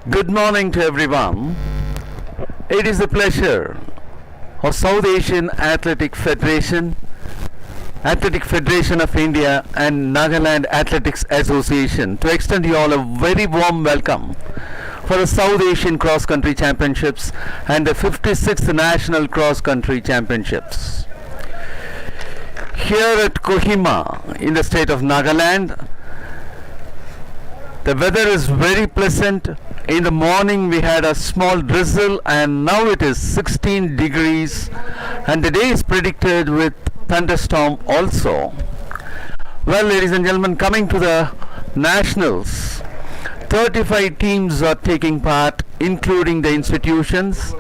Good morning to everyone. It is a pleasure of South Asian Athletic Federation of India and Nagaland Athletics Association to extend you all a very warm welcome for the South Asian Cross Country Championships and the 56th National Cross Country Championships. Here at Kohima in the state of Nagaland, the weather is very pleasant. In the morning we had a small drizzle and now it is 16 degrees and the day is predicted with thunderstorm also. Well, ladies and gentlemen, coming to the nationals, 35 teams are taking part, including the institutions,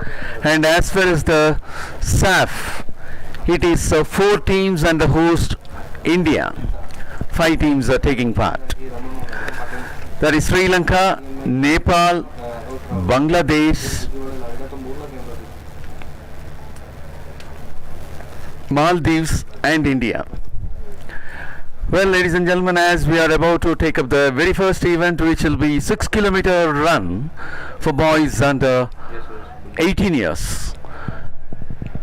and as far as the SAAF, it is 4 teams and the host India. 5 teams are taking part. That is Sri Lanka, Nepal, Bangladesh, Maldives and India. Well, ladies and gentlemen, as we are about to take up the very first event, which will be 6-kilometer run for boys under 18 years.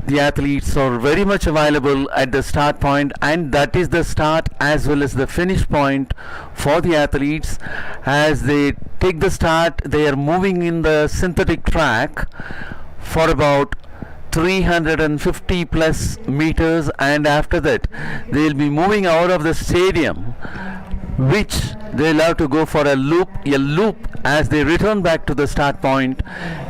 The athletes are very much available at the start point, and that is the start as well as the finish point for the athletes. As they take the start, they are moving in the synthetic track for about 350 plus meters, and after that they will be moving out of the stadium, which they'll have to go for a loop as they return back to the start point.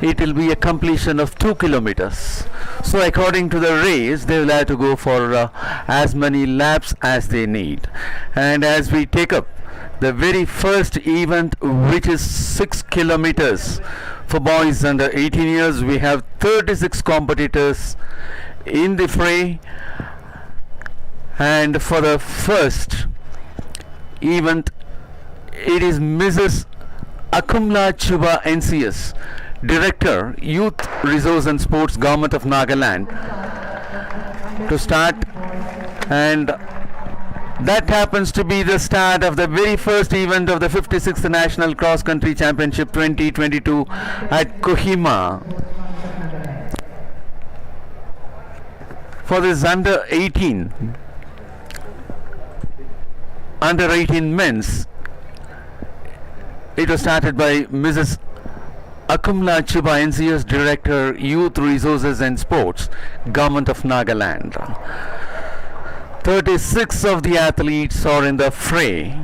It will be a completion of 2 kilometers. So according to the race, they will have to go for as many laps as they need. And as we take up the very first event, which is 6 kilometers for boys under 18 years, we have 36 competitors in the fray. And for the first event, it is Mrs. Akumla Chuba NCS, Director, Youth Resource and Sports, Government of Nagaland, to start, and that happens to be the start of the very first event of the 56th National Cross Country Championship 2022 at Kohima. For this under 18 men's, it was started by Mrs. Akumla Chuba NCS, Director, Youth Resources and Sports, Government of Nagaland. 36 of the athletes are in the fray.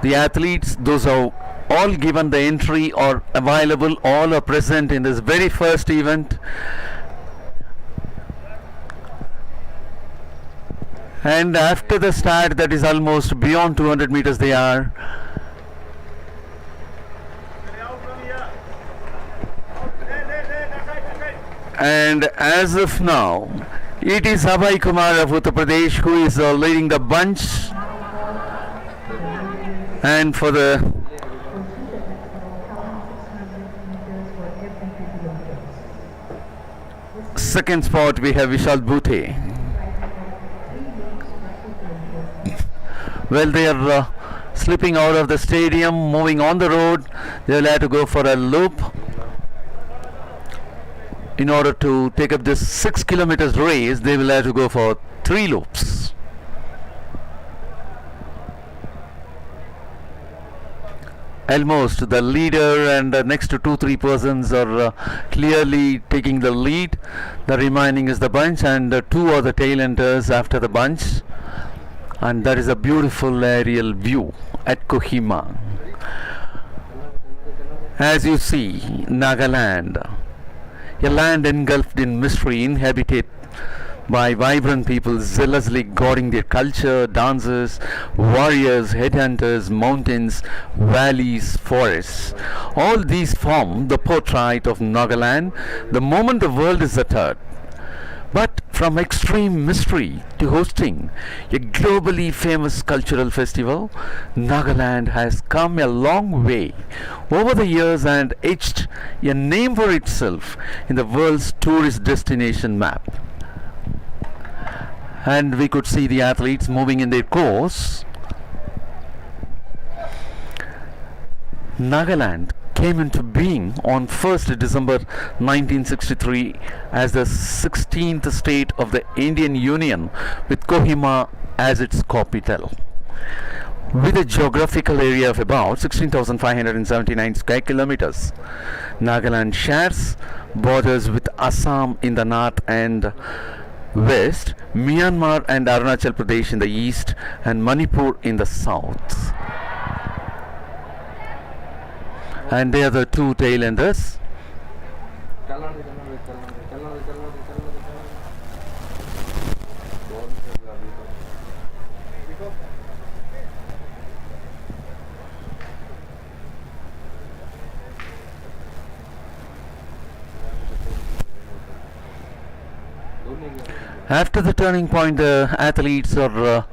The athletes, those are all given the entry or available, all are present in this very first event. And after the start, that is almost beyond 200 meters they are. And as of now, it is Abhay Kumar of Uttar Pradesh who is leading the bunch. And for the second spot, we have Vishal Bhute. Well, they are slipping out of the stadium, moving on the road. They will have to go for a loop in order to take up this 6 kilometers race. They will have to go for 3 loops. Almost the leader and the next 2-3 persons are clearly taking the lead. The remaining is the bunch, and 2 are the tail enders after the bunch. And that is a beautiful aerial view at Kohima. As you see, Nagaland, a land engulfed in mystery, inhabited by vibrant people zealously guarding their culture, dances, warriors, headhunters, mountains, valleys, forests. All these form the portrait of Nagaland the moment the world is uttered. But from extreme mystery to hosting a globally famous cultural festival, Nagaland has come a long way over the years and etched a name for itself in the world's tourist destination map. And we could see the athletes moving in their course. Nagaland came into being on 1st December 1963 as the 16th state of the Indian Union, with Kohima as its capital. With a geographical area of about 16,579 square kilometers, Nagaland shares borders with Assam in the north and west, Myanmar and Arunachal Pradesh in the east, and Manipur in the south. And they are the two tail enders. After the turning point, the athletes are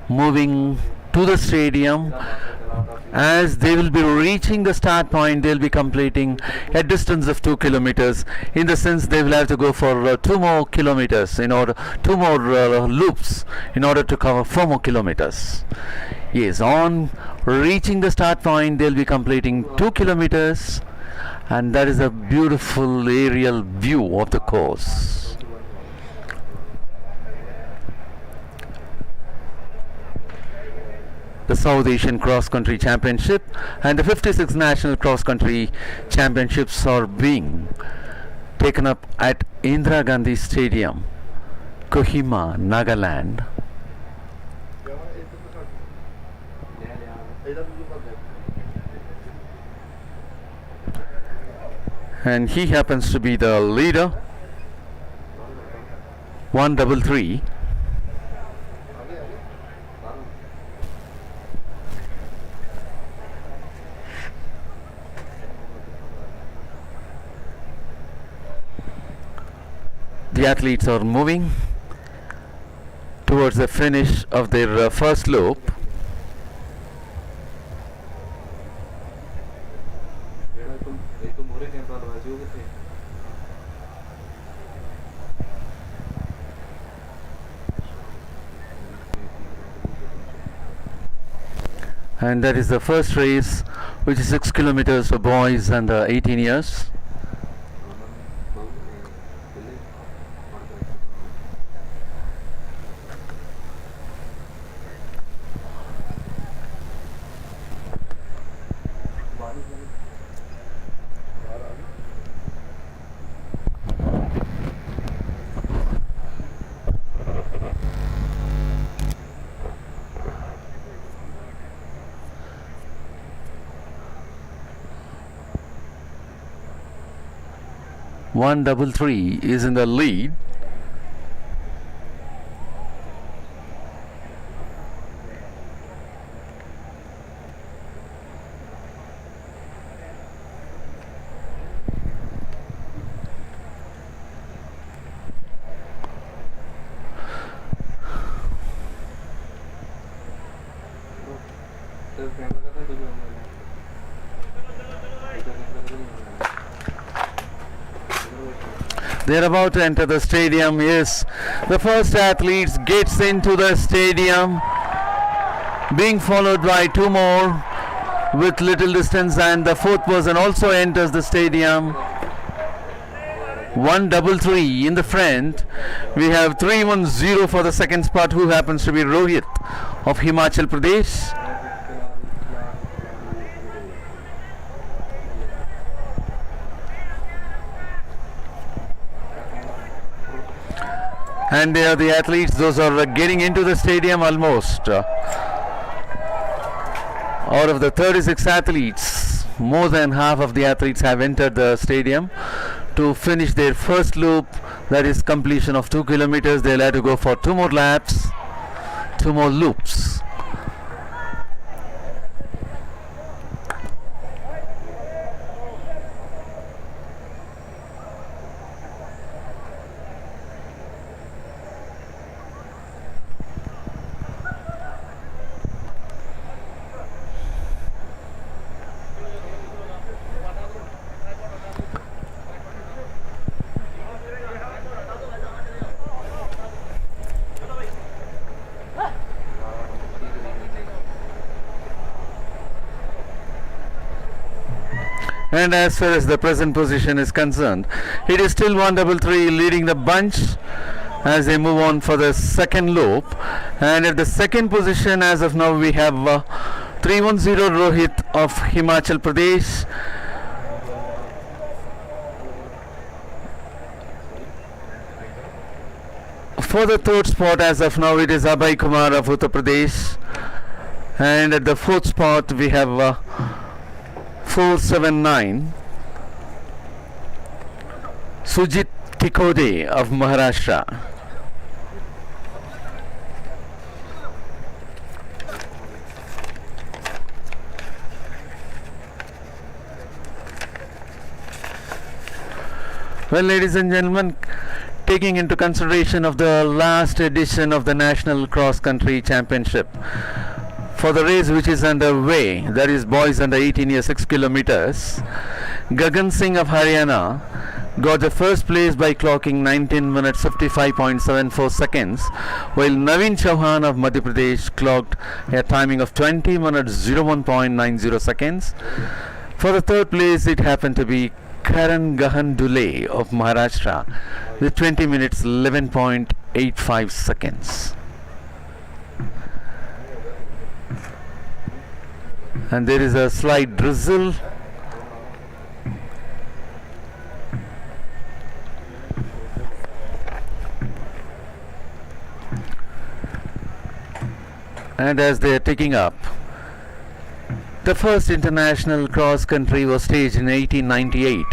moving to the stadium. As they will be reaching the start point, they'll be completing a distance of 2 kilometers. In the sense, they will have to go for 2 more kilometers in order, 2 more loops in order to cover 4 more kilometers. Yes, on reaching the start point, they'll be completing 2 kilometers, and that is a beautiful aerial view of the course. The South Asian Cross Country Championship and the 56th National Cross Country Championships are being taken up at Indira Gandhi Stadium, Kohima, Nagaland. And he happens to be the leader, 133. The athletes are moving towards the finish of their first loop. And that is the first race, which is 6 kilometers for boys under 18 years. One double three is in the lead. They're about to enter the stadium. Yes, the first athlete gets into the stadium, being followed by 2 more with little distance, and the 4th person also enters the stadium. 133 in the front. We have 310 for the second spot, who happens to be Rohit of Himachal Pradesh. And they are the athletes, those are getting into the stadium almost. Out of the 36 athletes, more than half of the athletes have entered the stadium to finish their first loop, that is completion of 2 kilometers. They'll have to go for 2 more laps, 2 more loops. And as far as the present position is concerned, it is still 133 leading the bunch as they move on for the second loop. And at the second position as of now we have 310 Rohit of Himachal Pradesh. For the third spot as of now it is Abhay Kumar of Uttar Pradesh. And at the fourth spot we have 479 Sujit Tikode of Maharashtra. Well, ladies and gentlemen, taking into consideration of the last edition of the National Cross Country Championship, for the race which is underway, that is boys under 18 years 6 kilometers, Gagan Singh of Haryana got the first place by clocking 19 minutes 55.74 seconds, while Naveen Chauhan of Madhya Pradesh clocked a timing of 20 minutes 01.90 seconds. For the third place it happened to be Karan Gahan Dule of Maharashtra with 20 minutes 11.85 seconds. And there is a slight drizzle. And as they are taking up, the first international cross country was staged in 1898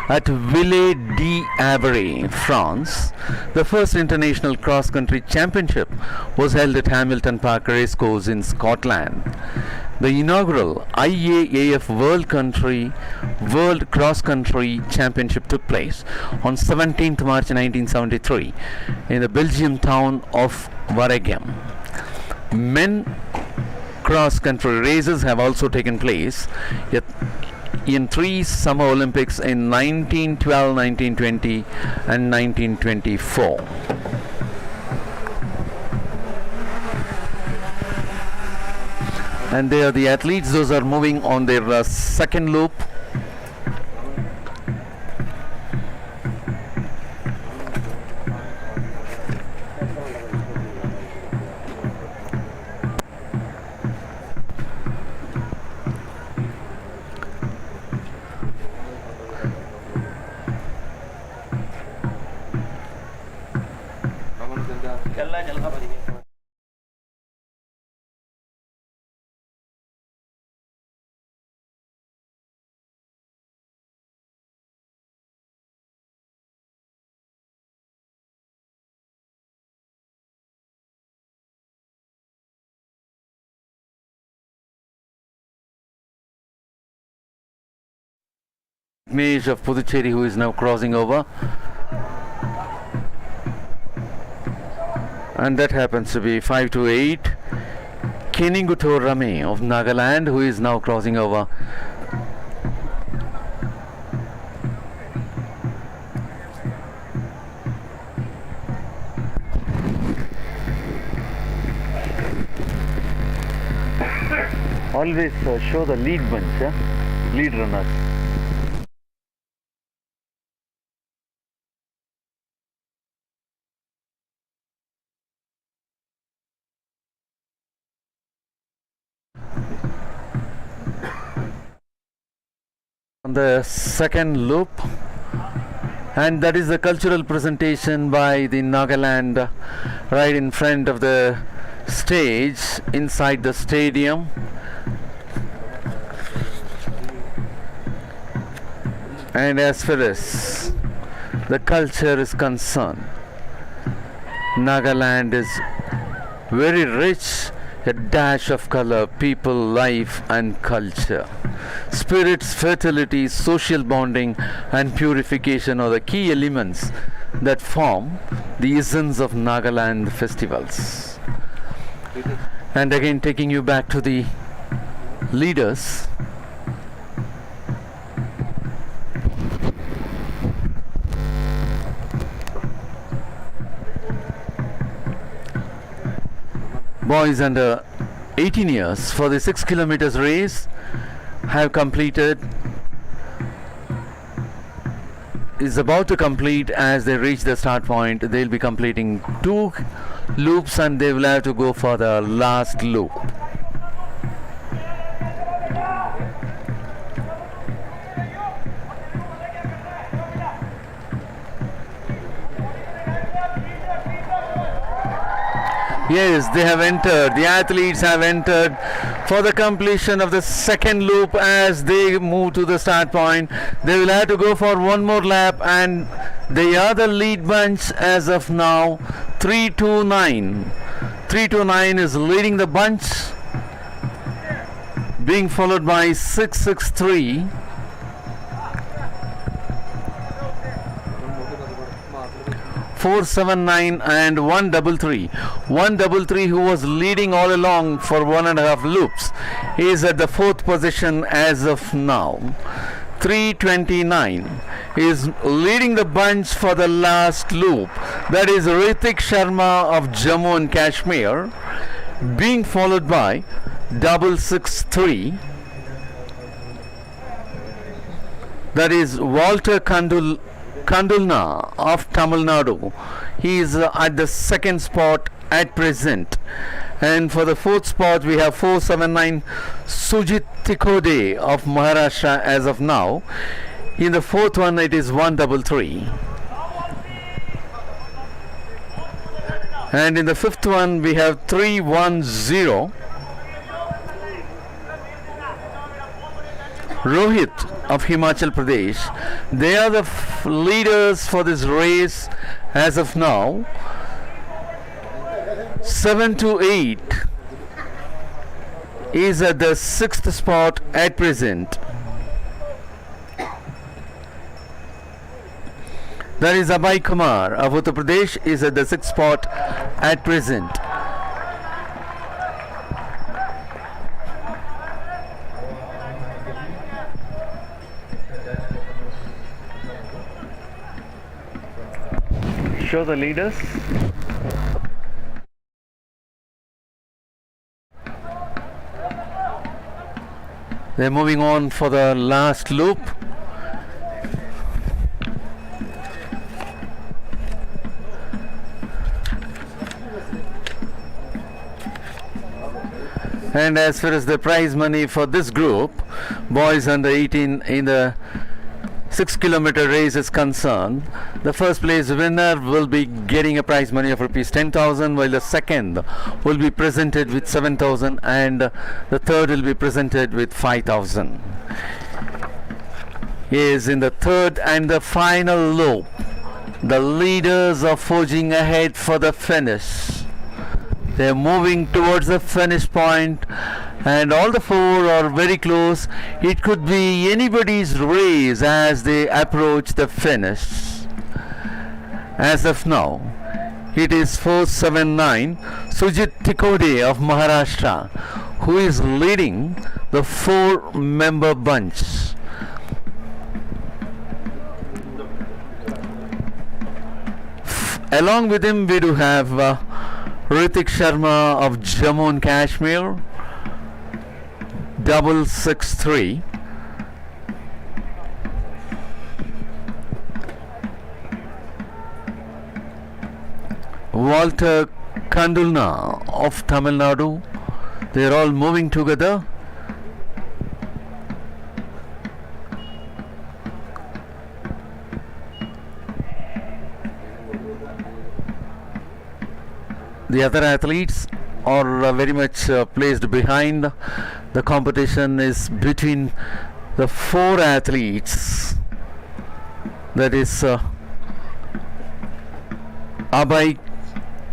at Villers-d'Avray, France. The first international cross country championship was held at Hamilton Park Racecourse in Scotland. The inaugural IAAF World Cross Country Championship took place on 17th March 1973 in the Belgium town of Waregem. Men cross country races have also taken place in 3 Summer Olympics in 1912, 1920 and 1924. And they are the athletes, those are moving on their second loop. Image of Puducherry, who is now crossing over, and that happens to be 528 Keninguto Rame of Nagaland, who is now crossing over. Always show the lead bunch, lead runners. On the second loop, and that is the cultural presentation by the Nagaland right in front of the stage inside the stadium. And as far as the culture is concerned, Nagaland is very rich, a dash of color, people, life and culture. Spirits, fertility, social bonding and purification are the key elements that form the essence of Nagaland festivals. And again, taking you back to the leaders. Boys under 18 years for the 6 kilometers race have completed is about to complete. As they reach the start point, they'll be completing 2 loops and they will have to go for the last loop. Yes, they have entered. The athletes have entered for the completion of the second loop. As they move to the start point, they will have to go for one more lap, and they are the lead bunch as of now. 329. 329 is leading the bunch, being followed by 663. 479 and 133. 133, who was leading all along for 1.5 loops, is at the 4th position as of now. 329 is leading the bunch for the last loop. That is Ritik Sharma of Jammu and Kashmir, being followed by 663. That is Walter Kandulna of Tamil Nadu. He is at the 2nd spot at present. And for the 4th spot, we have 479 Sujit Tikode of Maharashtra as of now. In the 4th one, it is 133. And in the 5th one, we have 310 Rohit of Himachal Pradesh. They are the leaders for this race as of now. 728 is at the 6th spot at present. That is Abhay Kumar of Uttar Pradesh is at the 6th spot at present. Show the leaders. They're moving on for the last loop. And as far as the prize money for this group, boys under 18 in the 6-kilometer race is concerned, the first place winner will be getting a prize money of rupees 10,000, while the second will be presented with 7,000 and the third will be presented with 5,000. Is in the third and the final loop. The leaders are forging ahead for the finish. They're moving towards the finish point, and all the 4 are very close. It could be anybody's race as they approach the finish. As of now, it is 479 Sujit Tikode of Maharashtra who is leading the 4-member bunch. Along with him, we do have Ritik Sharma of Jammu and Kashmir, 663. Walter Kandulna of Tamil Nadu. They are all moving together. The other athletes are very much placed behind. The competition is between the 4 athletes. That is Abhay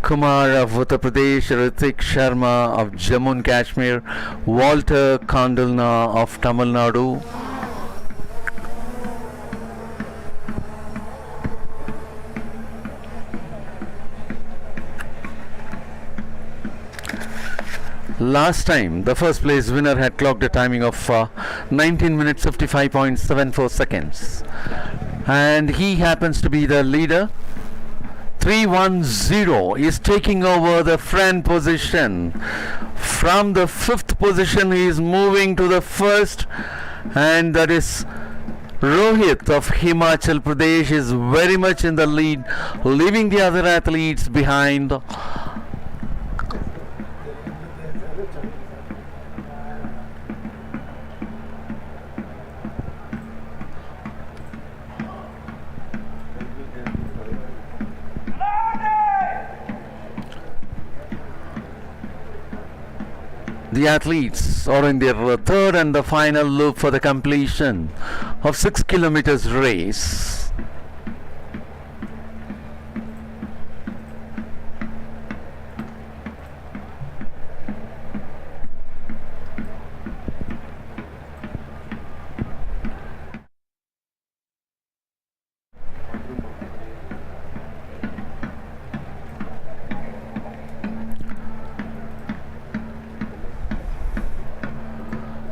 Kumar of Uttar Pradesh, Ritik Sharma of Jammu and Kashmir, Walter Kandulna of Tamil Nadu. Last time, the first place winner had clocked a timing of 19 minutes 55.74 seconds. And he happens to be the leader. 310 is taking over the front position. From the 5th position, he is moving to the 1st. And that is Rohit of Himachal Pradesh is very much in the lead, leaving the other athletes behind. The athletes are in their third and the final loop for the completion of 6 kilometers race.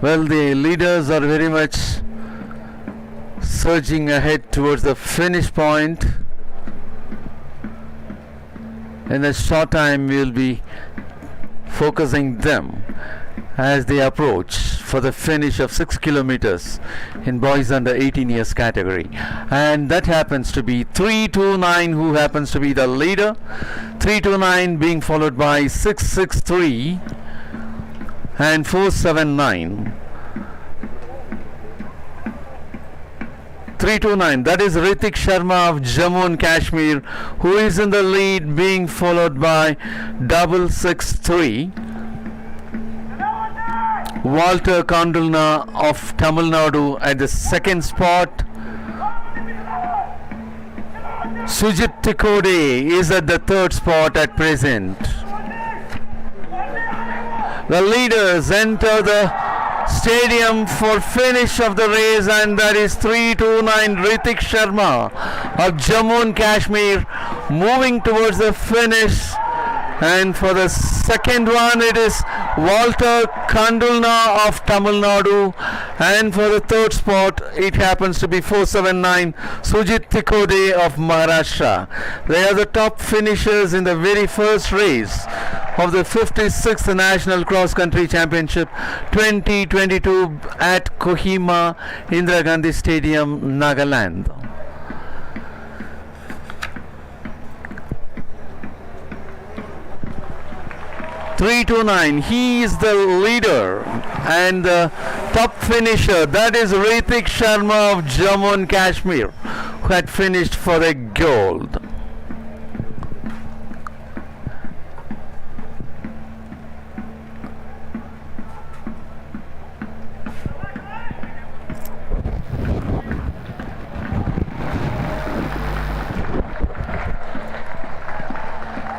Well, the leaders are very much surging ahead towards the finish point. In a short time, we will be focusing them as they approach for the finish of 6 kilometers in boys under 18 years category. And that happens to be 329, who happens to be the leader. 329 being followed by 663 and 479. 329, that is Ritik Sharma of Jammu and Kashmir, who is in the lead, being followed by 663. Walter Kandulna of Tamil Nadu at the second spot. Sujit Tikode is at the third spot at present. The leaders enter the stadium for finish of the race, and that is 329 Ritik Sharma of Jammu and Kashmir moving towards the finish. And for the second one, it is Walter Kandulna of Tamil Nadu, and for the third spot, it happens to be 479 Sujit Tikode of Maharashtra. They are the top finishers in the very first race of the 56th National Cross Country Championship 2022 at Kohima, Indira Gandhi Stadium, Nagaland. .329, he is the leader, and the top finisher, that is Ritik Sharma of Jammu and Kashmir, who had finished for the gold.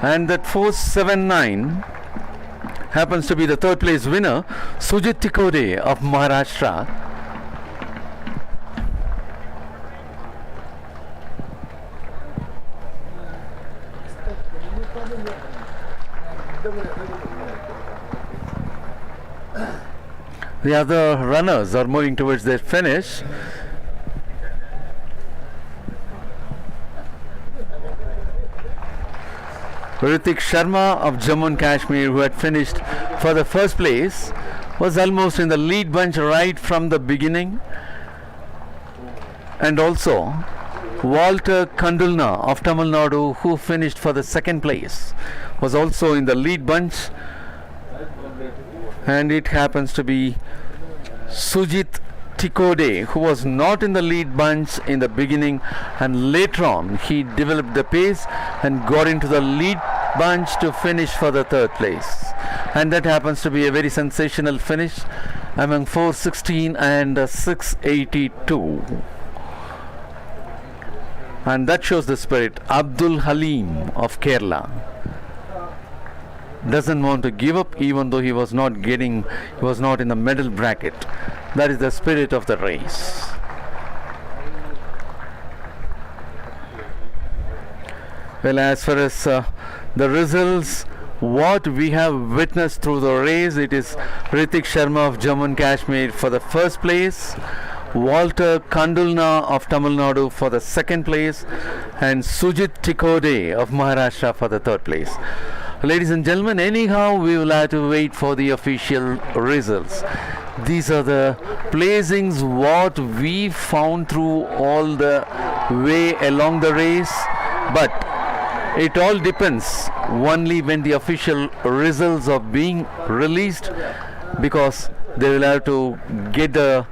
And that 479 happens to be the third place winner, Sujit Tikode of Maharashtra. The other runners are moving towards their finish. Ritik Sharma of Jammu and Kashmir, who had finished for the first place, was almost in the lead bunch right from the beginning. And also Walter Kandulna of Tamil Nadu, who finished for the second place, was also in the lead bunch. And it happens to be Sujit Tikode, who was not in the lead bunch in the beginning, and later on he developed the pace and got into the lead bunch to finish for the third place. And that happens to be a very sensational finish among 416 and 682. And that shows the spirit. Abdul Halim of Kerala doesn't want to give up, even though he was not in the medal bracket. That is the spirit of the race. Well, as far as the results, what we have witnessed through the race, it is Ritik Sharma of Jammu and Kashmir for the first place, Walter Kandulna of Tamil Nadu for the second place, and Sujit Tikode of Maharashtra for the third place. Ladies and gentlemen, anyhow, we will have to wait for the official results. These are the placings what we found through all the way along the race, but it all depends only when the official results are being released, because they will have to get the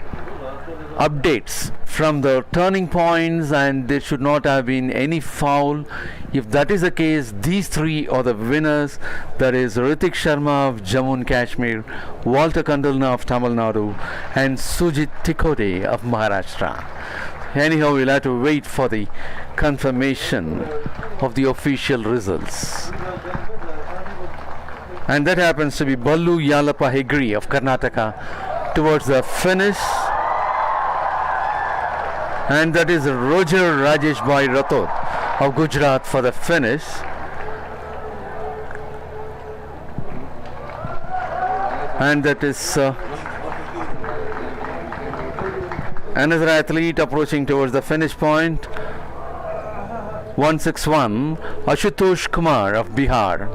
updates from the turning points and there should not have been any foul. If that is the case, these three are the winners. That is Ritik Sharma of Jammu and Kashmir, Walter Kandalna of Tamil Nadu and Sujit Tikode of Maharashtra. Anyhow, we'll have to wait for the confirmation of the official results. And that happens to be Ballu Yalapa Hegri of Karnataka towards the finish. And that is Roger Rajesh Bhai Rathod of Gujarat for the finish. And that is another athlete approaching towards the finish point. 161 Ashutosh Kumar of Bihar.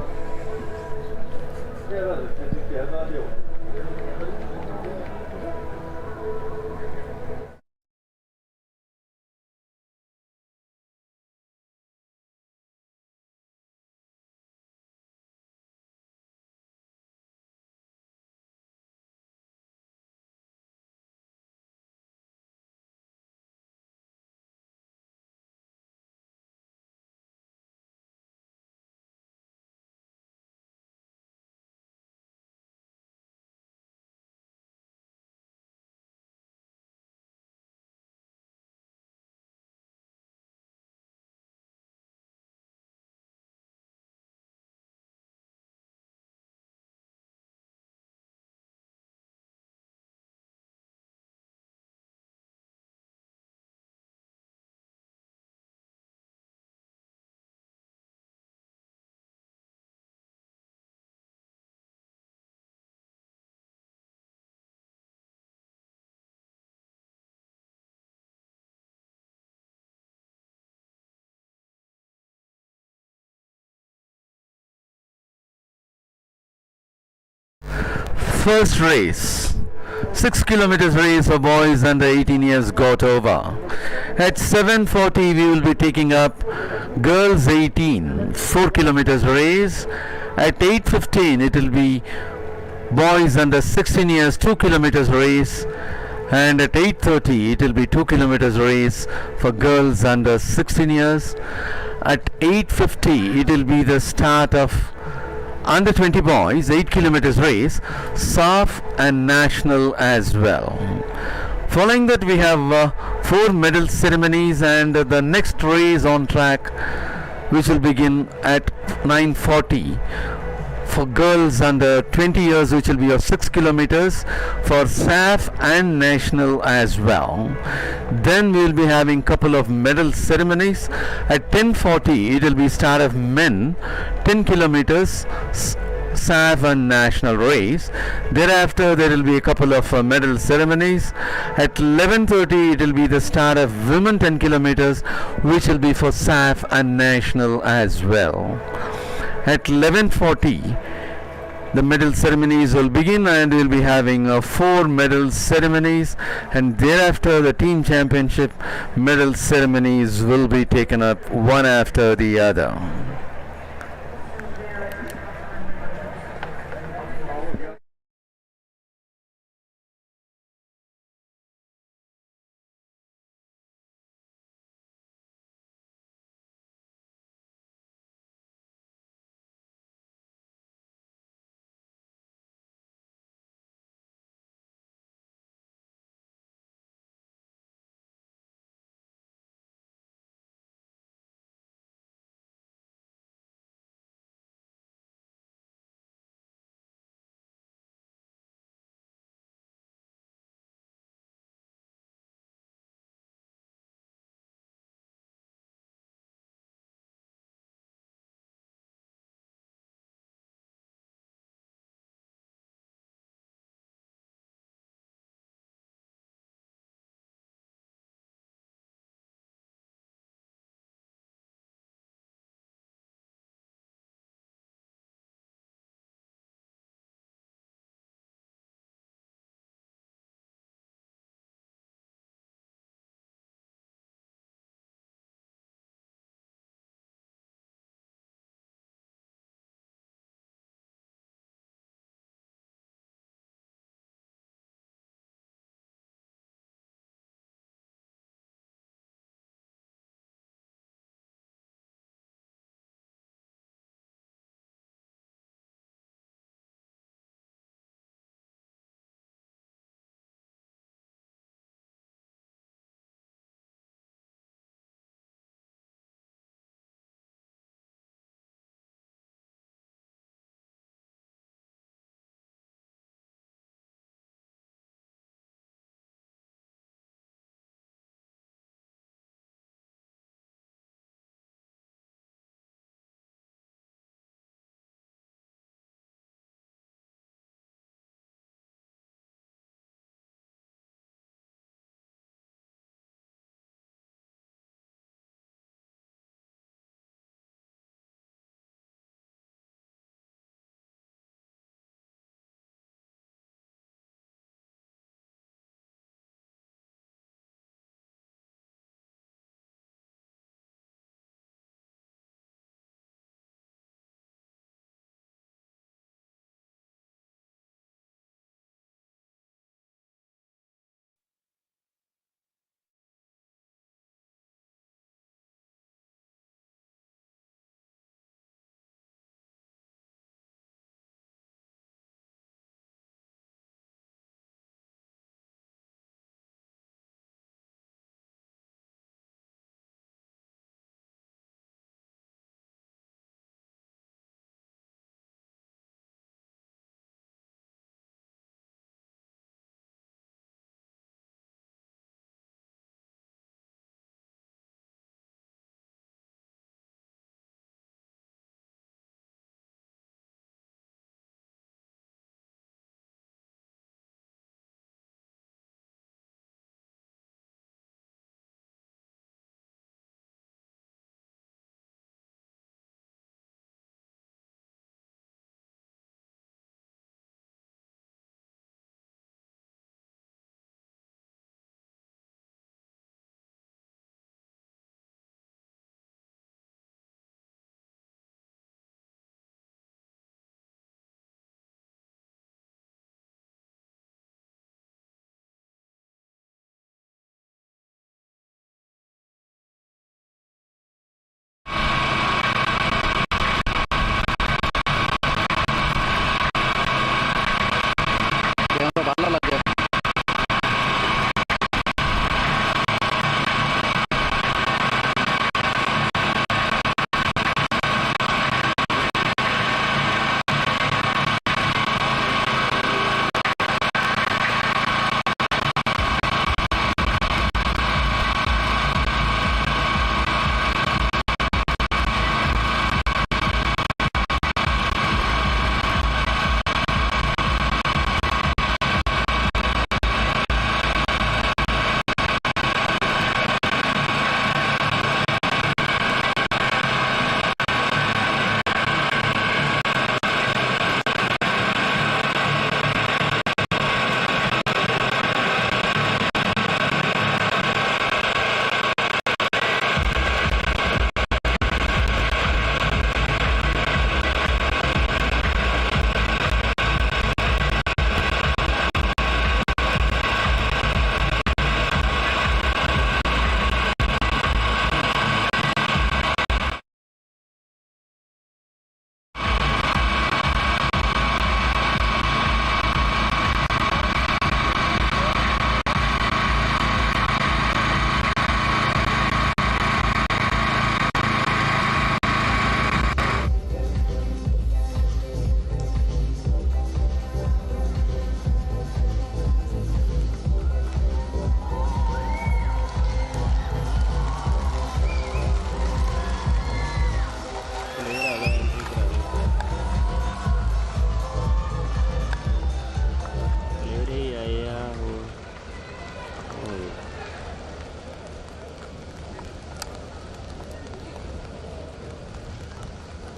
First race, 6 kilometers race for boys under 18 years got over. At 7:40 we will be taking up girls 18 4 kilometers race. At 8:15 it will be boys under 16 years 2 kilometers race, and at 8:30 it will be 2 kilometers race for girls under 16 years. At 8:50 it will be the start of under 20 boys 8 kilometers race, SAAF and national as well. Following that we have 4 medal ceremonies and the next race on track, which will begin at 9:40 for girls under 20 years, which will be of 6 kilometers for SAAF and national as well. Then we will be having couple of medal ceremonies. At 10:40 it will be start of men 10 kilometers SAAF and national race. Thereafter there will be a couple of medal ceremonies. At 11:30 it will be the start of women 10 kilometers, which will be for SAAF and national as well. At 11:40 the medal ceremonies will begin and we will be having 4 medal ceremonies, and thereafter the team championship medal ceremonies will be taken up one after the other.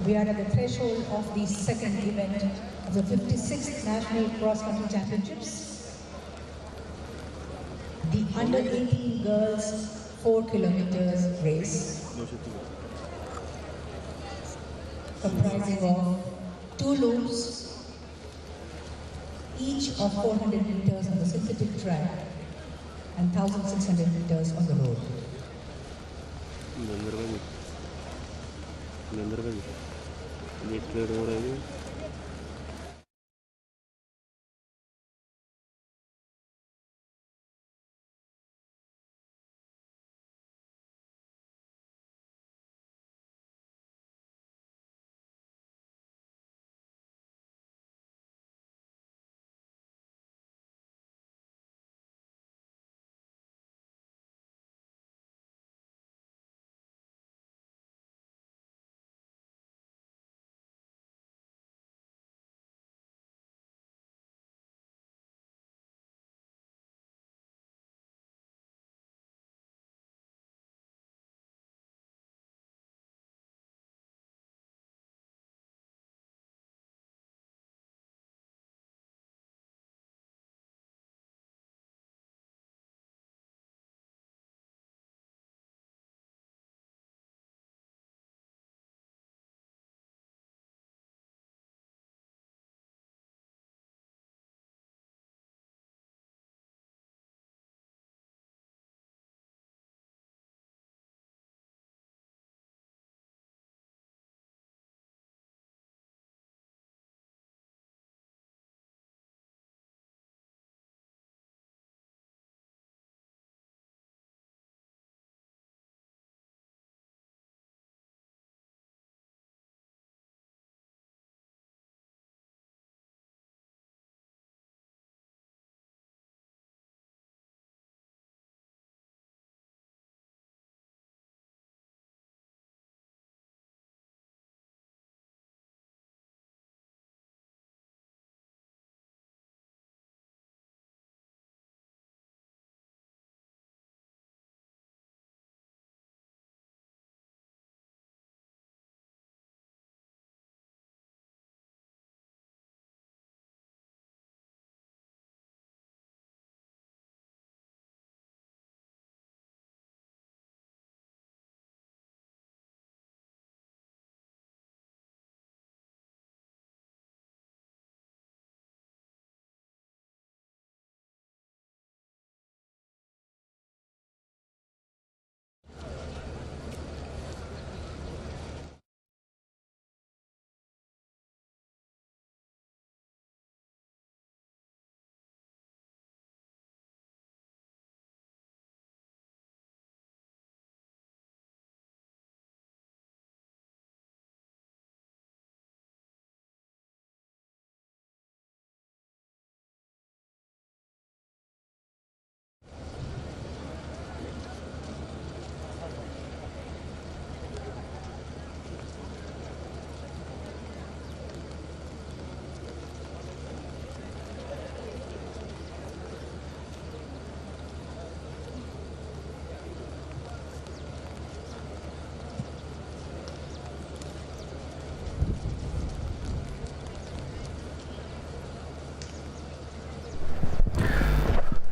We are at the threshold of the second event of the 56th National Cross Country Championships. The under 18 girls 4 kilometers race, comprising of 2 loops, each of 400 meters on the synthetic track and 1,600 meters on the road.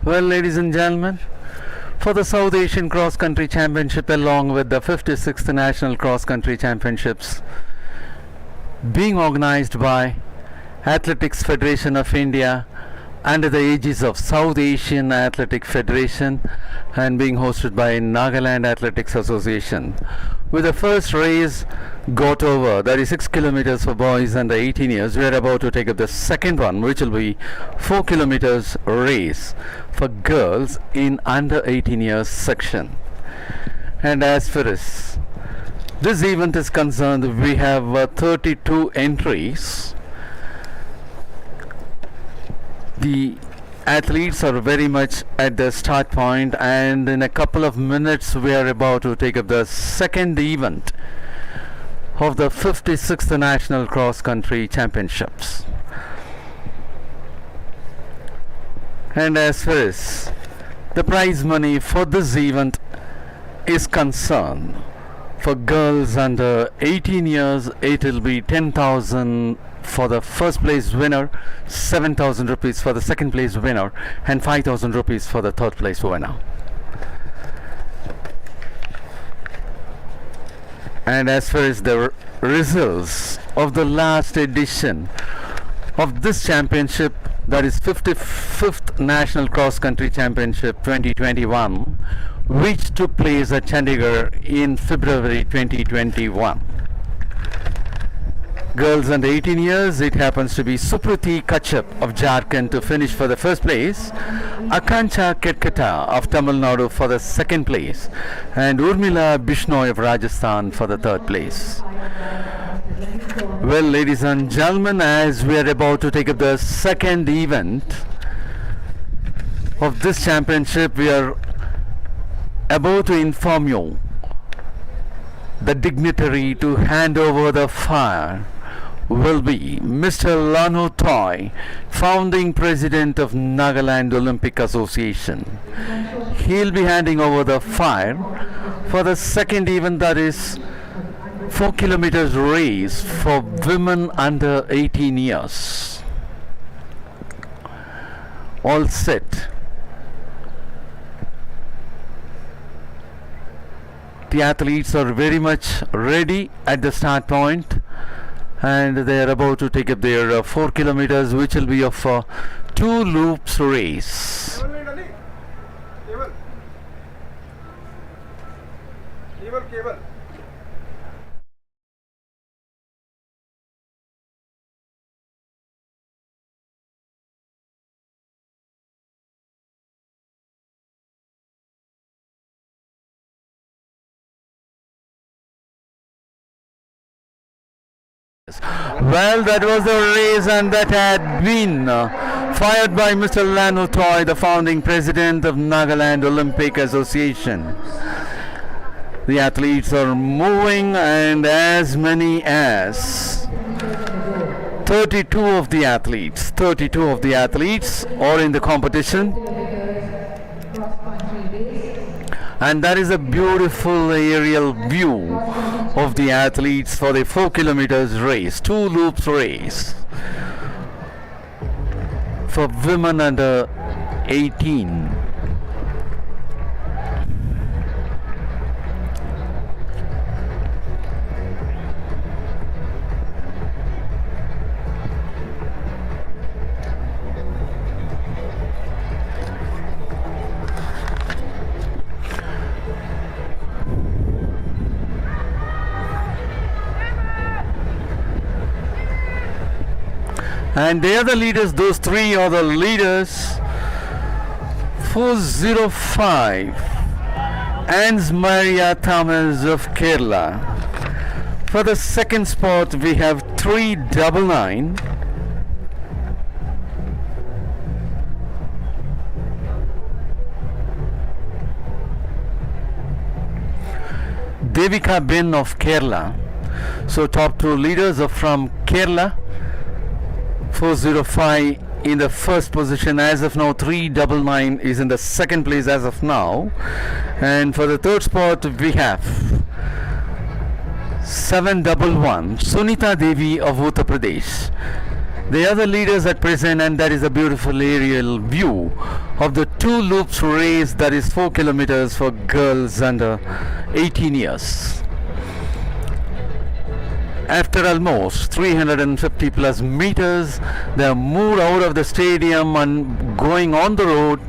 Well, ladies and gentlemen, for the South Asian Cross Country Championship along with the 56th National Cross Country Championships being organized by Athletics Federation of India under the aegis of South Asian Athletic Federation and being hosted by Nagaland Athletics Association. With the first race got over, that is 6 kilometers for boys under 18 years, we are about to take up the second one, which will be 4 kilometers race for girls in under 18 years section. And as far as this event is concerned, we have 32 entries. The athletes are very much at the start point, and in a couple of minutes we are about to take up the second event of the 56th National Cross Country Championships. And as far as the prize money for this event is concerned, For girls under 18 years, it will be 10,000 for the first place winner, 7,000 rupees for the second place winner, and 5,000 rupees for the third place winner. And as far as the results of the last edition of this championship, that is 55th National Cross Country Championship 2021, which took place at Chandigarh in February 2021. Girls under 18 years, it happens to be Supriti Kachap of Jharkhand to finish for the first place, Akancha Ketkata of Tamil Nadu for the second place, and Urmila Bishnoi of Rajasthan for the third place. Well, ladies and gentlemen, as we are about to take up the second event of this championship, we are about to inform you the dignitary to hand over the fire will be Mr. Lanu Toy, founding president of Nagaland Olympic Association. He'll be handing over the fire for the second event, that is 4 kilometers race for women under 18 years. All set. The athletes are very much ready at the start point, and they are about to take up their 4 kilometers, which will be of 2 loops race. Well, that was the race, and that had been fired by Mr. Lanu Toy, the founding president of Nagaland Olympic Association. The athletes are moving, and as many as 32 of the athletes are in the competition. And that is a beautiful aerial view of the athletes for the 4 kilometers race, 2 loops race for women under 18. And they are the leaders, those 3 are the leaders. 405, Ans Maria Thomas of Kerala. For the second spot, we have 399. Devika Ben of Kerala. So top 2 leaders are from Kerala. 405 in the first position as of now. 399 is in the second place as of now. And for the third spot, we have 711 Sunita Devi of Uttar Pradesh. They are the leaders at present, and that is a beautiful aerial view of the 2 loops race, that is 4 kilometers for girls under 18 years. After almost 350 plus meters, they are moved out of the stadium and going on the road.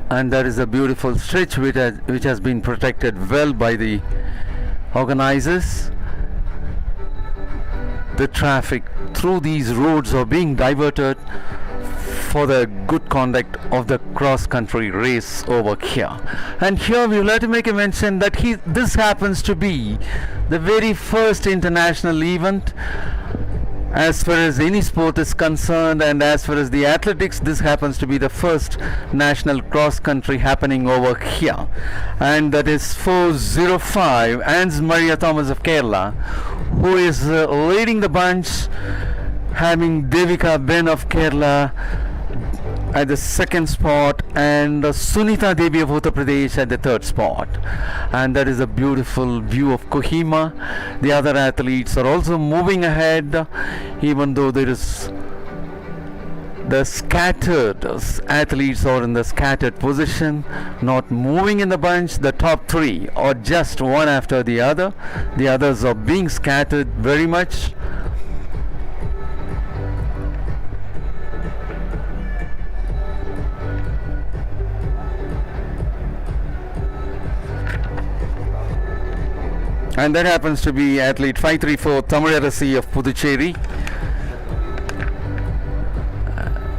And there is a beautiful stretch which has been protected well by the organizers. The traffic through these roads are being diverted for the good conduct of the cross-country race over here. And here we would like to make a mention that this happens to be the very first international event as far as any sport is concerned, and as far as the athletics, this happens to be the first national cross-country happening over here. And that is 405 Ans Maria Thomas of Kerala, who is leading the bunch, having Devika Ben of Kerala at the second spot and Sunita Devi of Uttar Pradesh at the third spot. And that is a beautiful view of Kohima. The other athletes are also moving ahead, even though there is the scattered athletes are in the scattered position, not moving in the bunch. The top three are just one after the other. The others are being scattered very much. And that happens to be athlete 534 Tamilarasi of Puducherry.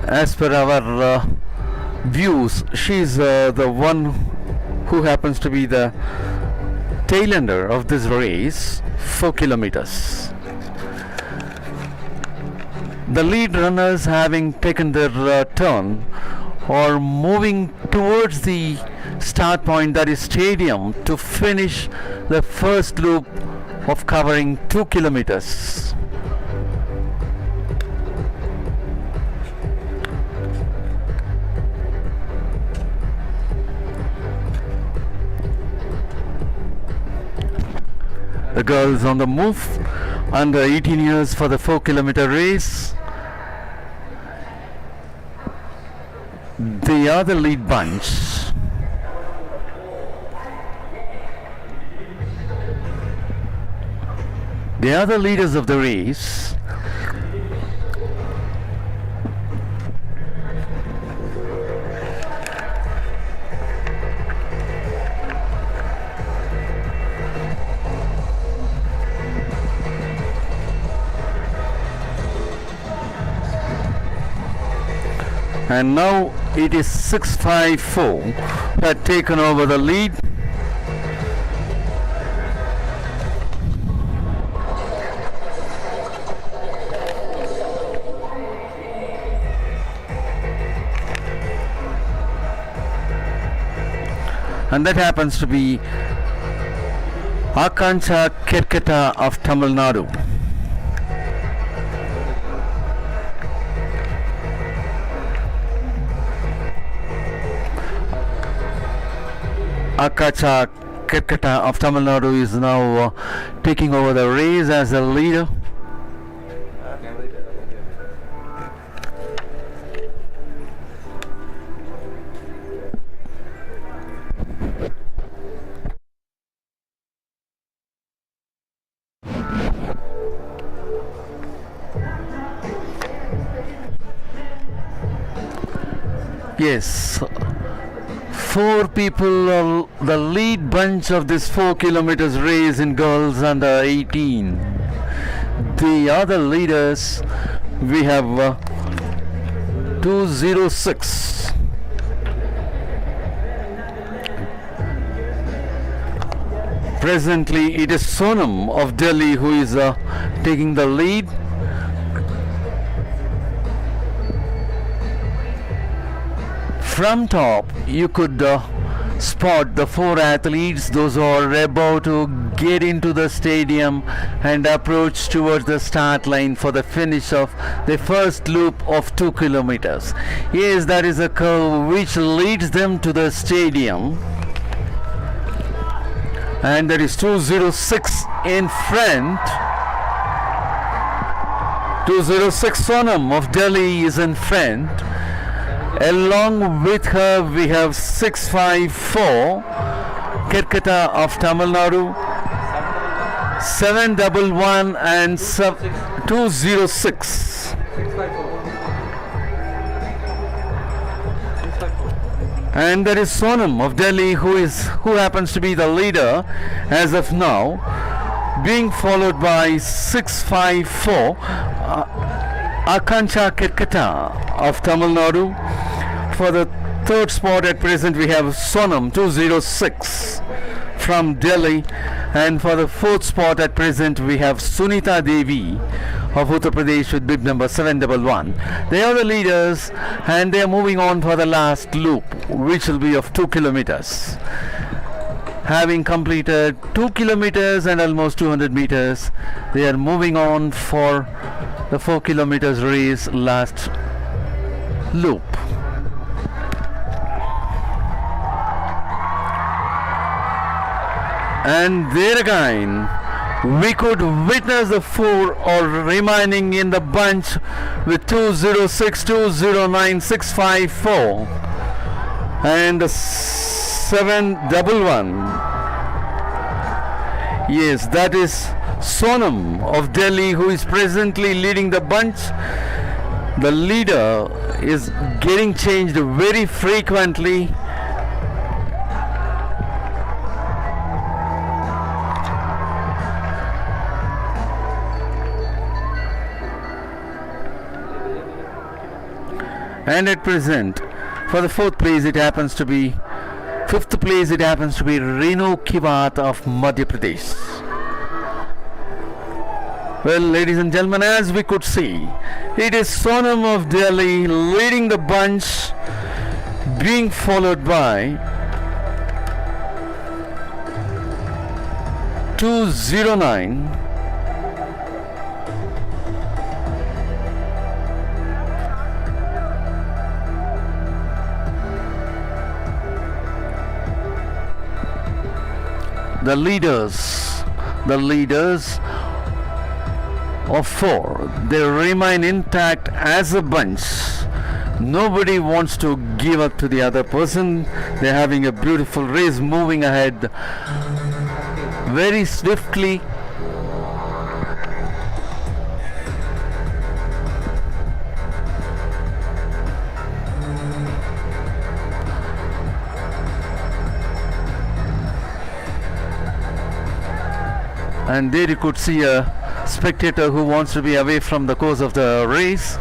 As per our views, she's the one who happens to be the tail ender of this race, 4 kilometers. The lead runners, having taken their turn, are moving towards the start point, that is stadium, to finish the first loop of covering 2 kilometers. The girls on the move, under 18 years for the 4 kilometer race. They are the lead bunch. They are the leaders of the race. And now it is 654 who had taken over the lead. And that happens to be Akancha Kerketa of Tamil Nadu. Akacha Kerketa of Tamil Nadu is now taking over the race as a leader. Yes, 4 people are the lead bunch of this 4 kilometers race in girls under 18. The other leaders, we have 206. Presently it is Sonam of Delhi who is taking the lead. From top, you could spot the 4 athletes. Those are about to get into the stadium and approach towards the start line for the finish of the first loop of 2 kilometers. Yes, that is a curve which leads them to the stadium. And there is 206 in front. 206 Sonam of Delhi is in front. Along with her we have 654 Kerketa of Tamil Nadu, 711 and 206. And there is Sonam of Delhi who happens to be the leader as of now, being followed by 654 Akancha Kerketa of Tamil Nadu. For the third spot at present we have Sonam 206 from Delhi, and for the fourth spot at present we have Sunita Devi of Uttar Pradesh with bib number 711. They are the leaders and they are moving on for the last loop, which will be of 2 kilometers. having completed 2 kilometers and almost 200 meters. They are moving on for the 4 kilometers race last loop. And there again we could witness the four all remaining in the bunch with 206, 209, 654 and 711. Yes, that is Sonam of Delhi, who is presently leading the bunch. The leader is getting changed very frequently. And at present, for the fourth place, it happens to be fifth place. It happens to be Renu Kivat of Madhya Pradesh. Well, ladies and gentlemen, as we could see, it is Sonam of Delhi leading the bunch, being followed by 209. The leaders of four, they remain intact as a bunch. Nobody wants to give up to the other person. They're having a beautiful race, moving ahead very swiftly. And there you could see a spectator who wants to be away from the course of the race.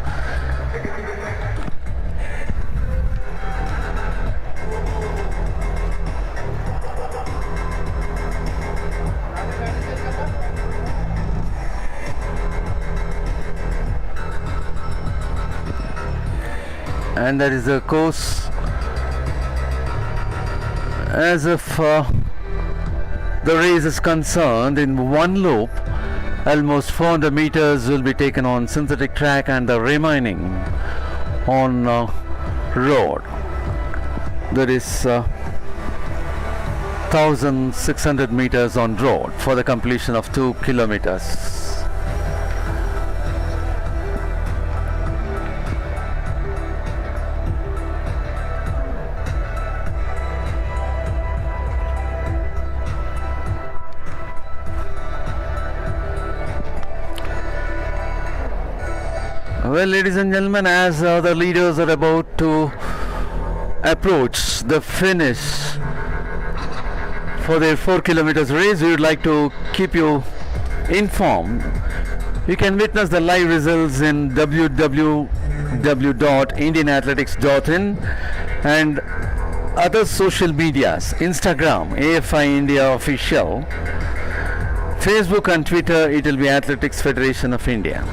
And that is the course as if the race is concerned. In one loop, almost 400 meters will be taken on synthetic track and the remaining on road. There is 1600 meters on road for the completion of 2 kilometers. Well, ladies and gentlemen, as the leaders are about to approach the finish for their 4 kilometers race, we would like to keep you informed. You can witness the live results in www.indianathletics.in and other social medias, Instagram, AFI India Official, Facebook and Twitter, it will be Athletics Federation of India.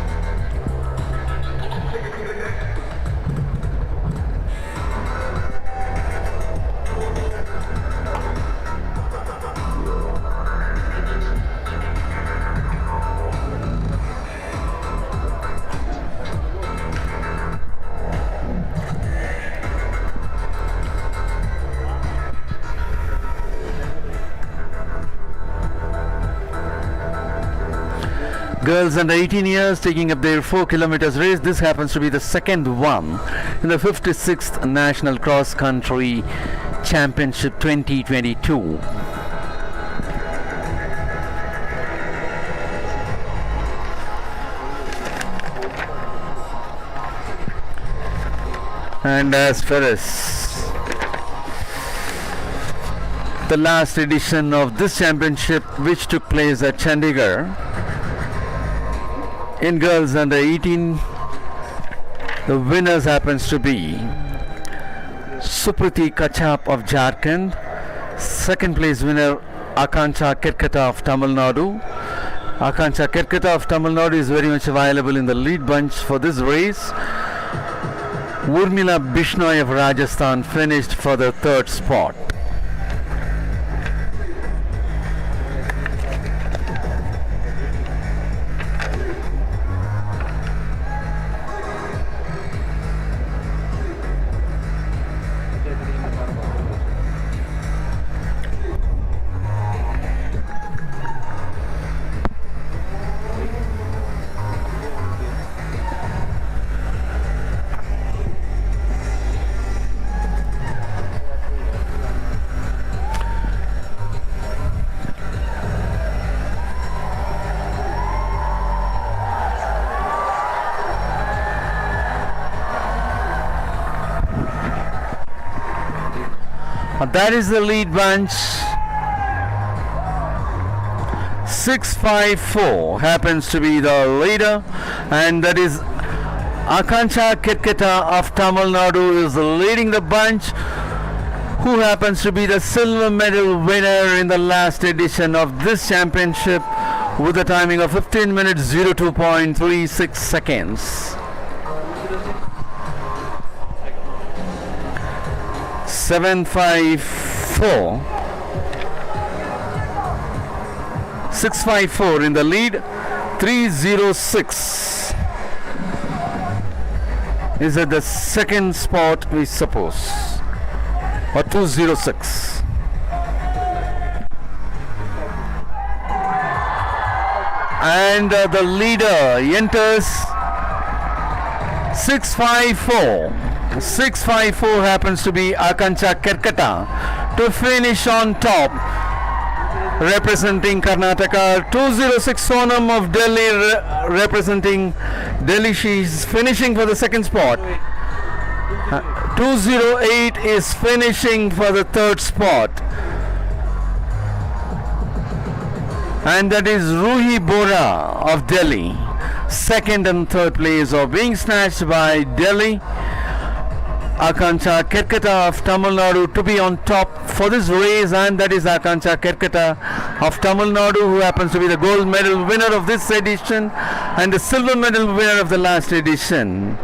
Girls under 18 years taking up their 4 kilometers race. This happens to be the second one in the 56th National Cross Country Championship 2022. And as far as the last edition of this championship, which took place at Chandigarh, in girls under 18, the winners happens to be Supriti Kachap of Jharkhand. Second place winner Akanksha Kerkata of Tamil Nadu. Akanksha Kerkata of Tamil Nadu is very much available in the lead bunch for this race. Urmila Bishnoi of Rajasthan finished for the third spot. That is the lead bunch. 654 happens to be the leader, and that is Akanksha Kirketa of Tamil Nadu is leading the bunch, who happens to be the silver medal winner in the last edition of this championship with a timing of 15 minutes 02.36 seconds. Seven, 5, 4. 654 in the lead. 306 is at the second spot, we suppose, or 206. And the leader enters 654. 654 happens to be Akanksha Kirketa to finish on top, representing Karnataka. 206 Sonam of Delhi representing Delhi. She's finishing for the second spot. 208 is finishing for the third spot. And that is Ruhi Bora of Delhi. Second and third place are being snatched by Delhi. Akanksha Kirketa of Tamil Nadu to be on top for this race, and that is Akanksha Kirketa of Tamil Nadu, who happens to be the gold medal winner of this edition and the silver medal winner of the last edition.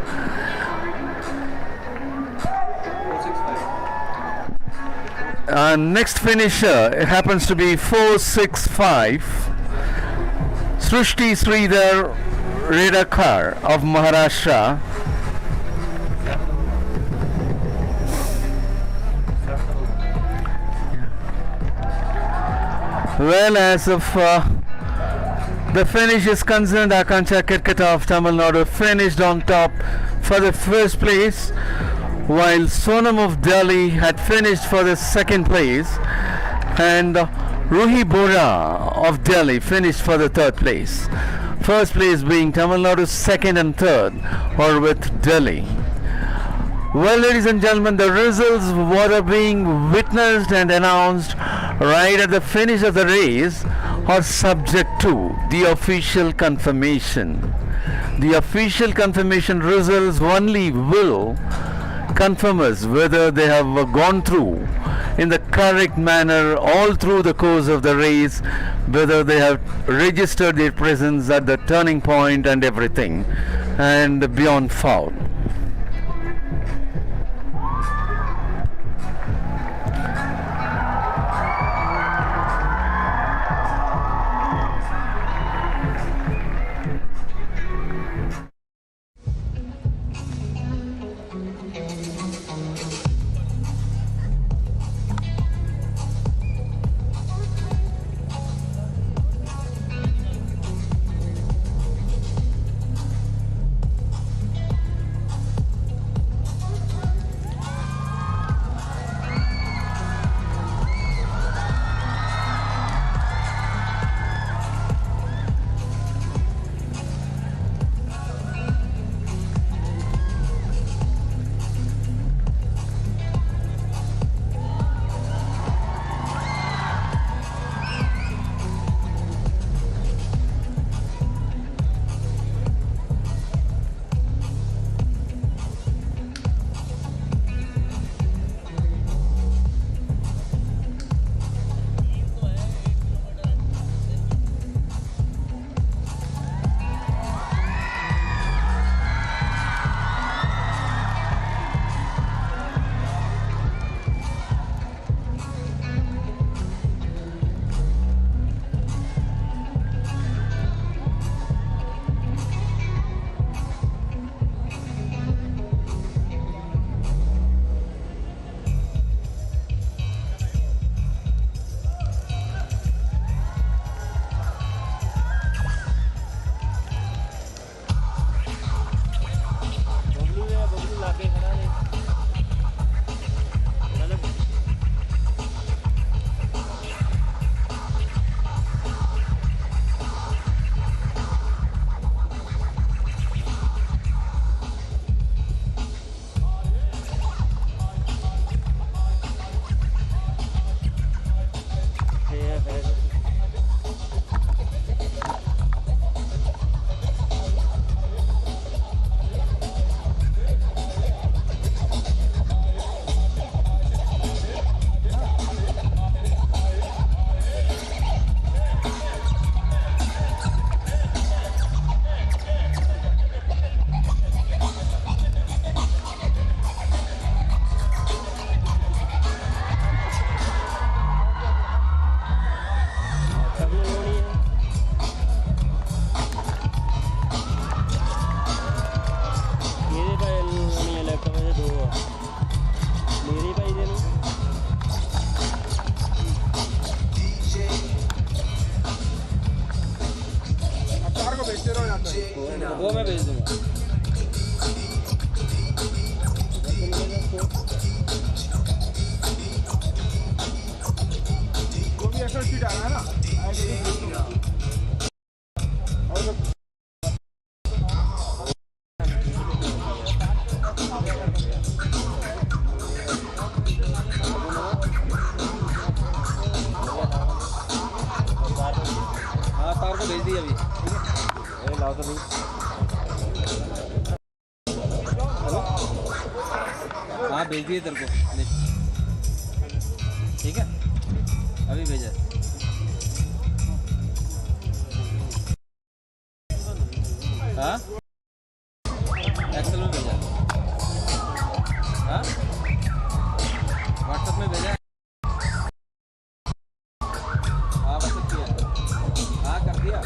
Next finisher, it happens to be 465 Srishti Sridhar Redakar of Maharashtra. Well, as of the finish is concerned, Akanksha Kirketa of Tamil Nadu finished on top for the first place, while Sonam of Delhi had finished for the second place, and Ruhi Bora of Delhi finished for the third place. First place being Tamil Nadu, second and third are with Delhi. Well, ladies and gentlemen, the results were being witnessed and announced right at the finish of the race are subject to the official confirmation. The official confirmation results only will confirm us whether they have gone through in the correct manner all through the course of the race, whether they have registered their presence at the turning point and everything, and beyond foul. वो मैं भेज दूंगा। वो भी ऐसा seat आ रहा है ना। हाँ तार को भेज दिया अभी। ठीक है लाओ तो नहीं। हाँ भेज दिए तेरे को लिस्ट। ठीक है अभी भेजा। हाँ एक्सेल में भेजा। हाँ व्हाट्सएप में भेजा। हाँ व्हाट्सएप किया। हाँ कर दिया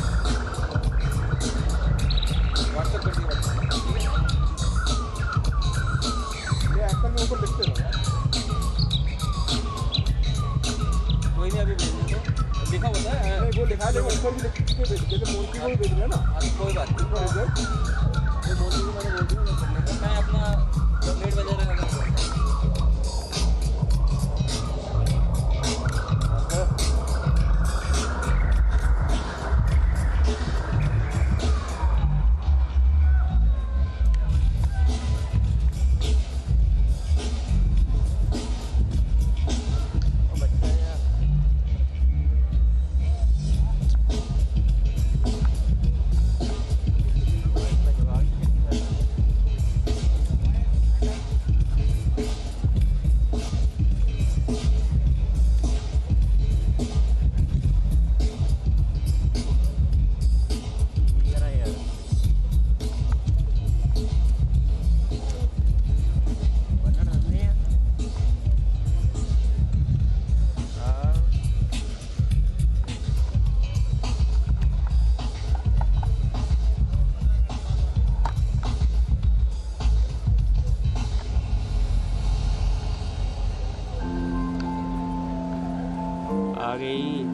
व्हाट्सएप कर दिया। ठीक है ये एक्चुअल में ऊपर लिखते हो। कोई नहीं अभी भेज दो। लिखा होता है नहीं वो लिखा लेगा ऊपर भी लिख के भेज जैसे मोदी को भी भेज रहे हैं ना। हाँ तो कोई बात नहीं। रिजल्ट वो मोदी को मैंने बोल दिया मैं अपना लेट वगैरह का आ गई।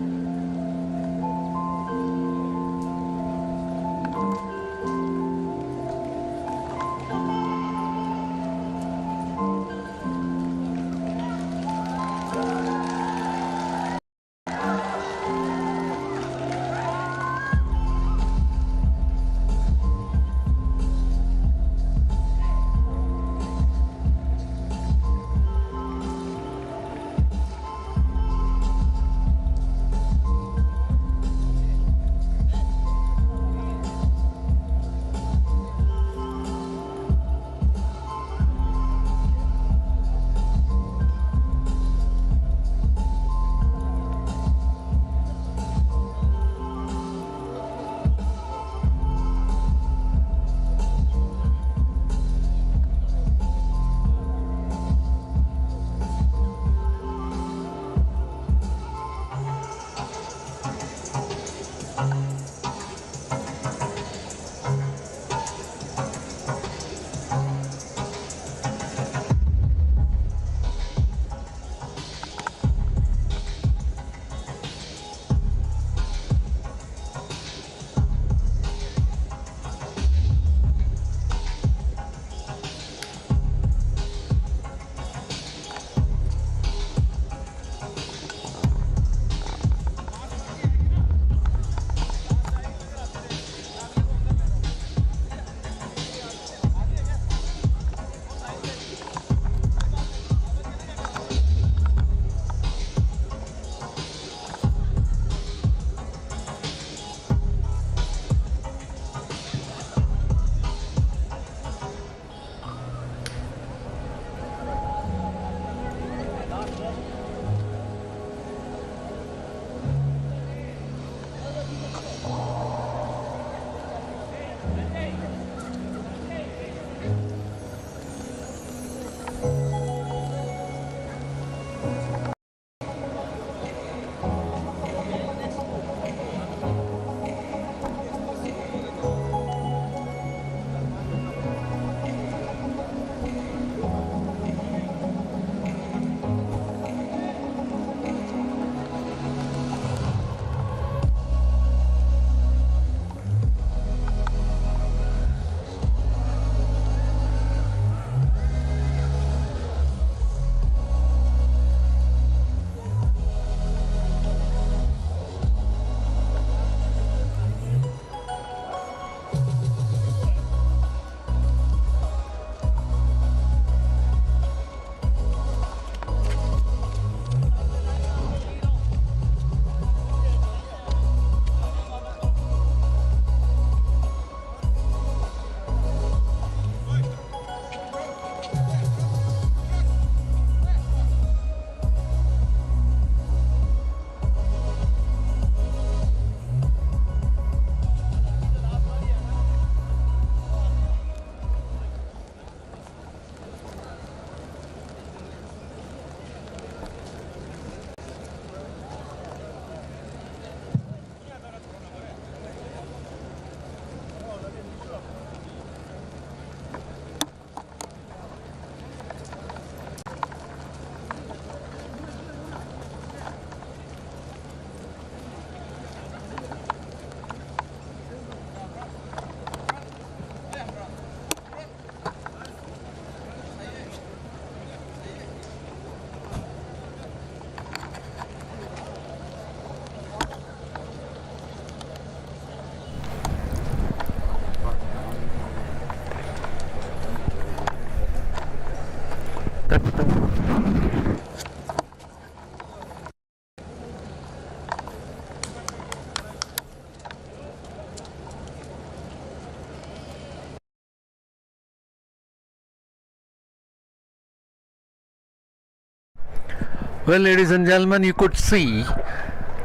Well, ladies and gentlemen, you could see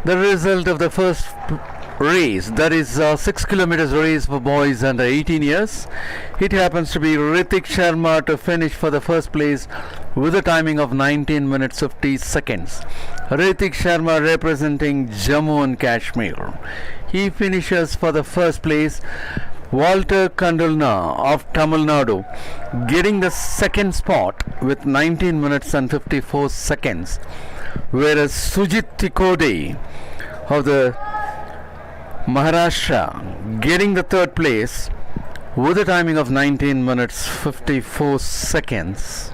the result of the first race, that is 6 kilometers race for boys under 18 years. It happens to be Ritik Sharma to finish for the first place with a timing of 19 minutes 50 seconds. Ritik Sharma representing Jammu and Kashmir. He finishes for the first place. Walter Kandulna of Tamil Nadu getting the second spot with 19 minutes and 54 seconds, whereas Sujit Tikode of the Maharashtra getting the third place with a timing of 19 minutes 54 seconds.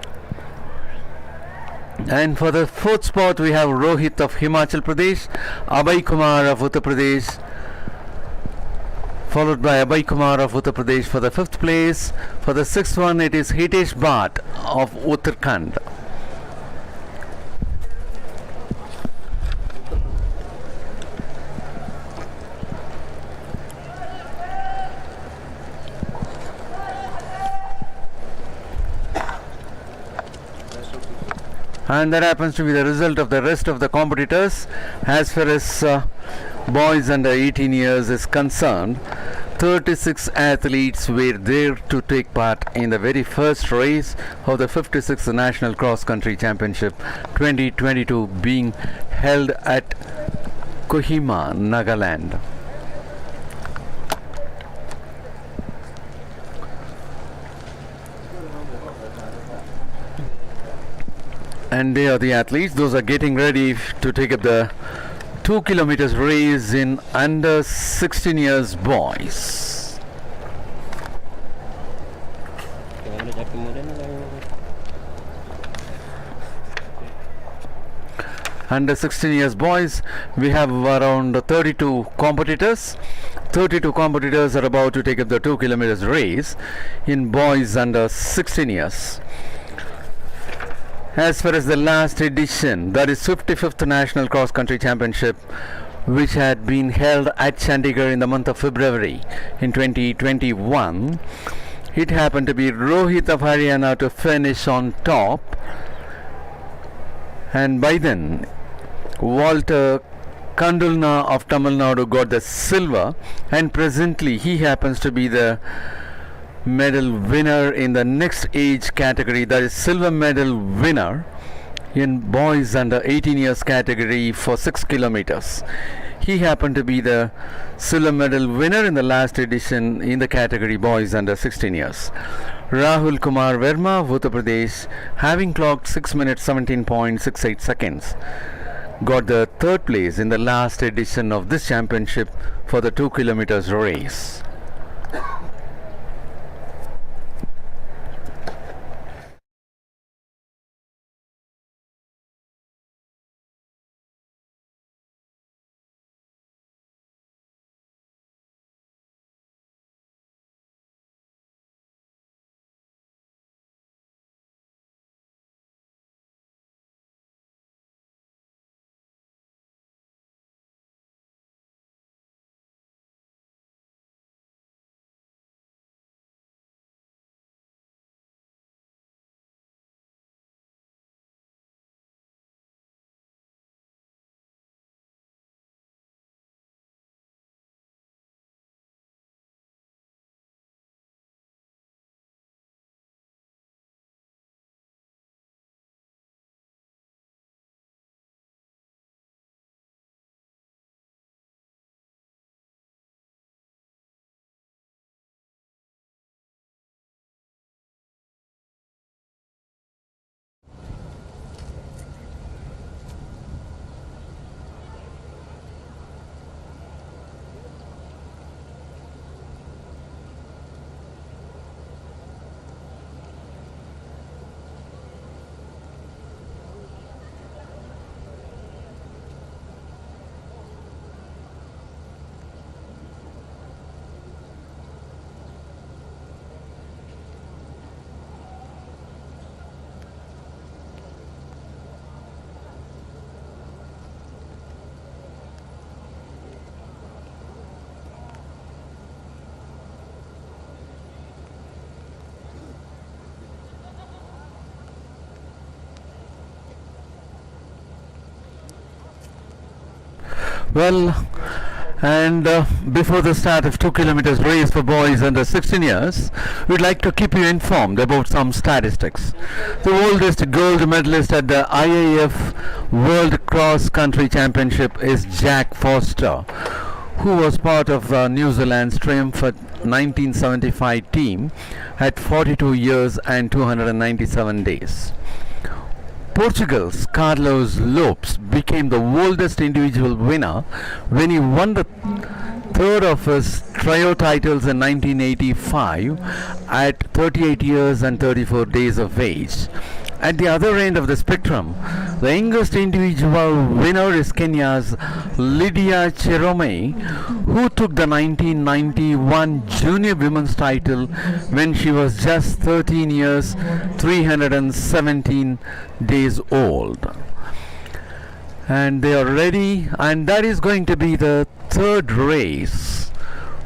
And for the fourth spot we have Rohit of Himachal Pradesh, Abhay Kumar of Uttar Pradesh, followed by Abhay Kumar of Uttar Pradesh for the fifth place. For the sixth one it is Hitesh Bhatt of Uttarakhand. And that happens to be the result of the rest of the competitors. As far as boys under 18 years is concerned, 36 athletes were there to take part in the very first race of the 56th National Cross Country Championship 2022 being held at Kohima, Nagaland. And they are the athletes. Those are getting ready to take up the 2 kilometers race in under 16 years boys. Under 16 years boys, we have around 32 competitors. 32 competitors are about to take up the 2 kilometers race in boys under 16 years. As far as the last edition, that is 55th National Cross Country Championship, which had been held at Chandigarh in the month of February in 2021, it happened to be Rohit of Haryana to finish on top, and by then Walter Kandulna of Tamil Nadu got the silver, and presently he happens to be the medal winner in the next age category, that is silver medal winner in boys under 18 years category for 6 kilometers. He happened to be the silver medal winner in the last edition in the category boys under 16 years. Rahul Kumar Verma of Uttar Pradesh, having clocked 6 minutes 17.68 seconds, got the third place in the last edition of this championship for the 2 kilometers race. Well, and before the start of 2 kilometers race for boys under 16 years, we'd like to keep you informed about some statistics. The oldest gold medalist at the IAF World Cross Country Championship is Jack Foster, who was part of New Zealand's triumphant 1975 team at 42 years and 297 days. Portugal's Carlos Lopes became the oldest individual winner when he won the third of his trio titles in 1985 at 38 years and 34 days of age. At the other end of the spectrum, the youngest individual winner is Kenya's Lydia Cherome, who took the 1991 junior women's title when she was just 13 years 317 days old. And they are ready, and that is going to be the third race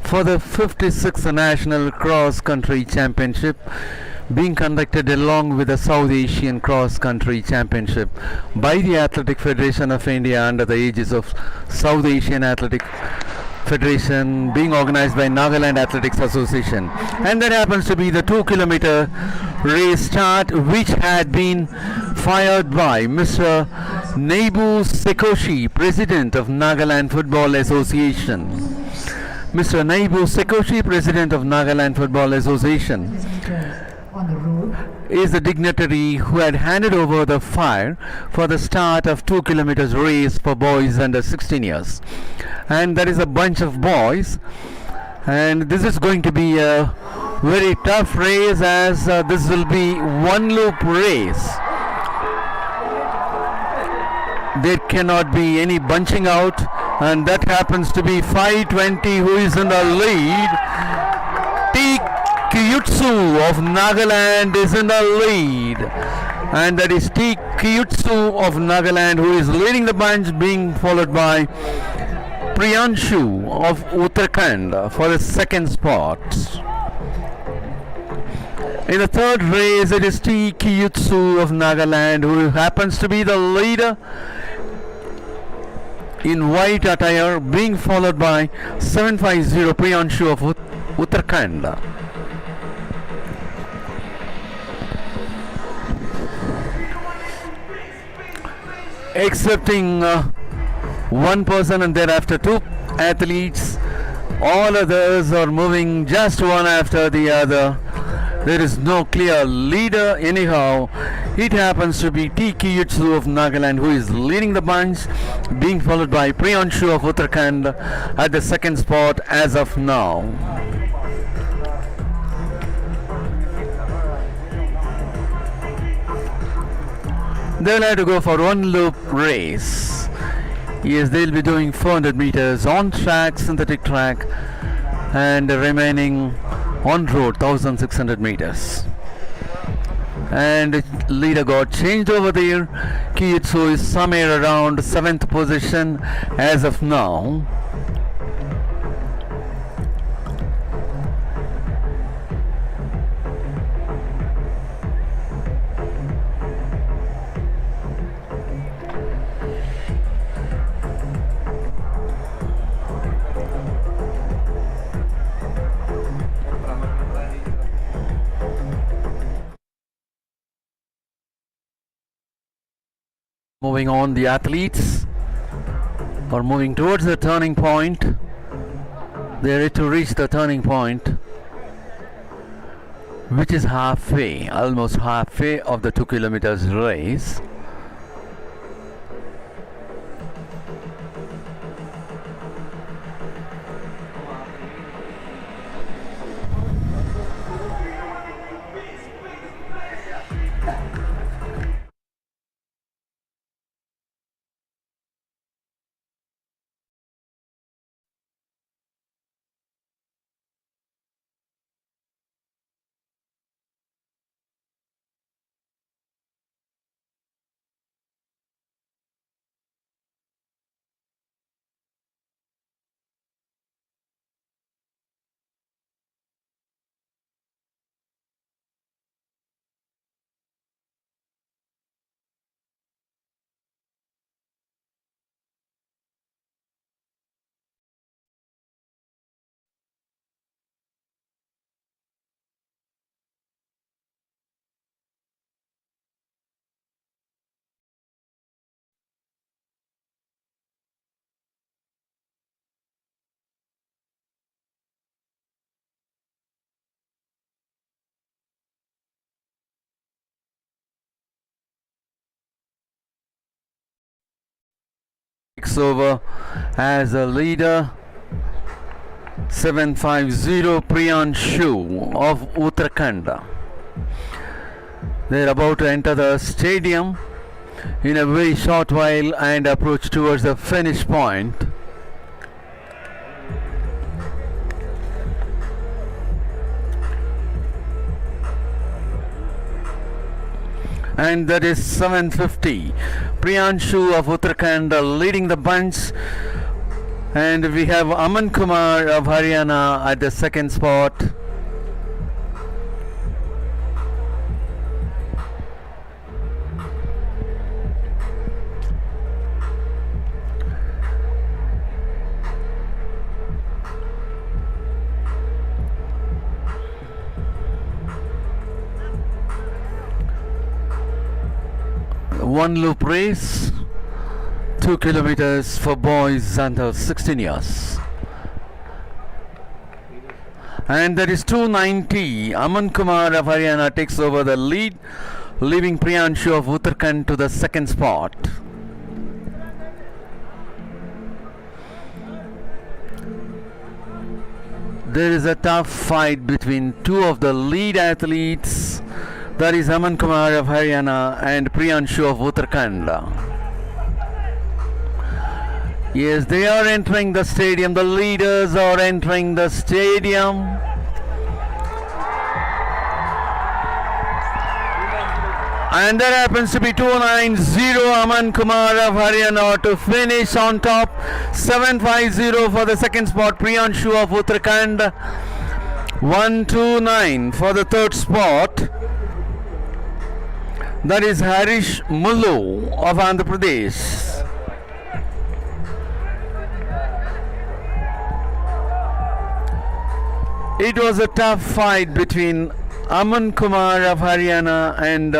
for the 56th National Cross Country Championship, being conducted along with the South Asian Cross Country Championship by the Athletic Federation of India under the aegis of South Asian Athletic Federation, being organized by Nagaland Athletics Association. And that happens to be the 2 kilometer race start, which had been fired by Mr. Nebu Sekoshi, President of Nagaland Football Association. Mr. Nebu Sekoshi, President of Nagaland Football Association, On the road, is the dignitary who had handed over the fire for the start of 2 kilometers race for boys under 16 years. And there is a bunch of boys, and this is going to be a very tough race, as this will be one loop race. There cannot be any bunching out, and that happens to be 520 who is in the lead. Kyutsu of Nagaland is in the lead, and that is T. Kyutsu of Nagaland who is leading the bunch, being followed by Priyanshu of Uttarakhand for the second spot. In the third race, it is T. Kyutsu of Nagaland who happens to be the leader in white attire, being followed by 750 Priyanshu of Uttarakhand. Excepting one person and thereafter two athletes, all others are moving just one after the other. There is no clear leader anyhow. It happens to be T. Kyutsu of Nagaland who is leading the bunch, being followed by Priyanshu of Uttarakhand at the second spot as of now. They'll have to go for one loop race. Yes, they'll be doing 400 meters on track, synthetic track, and remaining on road 1600 meters. And leader got changed over there. Kyutsu is somewhere around 7th position as of now. Moving on, the athletes are moving towards the turning point. They are ready to reach the turning point, which is halfway, almost halfway of the 2 kilometers race. takes over as a leader. 750 Priyanshu of Uttarakhand. They're about to enter the stadium in a very short while and approach towards the finish point. And that is 750 Priyanshu of Uttarakhand leading the bunch, and we have Aman Kumar of Haryana at the second spot. One loop race, 2 kilometers for boys under 16 years. And that is 290. Aman Kumar of Haryana takes over the lead, leaving Priyanshu of Uttarakhand to the second spot. There is a tough fight between two of the lead athletes. That is Aman Kumar of Haryana and Priyanshu of Uttarakhand. Yes, they are entering the stadium. The leaders are entering the stadium. And there happens to be 290 Aman Kumar of Haryana to finish on top. 750 for the second spot, Priyanshu of Uttarakhand. 129 for the third spot. That is Harish Mullu of Andhra Pradesh. It was a tough fight between Aman Kumar of Haryana and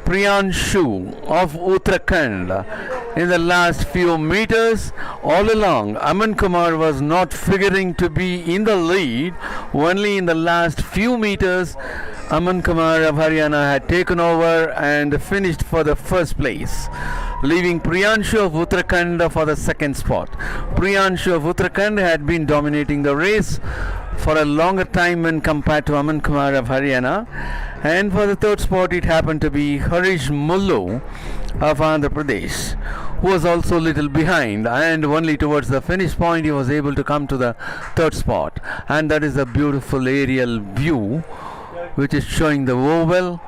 Priyanshu of Uttarakhand. In the last few meters, all along, Aman Kumar was not figuring to be in the lead. Only in the last few meters, Aman Kumar of Haryana had taken over and finished for the first place, leaving Priyanshu of Uttarakhand for the second spot. Priyanshu of Uttarakhand had been dominating the race for a longer time when compared to Aman Kumar of Haryana, and for the third spot it happened to be Harish Mullu of Andhra Pradesh, who was also a little behind, and only towards the finish point he was able to come to the third spot. And that is a beautiful aerial view which is showing the oval,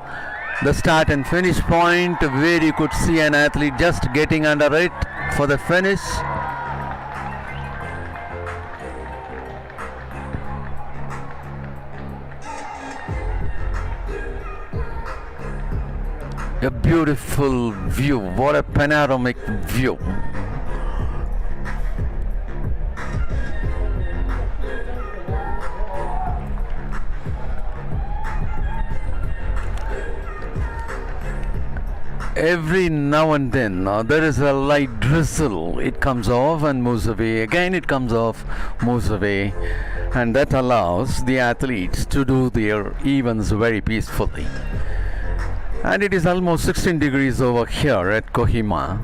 the start and finish point, where you could see an athlete just getting under it for the finish. A beautiful view, what a panoramic view. Every now and then there is a light drizzle. It comes off and moves away. Again it comes off, moves away. And that allows the athletes to do their events very peacefully. And it is almost 16 degrees over here at Kohima.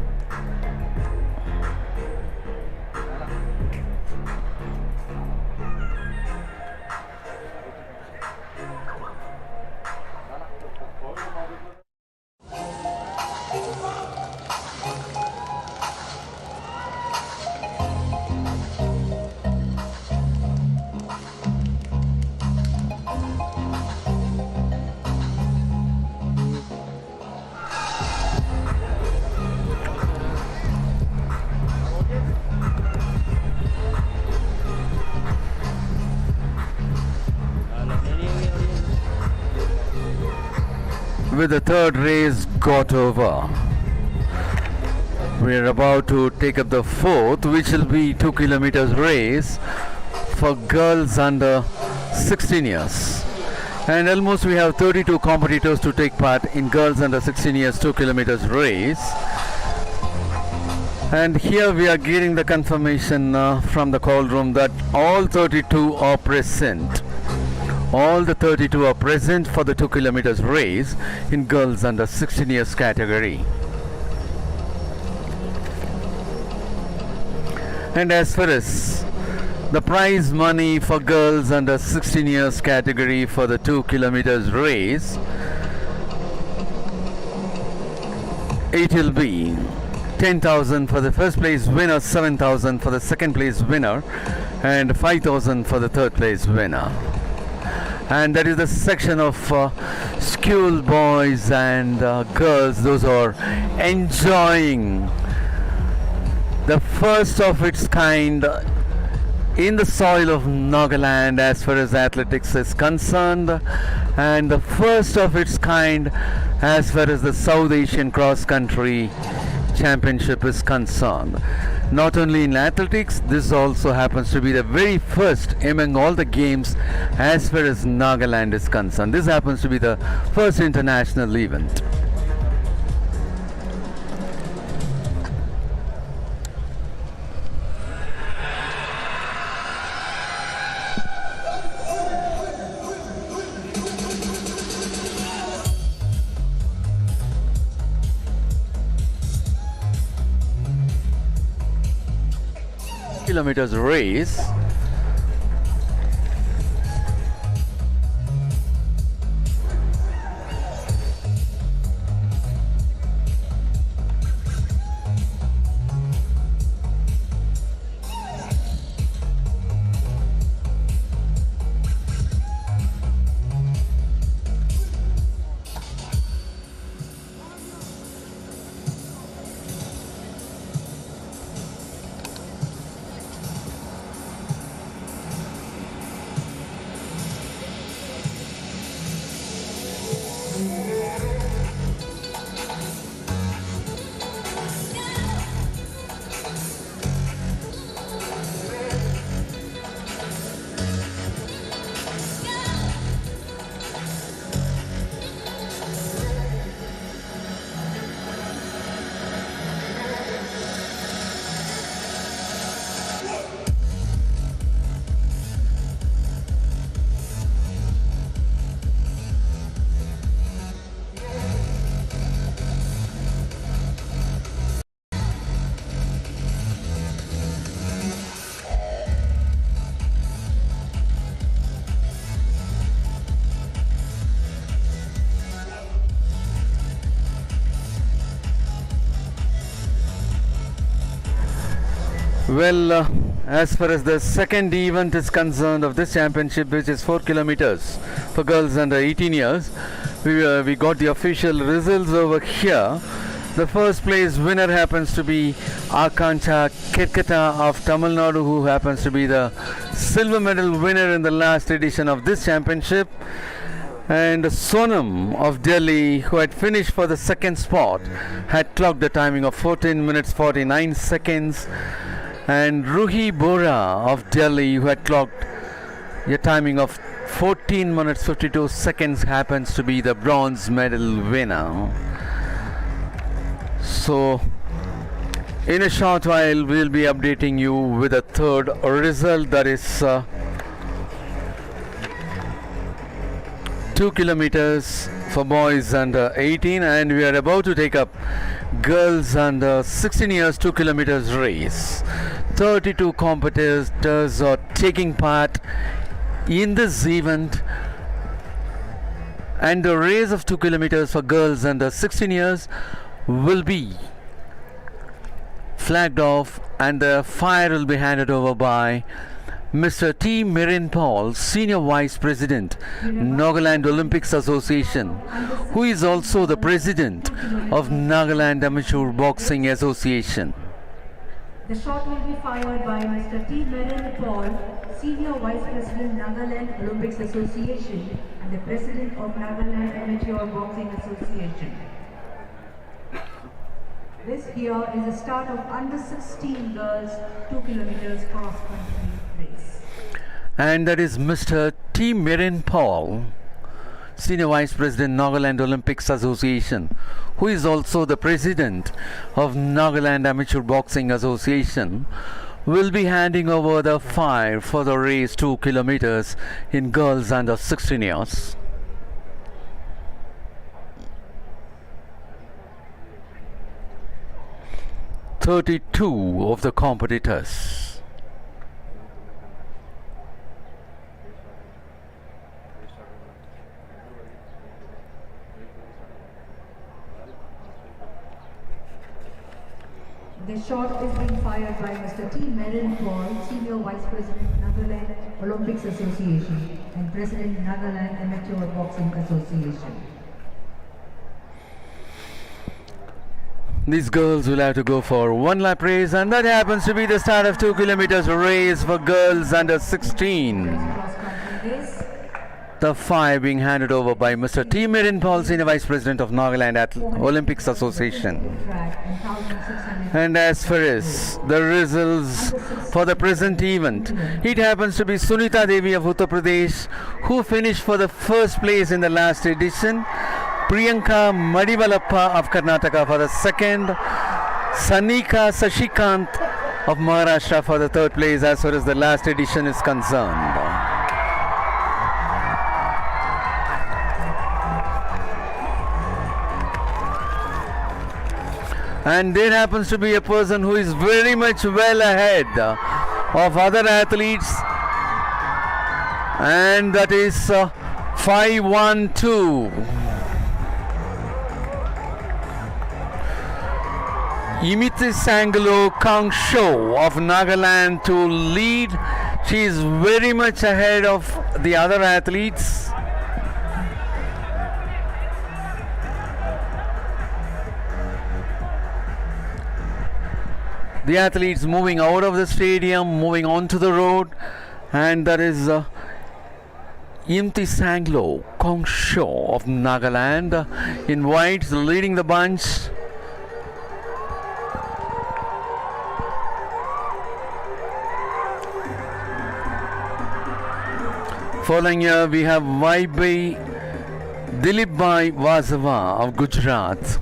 With the third race got over, we are about to take up the fourth, which will be 2 kilometers race for girls under 16 years. And almost we have 32 competitors to take part in girls under 16 years 2 kilometers race. And here we are getting the confirmation from the call room that all 32 are present. All the 32 are present for the 2 kilometers race in girls under 16 years category. And as far as the prize money for girls under 16 years category for the 2 kilometers race, it will be 10,000 for the first place winner, 7,000 for the second place winner, and 5,000 for the third place winner. And that is the section of school boys and girls, those who are enjoying the first of its kind in the soil of Nagaland as far as athletics is concerned, and the first of its kind as far as the South Asian Cross Country Championship is concerned. Not only in athletics, this also happens to be the very first among all the games as far as Nagaland is concerned. This happens to be the first international event. Kilometers race. Well, as far as the second event is concerned of this championship, which is 4 kilometers for girls under 18 years, we got the official results over here. The first place winner happens to be Akancha Kirkata of Tamil Nadu, who happens to be the silver medal winner in the last edition of this championship. And Sonam of Delhi, who had finished for the second spot, had clocked the timing of 14 minutes 49 seconds. And Ruhi Bora of Delhi, who had clocked a timing of 14 minutes 52 seconds, happens to be the bronze medal winner. So in a short while we'll be updating you with a third result, that is 2 kilometers for boys under 18, and we are about to take up girls under 16 years 2 kilometers race. 32 competitors are taking part in this event, and the race of 2 kilometers for girls under 16 years will be flagged off, and the fire will be handed over by Mr. T. Mirin Paul, Senior Vice President, Nagaland Olympics Association, who is also the President of Nagaland Amateur Boxing Association. The shot will be fired by Mr. T. Mirin Paul, Senior Vice President, Nagaland Olympics Association and the President of Nagaland Amateur Boxing Association. This here is the start of under 16 girls 2 kilometers cross country race. And that is Mr. T. Mirin Paul, Senior Vice President, Nagaland Olympics Association, who is also the President of Nagaland Amateur Boxing Association, will be handing over the fire for the race 2 kilometers in girls under 16 years. "32 of the competitors The shot is being fired by Mr. T. Merin Paul, Senior Vice President, Nagaland Olympics Association and President, Nagaland Amateur Boxing Association. These girls will have to go for one lap race, and that happens to be the start of 2 kilometers race for girls under 16. Cross-country race. The 5 being handed over by Mr. T. Merin Paul, Senior Vice President of Nagaland Olympics Association. Track and 1,600 And as far as the results for the present event, it happens to be Sunita Devi of Uttar Pradesh, who finished for the first place in the last edition. Priyanka Madivalappa of Karnataka for the second. Sanika Sashikant of Maharashtra for the third place as far as the last edition is concerned. And there happens to be a person who is very much well ahead of other athletes, and that is 512. Imiti Sanglo Kangsho of Nagaland to lead. She is very much ahead of the other athletes. The athletes moving out of the stadium, moving onto the road, and that is Imti Sanglo Kongsho of Nagaland in white leading the bunch. Following here we have Vaibai Dilipbhai Vazava of Gujarat.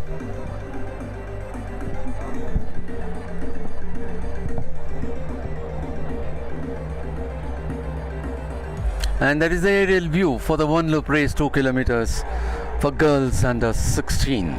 And that is the aerial view for the one loop race 2 kilometers for girls under 16.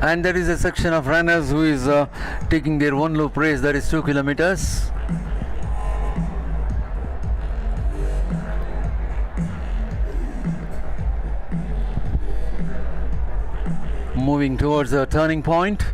And there is a section of runners who is taking their one loop race, that is 2 kilometers. Moving towards a turning point.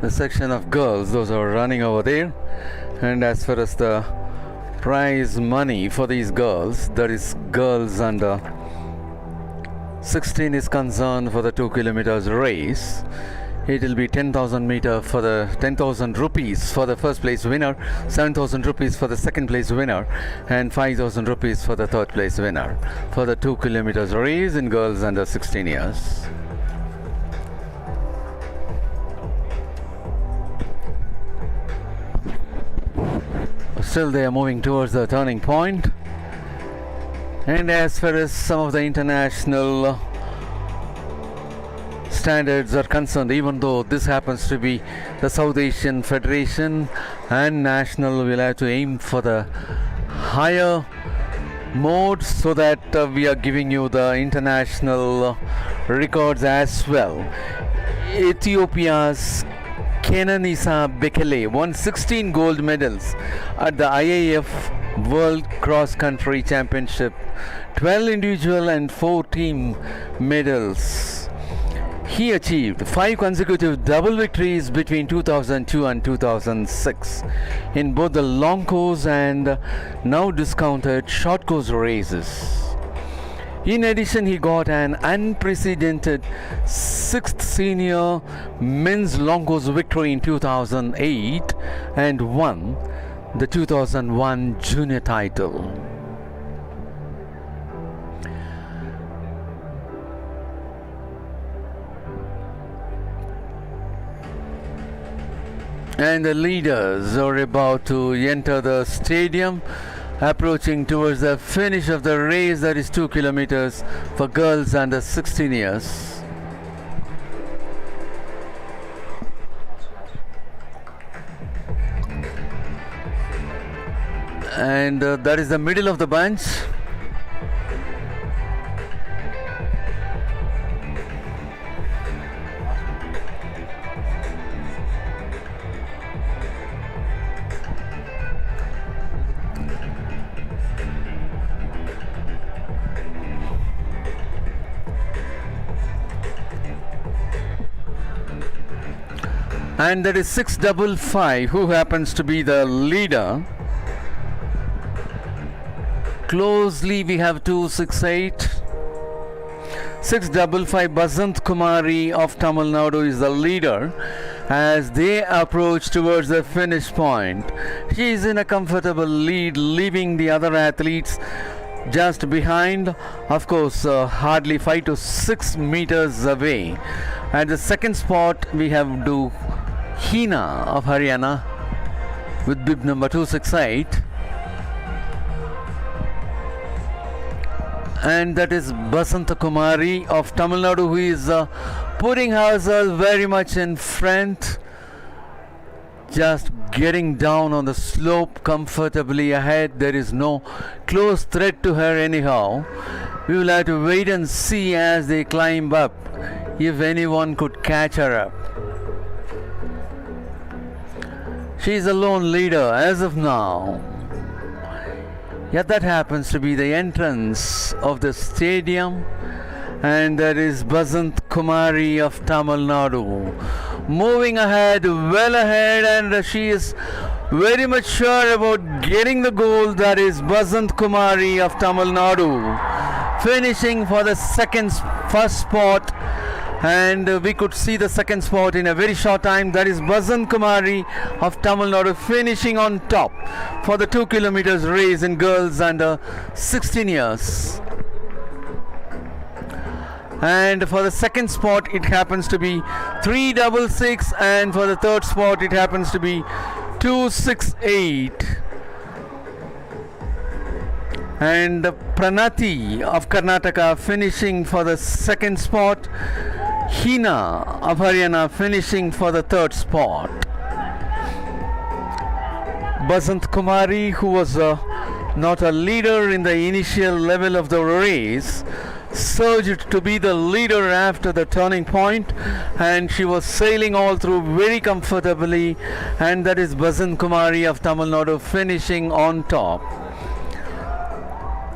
The section of girls, those are running over there. And as far as the prize money for these girls, that is girls under 16 is concerned, for the 2 kilometers race, it will be 10,000 meter for the 10,000 rupees for the first place winner, 7,000 rupees for the second place winner, and 5,000 rupees for the third place winner for the 2 kilometers race in girls under 16 years. Still they are moving towards the turning point. And as far as some of the international standards are concerned, even though this happens to be the South Asian Federation and national, will have to aim for the higher modes so that we are giving you the international records as well. Ethiopia's Kenenisa Bekele won 16 gold medals at the IAF World Cross Country Championship, 12 individual and 4 team medals. He achieved 5 consecutive double victories between 2002 and 2006 in both the long course and now discounted short course races. In addition, he got an unprecedented 6th senior men's long course victory in 2008 and won the 2001 junior title. And the leaders are about to enter the stadium, approaching towards the finish of the race, that is 2 kilometers for girls under 16 years. And that is the middle of the bunch. And that is 655, who happens to be the leader. Closely we have 268. 655 Basant Kumari of Tamil Nadu is the leader as they approach towards the finish point. She is in a comfortable lead, leaving the other athletes just behind, of course, hardly 5 to 6 meters away. At the second spot we have Hina of Haryana with bib number 268. And that is Basanta Kumari of Tamil Nadu, who is putting herself very much in front, just getting down on the slope comfortably ahead. There is no close threat to her anyhow. We will have to wait and see as they climb up if anyone could catch her up. She is a lone leader as of now. Yet that happens to be the entrance of the stadium, and that is Basant Kumari of Tamil Nadu. Moving ahead, well ahead, and she is very much sure about getting the goal. That is Basant Kumari of Tamil Nadu, finishing for the first spot. And we could see the second spot in a very short time. That is Basant Kumari of Tamil Nadu finishing on top for the 2 kilometers race in girls under 16 years. And for the second spot it happens to be 366, and for the third spot it happens to be 268. And Pranati of Karnataka finishing for the second spot. Hina of Haryana finishing for the third spot. Basant Kumari, who was not a leader in the initial level of the race, surged to be the leader after the turning point, and she was sailing all through very comfortably, and that is Basant Kumari of Tamil Nadu finishing on top,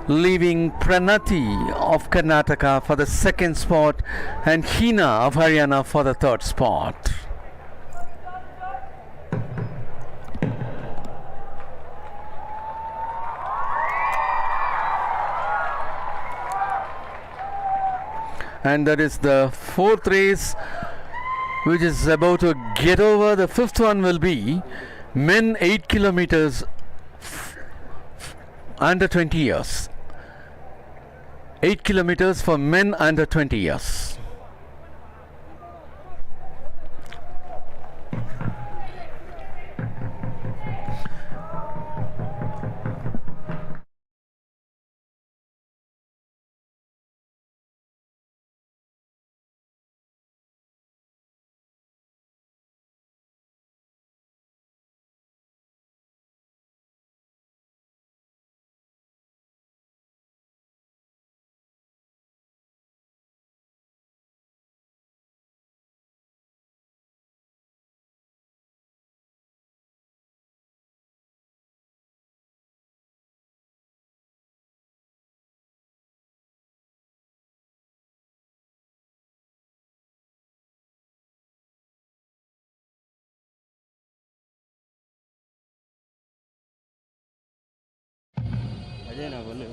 leaving Pranati of Karnataka for the second spot and Hina of Haryana for the third spot. And that is the fourth race which is about to get over. The fifth one will be men 8 kilometers under 20 years. 8 kilometers for men under 20 years. అదేనా బోలు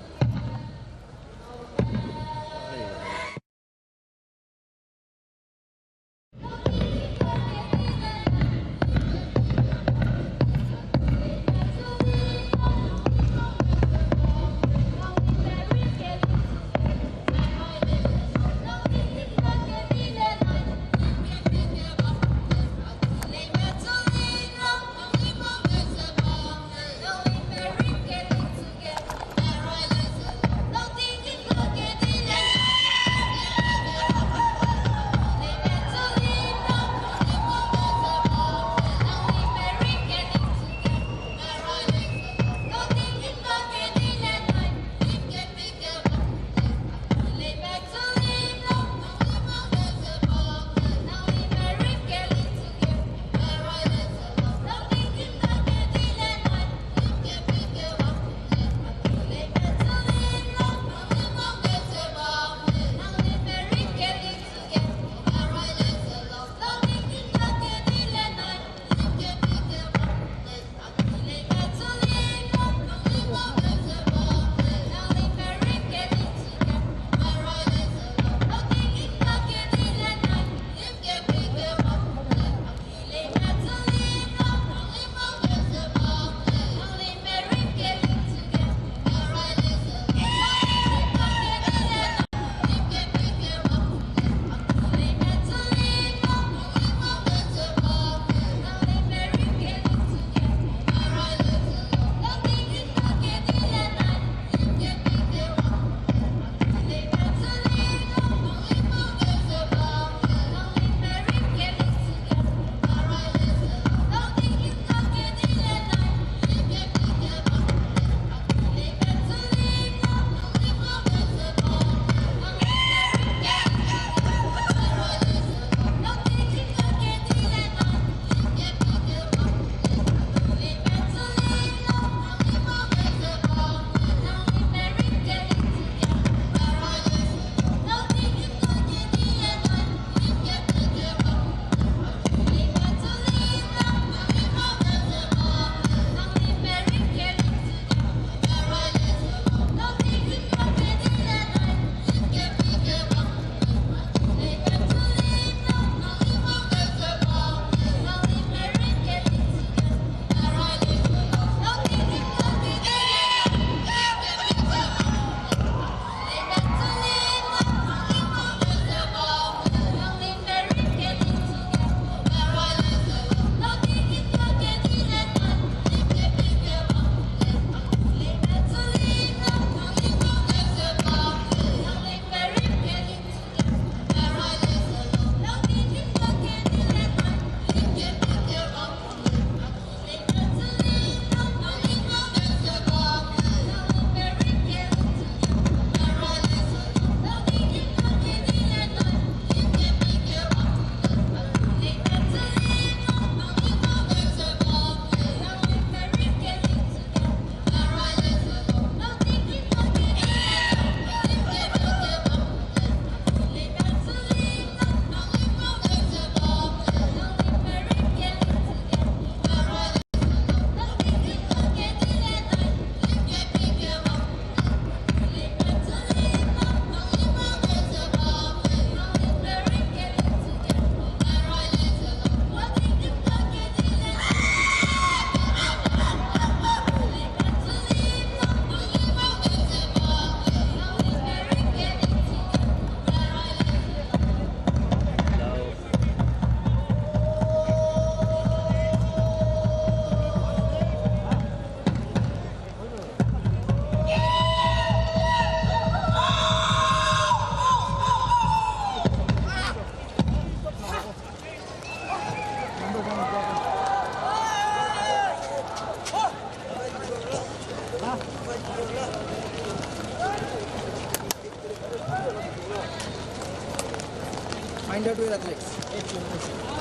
Find out your athletes.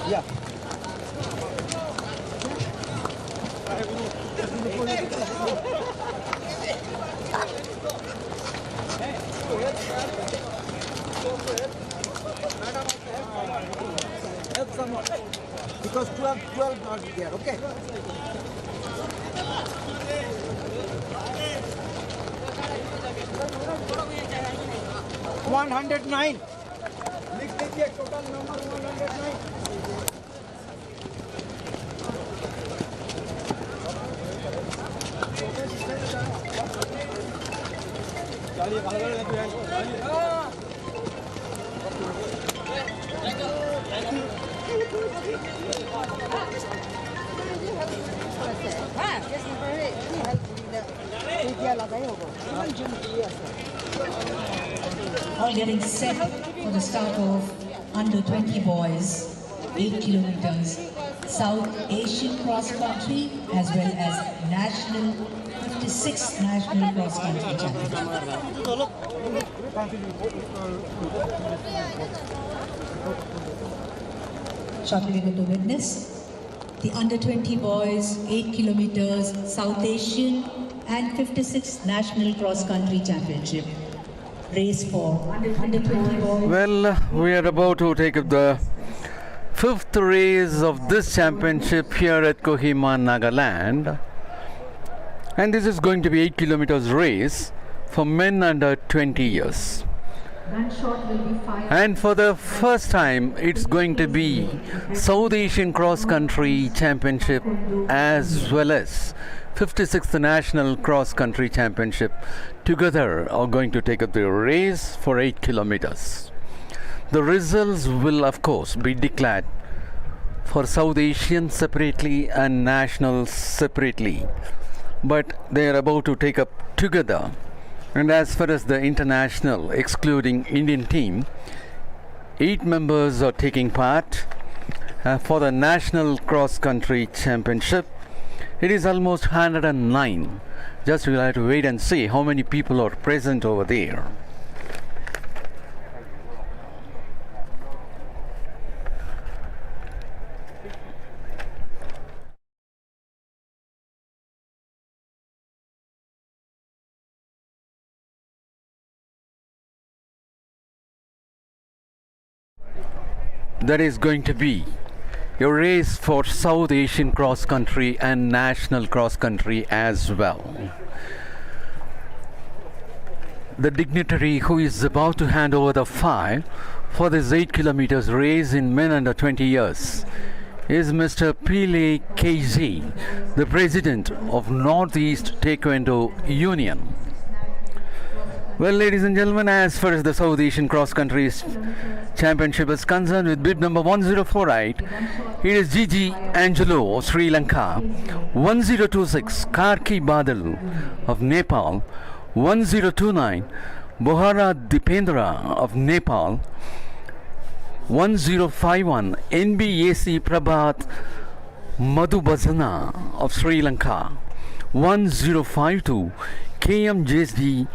Yeah. Help someone. Because 12 not there, okay? $109. लिख दीजिए total number 109. चलिए भाग लेते हैं. All getting set for the start of under 20 boys, 8 kilometers, South Asian cross country as well as national 56th national cross country championship. Shortly we're going to witness the under 20 boys, 8 kilometers, South Asian and 56th national cross country championship. Race for under 20 boys. Well, we are about to take up the fifth race of this championship here at Kohima, Nagaland. And this is going to be 8 kilometers race for men under 20 years. Gunshot will be fired. And for the first time, it's going to be South Asian Cross Country Championship as well as 56th National Cross Country Championship together are going to take up the race for 8 kilometers. The results will of course be declared for South Asian separately and national separately, but they are about to take up together. And as far as the international, excluding Indian team, 8 members are taking part for the National Cross Country Championship. It is almost 109. Just we'll have to wait and see how many people are present over there. That is going to be a race for South Asian cross country and national cross country as well. The dignitary who is about to hand over the file for this 8 kilometers race in men under 20 years is Mr. Pile KZ, the president of Northeast Taekwondo Union. Well, ladies and gentlemen, as far as the South Asian Cross Country Championship is concerned, with bib number 1048, it is Gigi Angelo of Sri Lanka, 1026 Karki Badal of Nepal, 1029 Bohara Dipendra of Nepal, 1051 NBAC Prabhat Madhubhajana of Sri Lanka, 1052 KMJSD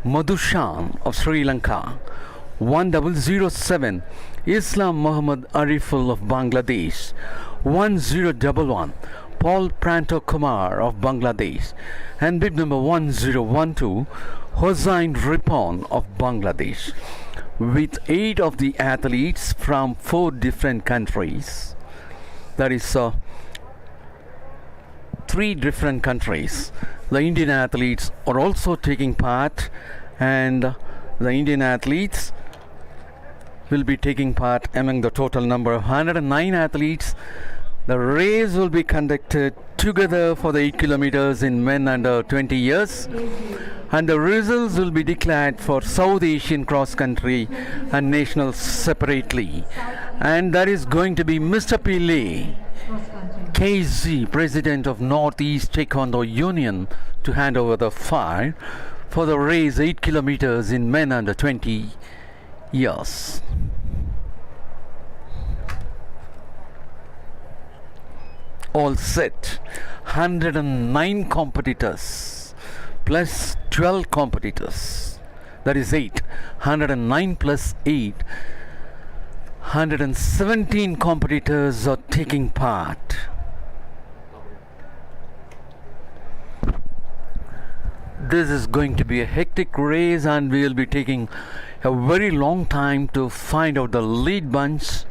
Madhushan of Sri Lanka, 1007 Islam Muhammad Ariful of Bangladesh, 1011 Paul Pranto Kumar of Bangladesh, and bib number 1012 Hossain Ripon of Bangladesh, with 8 of the athletes from 4 different countries. That is 3 different countries. The Indian athletes are also taking part, and the Indian athletes will be taking part among the total number of 109 athletes. The race will be conducted together for the 8 kilometers in men under 20 years, and the results will be declared for South Asian cross country and national separately. And that is going to be Mr. Pile KZ, president of Northeast Taekwondo Union, to hand over the file for the race 8 kilometers in men under 20 years. All set. 109 competitors plus 12 competitors. That is 8. 109 plus 8. 117 competitors are taking part. This is going to be a hectic race, and we will be taking a very long time to find out the lead bunch.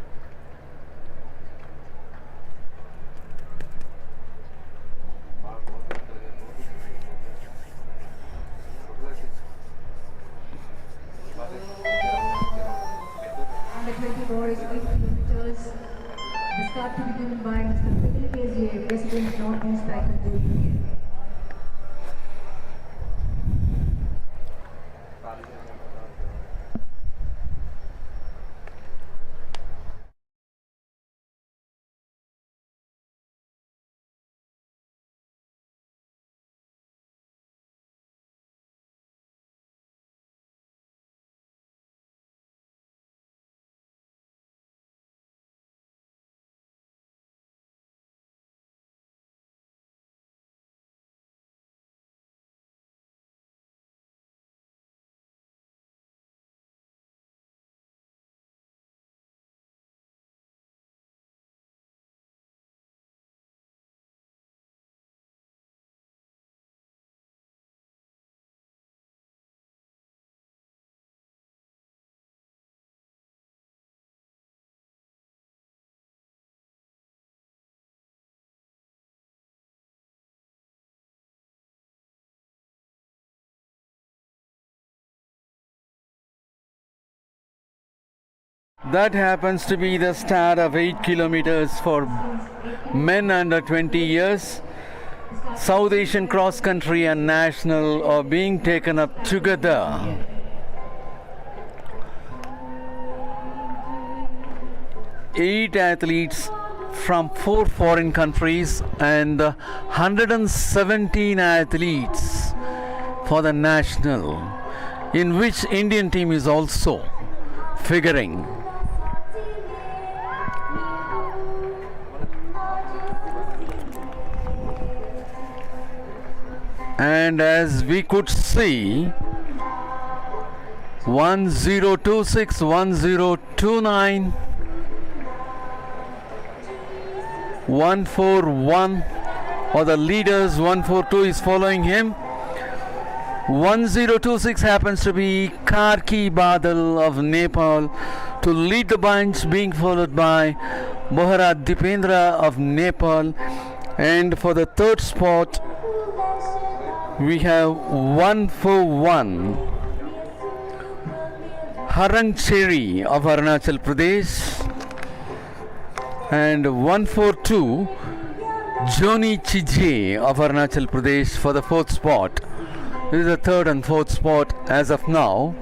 Under 24 is 8 kilometers. The start to be given by Mr. P.K.J., President Northeast Taekwondo Union. That happens to be the start of 8 kilometers for men under 20 years. South Asian cross country and national are being taken up together. Eight athletes from 4 foreign countries and 117 athletes for the national, in which Indian team is also figuring. And as we could see, 1026, 1029, 141 or the leaders, 142 is following him. 1026 happens to be Karki Badal of Nepal to lead the bunch, being followed by Bohra Dipendra of Nepal. And for the third spot, we have 141 Harang Cheri of Arunachal Pradesh, and 142 Joni Chije of Arunachal Pradesh for the fourth spot. This is the third and fourth spot as of now.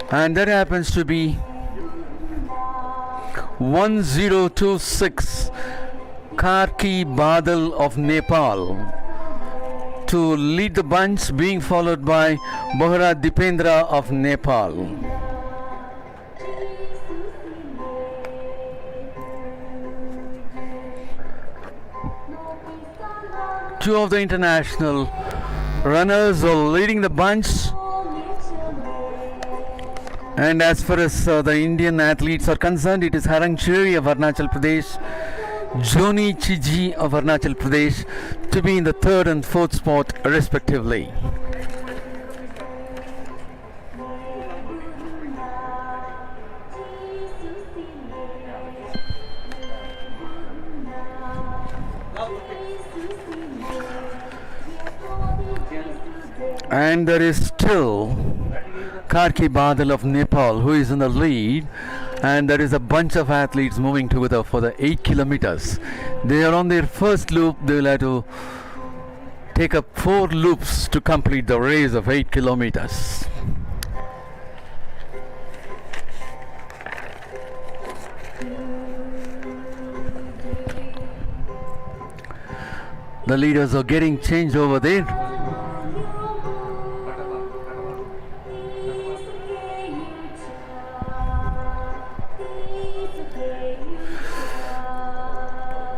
And that happens to be 1026 Karki Badal of Nepal to lead the bunch, being followed by Bohra Dipendra of Nepal. Two of the international runners are leading the bunch. And as far as the Indian athletes are concerned, it is Harang Cheri of Arunachal Pradesh, Joni Chiji of Arunachal Pradesh to be in the third and fourth spot respectively. And there is still Karki Badal of Nepal who is in the lead, and there is a bunch of athletes moving together for the 8 kilometers. They are on their first loop. They will have to take up 4 loops to complete the race of 8 kilometers. The leaders are getting changed over there.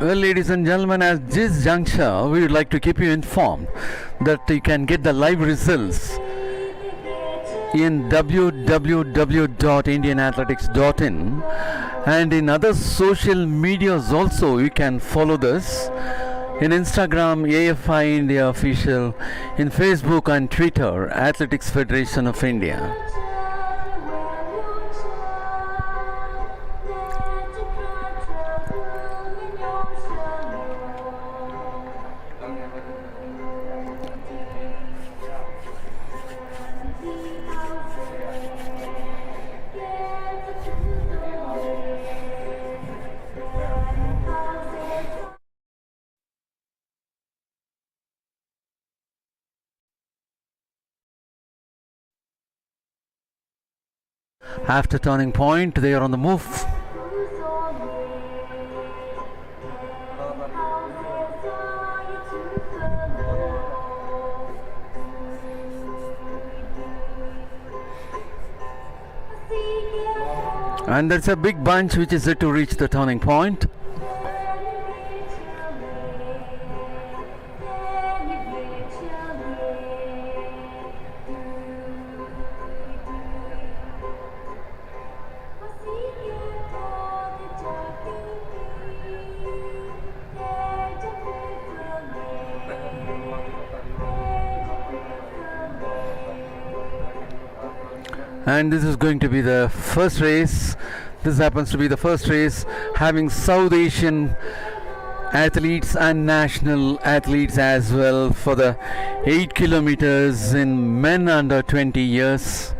Well, ladies and gentlemen, at this juncture, we would like to keep you informed that you can get the live results in www.indianathletics.in, and in other social medias also. You can follow this in Instagram, AFI India Official, in Facebook and Twitter, Athletics Federation of India. After turning point, they are on the move. And there's a big bunch which is yet to reach the turning point. And this is going to be the first race. This happens to be the first race having South Asian athletes and national athletes as well for the 8 kilometers in men under 20 years.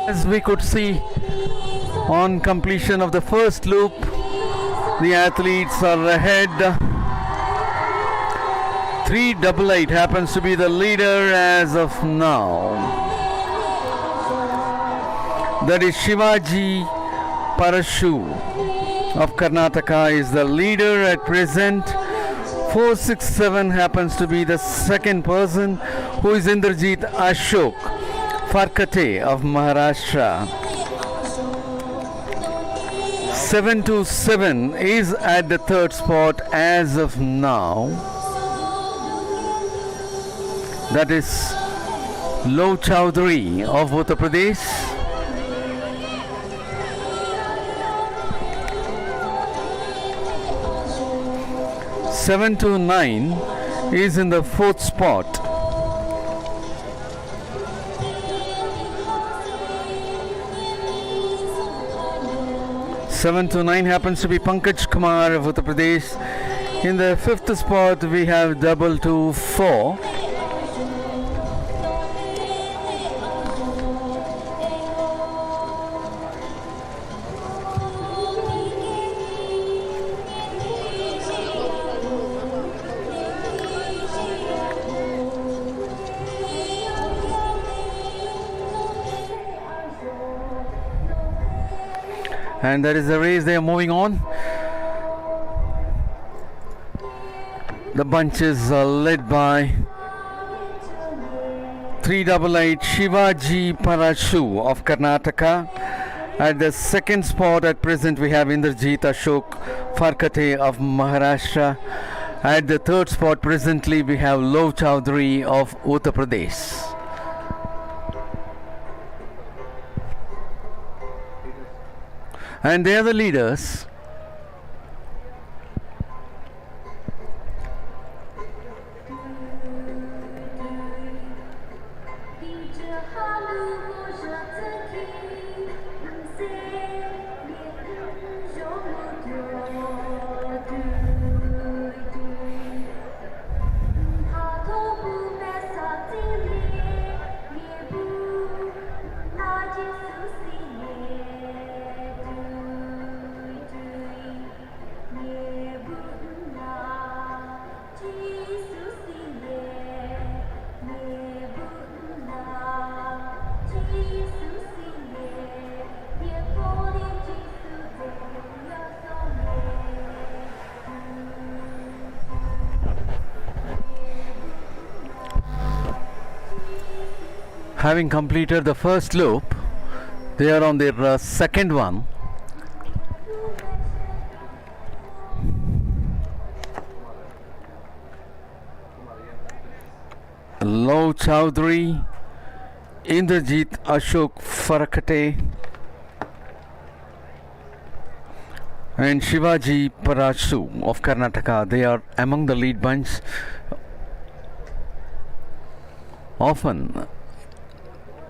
As we could see on completion of the first loop, the athletes are ahead. 388 happens to be the leader as of now. That is Shivaji Parashu of Karnataka is the leader at present. 467 happens to be the second person, who is Indrajit Ashok Farkate of Maharashtra. 727 is at the third spot as of now. That is Lo Chowdhury of Uttar Pradesh. Seven to 9 is in the fourth spot. Seven to 9 happens to be Pankaj Kumar of Uttar Pradesh. In the fifth spot we have 224. And that is the race. They are moving on. The bunch is led by 388 Shivaji Parashu of Karnataka. At the second spot at present we have Indrajit Ashok Farkate of Maharashtra. At the third spot presently we have Lov Chowdhury of Uttar Pradesh. And they are the leaders. Having completed the first loop, they are on their second one. Lov Chowdhury, Indrajit Ashok Farakate and Shivaji Parashu of Karnataka. They are among the lead bunch. Often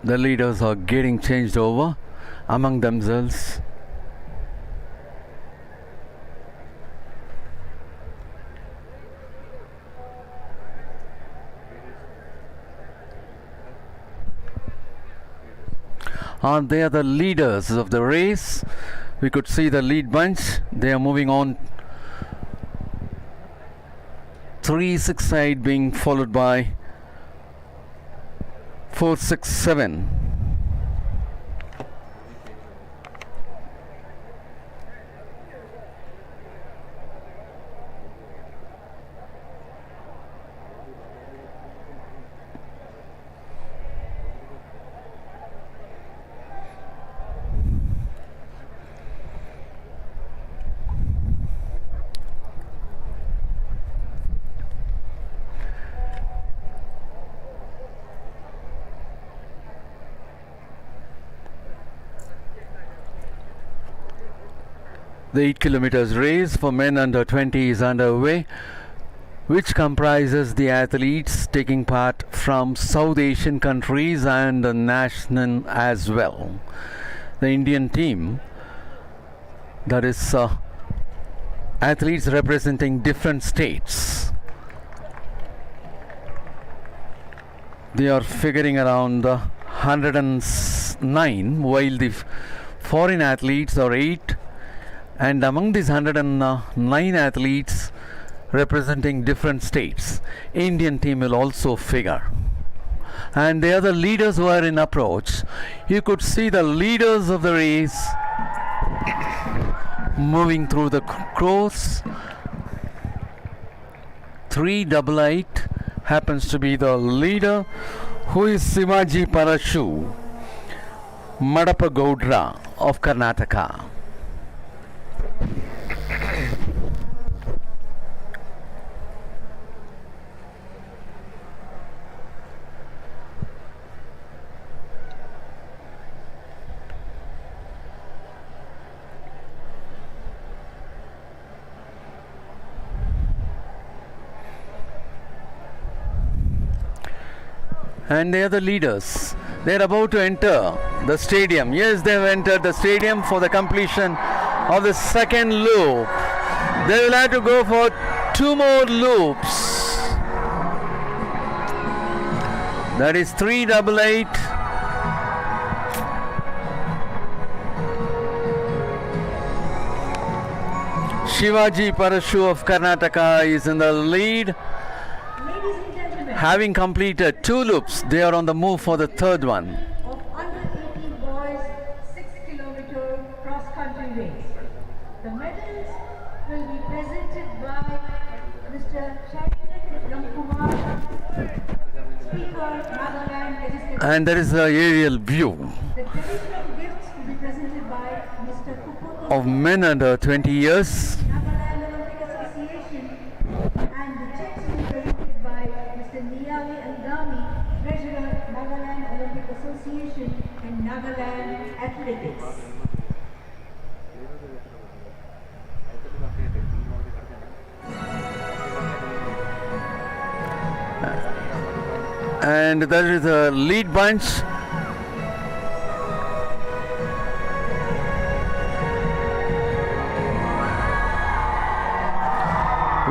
the leaders are getting changed over among themselves. They are the leaders of the race. We could see the lead bunch. They are moving on. 368 being followed by 467. The 8 kilometers race for men under 20 is underway, which comprises the athletes taking part from South Asian countries and the national as well. The Indian team, that is athletes representing different states, they are figuring around 109, while the foreign athletes are 8. And among these 109 athletes representing different states, Indian team will also figure. And they are the leaders who are in approach. You could see the leaders of the race moving through the course. 388 happens to be the leader, who is Sivaji Parashu Madappa Gaudra of Karnataka. And they are the leaders. They are about to enter the stadium. Yes, they have entered the stadium for the completion of the second loop. They will have to go for 2 more loops. That is 388. Shivaji Parashu of Karnataka is in the lead. Having completed 2 loops, they are on the move for the third one. Of under 18 boys 6 kilometer cross country race. medals will be presented by Mr. Shailen Ramkumar, Speaker, Nagaland Legislative. And there is the aerial view The traditional gifts will be presented by Mr. Kuputo of men under 20 years. Nagaland Olympic Association, and the checks will be presented by Mr. Niyali Angami, Treasurer, Nagaland Olympic Association and Nagaland Athletics. And there is a lead bunch.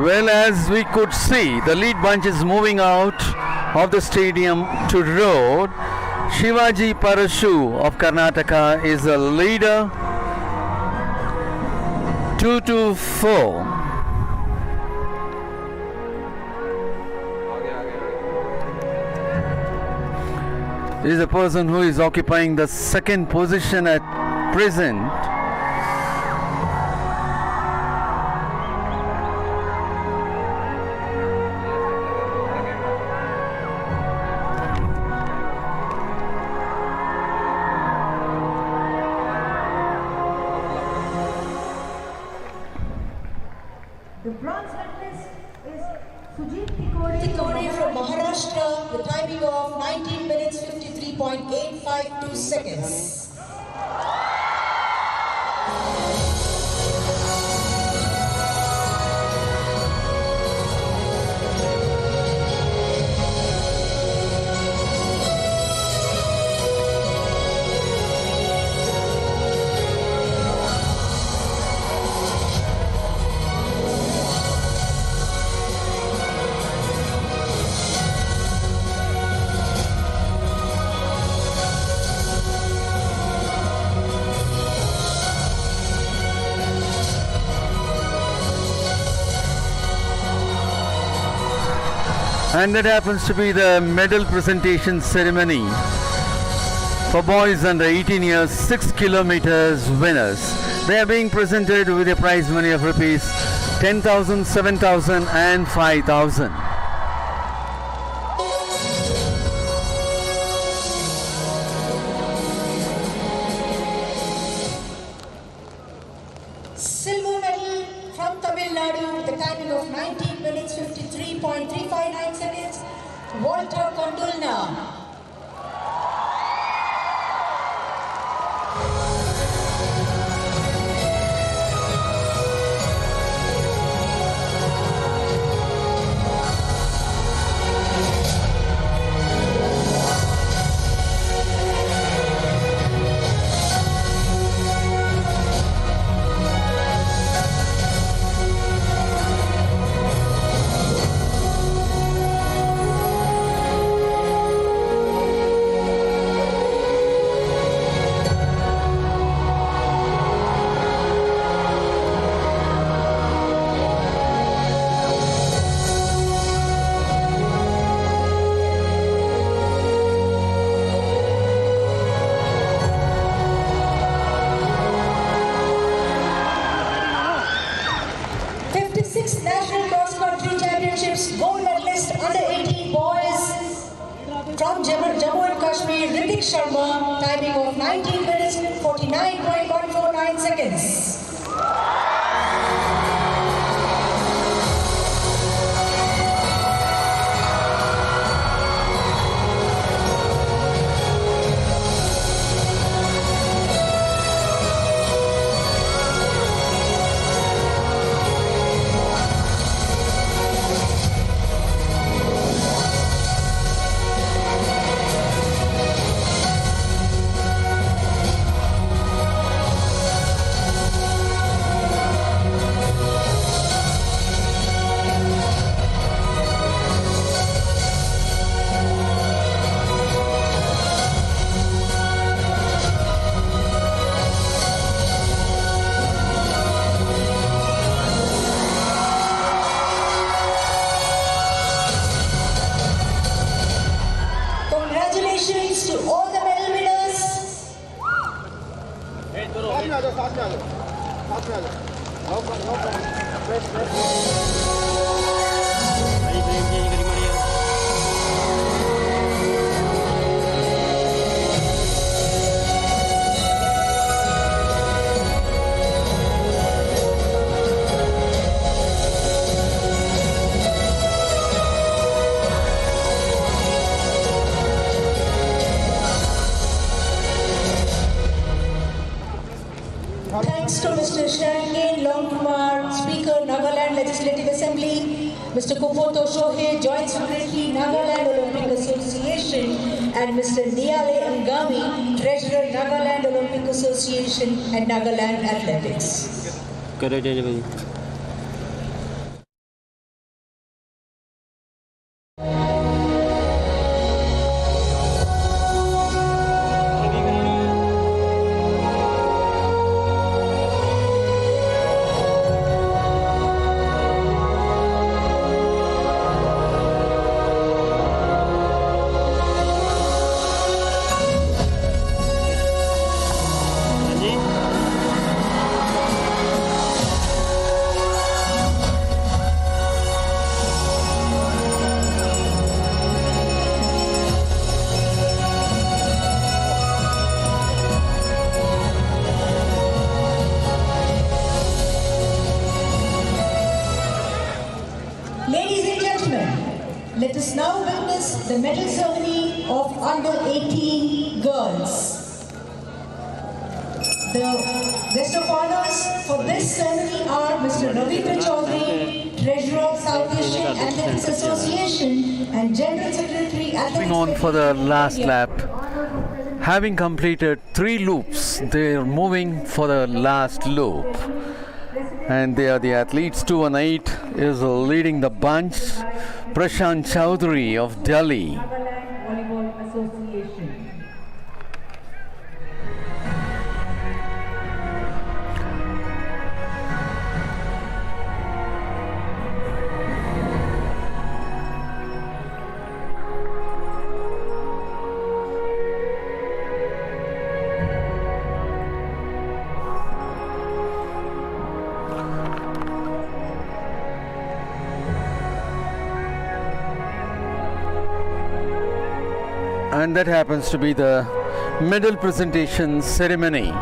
Well, as we could see, the lead bunch is moving out of the stadium to road. Shivaji Parashu of Karnataka is the leader, 224. This is a person who is occupying the second position at present. The bronze medalist is Sujit Tikori From Maharashtra, the timing of 19 minutes 53.852 seconds. And that happens to be the medal presentation ceremony for boys under 18 years, 6 kilometers winners. They are being presented with a prize money of rupees 10,000, 7,000 and 5,000. Silver medal from Tamil Nadu with the timing of 19 minutes 53.359 seconds. Walter Kondulna. National Cross Country Championships gold medalist under 18 boys from Jammu and Kashmir, Ritik Sharma, timing of 19 minutes 49.149 seconds. Thanks to Mr. Shangen Longkumar, Speaker, Nagaland Legislative Assembly, Mr. Kupoto Shohei, Joint Secretary, Nagaland Olympic Association, and Mr. Niale Ngami, Treasurer, Nagaland Olympic Association and Nagaland Athletics. Ladies and gentlemen, let us now witness the medal ceremony of under 18 girls. The guest of honors for this ceremony are Mr. Ravindra Chaudhary, Treasurer of South Asian Athletics Association and General Secretary Moving on for the last lap. Having completed 3 loops, they are moving for the last loop. And they are the athletes. 218 is leading the bunch. Prashant Chaudhary of Delhi. Nagaland Volleyball Association. And that happens to be the medal presentation ceremony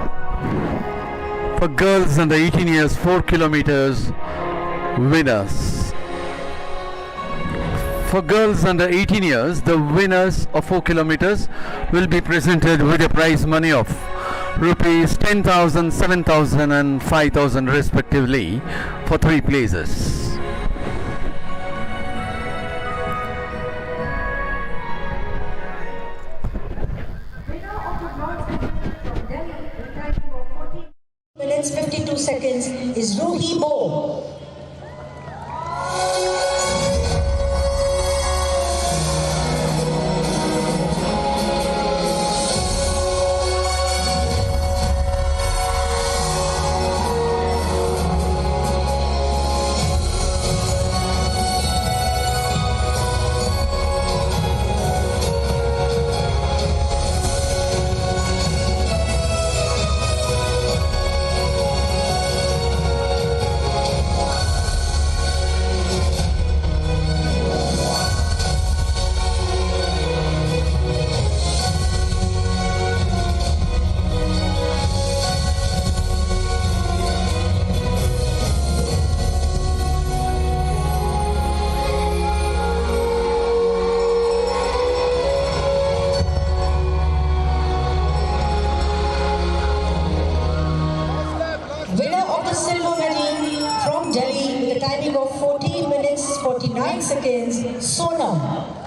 for girls under 18 years 4 kilometers winners. For girls under 18 years, the winners of 4 kilometers will be presented with a prize money of rupees 10,000, 7,000 and 5,000 respectively for 3 places. Minutes 52 seconds is Ruhi Mo. Winner of the silver medal from Delhi with a timing of 14 minutes 49 seconds, Sonam.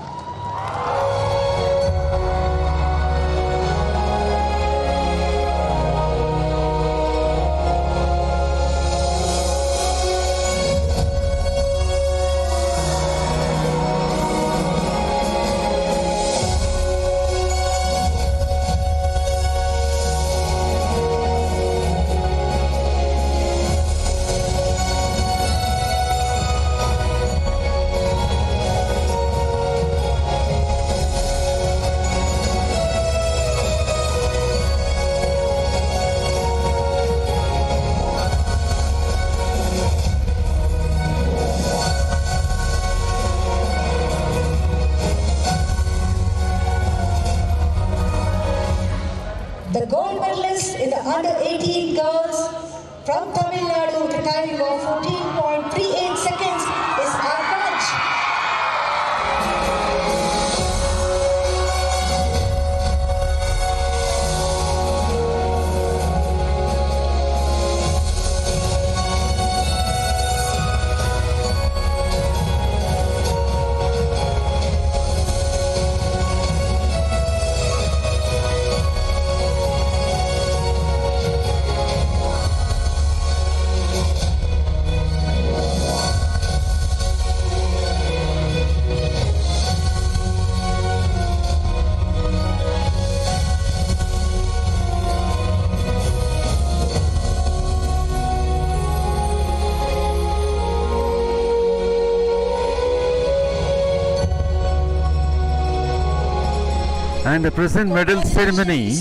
And the present medal ceremony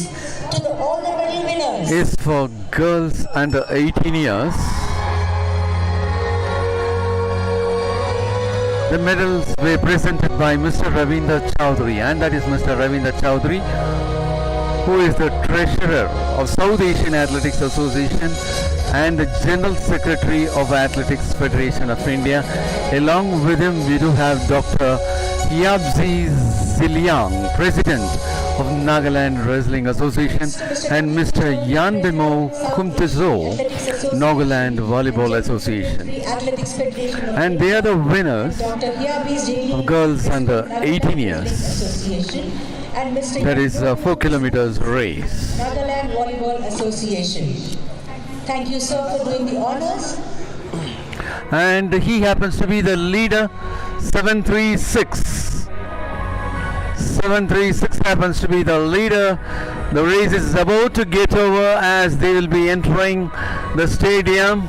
To all the medal winners. is for girls under 18 years. The medals were presented by Mr. Ravinder Chowdhury, and that is Mr. Ravinder Chowdhury, who is the treasurer of South Asian Athletics Association and the General Secretary of Athletics Federation of India. Along with him, we do have Dr. Yabzi Ziliang, President of Nagaland Wrestling Association, and Mr. Yanbimo Kumtezo, Nagaland Volleyball Association. The Athletics Federation of And they are the winners Dr. Hiabi's of girls under 18 years. Association and Mr. That is a 4 kilometers race. Nagaland Volleyball Association. Thank you, sir, for doing the honors. And he happens to be the leader. 736 happens to be the leader. The race is about to get over as they will be entering the stadium.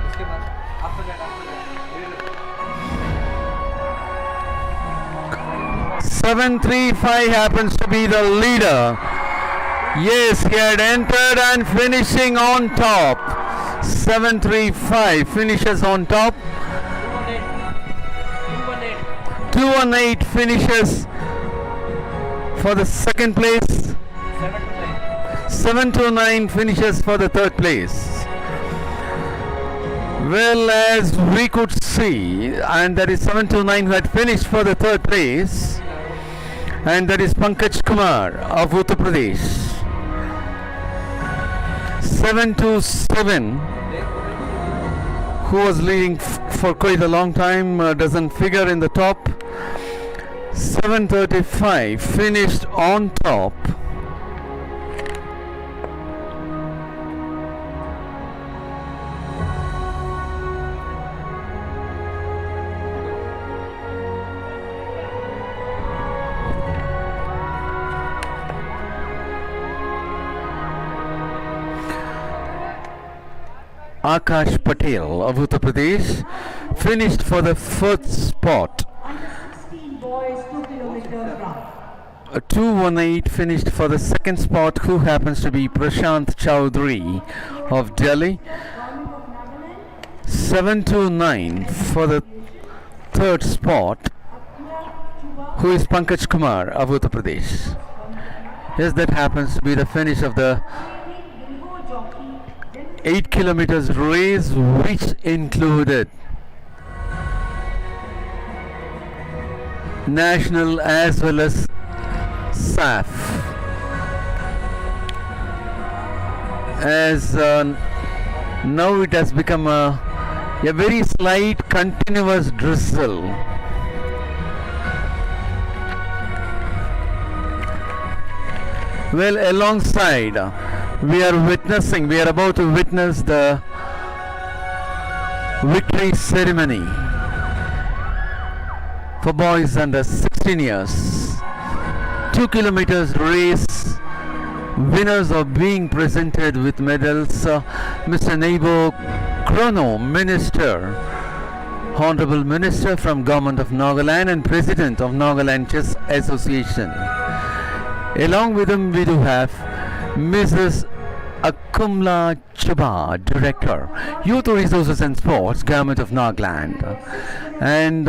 उसके बाद after that 735 happens to be the leader. Yes, he had entered and finishing on top. 735 finishes on top. 218 finishes for the second place. 729 finishes for the third place. Well, as we could see, and that is 729 who had finished for the third place, and that is Pankaj Kumar of Uttar Pradesh. 727, who was leading for quite a long time, doesn't figure in the top. 735 finished on top. Akash Patel of Uttar Pradesh finished for the fourth spot. Under 16 boys 2 kilometers run. 218 finished for the second spot, who happens to be Prashant Chowdhury of Delhi. 729 for the third spot, who is Pankaj Kumar of Uttar Pradesh. Yes, that happens to be the finish of the 8 kilometers race, which included national as well as SAAF. As now it has become a very slight continuous drizzle. Well, alongside we are about to witness the victory ceremony for boys under 16 years. 2 kilometers race. Winners are being presented with medals. Mr. Nebo Chrono, Minister, Honorable Minister from Government of Nagaland and President of Nagaland Chess Association. Along with him we do have Mrs. Akumla Chaba, Director, Youth Resources and Sports, Government of Nagaland, and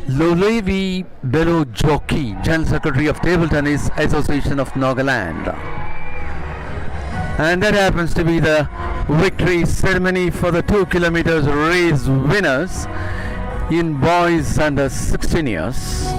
Lolevi Bello Jockey, General Secretary of Table Tennis Association of Nagaland. And that happens to be the victory ceremony for the 2 kilometers race winners in boys under 16 years.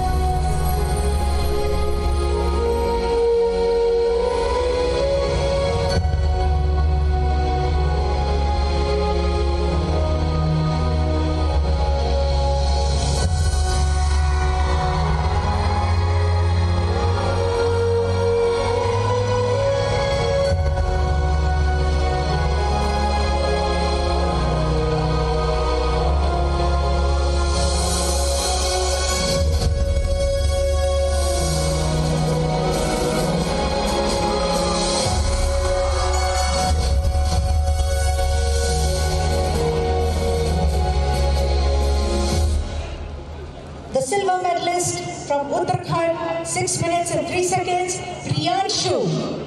Uttarakhand, 6 minutes and 3 seconds, Priyanshu.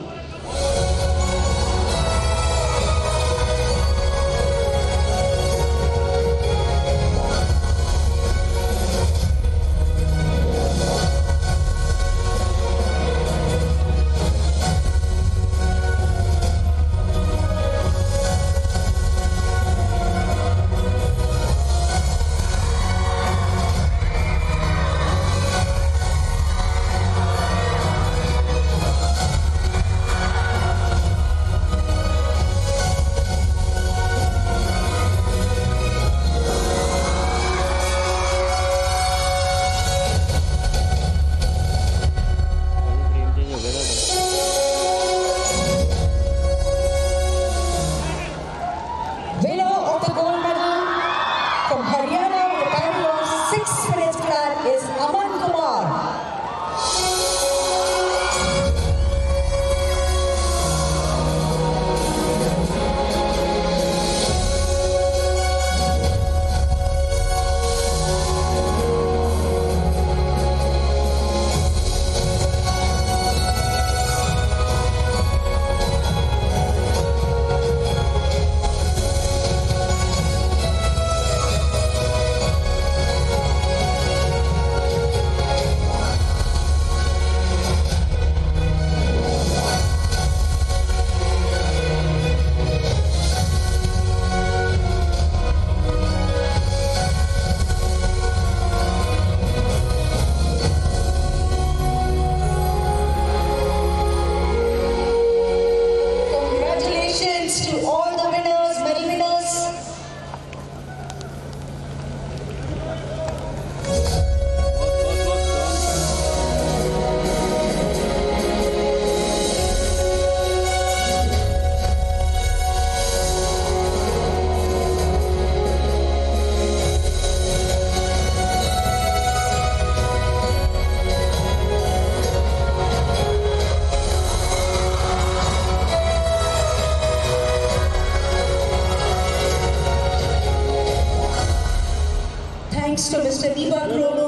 Thanks to Mr.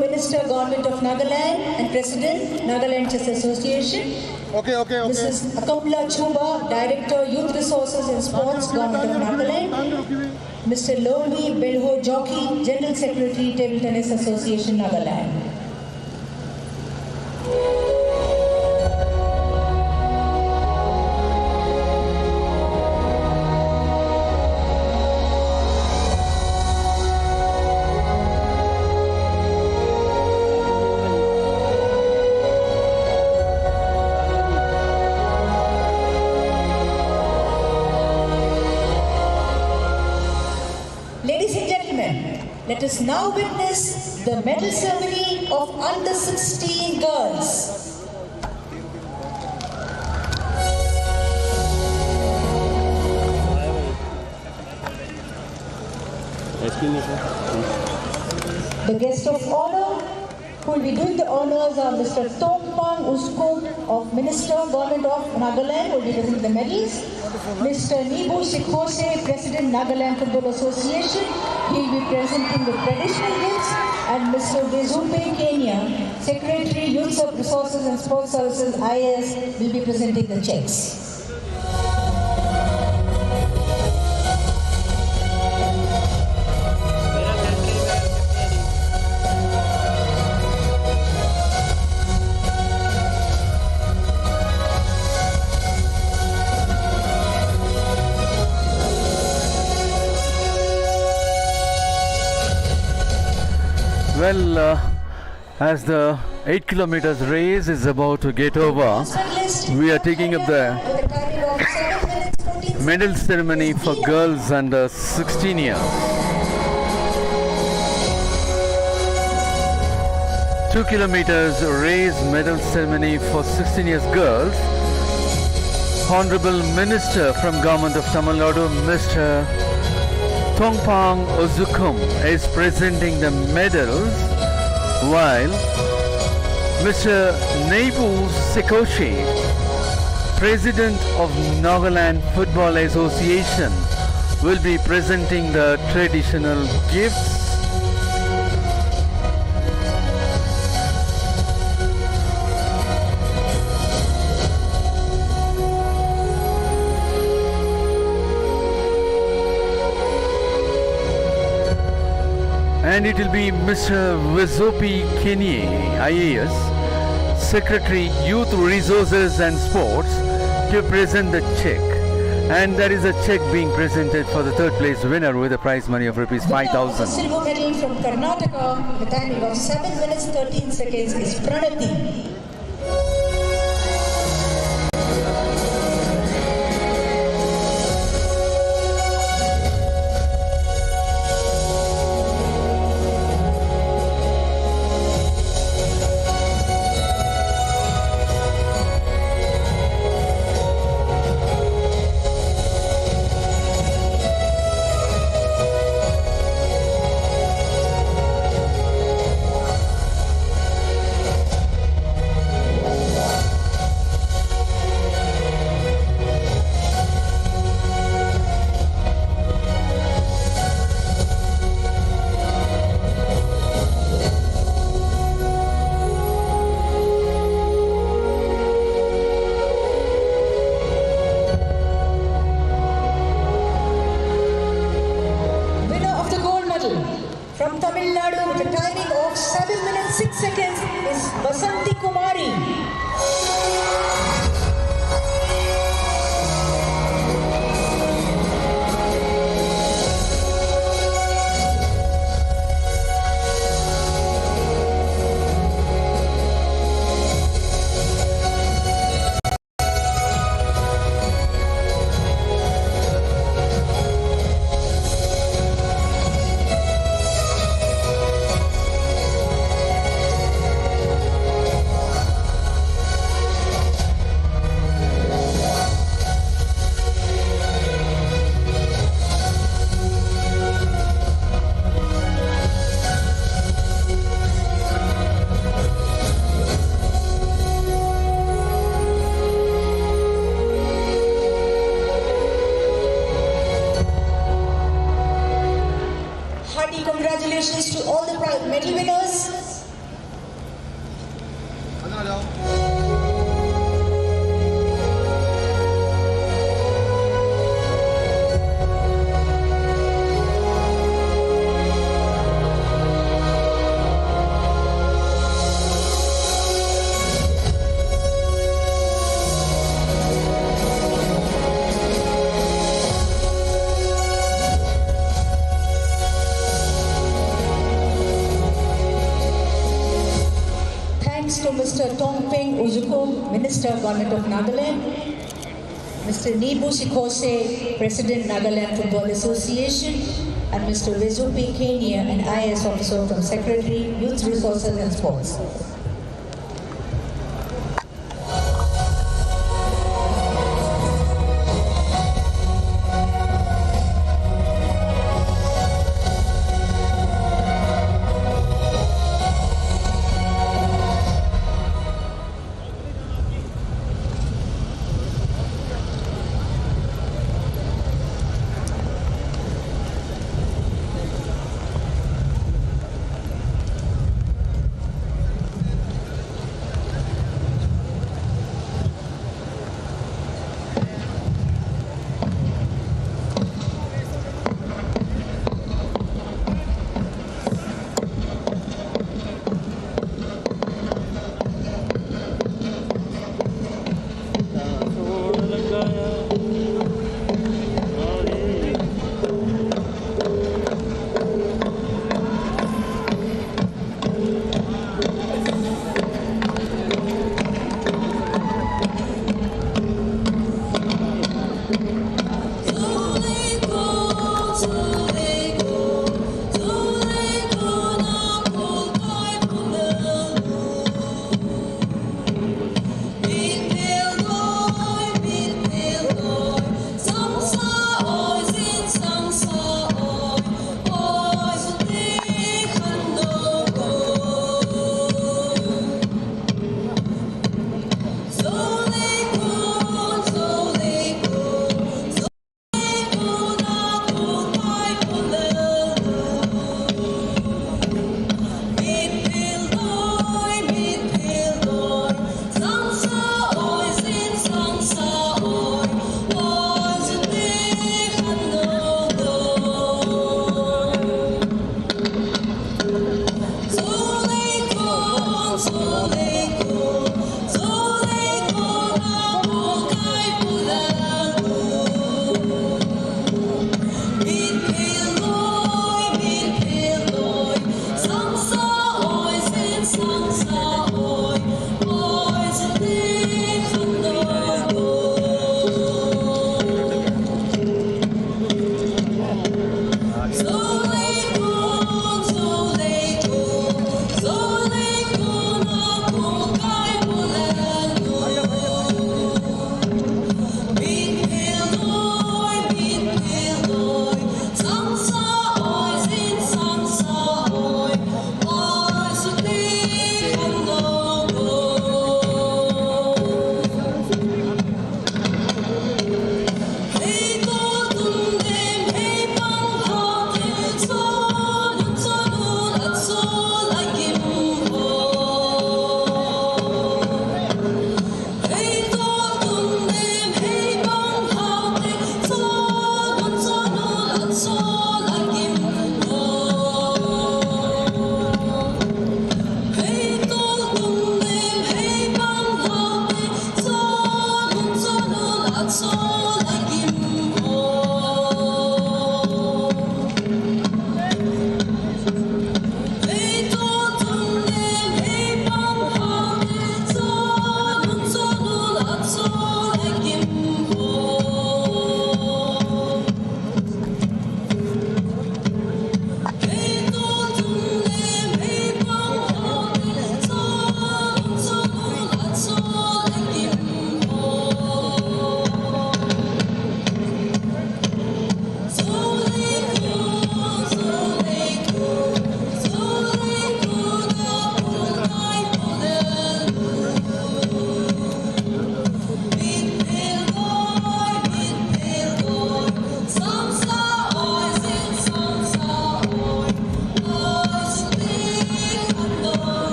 Minister, Government of Nagaland and President, Nagaland Chess Association. Okay. Mrs. Akamla Chuba, Director, Youth Resources and Sports, Government of Nagaland. Mr. Loni Belho Jockey, General Secretary, Table Tennis Association, Nagaland. Ladies and gentlemen, let us now witness the medal ceremony of under 16 girls. The guest of honor who will be doing the honors are Mr. Tongpang Uskum of Minister, Government of Nagaland, who will be presenting the medals. Mr. Nibu Sikhose, President, Nagaland Football Association, he will be presenting the traditional gifts. And Mr. Bezupe Kenya, Secretary, Youth Resources and Sports Services, IAS, will be presenting the checks. Well, as the 8 kilometers race is about to get over, we are taking up the medal ceremony for girls under 16 years. 2 kilometers race medal ceremony for 16 years girls. Honorable Minister from Government of Tamil Nadu, Mr. Tongpang Uzukum, is presenting the medals, while Mr. Nebu Sekoshi, President of Nagaland Football Association, will be presenting the traditional gifts. and it will be Mr. Vizopi Kenye, IAS, Secretary Youth Resources and Sports, to present the check. And there is a check being presented for the third place winner with a prize money of rupees Winner of the 5,000. silver medal from Karnataka, the timing of 7 minutes 13 seconds is Pranati. From Tamil Nadu with a timing of 7 minutes 6 seconds is Vasanti Kumari. Hearty congratulations to all the medal winners. Thanks to Mr. Tongpeng Uzuko, Minister, Government of Nagaland, Mr. Nibu Sikose, President, Nagaland Football Association, and Mr. Vizopi Kenya, an IAS officer from Secretary, Youth Resources and Sports.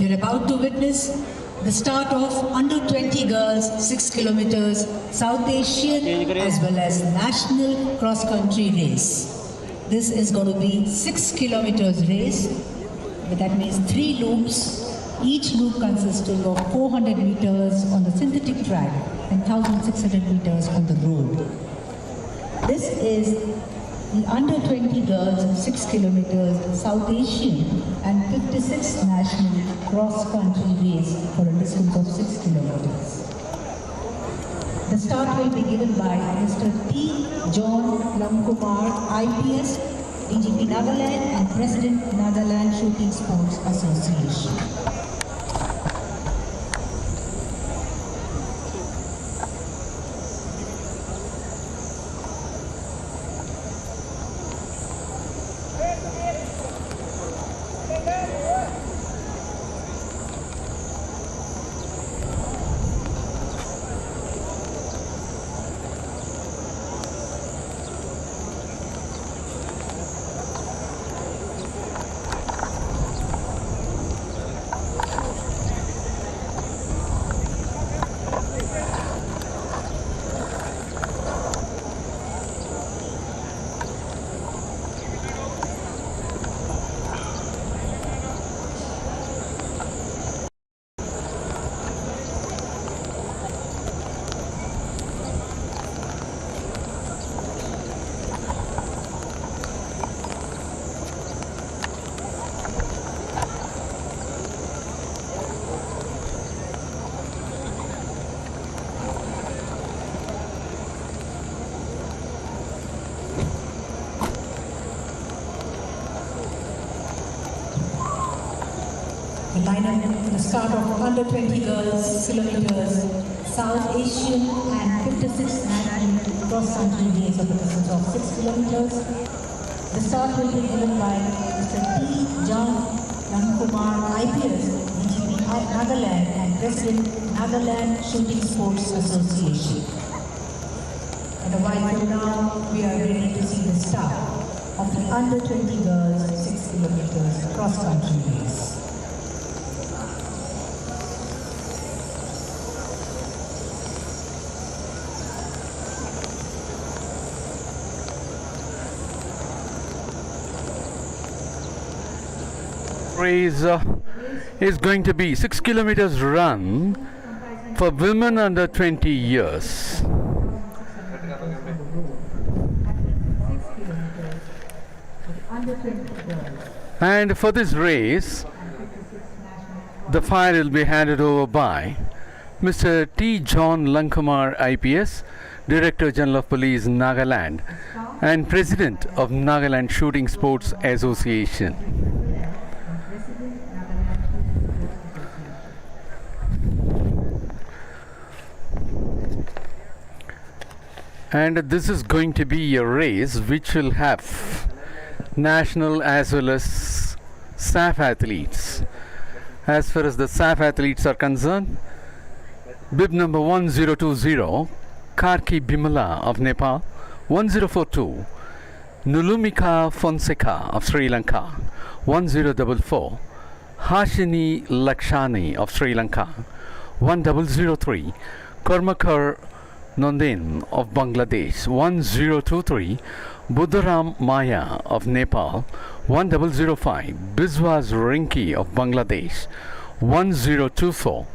You're about to witness the start of under 20 girls 6 kilometers South Asian as well as national cross country race. This is going to be 6 kilometers race, but that means 3 loops, each loop consisting of 400 meters on the synthetic track and 1600 meters on the road. This is the under 20 girls 6 kilometers South Asian and 56 national cross country race for a distance of 6 kilometers. The start will be given by Mr. T. John Lamkumar, IPS, DGP Nagaland and President Nagaland Shooting Sports Association. The lineup, the start of under 20 girls kilometers South Asian and 56 national cross country race of the distance of 6 kilometers. The start will be given by Mr. T. John Lamkumar, IPS, DGP Nagaland and President Nagaland Shooting Sports Association. And a while from now, we are ready to see the start of the under 20 girls 6 kilometers cross country race. Race is going to be 6 kilometers run for women under 20 years. And for this race, the fire will be handed over by Mr. T. John Lankumar, IPS, Director General of Police, Nagaland, and President of Nagaland Shooting Sports Association. And this is going to be a race which will have national as well as SAAF athletes. As far as the SAAF athletes are concerned, bib number 1020, Karki Bimala of Nepal, 1042, Nulumika Fonseca of Sri Lanka, 1044, Hashini Lakshani of Sri Lanka, 1003, Kormakar Nondin of Bangladesh, 1023, Buddharam Maya of Nepal, 1005, Biswas Rinki of Bangladesh, 1024,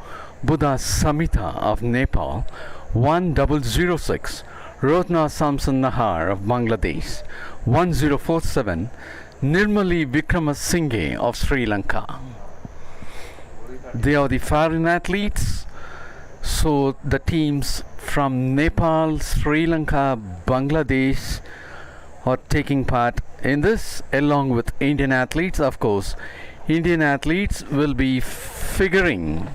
Buddha Samita of Nepal, 1006, Rotna Samson Nahar of Bangladesh, 1047, Nirmali Vikramasinghe of Sri Lanka. They are the foreign athletes. So the teams from Nepal, Sri Lanka, Bangladesh are taking part in this along with Indian athletes. Of course, Indian athletes will be figuring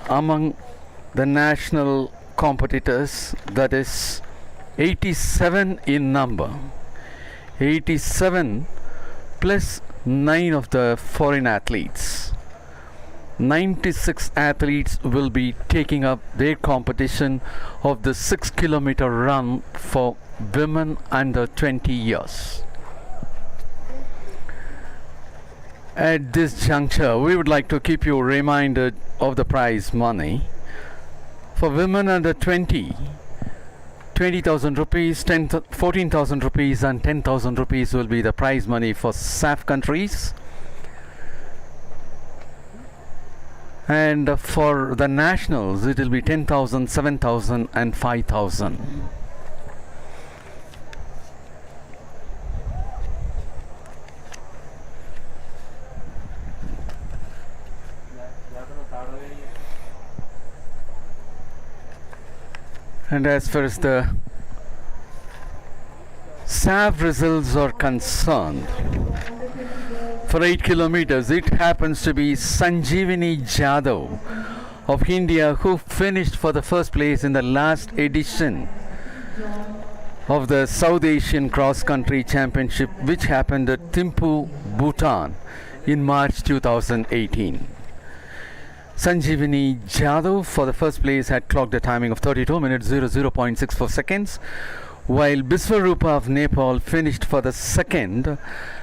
among the national competitors, that is 87 in number. 87 plus 9 of the foreign athletes. 96 athletes will be taking up their competition of the 6 kilometer run for women under 20 years. At this juncture, we would like to keep you reminded of the prize money. For women under 20, 20,000 rupees, 14,000 rupees and 10,000 rupees will be the prize money for SAAF countries. And for the nationals, it will be 10,000, 7,000 and 5,000. And as far as the SAAF results are concerned, for 8 kilometers, it happens to be Sanjeevani Jadhav of India who finished for the first place in the last edition of the South Asian Cross Country Championship, which happened at Thimphu, Bhutan in March 2018. Sanjeevani Jadhav for the first place had clocked a timing of 32 minutes 00.64 seconds, while Biswarupa of Nepal finished for the second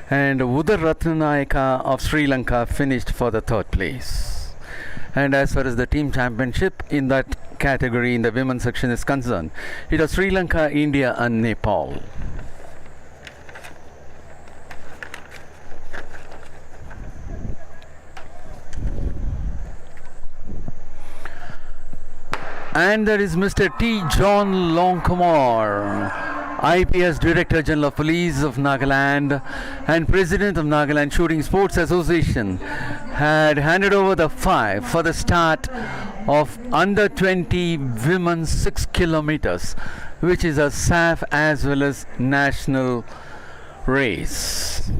and Udar Ratnanayaka of Sri Lanka finished for the third place. And as far as the team championship in that category in the women's section is concerned, it was Sri Lanka, India and Nepal. And there is Mr. T. John Longkumar, IPS Director General of Police of Nagaland and President of Nagaland Shooting Sports Association, had handed over the 5 for the start of under 20 women's 6 kilometers, which is a SAAF as well as national race.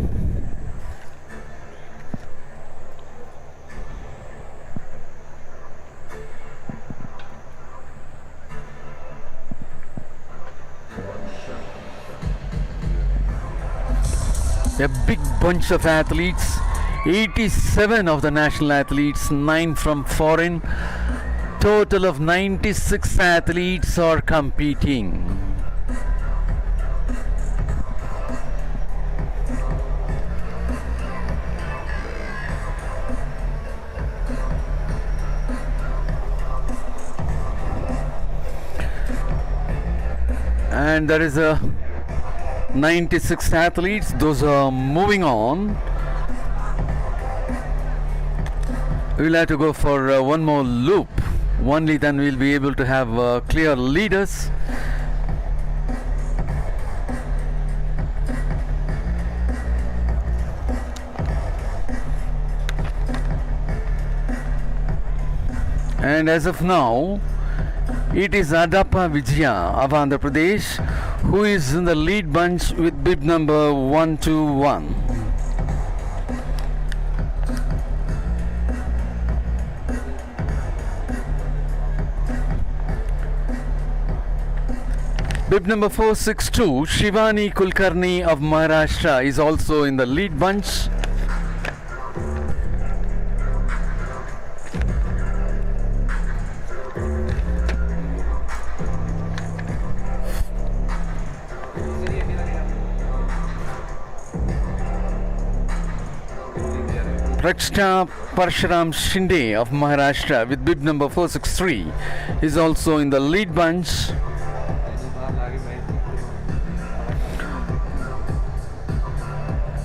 A big bunch of athletes, 87 of the national athletes, 9 from foreign. Total of 96 athletes are competing. And there is a 96 athletes, those are moving on. We'll have to go for one more loop. Only then we'll be able to have clear leaders. And as of now, it is Adappa Vijaya of Andhra Pradesh who is in the lead bunch with bib number 121. Bib number 462, Shivani Kulkarni of Maharashtra is also in the lead bunch. Rakshita Parshuram Shinde of Maharashtra with bib number 463 is also in the lead bunch.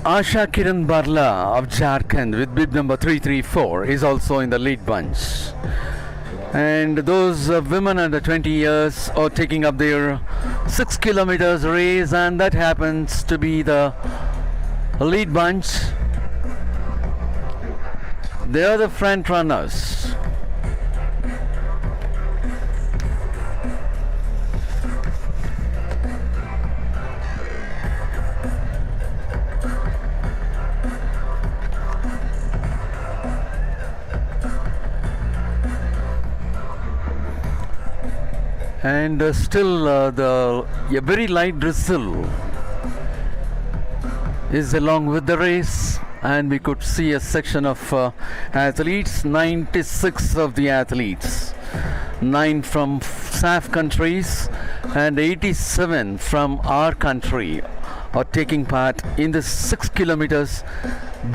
Asha Kiran Barla of Jharkhand with bib number 334 is also in the lead bunch. And those women under 20 years are taking up their 6 kilometers race, and that happens to be the lead bunch. They are the front runners. And still a very light drizzle is along with the race, and we could see a section of athletes, 96 of the athletes, 9 from SAAF countries and 87 from our country are taking part in the 6 kilometers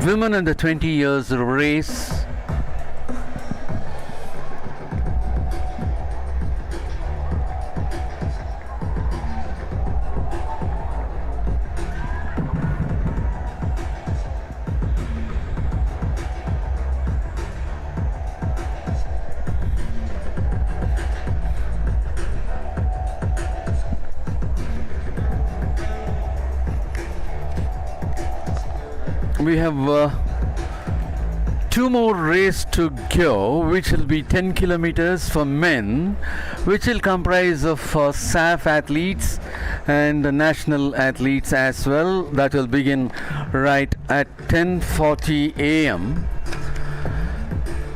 women under 20 years race. We have 2 more races to go, which will be 10 kilometers for men, which will comprise of SAAF athletes and national athletes as well. That will begin right at 10:40 a.m.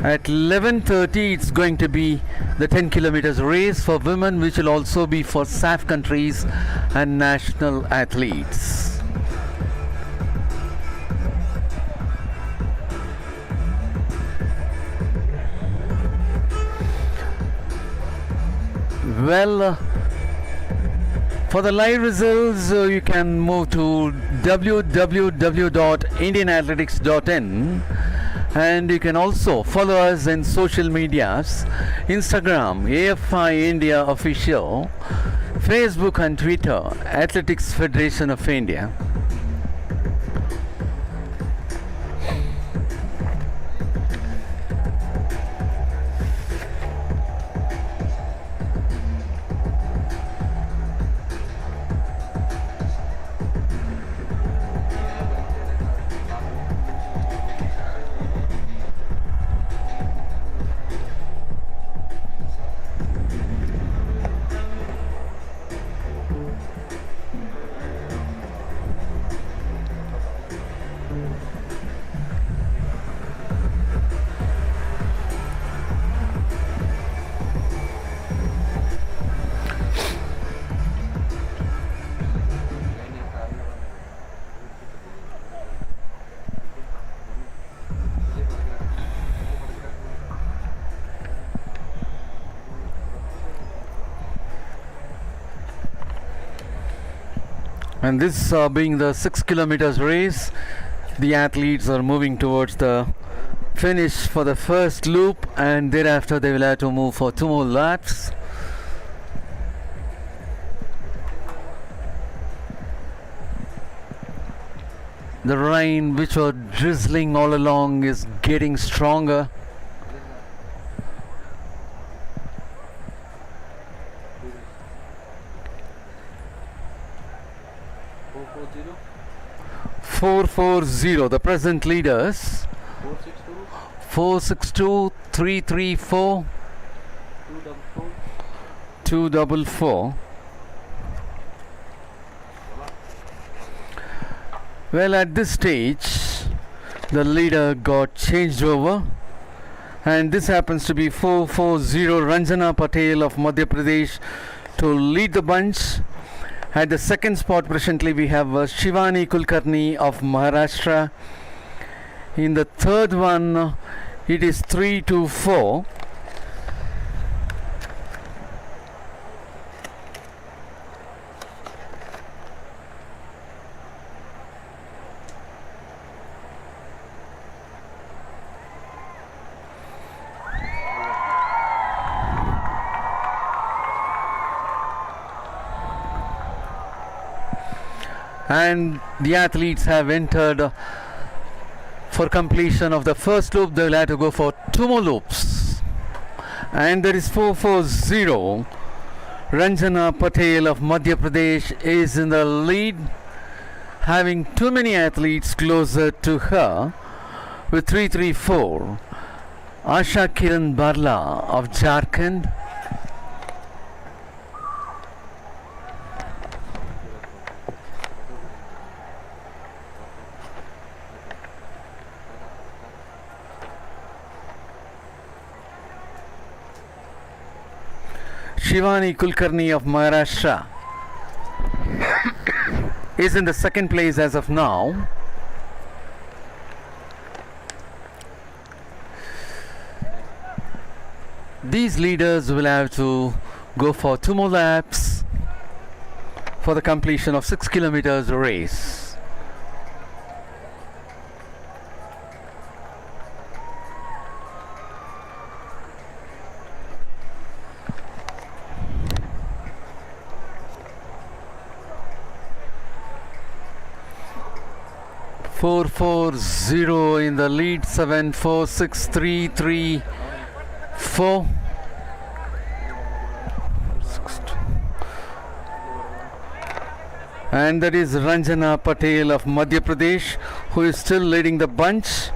At 11:30 it's going to be the 10 kilometers race for women, which will also be for SAAF countries and national athletes. Well, for the live results, you can move to www.indianathletics.in, and you can also follow us in social medias: Instagram AFI India Official, Facebook and Twitter Athletics Federation of India. And this being the 6 kilometers race, the athletes are moving towards the finish for the first loop, and thereafter they will have to move for 2 more laps. The rain, which was drizzling all along, is getting stronger. Four 440, the present leaders. 462 334 244. Well, at this stage the leader got changed over, and this happens to be 440 Ranjana Patel of Madhya Pradesh to lead the bunch. At the second spot presently we have Shivani Kulkarni of Maharashtra. In the third one it is 324. And the athletes have entered for completion of the first loop. They will have to go for 2 more loops, and there is 440 Ranjana Patel of Madhya Pradesh is in the lead, having too many athletes closer to her with 334 Asha Kiran Barla of Jharkhand. Shivani Kulkarni of Maharashtra is in the second place as of now. These leaders will have to go for 2 more laps. for the completion of 6 kilometers race. Four 4-0 in the lead, 7-4-6-3-3-4. And that is Ranjana Patel of Madhya Pradesh, who is still leading the bunch.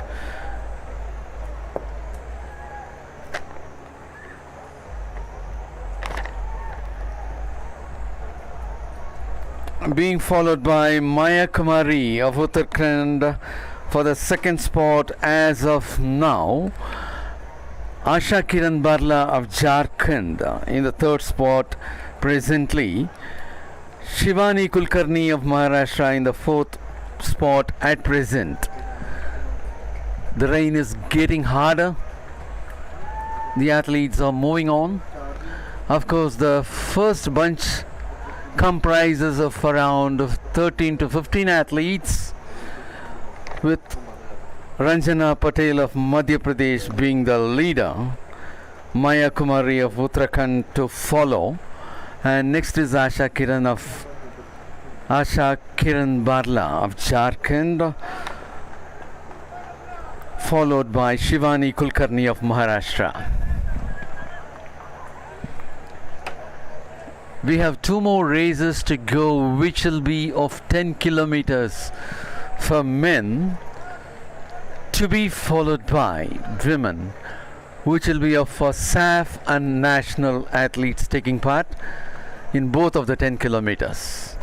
Being followed by Maya Kumari of Uttarakhand for the second spot as of now. Asha Kiran Barla of Jharkhand in the third spot presently. Shivani Kulkarni of Maharashtra in the fourth spot at present. The rain is getting harder. The athletes are moving on. Of course, the first bunch comprises of around 13 to 15 athletes, with Ranjana Patel of Madhya Pradesh being the leader, Maya Kumari of Uttarakhand to follow, and next is Asha Kiran Barla of Jharkhand, followed by Shivani Kulkarni of Maharashtra. We have two more races to go, which will be of 10 kilometers for men, to be followed by women, which will be of SAAF and national athletes taking part in both of the 10 kilometers.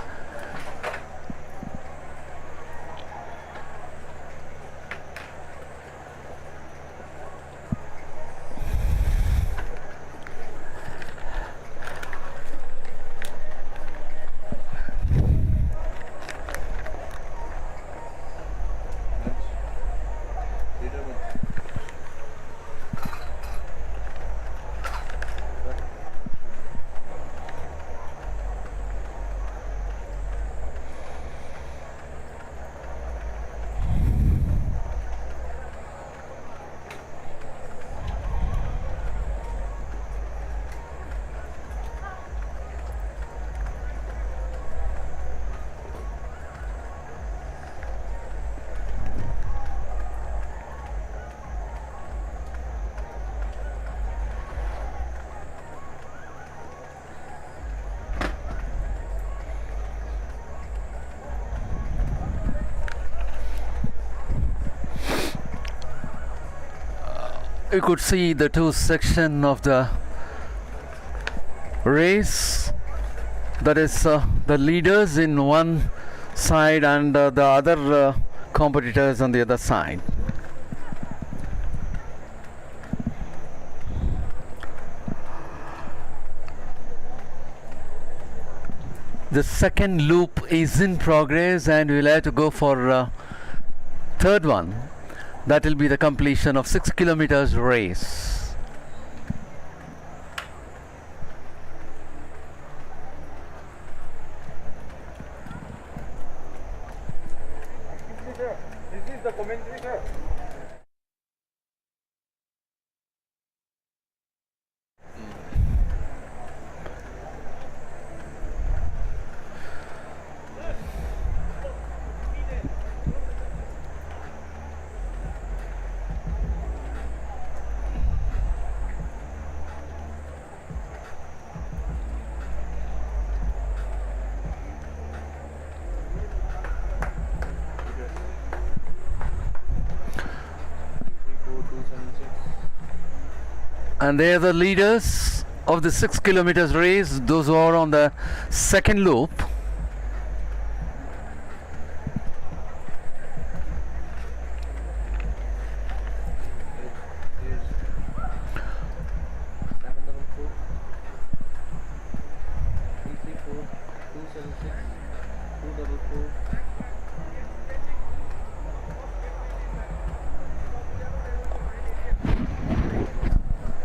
You could see the two sections of the race, that is the leaders in one side and the other competitors on the other side. The second loop is in progress and we'll have to go for third one. That will be the completion of 6 kilometers race. This is the commentary, sir. And they are the leaders of the 6 kilometers race, those who are on the second loop.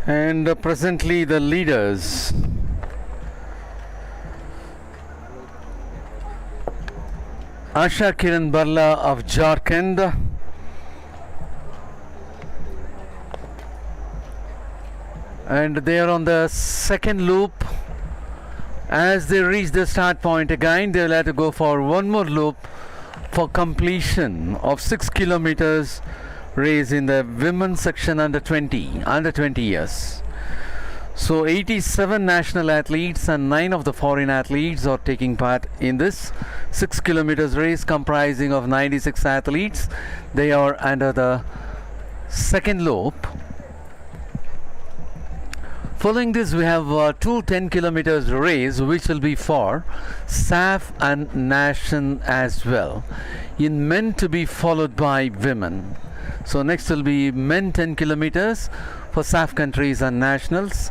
And presently the leaders Asha Kiran Barla of Jharkhand. And they are on the second loop. As they reach the start point again, they will have to go for one more loop for completion of 6 kilometers race in the women's section under 20 years. So 87 national athletes and 9 of the foreign athletes are taking part in this 6 kilometers race comprising of 96 athletes. They are under the second loop. Following this, we have two 10 kilometers race which will be for SAAF and nation as well, in men to be followed by women. So next will be men 10 kilometers for SAAF countries and nationals.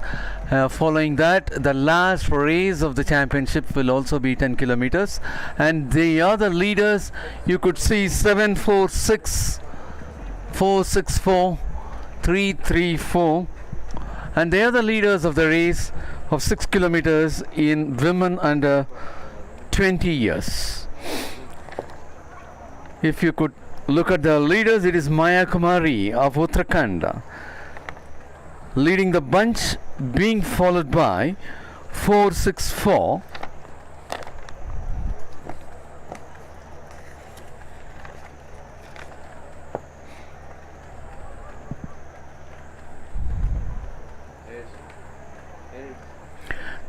Following that, the last race of the championship will also be 10 kilometers, and the other leaders you could see 746, 464, 334, and they are the leaders of the race of 6 kilometers in women under 20 years. If you could look at the leaders, it is Maya Kumari of Uttarakhand leading the bunch, being followed by 464.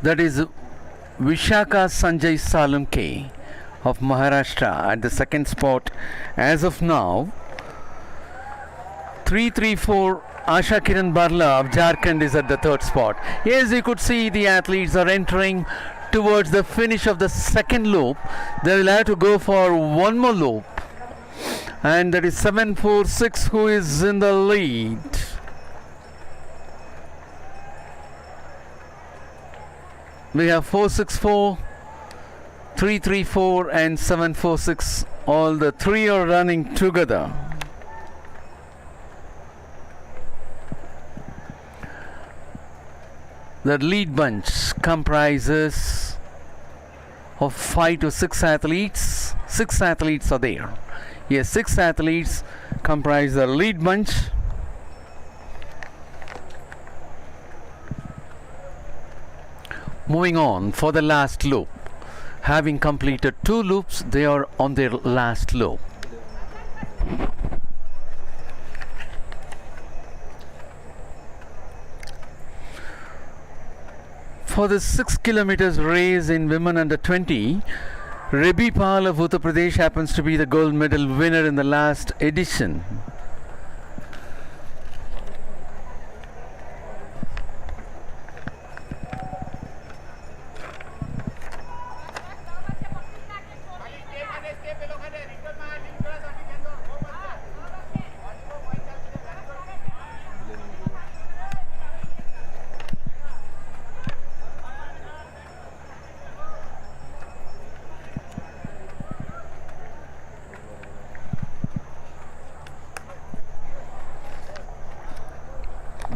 That is Vishaka Sanjay Salunke of Maharashtra at the second spot as of now. 334 Asha Kiran Barla of Jharkhand is at the third spot. Yes, you could see the athletes are entering towards the finish of the second loop. They will have to go for one more loop, and that is 746 who is in the lead. We have 464, 334 and 746. All the three are running together. The lead bunch comprises of 5 to 6 athletes. 6 athletes are there. Yes, 6 athletes comprise the lead bunch. Moving on for the last loop. Having completed 2 loops, they are on their last loop. For the 6 kilometers race in women under 20, Rebi Pal of Uttar Pradesh happens to be the gold medal winner in the last edition.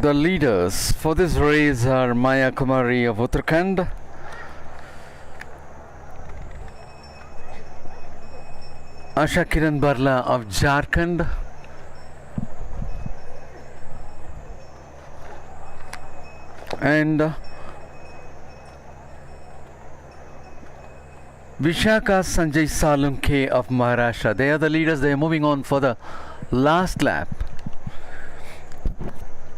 The leaders for this race are Maya Kumari of Uttarakhand, Asha Kiran Barla of Jharkhand, and Vishaka Sanjay Salunke of Maharashtra. They are the leaders. They are moving on for the last lap,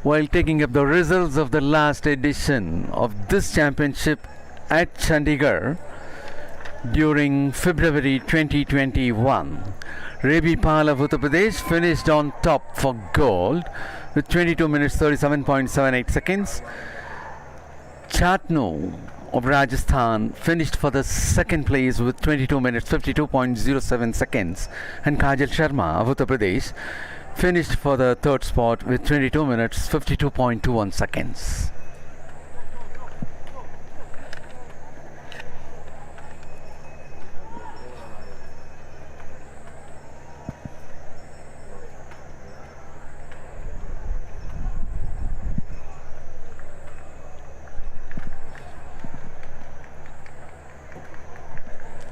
while taking up the results of the last edition of this championship at Chandigarh during February 2021. Rebi Pal of Uttar Pradesh finished on top for gold with 22 minutes 37.78 seconds. Chatnu of Rajasthan finished for the second place with 22 minutes 52.07 seconds, and Kajal Sharma of Uttar Pradesh finished for the third spot with 22 minutes 52.21 seconds.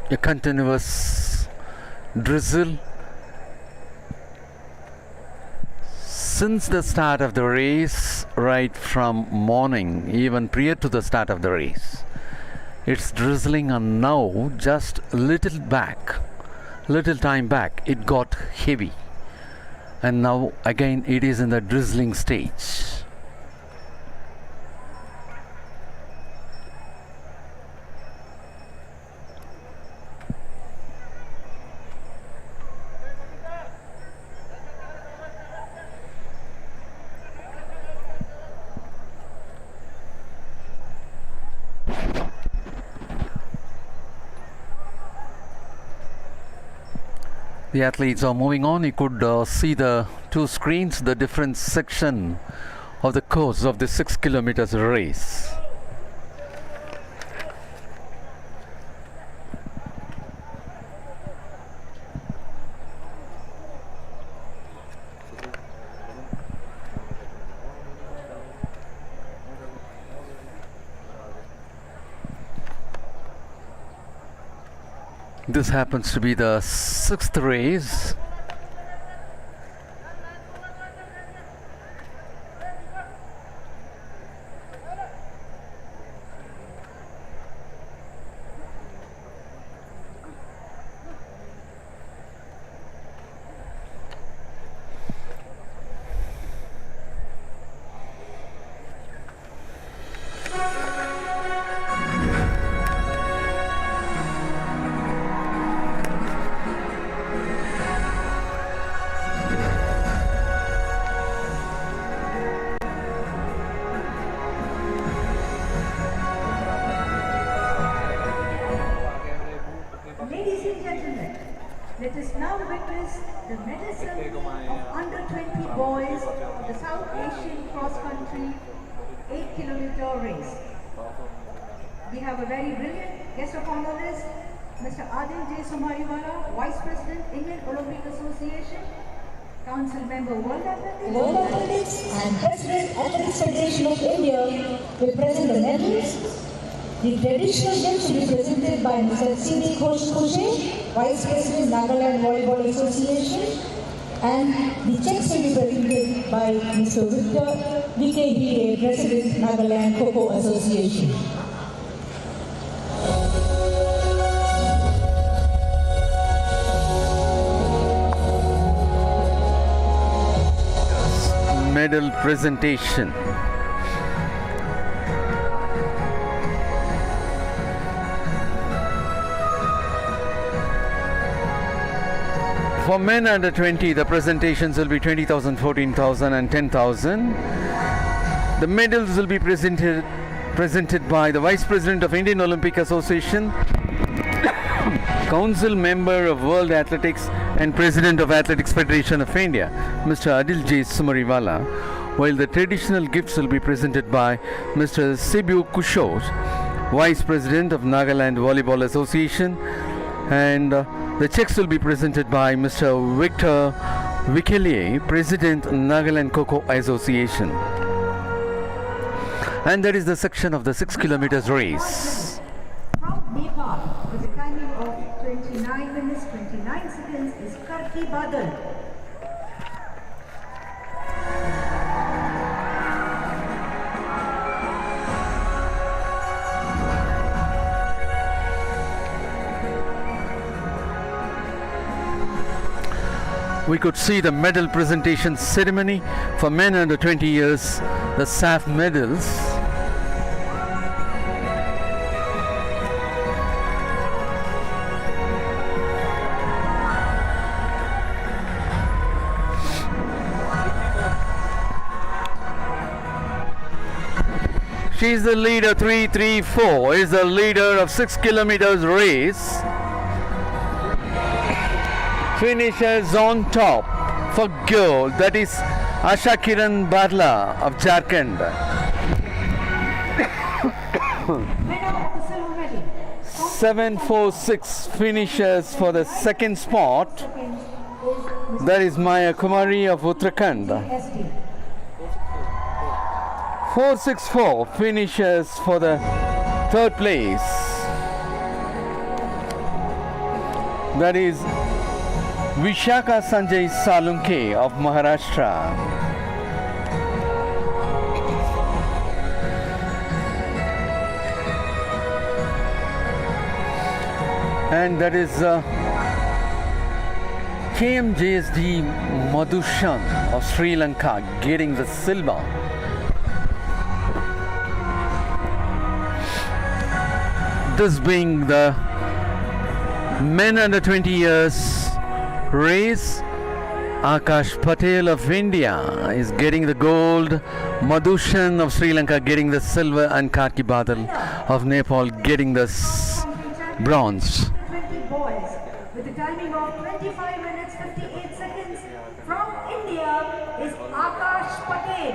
A continuous drizzle since the start of the race, right from morning, even prior to the start of the race. It's drizzling, and now just little time back, it got heavy, and now again it is in the drizzling stage. The athletes are moving on. You could see the two screens, the different section of the course of the 6 kilometers race. This happens to be the 6th race. Ladies and gentlemen, let us now witness the medal ceremony of under-20 boys of the South Asian cross-country 8-kilometer race. We have a very brilliant guest of honor list, Mr. Adil J. Sumariwala, Vice President, Indian Olympic Association, Council Member, World Athletics and President, Athletics Federation of India will present the medals. The traditional gifts will be presented by Mr. C.D. Khoshe, Vice President, Nagaland Volleyball Association, and the checks will be presented by Mr. Victor VKBA, President, Nagaland Kho Association. Medal presentation. For men under 20, the presentations will be 20,000, 14,000 and 10,000. The medals will be presented by the Vice President of Indian Olympic Association, Council Member of World Athletics and President of Athletics Federation of India, Mr. Adil J. Sumariwala, while the traditional gifts will be presented by Mr. Sibu Kushos, Vice President of Nagaland Volleyball Association, and the checks will be presented by Mr. Victor Vikelier, President, Nagaland Kho Association. And that is the section of the 6 kilometers race. From Nepal, with a timing of 29 minutes 29 seconds, is Karki Badal. We could see the medal presentation ceremony for men under 20 years, the SAAF medals. She is the leader, 334, is the leader of 6 kilometers race. Finishes on top for gold, that is Asha Kiran Barla of Jharkhand. Winner of the silver medal. 746 finishes for the second spot, that is Maya Kumari of Uttarakhand. SD. 464 finishes for the third place, that is Vishaka Sanjay Salunke of Maharashtra. And that is KMJSD Madhushan of Sri Lanka getting the silver. This being the men under 20 years race, Akash Patel of India is getting the gold, Madhushan of Sri Lanka getting the silver, and Karki Badal of Nepal getting the bronze. 20 boys with a timing of 25 minutes 58 seconds from India is Akash Patel.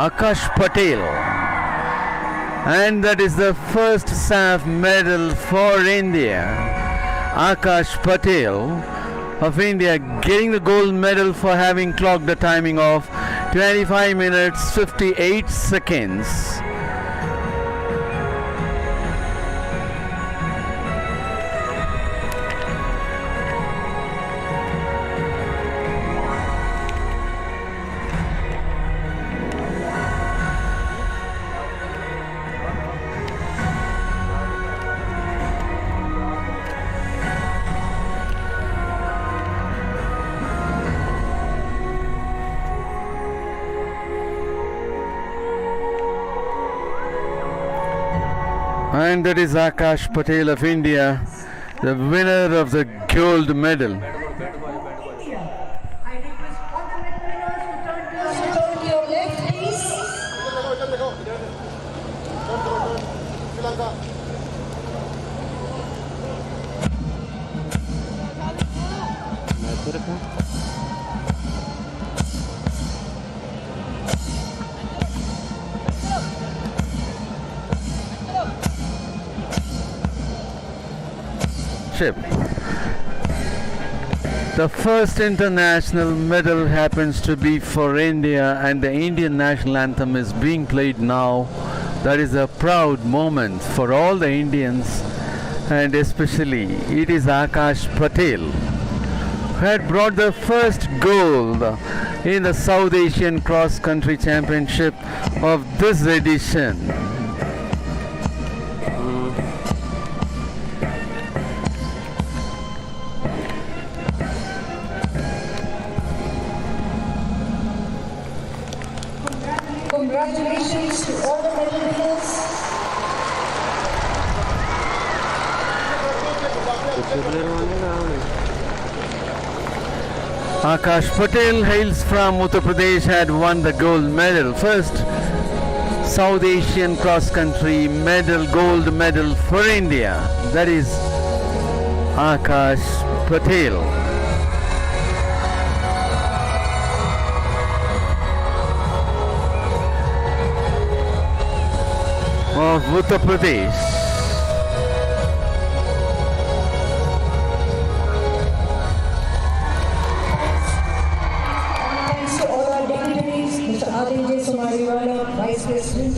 Akash Patel, and that is the first SAAF medal for India. Akash Patel of India getting the gold medal for having clocked the timing of 25 minutes 58 seconds. And that is Akash Patel of India, the winner of the gold medal. India. I request all the medal winners to turn to Turn to your left, please. The first international medal happens to be for India, and the Indian national anthem is being played now. That is a proud moment for all the Indians, and especially it is Akash Patel who had brought the first gold in the South Asian Cross Country Championship of this edition. Congratulations to all the medal winners. Akash Patel hails from Uttar Pradesh, had won the gold medal. First South Asian cross country medal, gold medal for India. That is Akash Patel. Of Uttar Pradesh. Thanks to all our dignitaries, Mr. R.J. Somariwala, Vice President,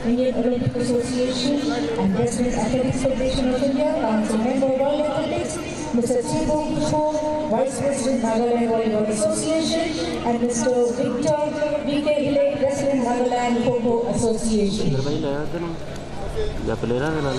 Indian Olympic Association and President, Athletics Federation of India, Council Member, World Athletics, Mr. Chibo Kusho, Vice President, Nagaland Volleyball Association, and Mr. Victor V.K. Hille, President, Nagaland Kho Association. La pelera de la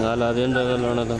ಅಲ್ಲ ಅದೇನು ಅನ್ನೋದು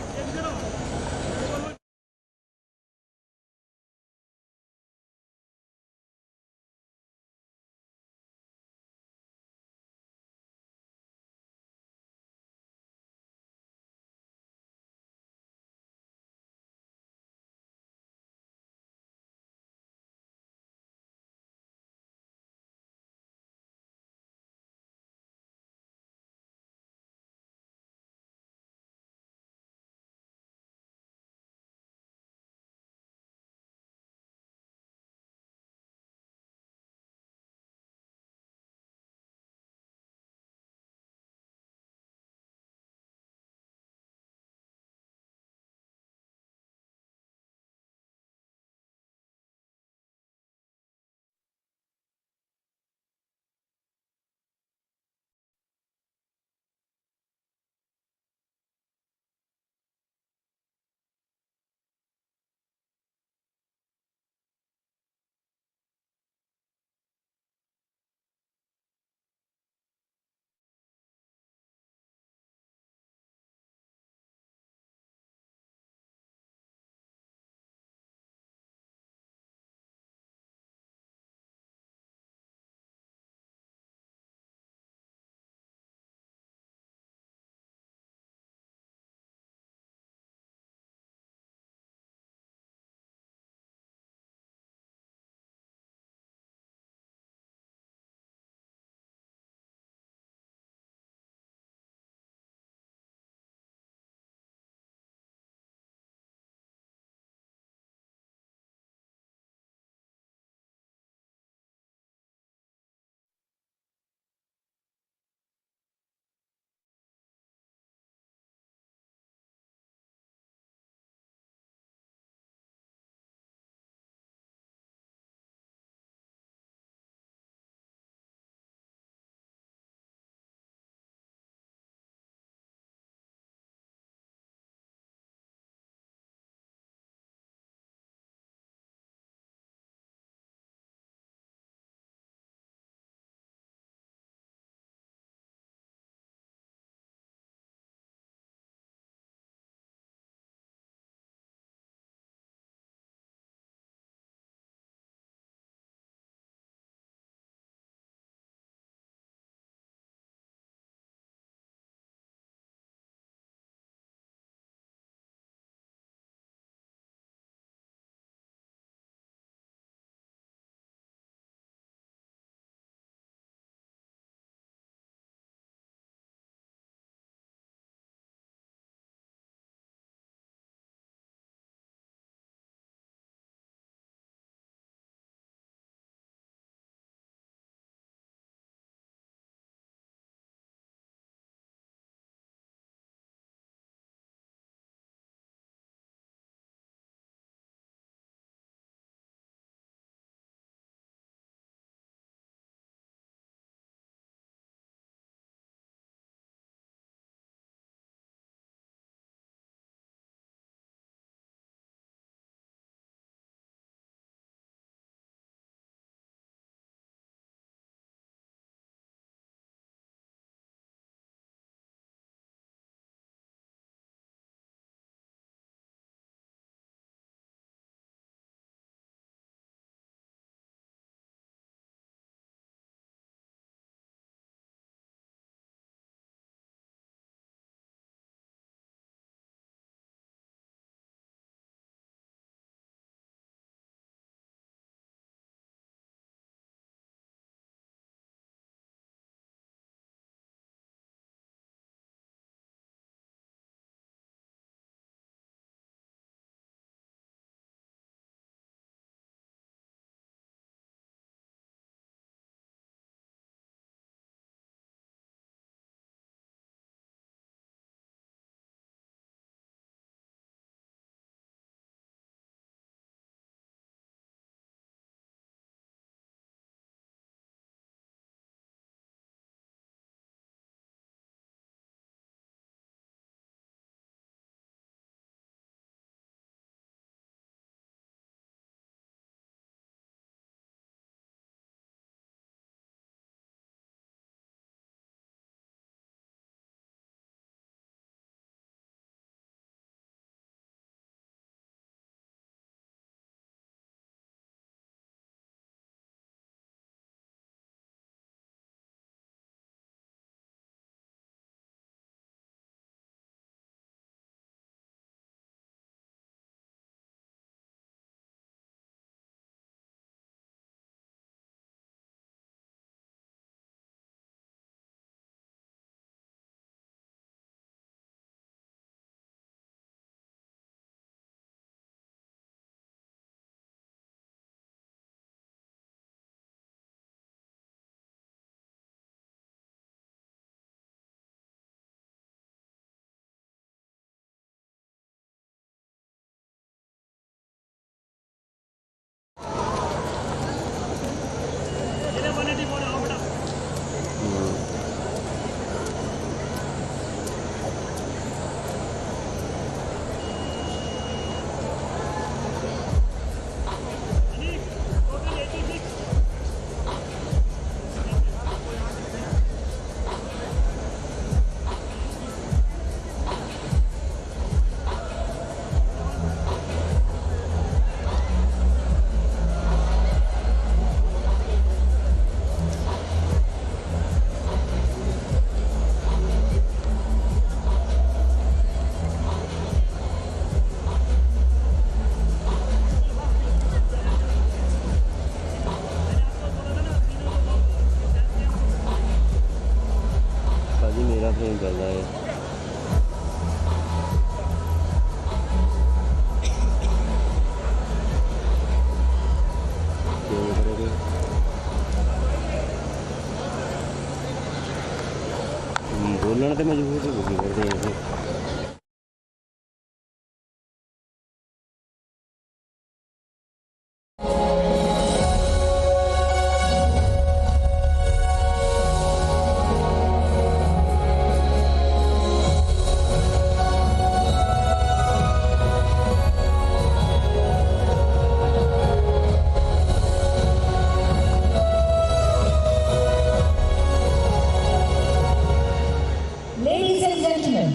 Ladies and gentlemen,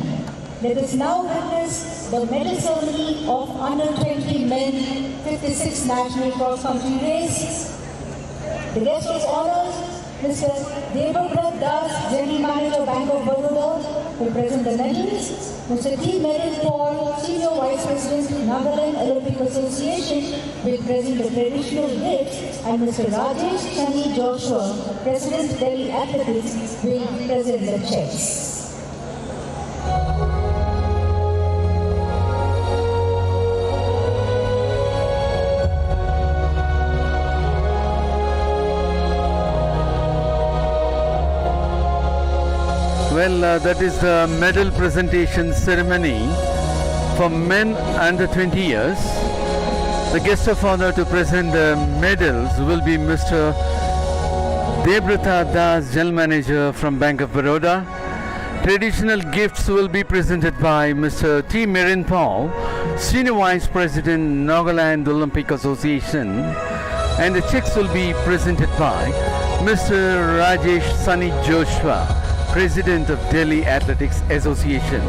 let us now witness the medal ceremony of under 20 men 56 national cross country race. The guest of honor, Mr. Devabrat Das, General Manager, Bank of Baroda, will present the medals. Mr. T. Merin Paul, Senior Vice President, Nagaland Olympic Association, will present the traditional gift, and Mr. Rajesh Chani Joshua, President, Delhi Athletics, will present the checks. Well, that is the medal presentation ceremony for men under 20 years. The guest of honor to present the medals will be Mr. Debrata Das, General Manager from Bank of Baroda. Traditional gifts will be presented by Mr. T. Merin Paul, Senior Vice President, Nagaland Olympic Association. And the checks will be presented by Mr. Rajesh Sunny Joshua, President of Delhi Athletics Association.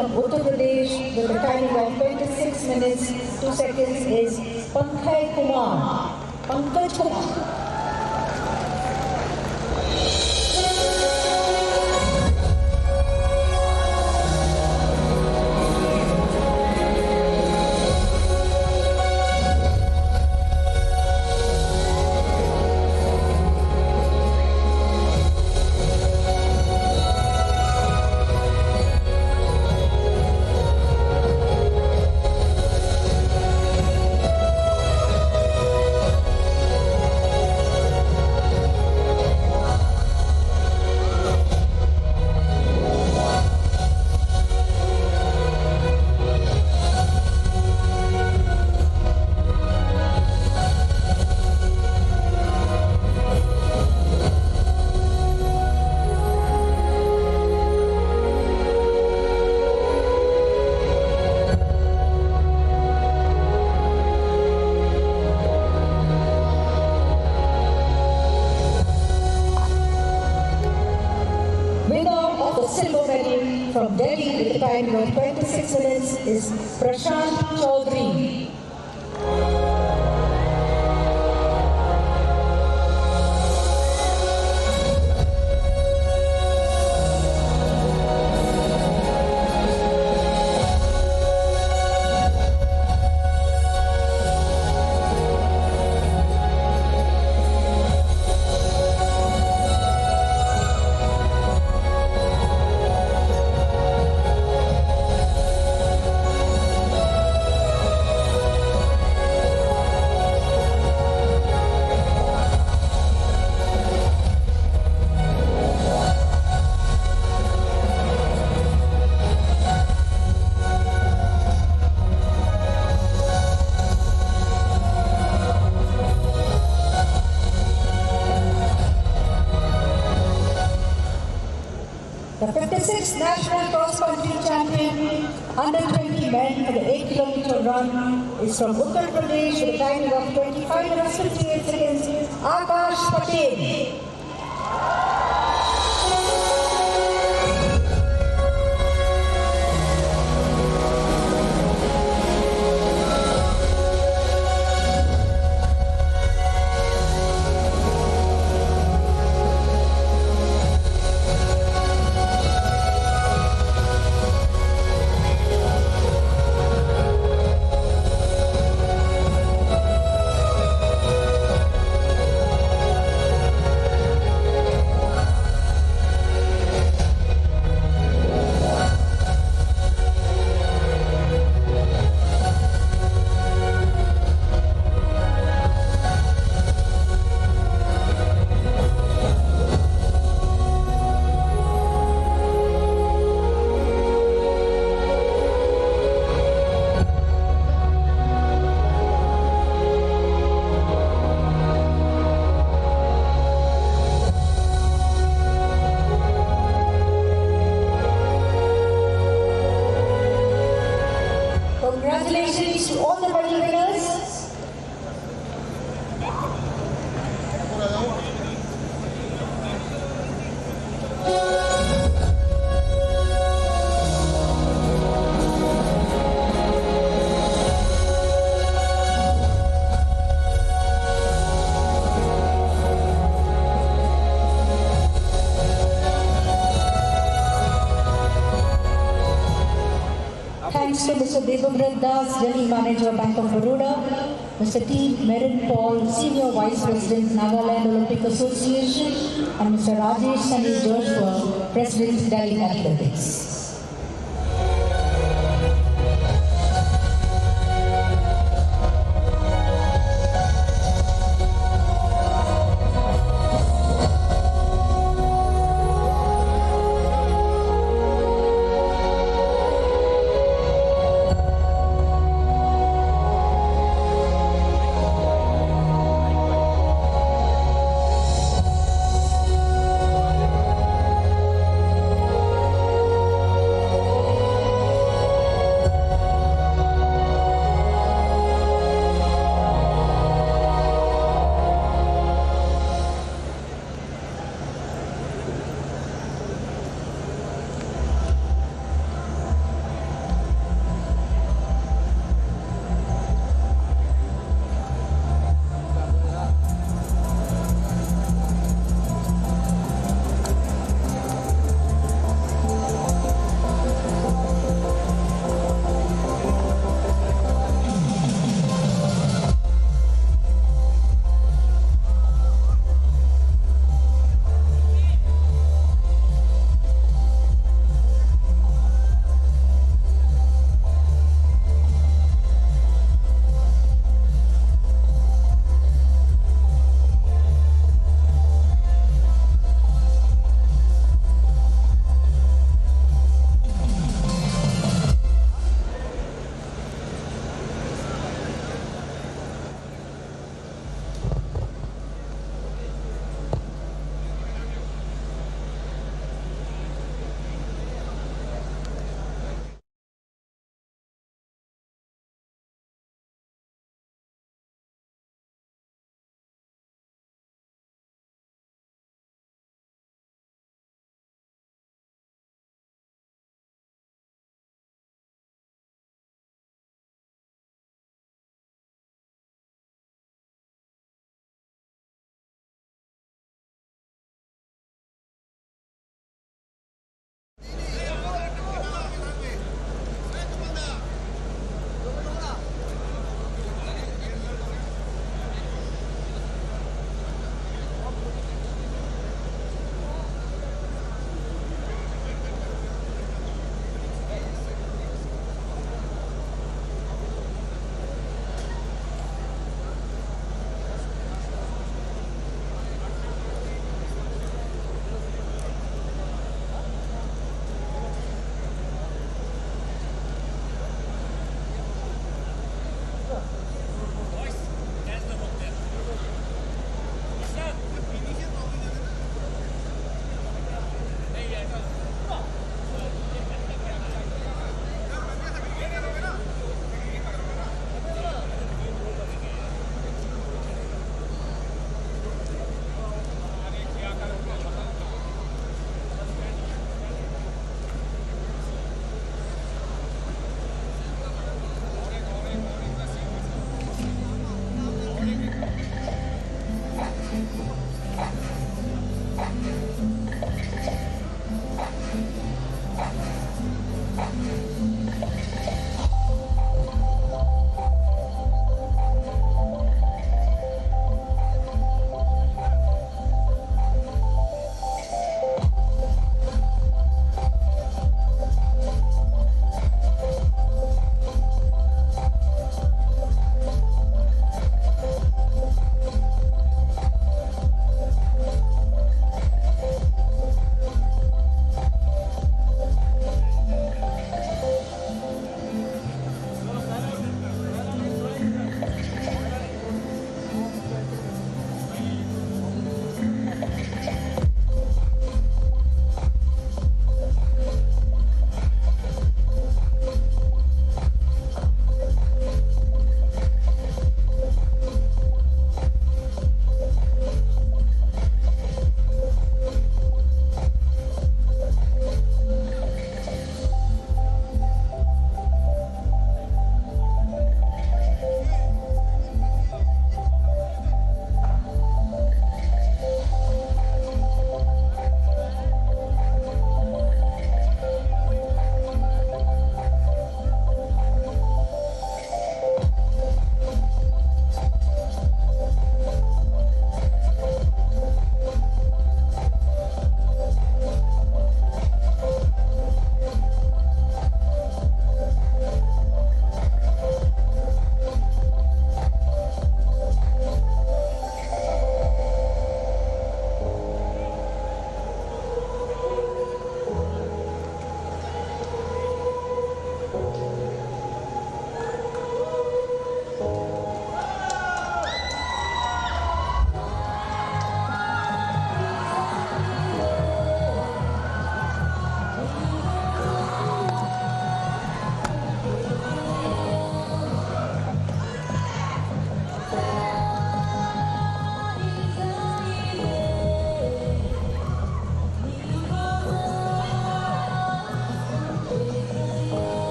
from Uttar Pradesh with a timing of 26 minutes 2 seconds is Pankaj Kumar. Pankaj Kumar. from Delhi with a time of 26 minutes is Prashant Chaudhary. The 56th National Cross Country Champion under 20 men for the 8-kilometer run is from Uttar Pradesh with a time of 25 minutes 58 seconds, Akash Patel. Congratulations to all the medal winners. Thanks to Mr. Devendra Das, General Manager, Bank of Baroda, Mr. T. Merin Paul, Senior Vice President, Nagaland Olympic Association, and Mr. Rajesh Sunny Joshua, President, Delhi Athletics.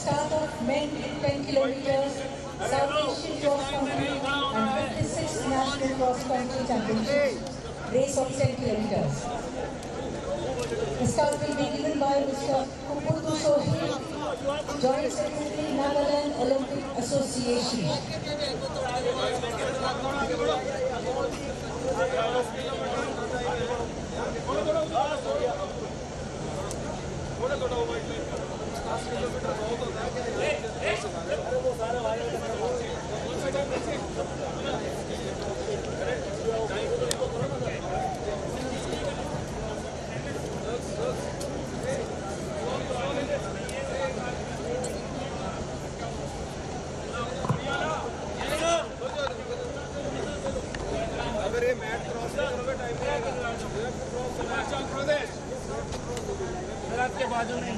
start of men 10 kilometers, South Asian Cross Country and 56th National Cross Country Championships, race of 10 kilometers. The start will be given by Mr. Kuputu Sohi, Joint Secretary, Nagaland Olympic Association. अगर ये mat cross करोगे time प्रदेश के बाजू में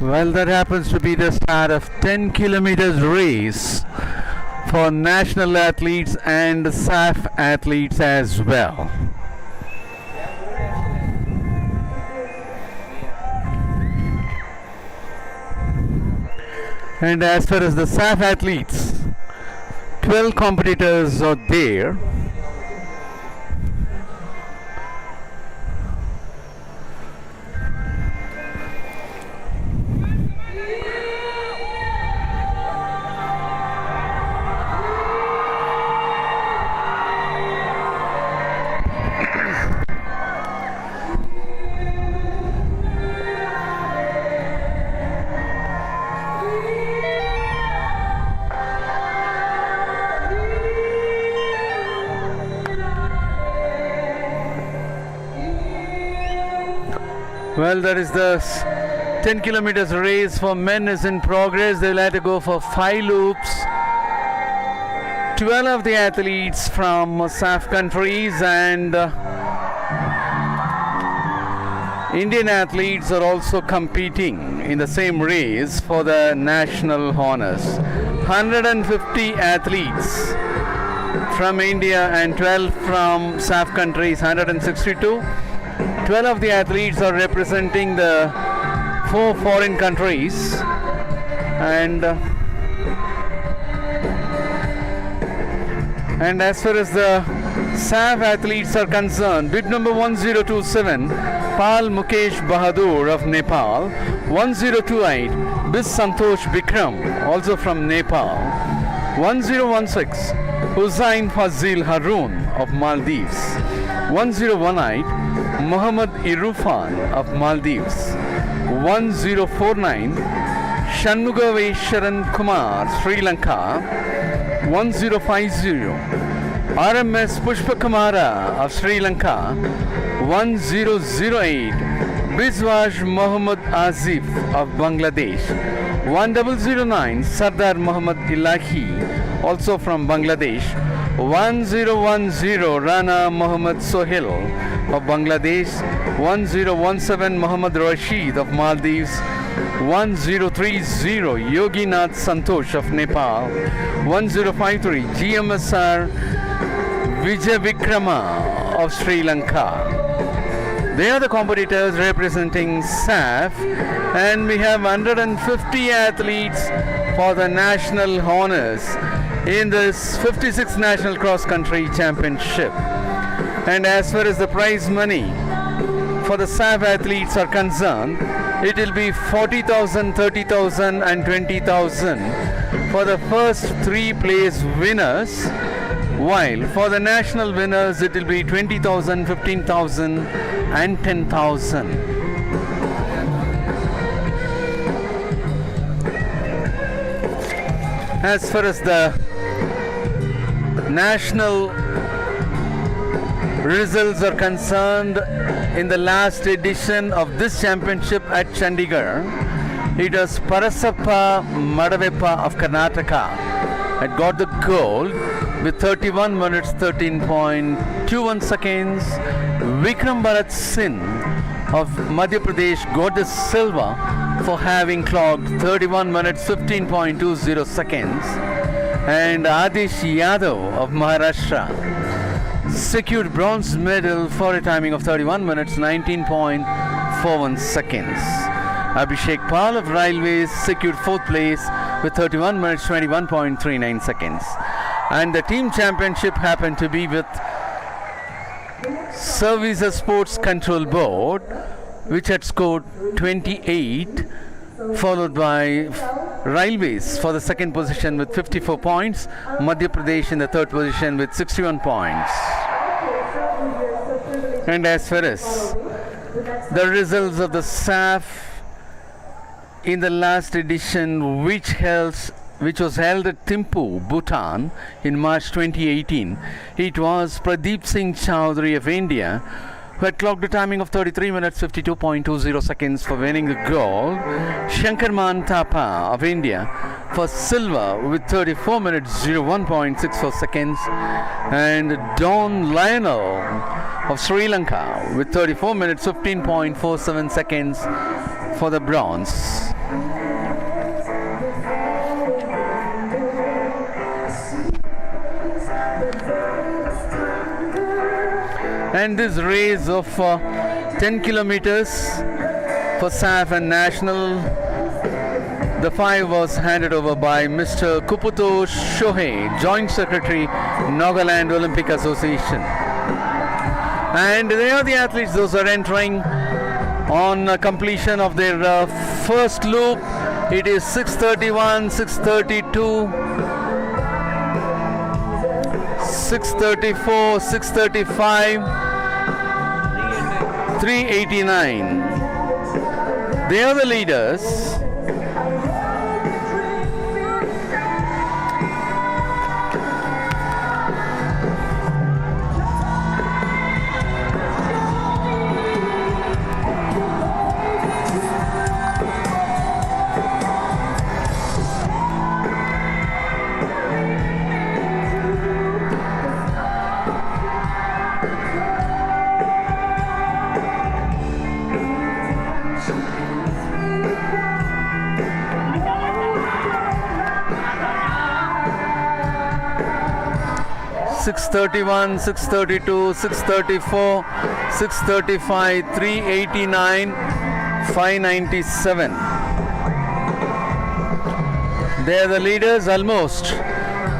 Well, that happens to be the start of 10 kilometers race for national athletes and SAAF athletes as well. And as far as the SAAF athletes, 12 competitors are there. Well, that is the 10 kilometers race for men is in progress. They will have to go for 5 loops. 12 of the athletes from SAAF countries and Indian athletes are also competing in the same race for the national honors. 150 athletes from India and 12 from SAAF countries, 162. 12 of the athletes are representing the 4 foreign countries, and as far as the SAAF athletes are concerned, bib number 1027 Pal Mukesh Bahadur of Nepal, 1028 Bis Santosh Bikram also from Nepal, 1016 Hussain Fazil Haroon of Maldives, 1018 Muhammad Irufan of Maldives, 1049 Shanmugaveswaran Kumar, Sri Lanka, 1050 RMS Pushpakumara of Sri Lanka, 1008 Biswash Muhammad Azif of Bangladesh, 1009 Sardar Muhammad Ilahi also from Bangladesh, 1010 Rana Muhammad Sohail of Bangladesh, 1017 Muhammad Rashid of Maldives, 1030 Yoginath Santosh of Nepal, 1053 GMSR Vijay Vikrama of Sri Lanka. They are the competitors representing SAAF, and we have 150 athletes for the national honors in this 56th National Cross Country Championship. And as far as the prize money for the SAAF athletes are concerned, it will be 40,000, 30,000 and 20,000 for the first 3 place winners, while for the national winners it will be 20,000, 15,000 and 10,000. As far as the national results are concerned, in the last edition of this championship at Chandigarh, it was Parasappa Madavepa of Karnataka had got the gold with 31 minutes 13.21 seconds. Vikram Bharat Singh of Madhya Pradesh got the silver for having clocked 31 minutes 15.20 seconds, and Adish Yadav of Maharashtra secured bronze medal for a timing of 31 minutes 19.41 seconds. Abhishek Pal of Railways secured 4th place with 31 minutes 21.39 seconds. And the team championship happened to be with Services Sports Control Board, which had scored 28, followed by Railways for the second position with 54 points, Madhya Pradesh in the third position with 61 points. And as far as the results of the SAAF in the last edition, which was held at Thimphu, Bhutan in March 2018, it was Pradeep Singh Chowdhury of India who had clocked a timing of 33 minutes 52.20 seconds for winning the gold. Shankar Mantapa of India for silver with 34 minutes 01.64 seconds, and Don Lionel of Sri Lanka with 34 minutes 15.47 seconds for the bronze. And this race of 10 kilometers for SAAF and National, the 5 was handed over by Mr. Kuputo Shohei, Joint Secretary, Nagaland Olympic Association. And they are the athletes, those are entering on completion of their first loop. It is 6:31, 6:32, 6:34, 6:35, 3:89. They are the leaders. Six 6:31, 6:32, 6:34, 6:35, 3:89, 5:97. They are the leaders almost.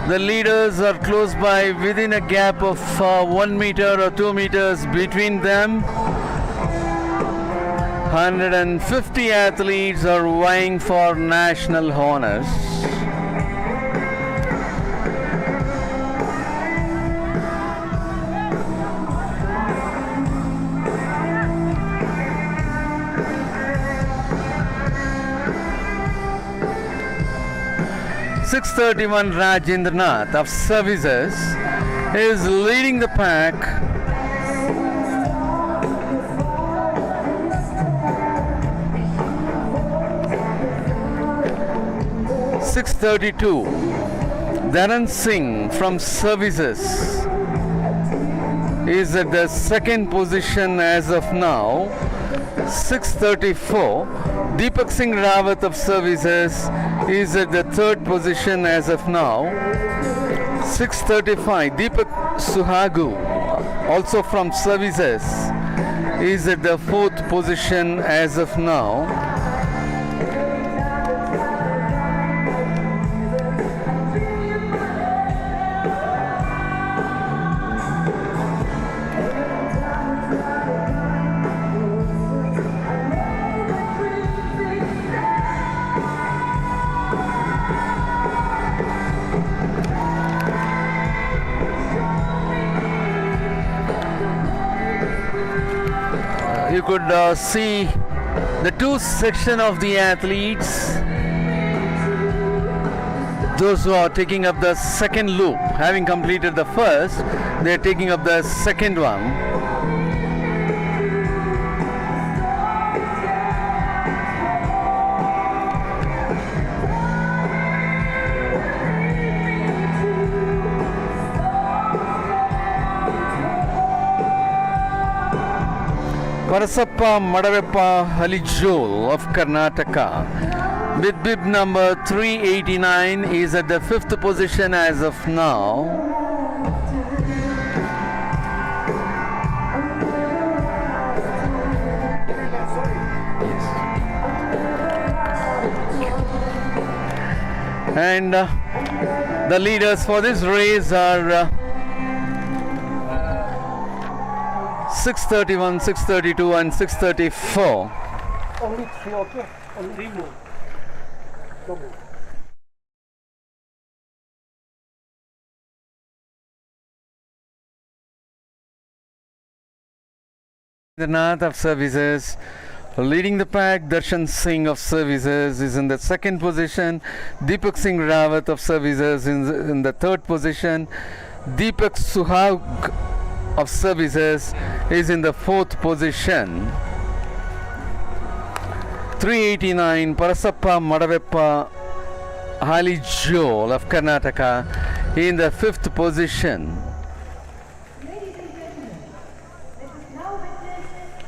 The leaders are close by, within a gap of 1 meter or 2 meters between them. 150 athletes are vying for national honors. .631 Rajendranath of Services is leading the pack. .632 Dharan Singh from Services is at the second position as of now. .634 Deepak Singh Rawat of Services is at the third position as of now. .635 Deepak Suhagu, also from Services, is at the fourth position as of now. You could see the two section of the athletes, those who are taking up the second loop. Having completed the first, they are taking up the second one. Parasappa Madaveppa Halijol of Karnataka with bib number 389 is at the fifth position as of now. And the leaders for this race are .631, .632 and .634. Only 3, okay? Only 3 more. No more. Nath of Services leading the pack. Darshan Singh of Services is in the second position. Deepak Singh Rawat of Services in the third position. Deepak Suhag of Services is in the fourth position. 389 Parasappa Madaveppa Halijol of Karnataka in the fifth position. Ladies and gentlemen, let us now witness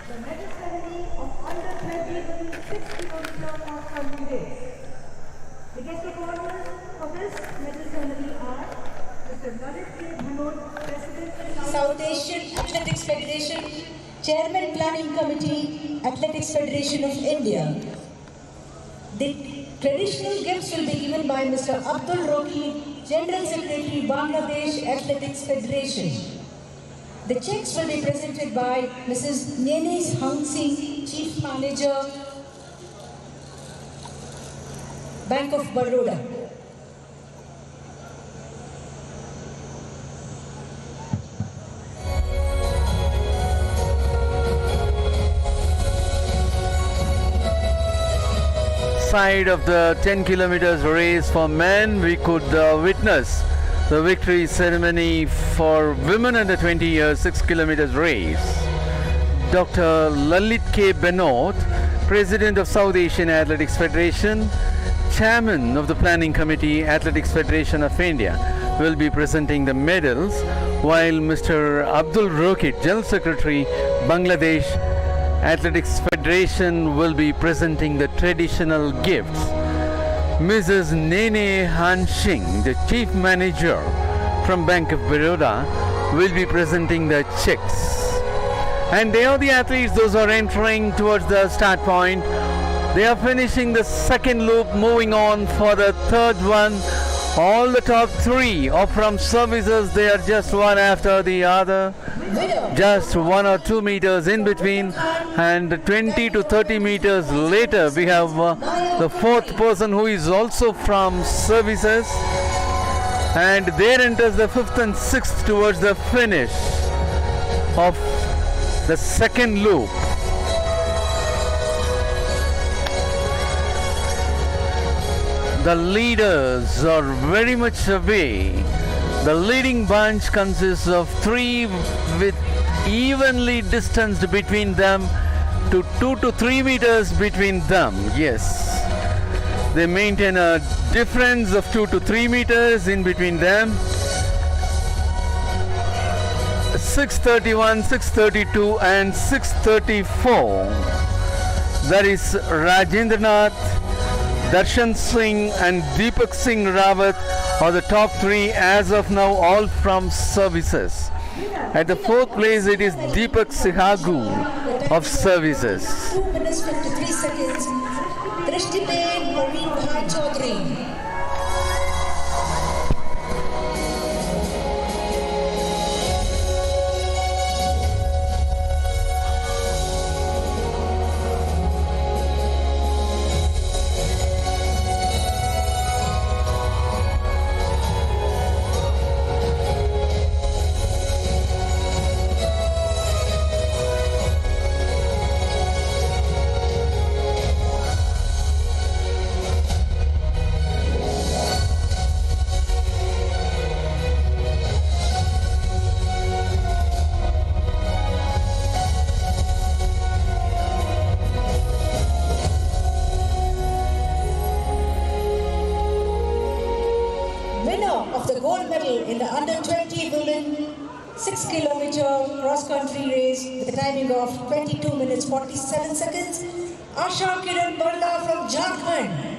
the medal ceremony of under 20 6 kilometer cross country race. South Asian Athletics Federation, Chairman Planning Committee, Athletics Federation of India. The traditional gifts will be given by Mr. Abdul Roki, General Secretary, Bangladesh Athletics Federation. The checks will be presented by Mrs. Nenes Hang Singh, Chief Manager, Bank of Baroda. Side of the 10 kilometers race for men, we could witness the victory ceremony for women under 20 years 6 kilometers race. Dr. Lalit K. Benot, President of South Asian Athletics Federation, Chairman of the Planning Committee, Athletics Federation of India, will be presenting the medals, while Mr. Abdul Rokit, General Secretary, Bangladesh Athletics Federation, will be presenting the traditional gifts. Mrs. Nene Han Singh, the Chief Manager from Bank of Baroda, will be presenting the checks. And they are the athletes, those are entering towards the start point. They are finishing the second loop, moving on for the third one. All the top three are from services. They are just one after the other, just 1 or 2 meters in between, and 20 to 30 meters later we have the fourth person who is also from services, and there enters the fifth and sixth towards the finish of the second loop. The leaders are very much away. The leading bunch consists of 3 with evenly distanced between them to 2 to 3 meters between them. Yes, they maintain a difference of 2 to 3 meters in between them. 6:31, 6:32 and 6:34. That is Rajendranath, Darshan Singh and Deepak Singh Rawat are the top 3 as of now, all from services. At the 4th place it is Deepak Sihagu of services. 2 minutes 53 seconds. Drishtipen Praveen Bhai Chaudhary. In the under-20 women 6-kilometer cross-country race with a timing of 22 minutes 47 seconds, Asha Kiran Barla from Jharkhand.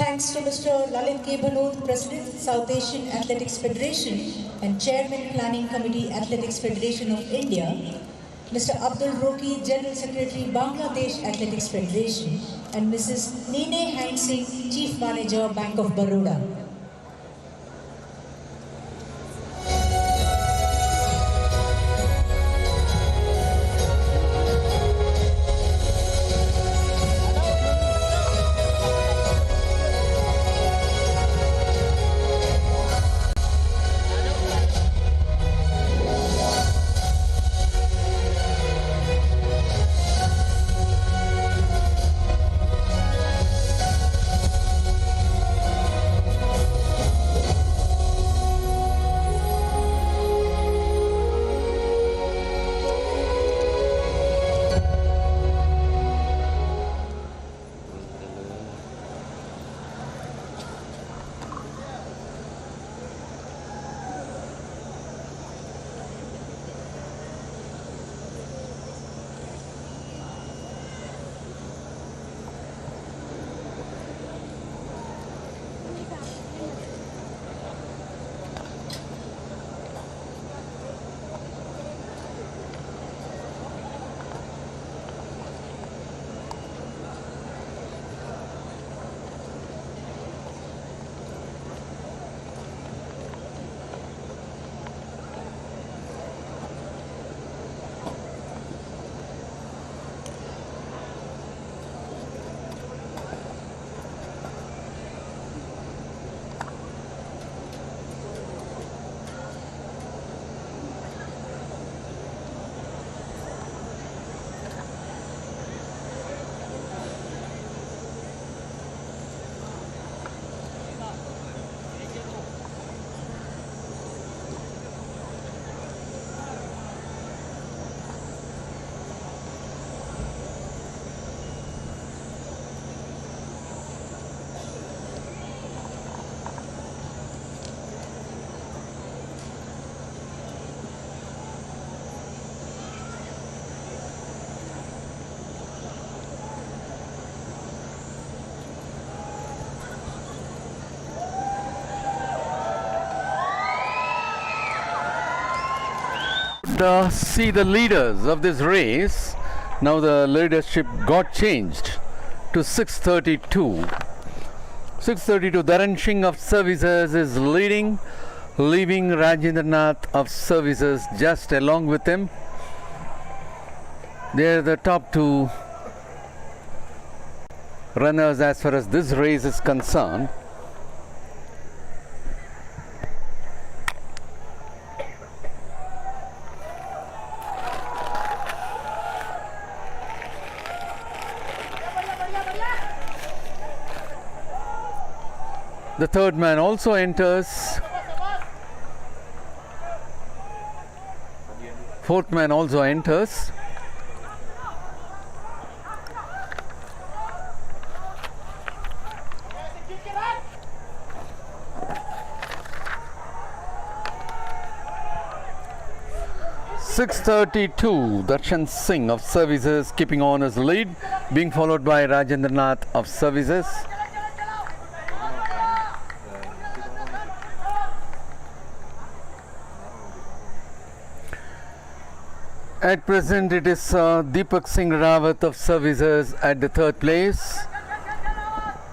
thanks to Mr. Lalit K. Bhalut, President, South Asian Athletics Federation and Chairman, Planning Committee, Athletics Federation of India, Mr. Abdul Roki, General Secretary, Bangladesh Athletics Federation, and Mrs. Nene Hang Singh, Chief Manager, Bank of Baroda. See the leaders of this race. Now the leadership got changed to 632. 632. Dharan Singh of Services is leading, leaving Rajendranath of Services just along with him. They're the top two runners as far as this race is concerned. The third man also enters. Fourth man also enters. .632, Darshan Singh of Services keeping on his lead, being followed by Rajendranath of Services. At present it is Deepak Singh Rawat of Services at the third place,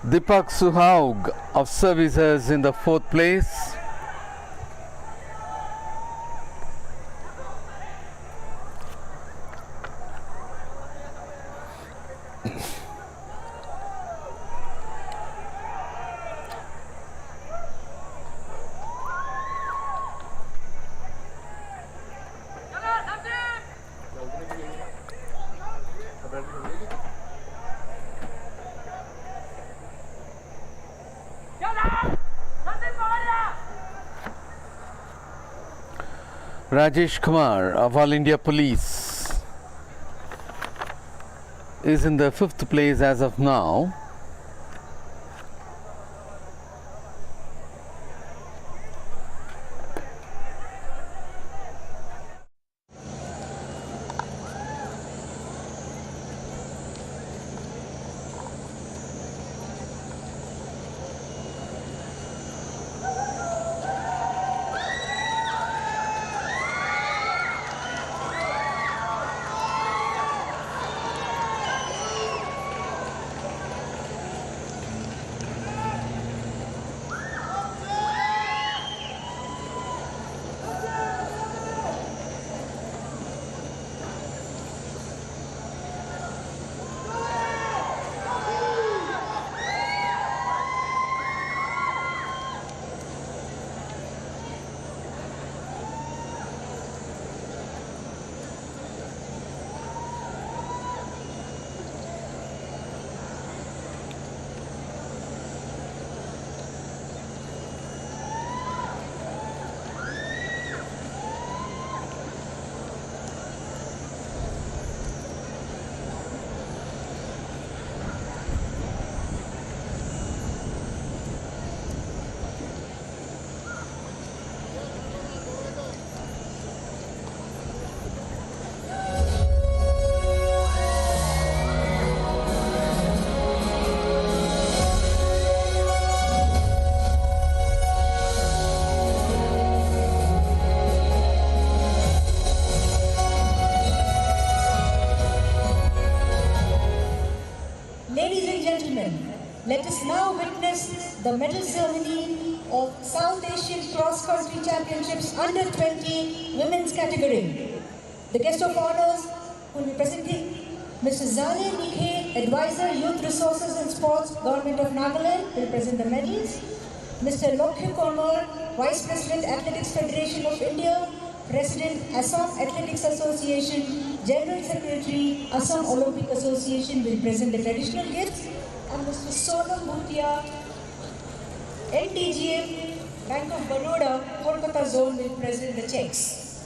Deepak Suhaug of Services in the fourth place, Rajesh Kumar of All India Police is in the fifth place as of now. Let us now witness the medal ceremony of South Asian Cross Country Championships Under 20 Women's category. The guest of honors who will be presenting Mr. Zale Nikhe, Advisor Youth Resources and Sports, Government of Nagaland, will present the medals. Mr. Lokhu Kumar, Vice President Athletics Federation of India, President Assam Athletics Association, General Secretary Assam Olympic Association will present the traditional gifts, and Mr. Sonam Bhutia, NDGM, Bank of Baroda, Kolkata Zone will present the checks.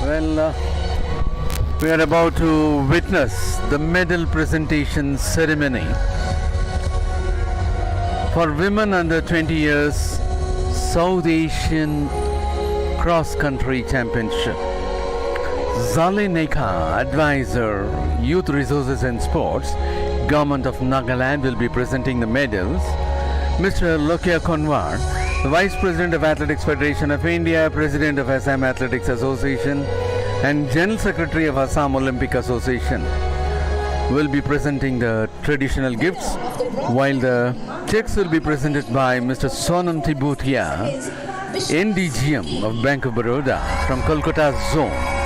Well, we are about to witness the medal presentation ceremony for women under 20 years South Asian Cross Country Championship. Zale Nekha, Advisor, Youth Resources and Sports, Government of Nagaland will be presenting the medals. Mr. Lokya Konwar, the Vice President of Athletics Federation of India, President of Assam Athletics Association and General Secretary of Assam Olympic Association will be presenting the traditional gifts, while the checks will be presented by Mr. Sonam Bhutia, NDGM of Bank of Baroda from Kolkata Zone.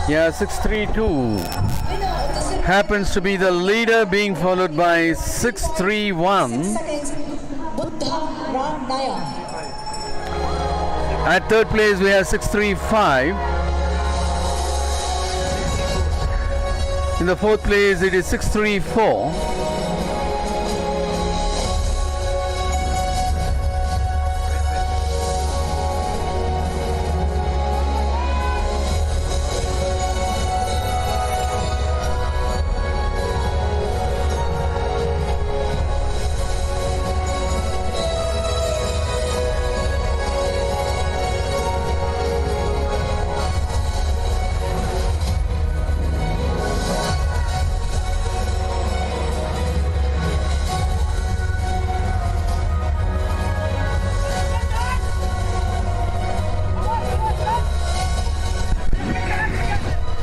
Yeah, 632 happens to be the leader, being followed by 631. At third place we have 635. In the fourth place it is 634.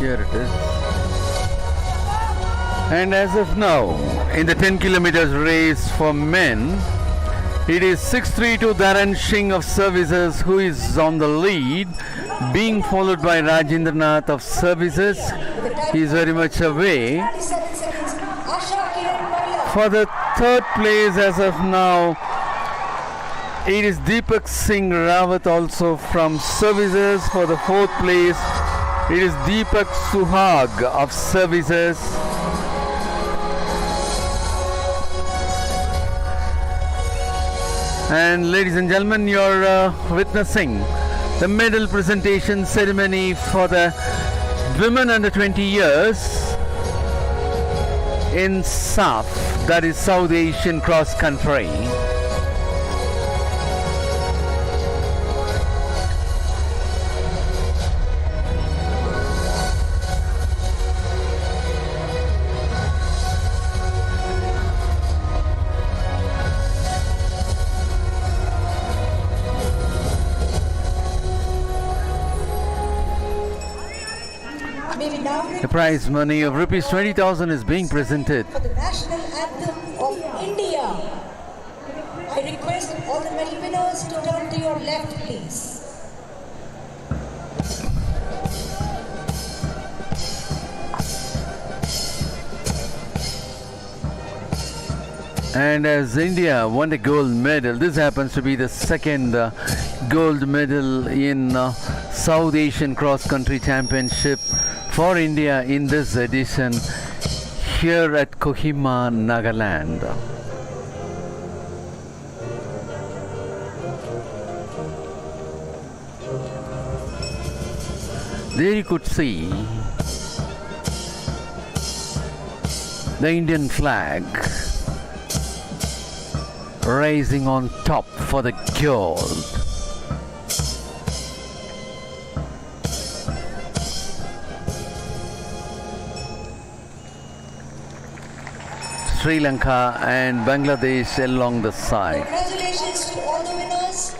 Here it is. And as of now, in the 10 kilometers race for men, it is 632 Dharan Singh of Services who is on the lead, being followed by Rajendranath of Services. He is very much away. For the third place as of now, it is Deepak Singh Rawat also from Services. For the fourth place, it is Deepak Suhag of Services. And ladies and gentlemen, you're witnessing the medal presentation ceremony for the women under 20 years in SAAF, that is South Asian Cross Country. The prize money of rupees 20,000 is being presented. For the national anthem of India. all the medal winners to turn to your left, please. And as India won a gold medal, this happens to be the second gold medal in South Asian Cross Country Championship for India in this edition here at Kohima, Nagaland. There you could see the Indian flag rising on top for the gold. Sri Lanka and Bangladesh along the side. Congratulations to all the winners.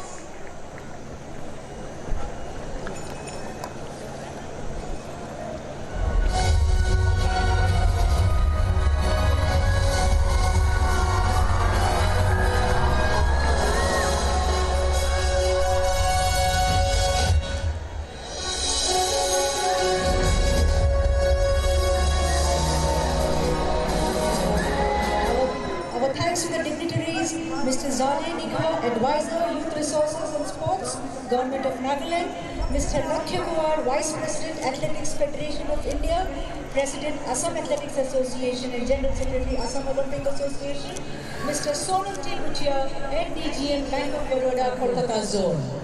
Our thanks to the dignitaries, Mr. Zale Nikha, Advisor, Youth Resources and Sports, Government of Nagaland, Mr. Lakshya Kumar, Vice President, Athletics Federation of India, President, Assam Athletics Association and General Secretary, Assam Olympic Association, Mr. Sonal T. Bhutia, Head DGM, Bank of Baroda, Kolkata Zone.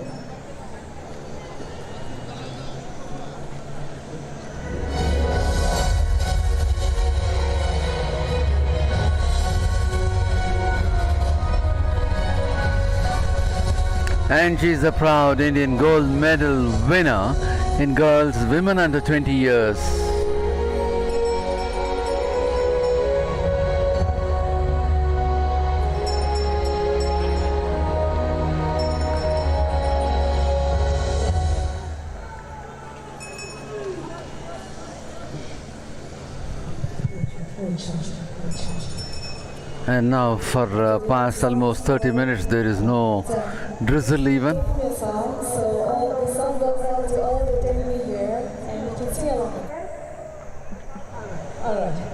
And she is a proud Indian gold medal winner in girls women under 20 years. And now for past almost 30 minutes there is no drizzle even. Your song, so all the song goes out to all the delivery here, and you can sing along. All right.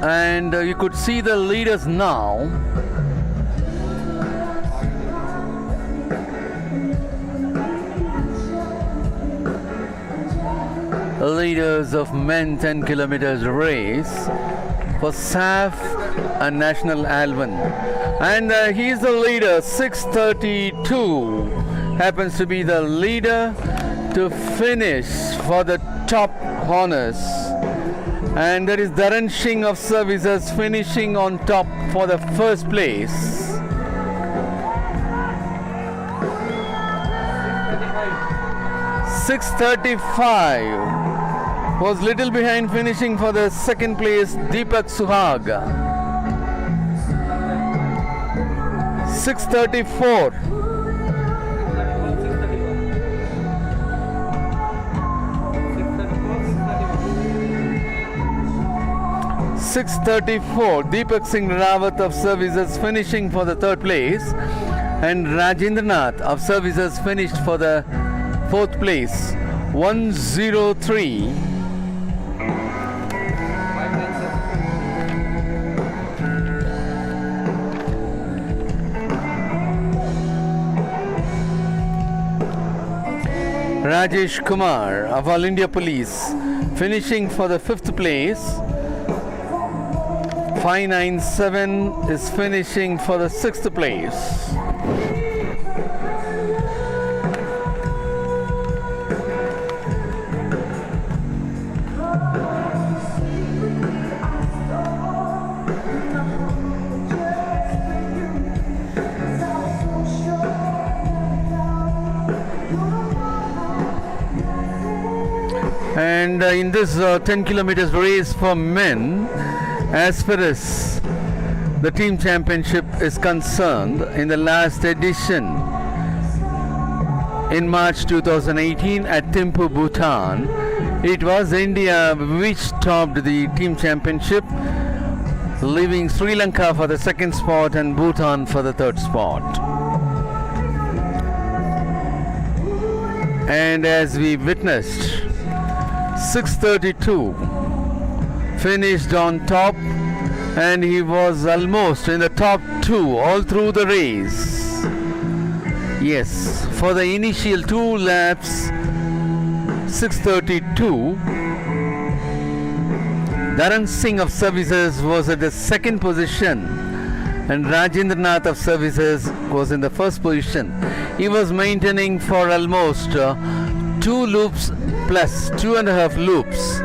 And you could see the leaders now. Leaders of men 10 kilometers race for SAAF and National Alban. And he is the leader, 6:32. Happens to be the leader to finish for the top honors. And there is Dharan Singh of Services finishing on top for the first place. 6:35 was little behind finishing for the second place Deepak Suhaga. 6:34. 6:34, Deepak Singh Rawat of Services finishing for the third place, and Rajendranath of Services finished for the Fourth place, 103. Rajesh Kumar of All India Police finishing for the fifth place. 597 is finishing for the sixth place. And in this 10 kilometers race for men, as far as the team championship is concerned, in the last edition in March 2018 at Thimphu, Bhutan, it was India which topped the team championship, leaving Sri Lanka for the second spot and Bhutan for the third spot. And as we witnessed, 632 finished on top, and he was almost in the top two all through the race. Yes, for the initial 2 laps, 632. Dharan Singh of Services was at the second position, and Rajendranath of Services was in the first position. He was maintaining for almost 2 loops plus 2.5 loops.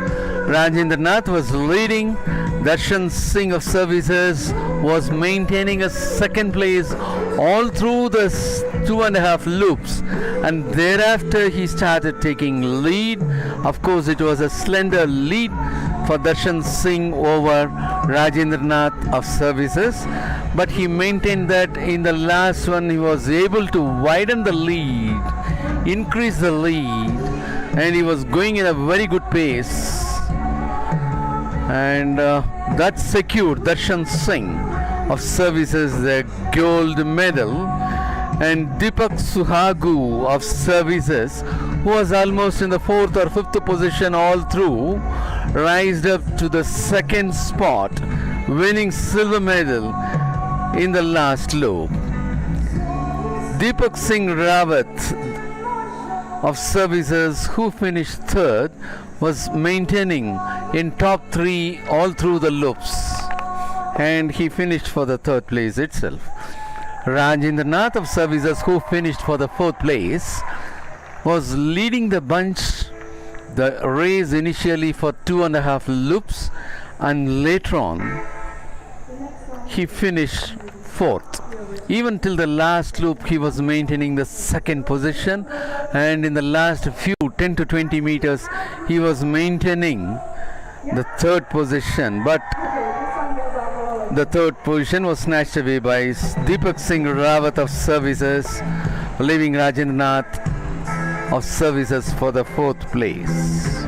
Rajendranath was leading. Darshan Singh of Services was maintaining a second place all through the 2.5 loops, and thereafter he started taking lead. Of course, it was a slender lead for Darshan Singh over Rajendranath of Services, but he maintained that in the last one he was able to widen the lead, increase the lead, and he was going in a very good pace, and that secured Darshan Singh of Services the gold medal. And Deepak Suhagu of Services, who was almost in the 4th or 5th position all through, rised up to the second spot, winning silver medal in the last loop. Deepak Singh Rawat of Services, who finished 3rd, was maintaining in top 3 all through the loops, and he finished for the 3rd place itself. Rajendranath of Services, who finished for the 4th place, was leading the bunch the race initially for 2.5 loops, and later on he finished 4th. Even till the last loop he was maintaining the second position, and in the last few 10 to 20 meters he was maintaining the 3rd position, but the 3rd position was snatched away by Deepak Singh Rawat of Services, leaving Rajendranath of Services for the 4th place.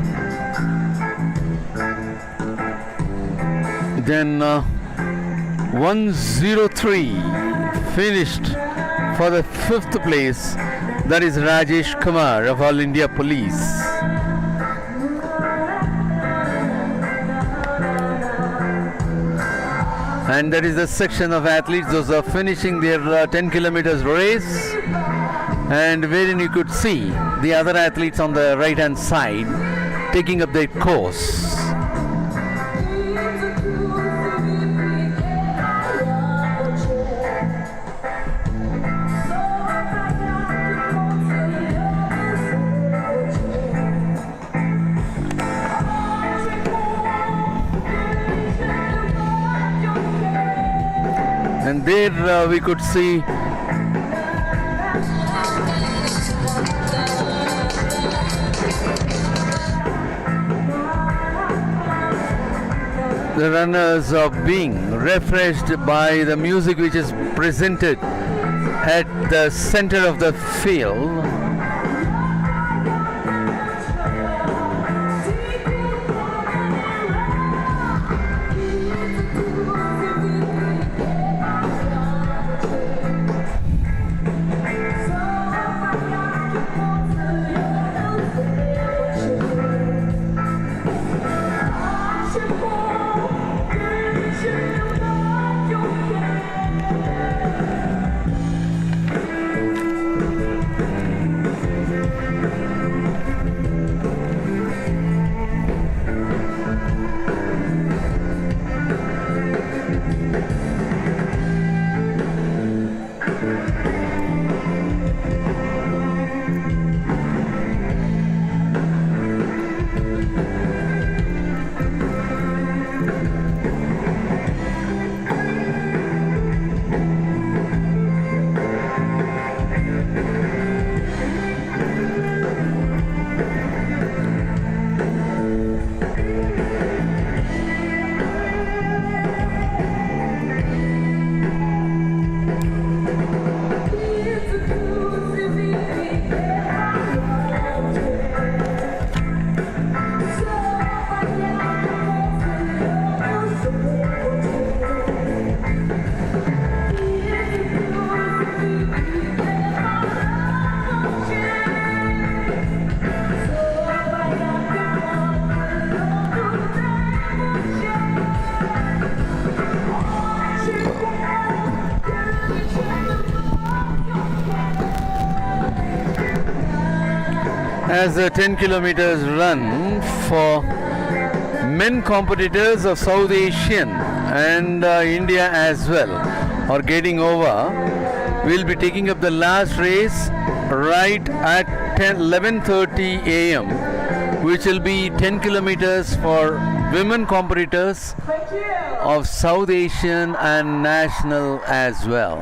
Then 103 finished for the 5th place, that is Rajesh Kumar of All India Police. And that is the section of athletes, those are finishing their 10 kilometers race, and wherein you could see the other athletes on the right hand side taking up their course. And there we could see the runners are being refreshed by the music which is presented at the center of the field. as a 10 kilometers run for men competitors of South Asian and India as well are getting over. We'll be taking up the last race right at 11:30 a.m. which will be 10 kilometers for women competitors of South Asian and national as well.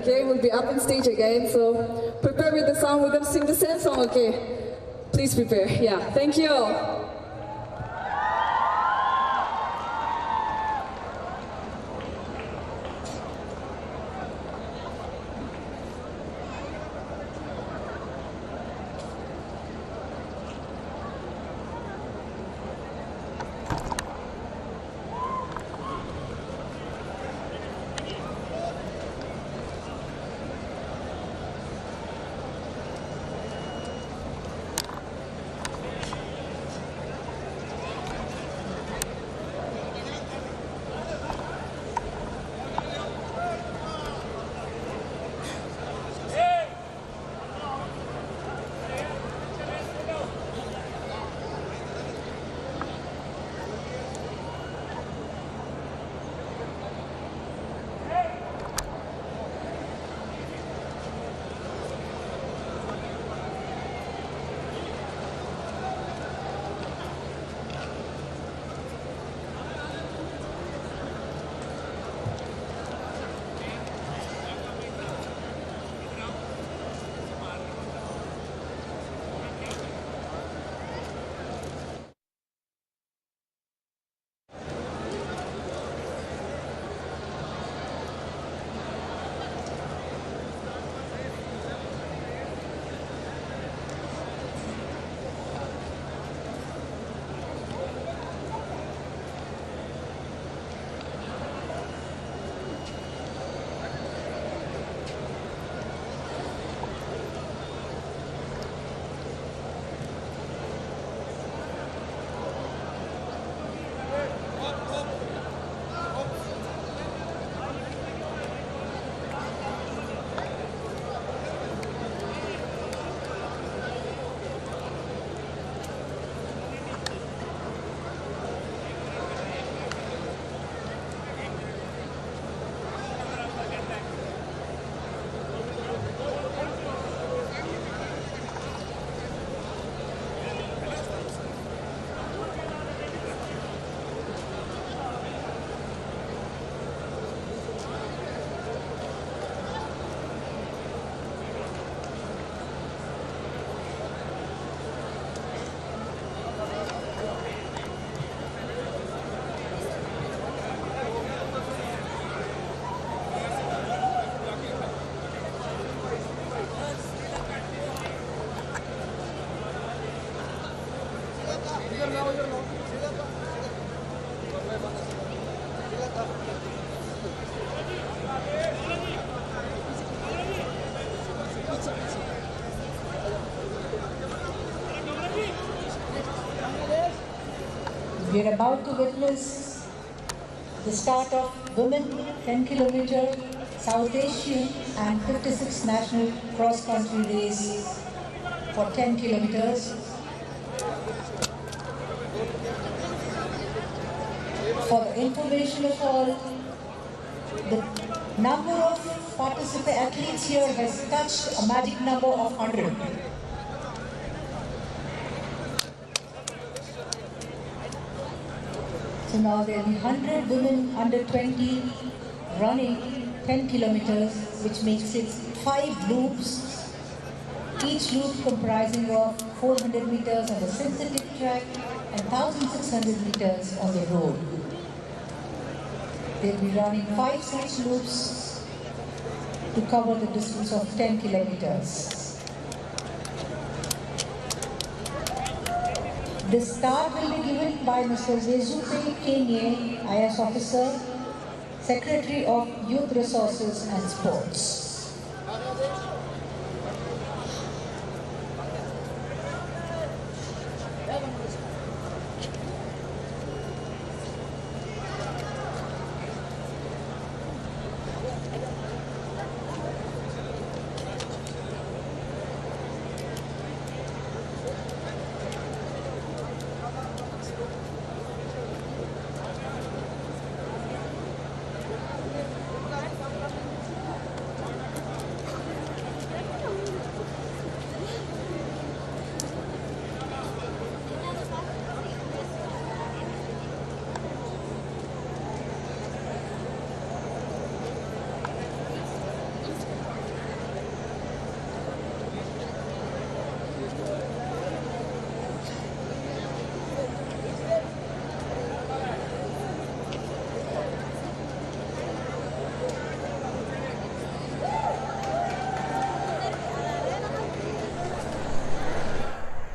okay? We'll be up on stage again, so prepare with the song. We're going to sing the same song, okay? Please prepare. Yeah, thank you. We are about to witness the start of Women 10 Kilometer South Asian and 56th National Cross Country Race for 10 kilometers. For the information of all, the number of participant athletes here has touched a magic number of 100. So now there will be 100 women under 20 running 10 kilometers, which makes it 5 loops, each loop comprising of 400 meters on the synthetic track and 1,600 meters on the road. They'll be running 5 such loops to cover the distance of 10 kilometers. The start will be given by Mr. Zezupe Kenye, IS Officer, Secretary of Youth Resources and Sports.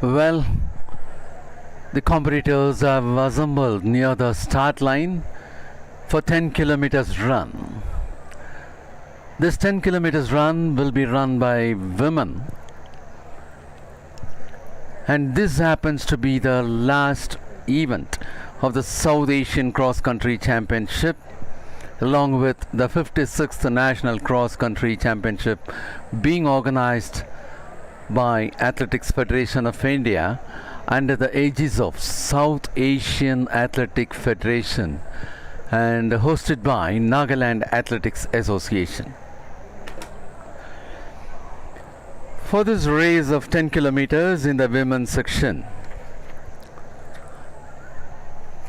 Well, the competitors have assembled near the start line for 10 kilometers run. This 10 kilometers run will be run by women, and this happens to be the last event of the South Asian Cross Country Championship, along with the 56th National Cross Country Championship being organized by Athletics Federation of India under the aegis of South Asian Athletic Federation and hosted by Nagaland Athletics Association. For this race of 10 kilometers in the women's section,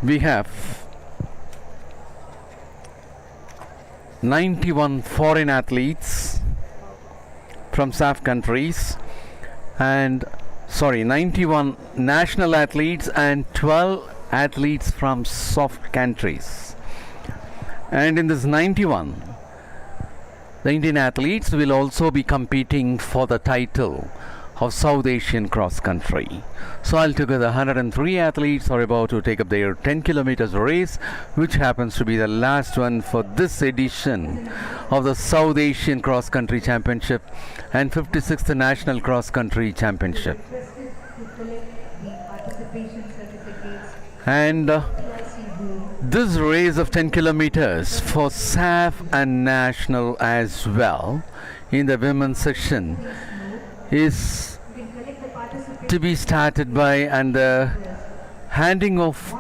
we have 91 foreign athletes from SAAF countries and 91 national athletes and 12 athletes from soft countries. And in this 91, the Indian athletes will also be competing for the title of South Asian Cross Country. So altogether 103 athletes are about to take up their 10 kilometers race, which happens to be the last one for this edition of the South Asian Cross Country Championship and 56th National Cross Country Championship. And this race of 10 kilometers for SAAF and national as well in the women's section is to be started by and the handing over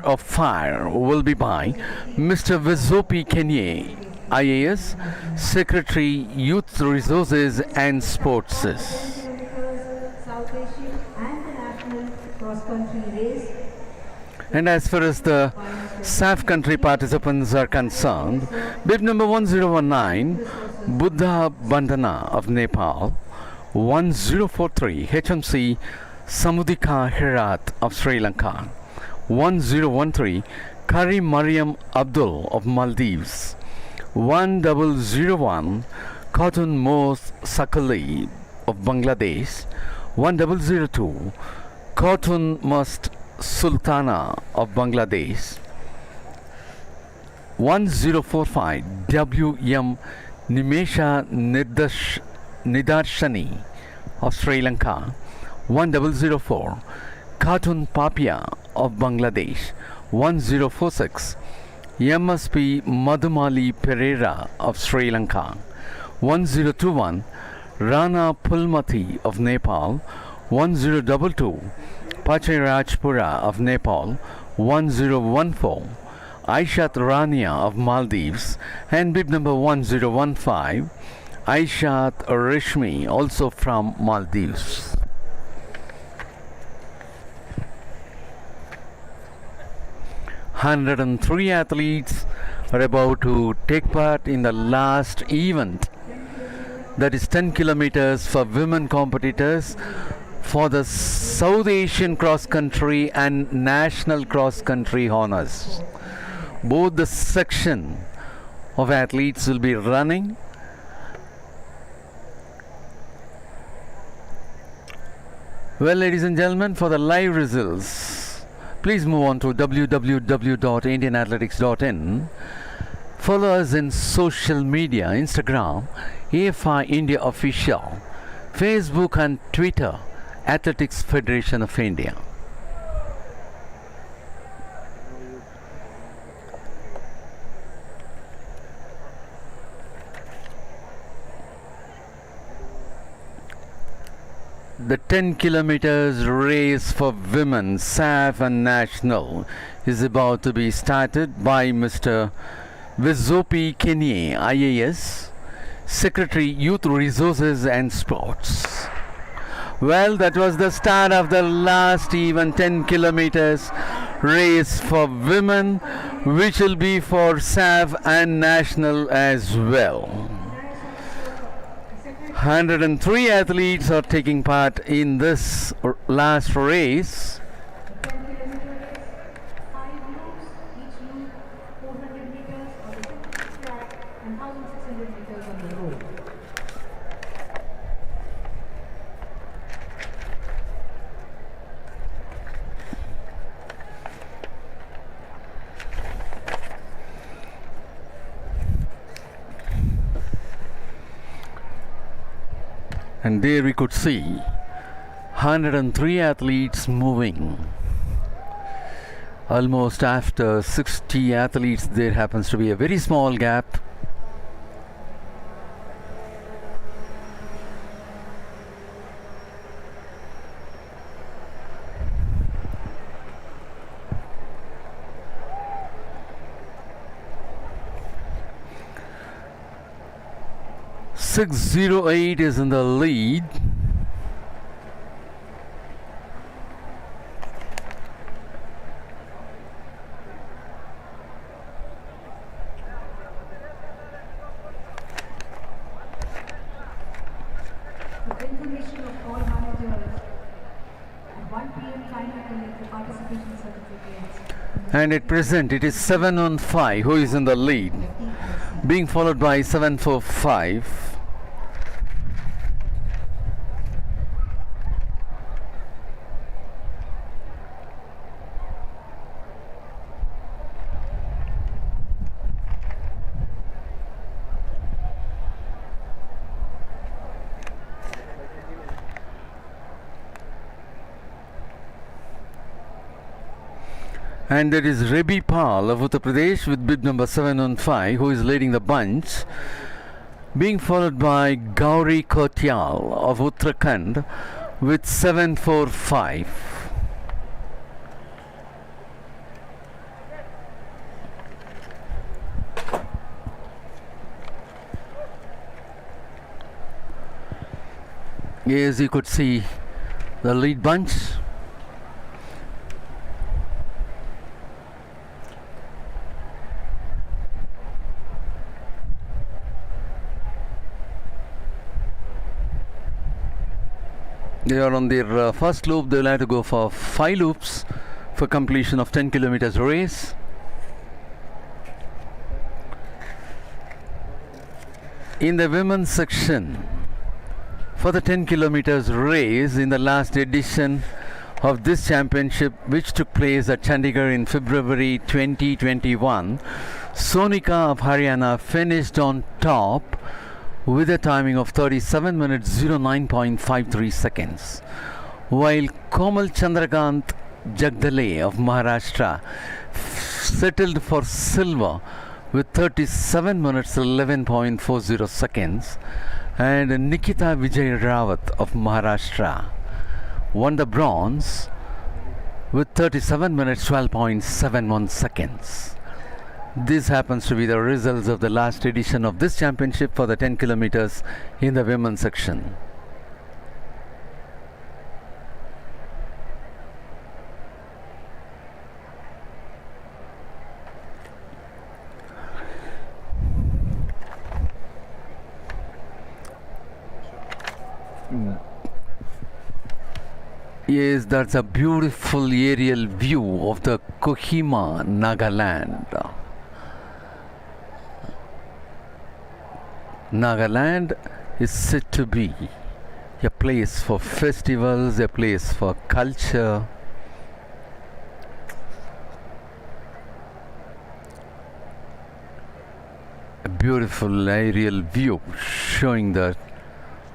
of fire will be by Mr. Vizopi Kenye, IAS, Secretary Youth Resources and Sports. South Asian and the national cross-country race. And as far as the SAAF country participants are concerned, bib number 1019, Buddha Bandana of Nepal, 1043, HMC Samudika Herat of Sri Lanka, 1013, Kari Mariam Abdul of Maldives, 1001, Cotton Mos Sakali of Bangladesh, 1002, Cotton Must Sultana of Bangladesh, 1045 W.M. Nimesha Nidarshani of Sri Lanka, 1004 Khatun Papia of Bangladesh, 1046 MSP Madhumali Pereira of Sri Lanka, 1021 Rana Pulmati of Nepal, 1022 Pachai Rajpura of Nepal, 1014 Aishat Rania of Maldives, and bib number 1015 Aishat Rishmi, also from Maldives. Hundred and three athletes are about to take part in the last event, that is 10 kilometers for women competitors for the South Asian Cross Country and National Cross Country honors. Both the section of athletes will be running. Well, ladies and gentlemen, for the live results, please move on to www.indianathletics.in. Follow us in social media, Instagram, AFI India Official, Facebook and Twitter, Athletics Federation of India. The 10 kilometers race for women, SAAF and national, is about to be started by Mr. Vizopi Kenye, IAS, Secretary Youth Resources and Sports. Well, that was the start of the last even 10 kilometers race for women, which will be for SAAF and national as well. 103 athletes are taking part in this last race. 10 kilometer race, 5 loops, each loop 400 meters on the fixed track and 1,600 meters on the road. And there we could see 103 athletes moving. Almost after 60 athletes, there happens to be a very small gap. .608 is in the lead. For information of all managers, at 1 p.m. time we collect the participation certificates. And at present it is 715 who is in the lead, being followed by 745. And there is Rebi Pal of Uttar Pradesh with bib number 715 who is leading the bunch, being followed by Gauri Kotyal of Uttarakhand with 745. Yes, you could see the lead bunch. They are on their first loop. They will have to go for 5 loops for completion of 10 kilometers race. In the women's section, for the 10 kilometers race in the last edition of this championship, which took place at Chandigarh in February 2021, Sonika of Haryana finished on top with a timing of 37 minutes 09.53 seconds, while Komal Chandrakant Jagdale of Maharashtra settled for silver with 37 minutes 11.40 seconds, and Nikita Vijay Rawat of Maharashtra won the bronze with 37 minutes 12.71 seconds. This happens to be the results of the last edition of this championship for the 10 kilometers in the women's section. Yes, that's a beautiful aerial view of the Kohima, Nagaland. Nagaland is said to be a place for festivals, a place for culture. A beautiful aerial view showing that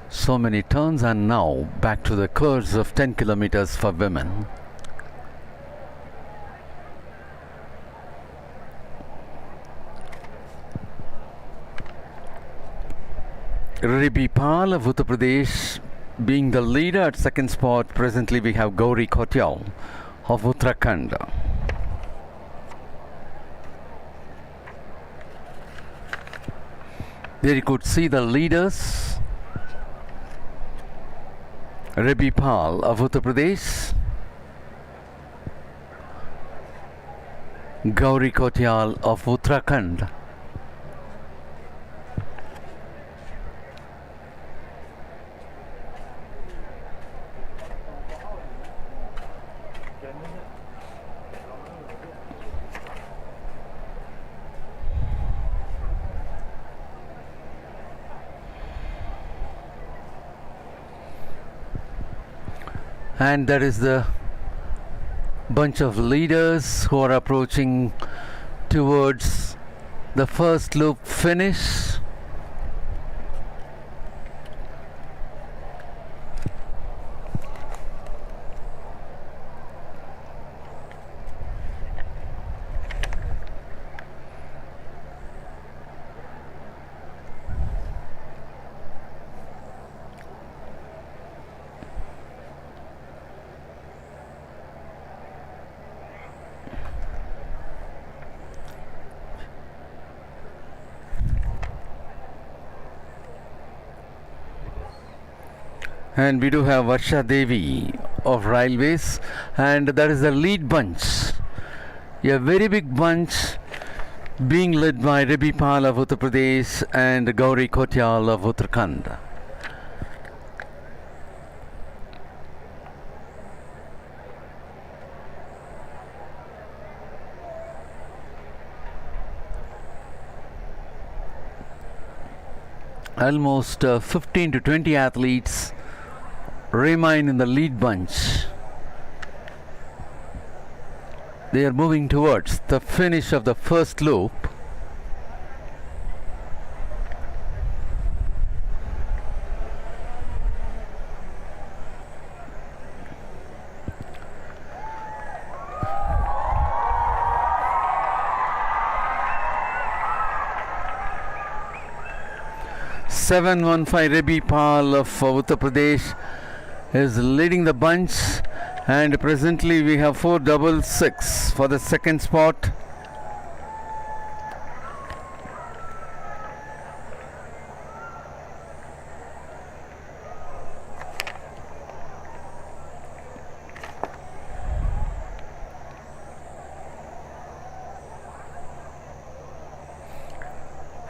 so many turns, and now back to the course of 10 kilometers for women. Rebi Pal of Uttar Pradesh being the leader at second spot. Presently we have Gauri Kotyal of Uttarakhand. There you could see the leaders. Rebi Pal of Uttar Pradesh, Gauri Kotyal of Uttarakhand. And that is the bunch of leaders who are approaching towards the first loop finish. And we do have Varsha Devi of Railways, and that is the lead bunch. A very big bunch being led by Rabi Pal of Uttar Pradesh and Gauri Kotyal of Uttarakhand. Almost 15 to 20 athletes remain in the lead bunch. They are moving towards the finish of the first loop. .715 Rabi Pal of Uttar Pradesh is leading the bunch, and presently we have 466 for the second spot.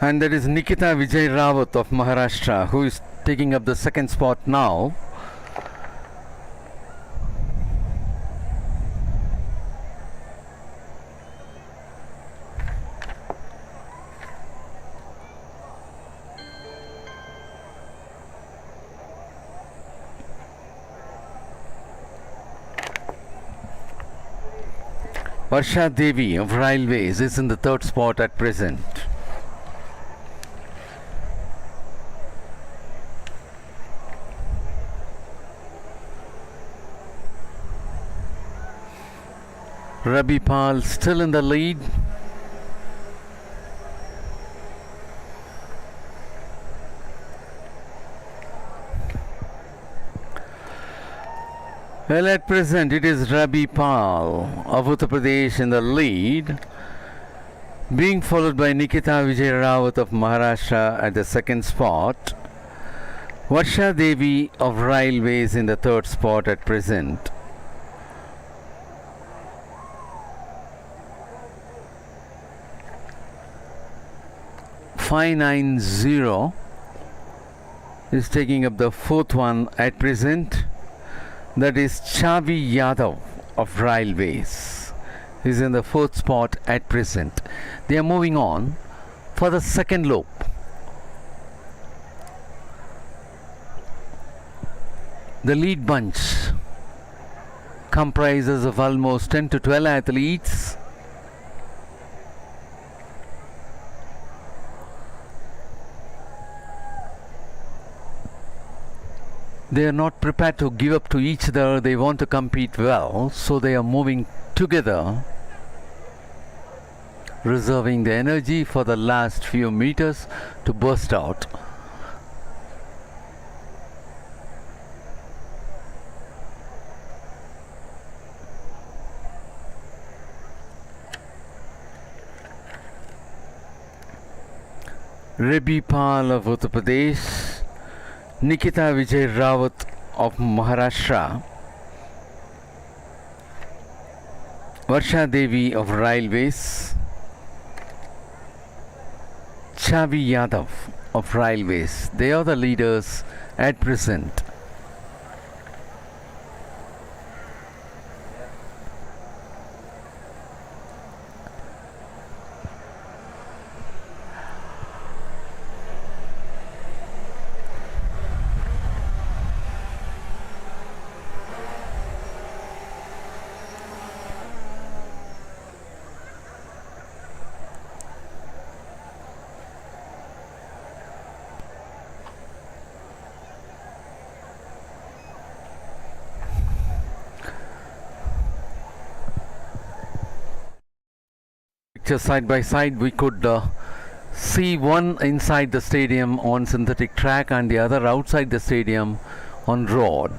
And that is Nikita Vijay Rawat of Maharashtra, who is taking up the second spot now. Varsha Devi of Railways is in the third spot at present. Rabi Pal still in the lead. Well, at present it is Rabi Pal of Uttar Pradesh in the lead, being followed by Nikita Vijay Rawat of Maharashtra at the second spot. Varsha Devi of Railways in the third spot at present. .590 is taking up the fourth one at present. That is Chavi Yadav of Railways. He's in the fourth spot at present. They are moving on for the second loop. The lead bunch comprises of almost 10 to 12 athletes. They are not prepared to give up to each other. They want to compete well, so they are moving together, reserving the energy for the last few meters to burst out. Rabi Pal of Uttar Pradesh, Nikita Vijay Rawat of Maharashtra, Varsha Devi of Railways, Chavi Yadav of Railways. They are the leaders at present. Side by side, we could see one inside the stadium on synthetic track and the other outside the stadium on road.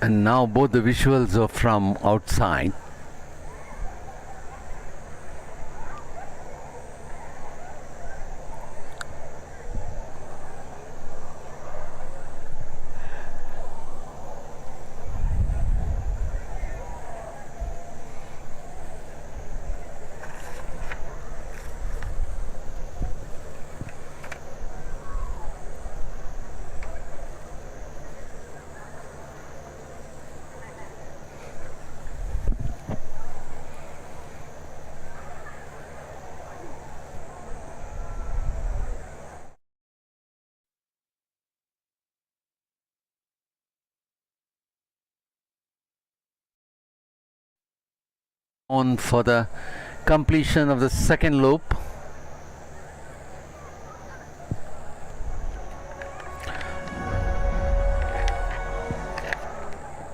And now both the visuals are from outside. on for the completion of the second loop.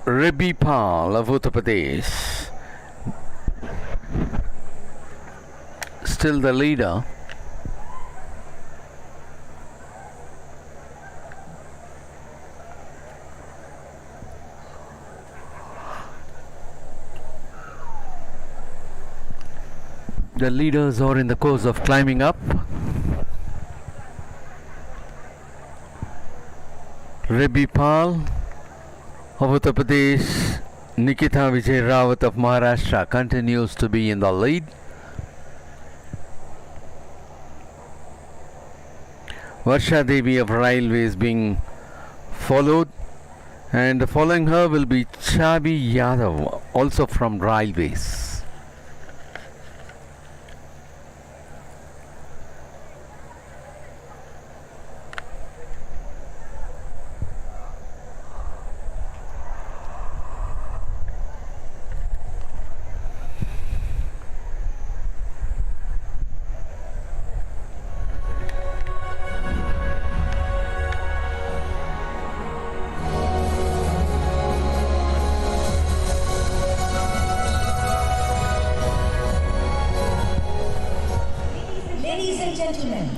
Ribi Pal of Uttar Pradesh, still the leader. The leaders are in the course of climbing up. Ribi Pal of Uttar Pradesh, Nikita Vijay Rawat of Maharashtra continues to be in the lead. Varsha Devi of Railways being followed, and following her will be Chabi Yadav, also from Railways. Ladies and gentlemen,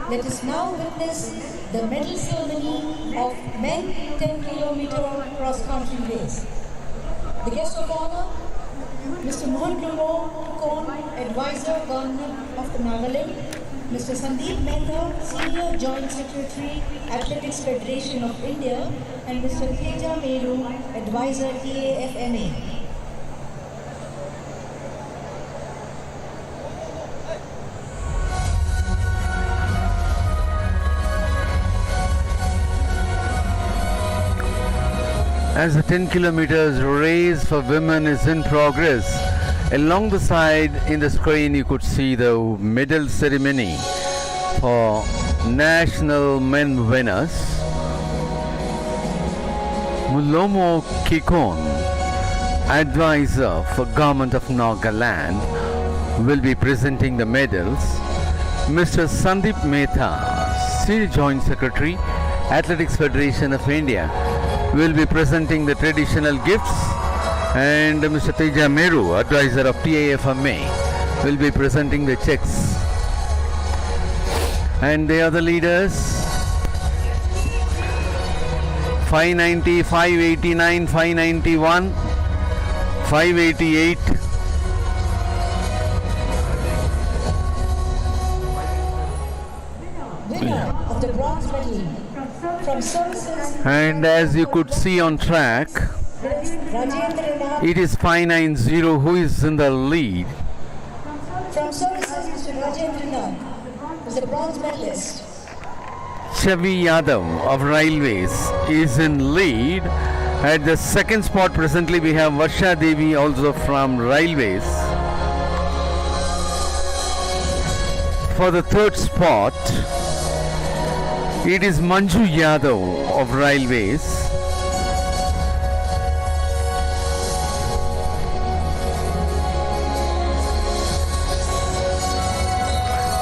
let us now witness the medal ceremony of men 10-kilometer cross-country race. The guest of honor, Mr. Mohan Kumar, Advisor Government of the Nagaland, Mr. Sandeep Mehta, Senior Joint Secretary, Athletics Federation of India, and Mr. Teja Meru, Advisor TAFMA. As the 10 kilometers race for women is in progress, along the side in the screen you could see the medal ceremony for national men winners. Mulomo Kikon, advisor for Government of Nagaland, will be presenting the medals. Mr. Sandeep Mehta, Senior Joint Secretary, Athletics Federation of India, will be presenting the traditional gifts, and Mr. Teja Meru, advisor of TAFMA, will be presenting the checks. And they are the leaders: 590, 589, 591, 588. Winner of the bronze medal from services, And as you could see on track, Rajendranath. it is 590 who is in the lead. From services, Mr. Rajendranath is the bronze medalist. Chavi Yadav of Railways is in lead. At the second spot presently we have Varsha Devi, also from Railways. For the third spot, it is Manju Yadav of Railways.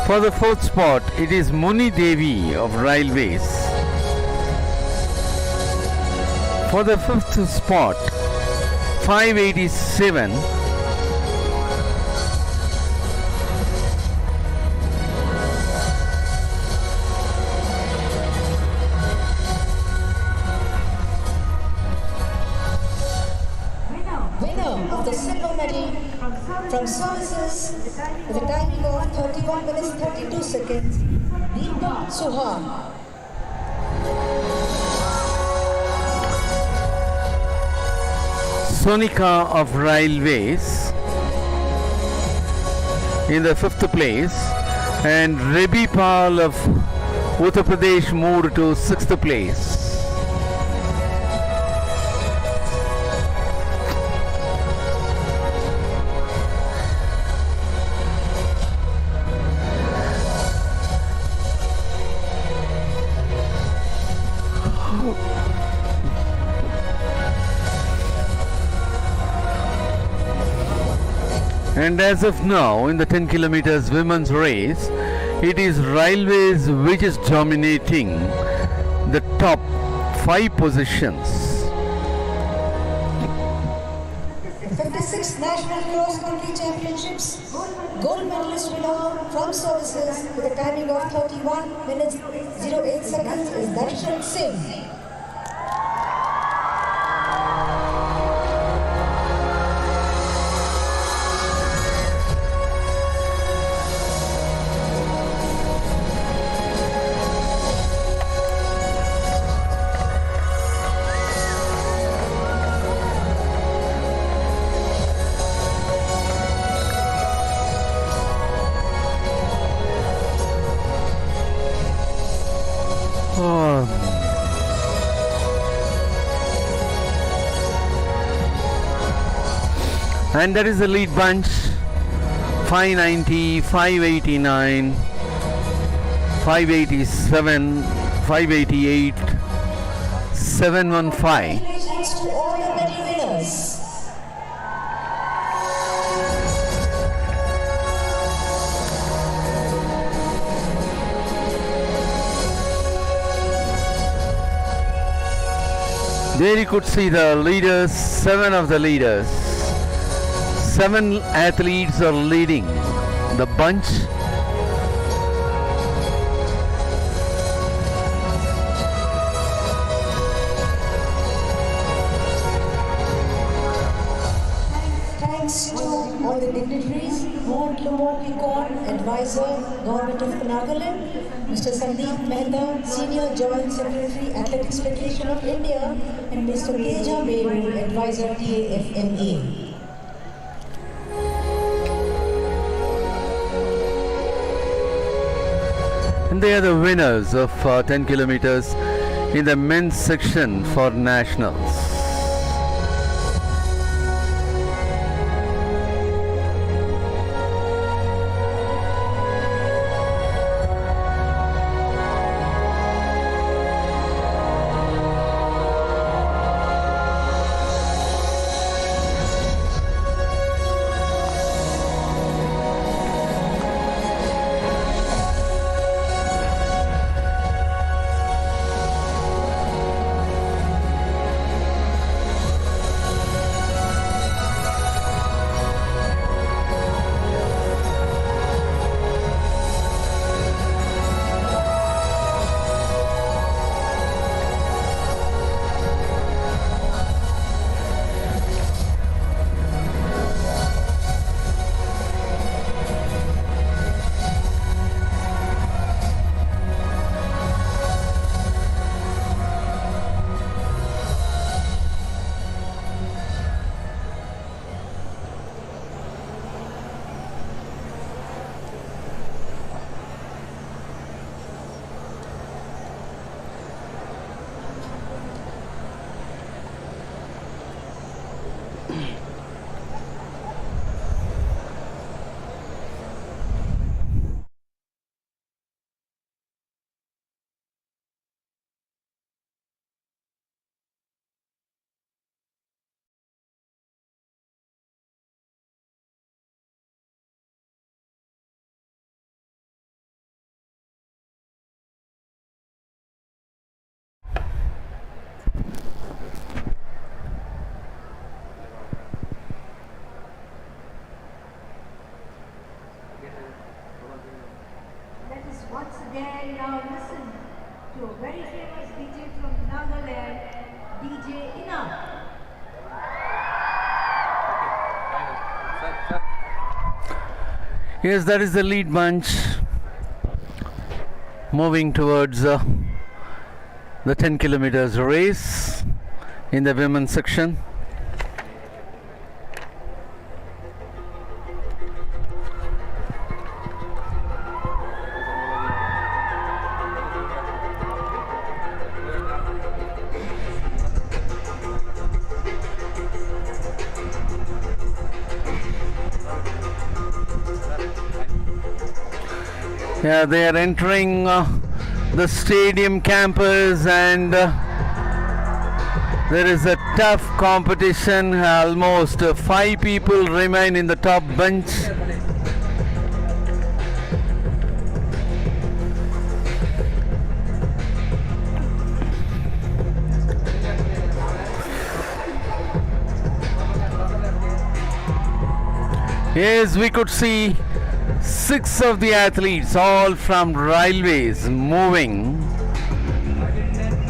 For the fourth spot, it is Muni Devi of Railways. For the fifth spot, 587, Winner of the silver medal from services with a timing of 31 minutes 32 seconds, Deepak Suhan. Sonika of Railways in the fifth place, and Ribi Pal of Uttar Pradesh moved to sixth place. And as of now, in the 10 kilometers women's race, it is Railways which is dominating the top 5 positions. 56th National Cross Country Championships. Gold medalist winner from services with a timing of 31 minutes 08 seconds is Darshan Singh. And that is the lead bunch, 590, 589, 587, 588, 715. Congratulations to all the medal winners. There you could see the leaders, 7 of the leaders. 7 athletes are leading the bunch. Thanks to all the dignitaries, Mount Lamorkikon Advisor, Government of Nagaland, Mr. Sandeep Mehta, Senior Joint Secretary, Athletics Federation of India, and Mr. Teja Meru, Advisor, TAFMA. And they are the winners of 10 kilometers in the men's section for nationals. Let us once again now listen to a very famous DJ from Nagaland, DJ Ina. Yes, that is the lead bunch moving towards the 10 kilometers race in the women's section. Yeah, they are entering the stadium campus, and there is a tough competition. Almost 5 people remain in the top bench. Yes, we could see 6 of the athletes, all from railways, moving.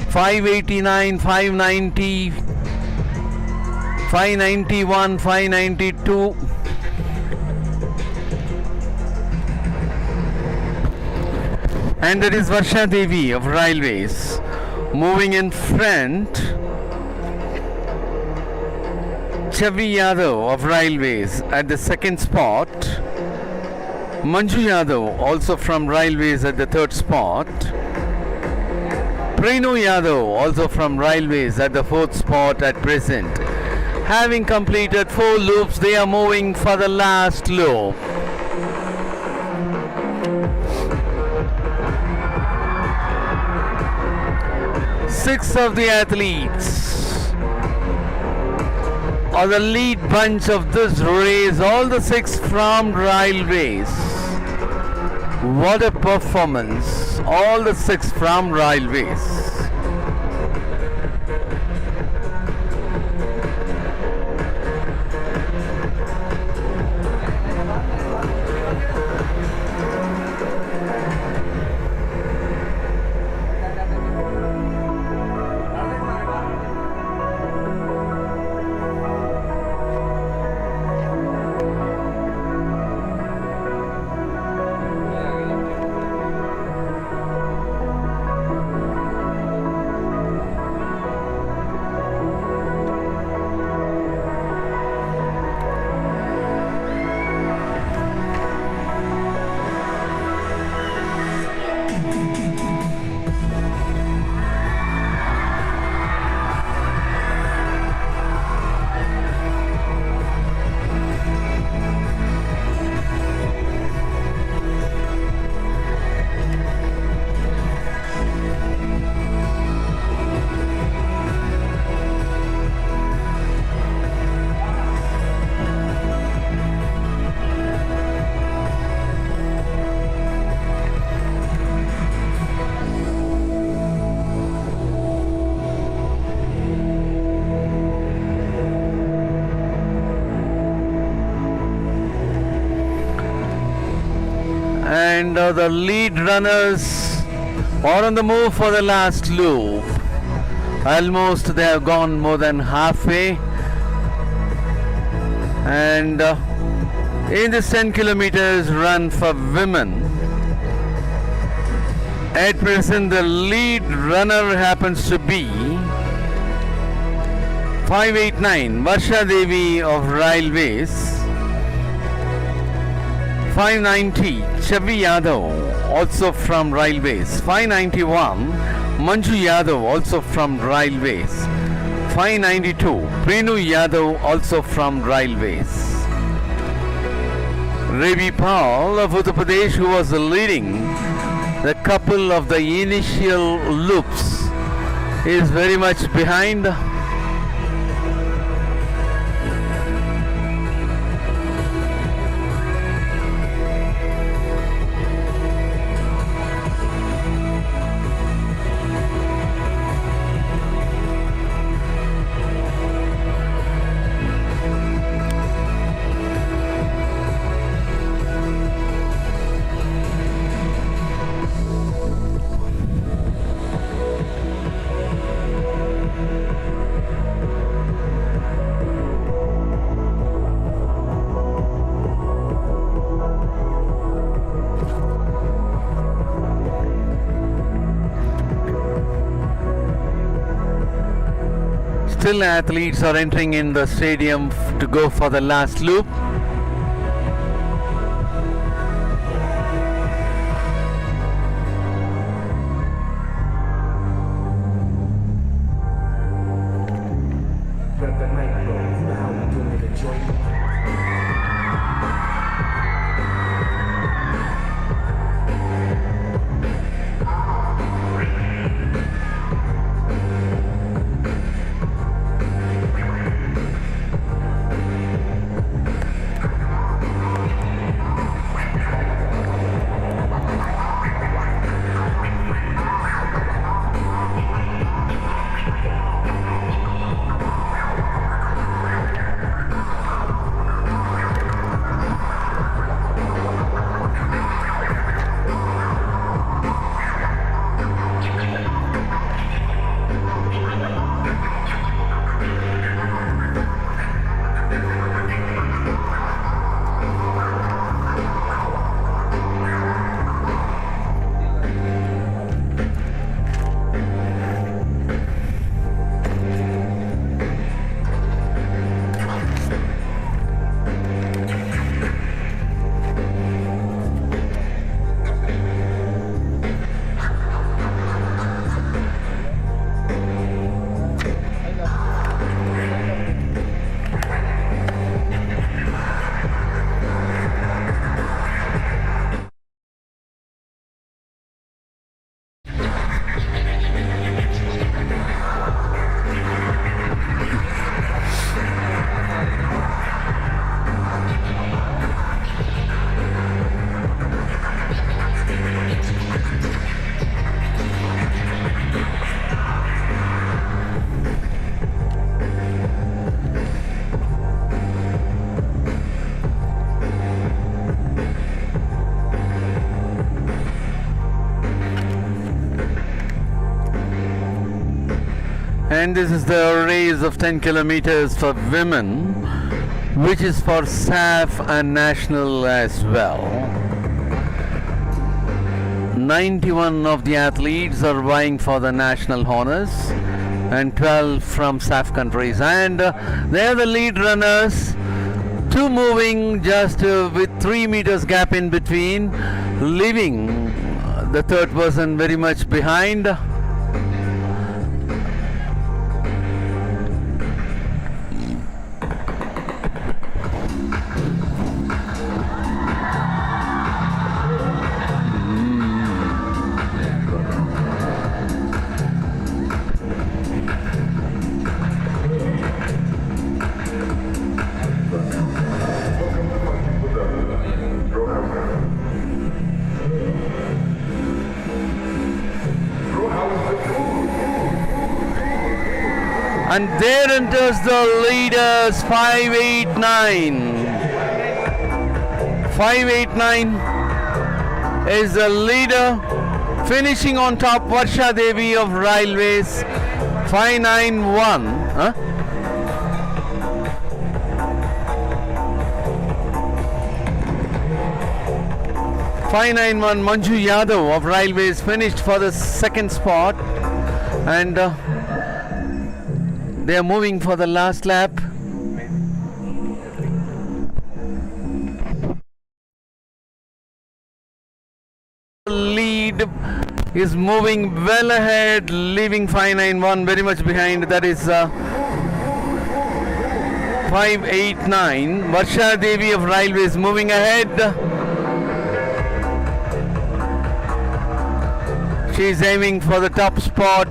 589, 590, 591, 592. And that is Varsha Devi of railways moving in front. Chavi Yadav of railways at the second spot. Manju Yadav also from railways at the third spot. Prenu Yadav also from railways at the fourth spot at present. Having completed 4 loops, they are moving for the last loop. Six of the athletes are the lead bunch of this race, all the 6 from railways. What a performance, all the 6 from railways. And the lead runners are on the move for the last loop. Almost they have gone more than halfway. And in this 10 kilometers run for women, at present the lead runner happens to be 589 Varsha Devi of railways. 590 Chavi Yadav also from railways. 591 Manju Yadav also from railways. 592 Prenu Yadav also from railways. Ravi Paul of Uttar Pradesh, who was leading the couple of the initial loops, is very much behind. Still athletes are entering in the stadium to go for the last loop. And this is the race of 10 kilometers for women, which is for SAAF and national as well. 91 of the athletes are vying for the national honors and 12 from SAAF countries. And they are the lead runners, two moving just with 3 meters gap in between, leaving the third person very much behind. And there enters the leaders 589. 589 is the leader, finishing on top Varsha Devi of Railways. 591. Huh? .591 Manju Yadav of Railways finished for the second spot, and they are moving for the last lap. Lead is moving well ahead, leaving 591 very much behind. That is 589. Varsha Devi of Railways moving ahead. She is aiming for the top spot.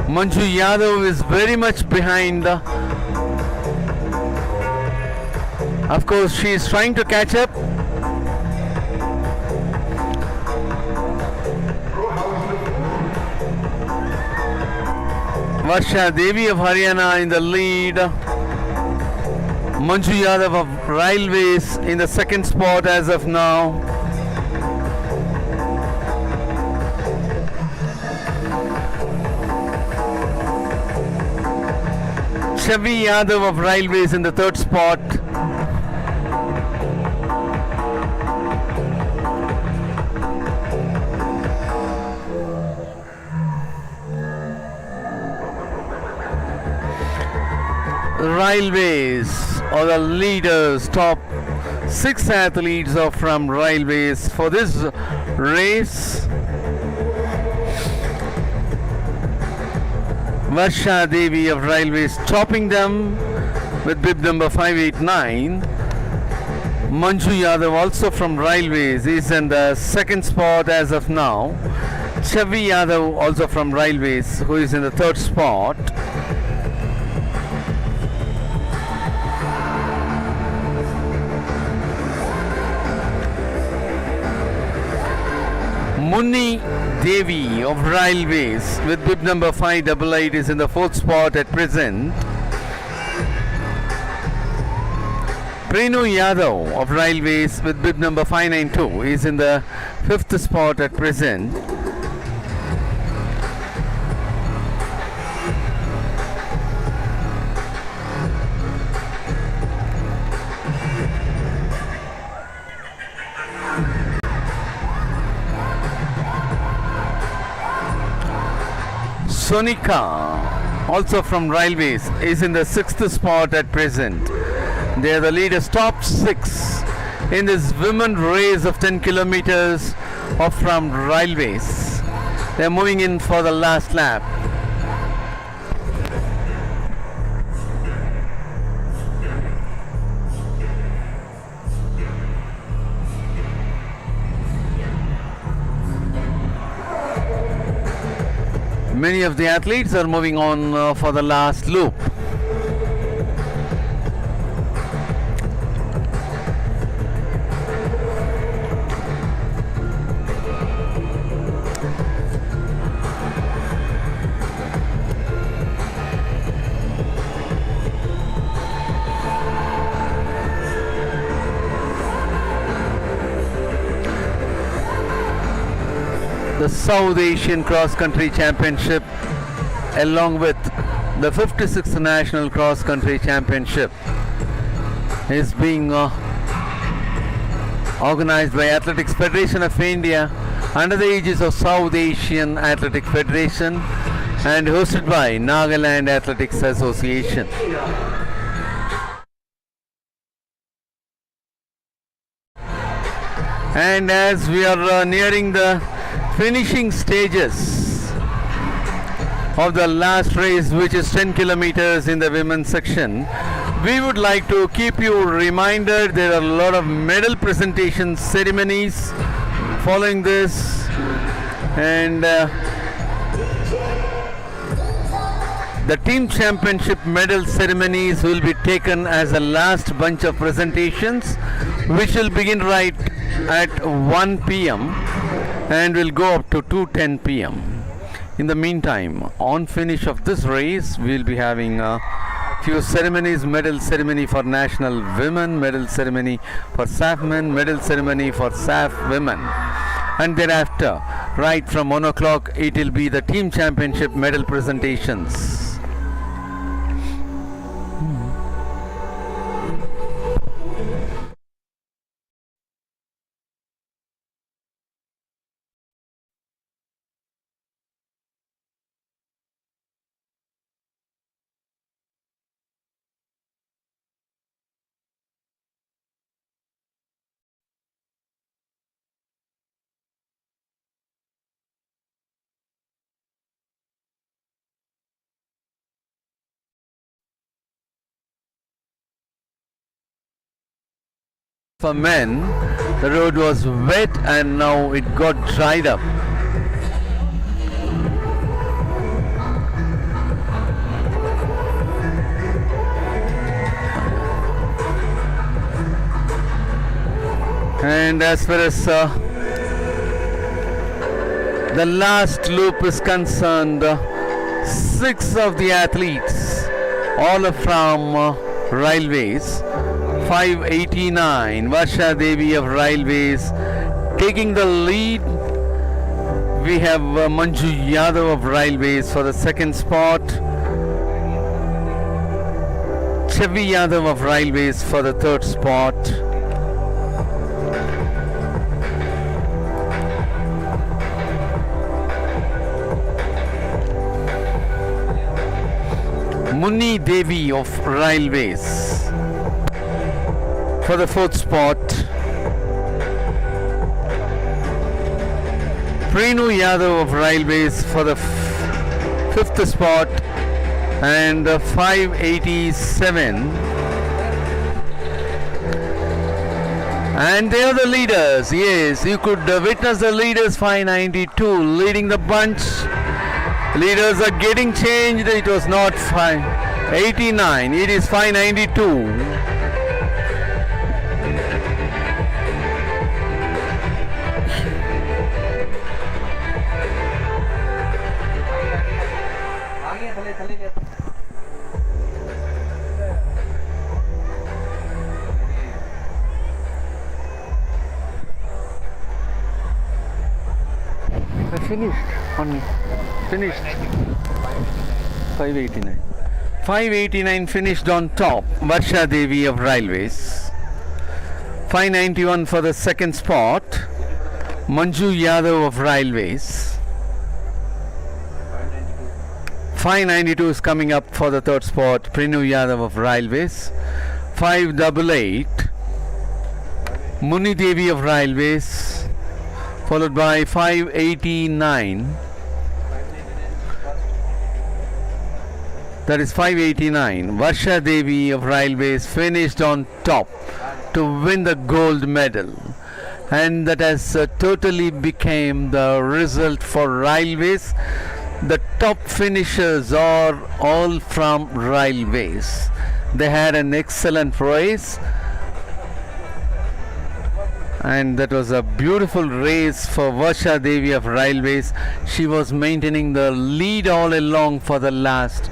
Manju Yadav is very much behind. Of course, she is trying to catch up. Varsha Devi of Haryana in the lead. Manju Yadav of Railways in the second spot as of now. Chavi Yadav of Railways in the third spot. Railways are the leaders. Top 6 athletes are from Railways for this race. Varsha Devi of Railways topping them with bib number 589. Manju Yadav, also from Railways, is in the second spot as of now. Chavi Yadav, also from Railways, who is in the third spot. Munni Devi of Railways with bib number 588 is in the fourth spot at present. Prenu Yadav of Railways with bib number 592 is in the fifth spot at present. Sonika, also from Railways, is in the sixth spot at present. They are the leaders, top 6 in this women race of 10 kilometers from Railways. They are moving in for the last lap. Many of the athletes are moving on for the last loop. the South Asian Cross Country Championship along with the 56th National Cross Country Championship is being organized by Athletics Federation of India under the aegis of South Asian Athletic Federation and hosted by Nagaland Athletics Association. And as we are nearing the finishing stages of the last race, which is 10 kilometers in the women's section, we would like to keep you reminded there are a lot of medal presentation ceremonies following this, and the team championship medal ceremonies will be taken as a last bunch of presentations, which will begin right at 1 p.m. and will go up to 2:10 p.m. In the meantime, on finish of this race, we will be having a few ceremonies: medal ceremony for national women, medal ceremony for SAAF men, medal ceremony for SAAF women, and thereafter, right from 1 o'clock, it will be the team championship medal presentations. For men, the road was wet and now it got dried up. And as far as the last loop is concerned, 6 of the athletes, all are from railways. 589, Varsha Devi of Railways taking the lead. We have Manju Yadav of Railways for the second spot. Chavi Yadav of Railways for the third spot. Munni Devi of Railways for the fourth spot. Prenu Yadav of Railways for the fifth spot, and 587. And they are the leaders. Yes, you could witness the leaders. 592 leading the bunch. Leaders are getting changed. It was not 589. It is 592. Finished. 589. 589 finished on top. Varsha Devi of Railways. 591 for the second spot. Manju Yadav of Railways. 592 is coming up for the third spot. Prenu Yadav of Railways. 588. Muni Devi of Railways, followed by 589. That is 589. Varsha Devi of Railways finished on top to win the gold medal, and that has totally became the result for Railways. The top finishers are all from Railways. They had an excellent race, and that was a beautiful race for Varsha Devi of Railways. She was maintaining the lead all along for the last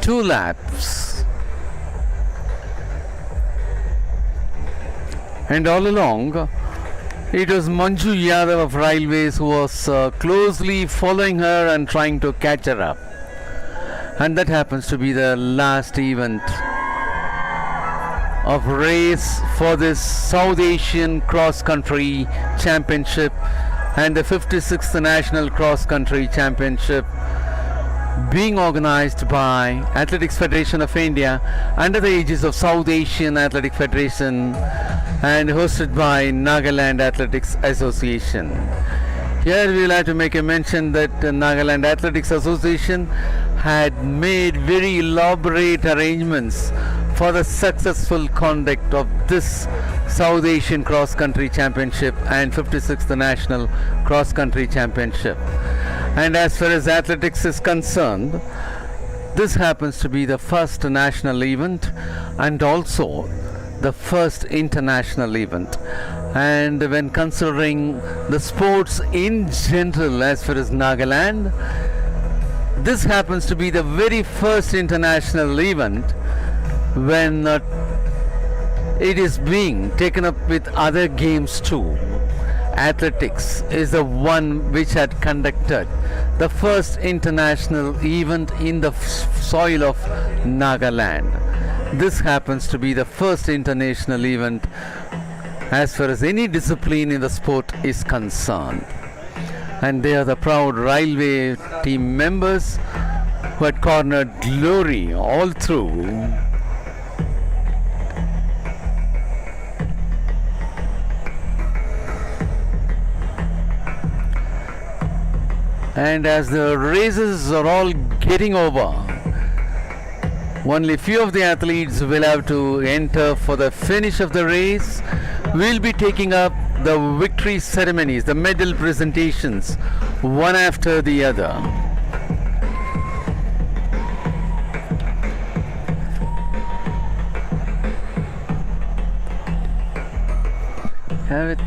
2 laps, and all along It was Manju Yadav of Railways who was closely following her and trying to catch her up. And that happens to be the last event of race for this South Asian Cross Country Championship and the 56th National Cross Country Championship being organized by Athletics Federation of India under the aegis of South Asian Athletic Federation and hosted by Nagaland Athletics Association. Here we will have to make a mention that Nagaland Athletics Association had made very elaborate arrangements for the successful conduct of this South Asian Cross Country Championship and 56th National Cross Country Championship. And as far as athletics is concerned, this happens to be the first national event and also the first international event. And when considering the sports in general as far as Nagaland, this happens to be the very first international event when it is being taken up with other games too. Athletics is the one which had conducted the first international event in the soil of Nagaland. This happens to be the first international event as far as any discipline in the sport is concerned. And they are the proud railway team members who had cornered glory all through. And as the races are all getting over, only few of the athletes will have to enter for the finish of the race. We'll be taking up the victory ceremonies, the medal presentations, one after the other. Have it.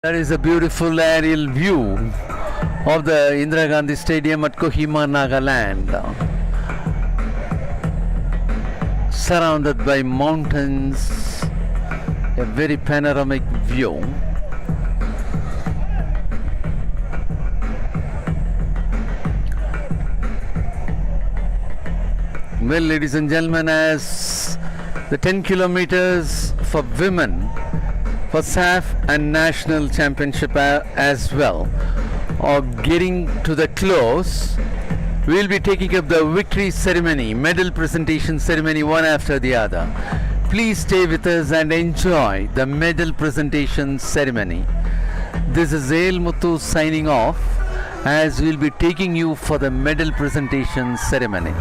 That is a beautiful aerial view of the Indira Gandhi Stadium at Kohima, Nagaland. Surrounded by mountains, a very panoramic view. Well, ladies and gentlemen, as the 10 kilometers for women for SAAF and National Championship as well are getting to the close, we'll be taking up the victory ceremony, medal presentation ceremony one after the other. Please stay with us and enjoy the medal presentation ceremony. This is El Muthu signing off as we'll be taking you for the medal presentation ceremony.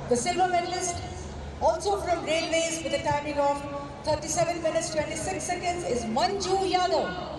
The silver medalist, also from Railways with a timing of 37 minutes 26 seconds, is Manju Yadav.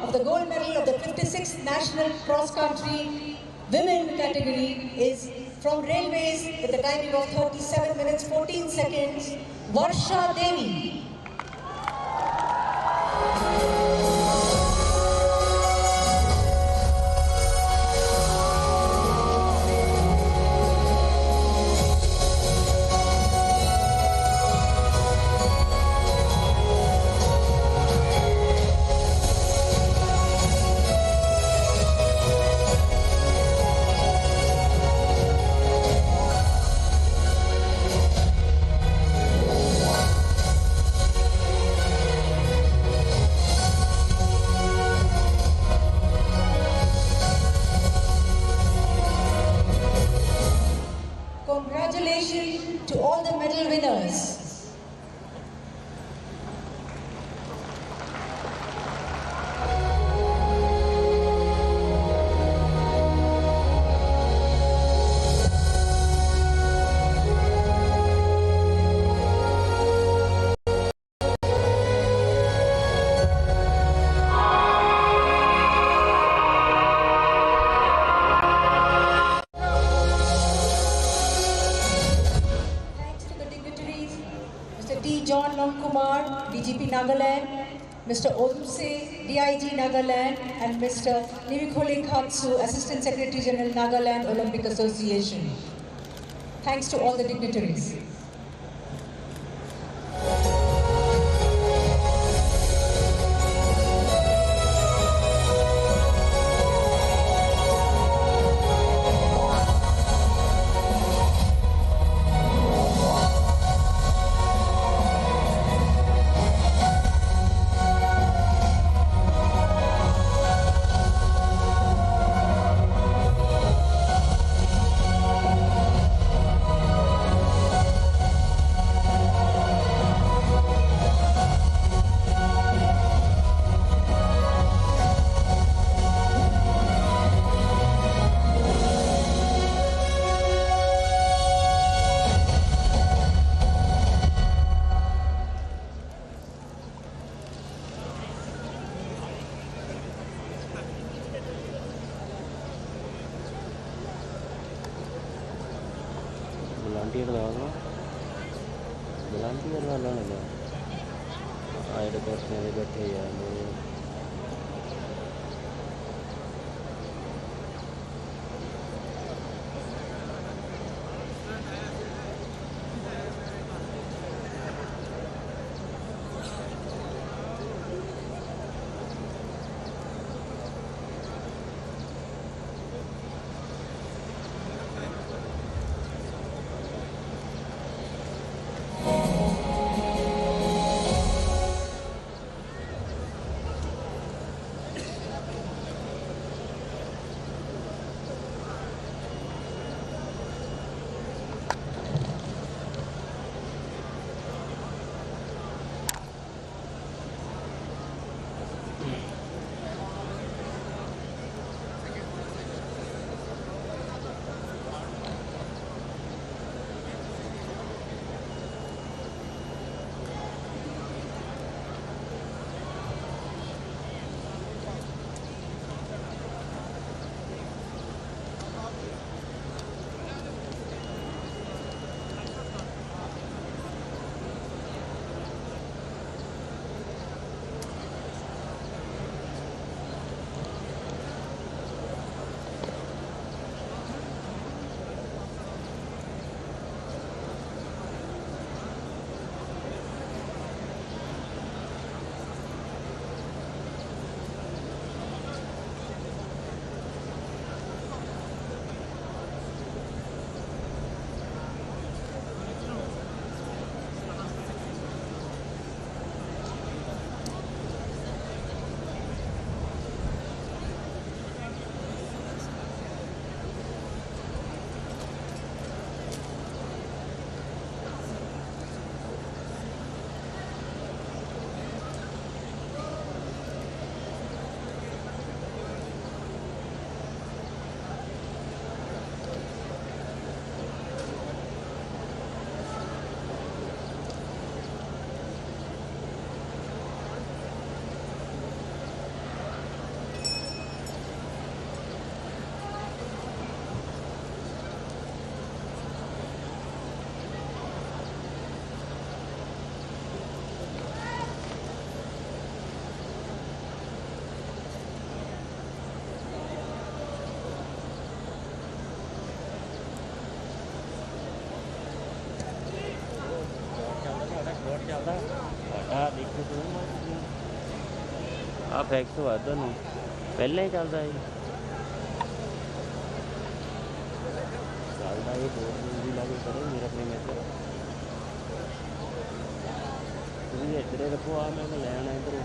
Of the gold medal of the 56th National Cross Country Women category is from Railways with a timing of 37 minutes 14 seconds, Varsha Devi. Congratulations to all the medal winners. John Kumar, DGP Nagaland, Mr. Omse, DIG Nagaland, and Mr. Nivikole Khatsu, Assistant Secretary General Nagaland Olympic Association. Thanks to all the dignitaries. ਆ fax ਵਾ ਤੁਹਾਨੂੰ ਪਹਿਲਾਂ ਹੀ ਚੱਲਦਾ ਜੀ ਚੱਲਦਾ ਇਹ ਬਹੁਤ ਜਲਦੀ ਲਾਗੂ ਕਰੋ ਮੇਰਾ ਆਪਣੇ ਮੈਸੇਜ ਤੁਸੀਂ ਇੱਧਰ ਰੱਖੋ ਆ ਮੈਂ ਲੈਣਾ ਇੱਧਰ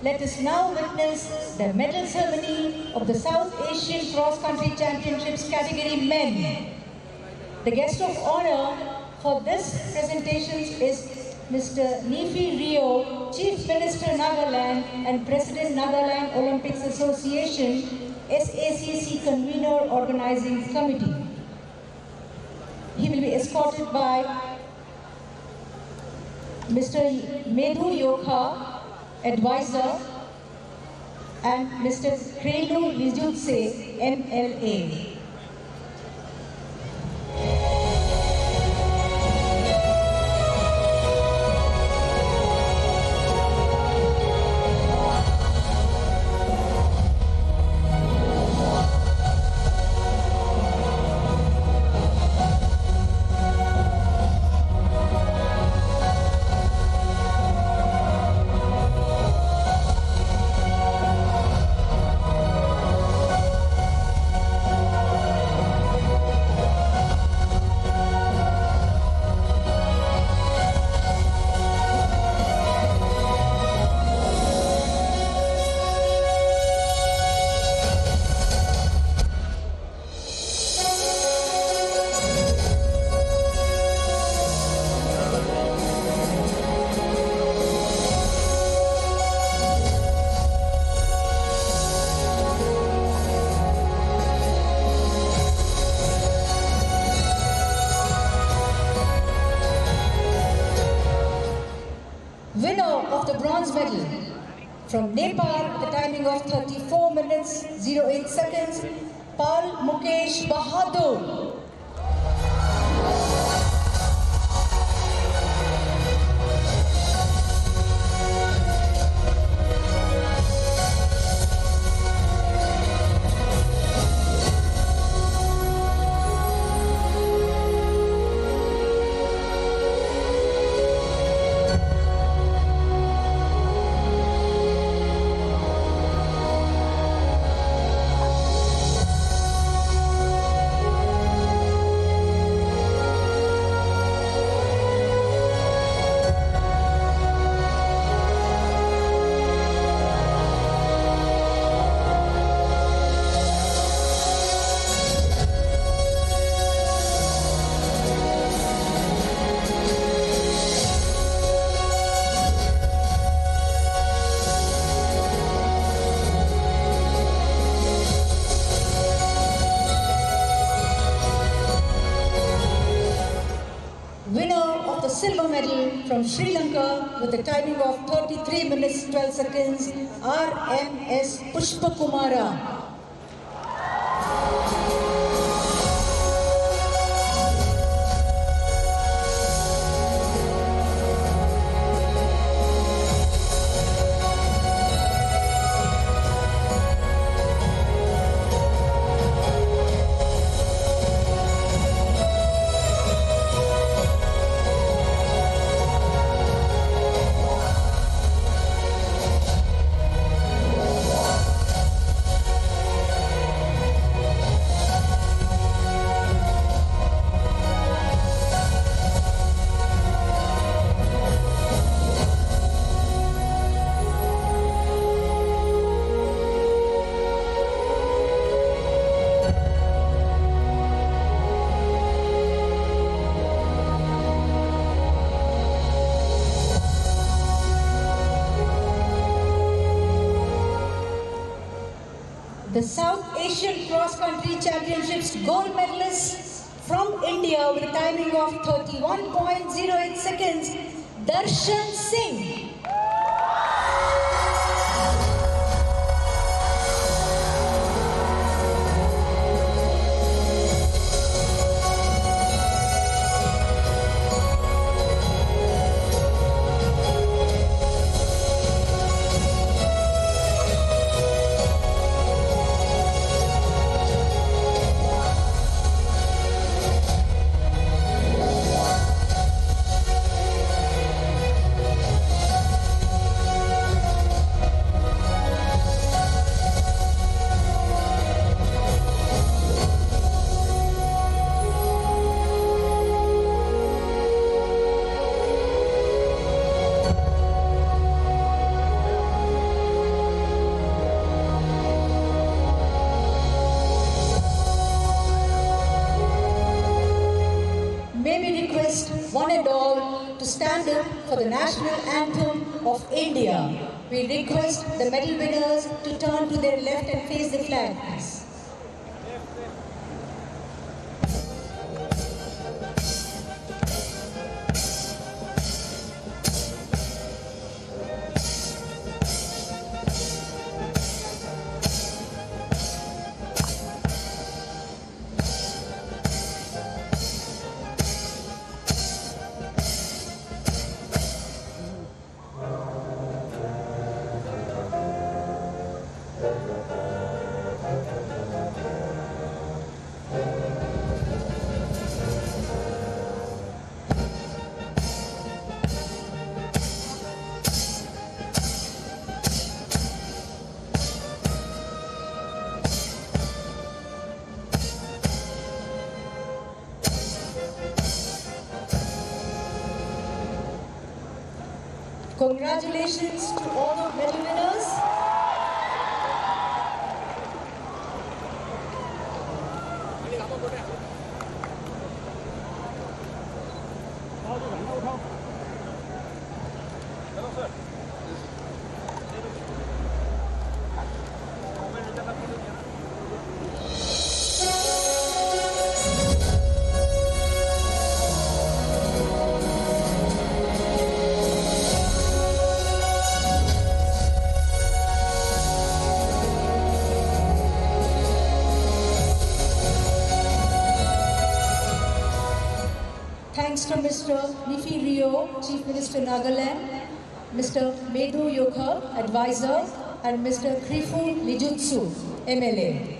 Let us now witness the medal ceremony of the South Asian Cross Country Championships category men. The guest of honor for this presentation is Mr. Nefi Rio, Chief Minister Nagaland and President Nagaland Olympics Association, SACC Convener Organizing Committee. He will be escorted by Mr. Medhu Yokha, Advisor, and Mr. Krenu Lijutse, MLA. From Nepal, the timing of 34 minutes 08 seconds, Paul Mukesh Bahadur. Silver medal from Sri Lanka with a timing of 33 minutes 12 seconds, RMS Pushpakumara. The South Asian Cross Country Championships gold medalist from India with a timing of 31.08 seconds, Darshan Singh. One and all to stand up for the national anthem of India. We request the medal winners to turn to their left and face the flag, please. Congratulations to all the medal winners. Thanks to Mr. Nifi Rio, Chief Minister Nagaland, Mr. Medu Yokha, Advisor, and Mr. Krifu Lijutsu, MLA.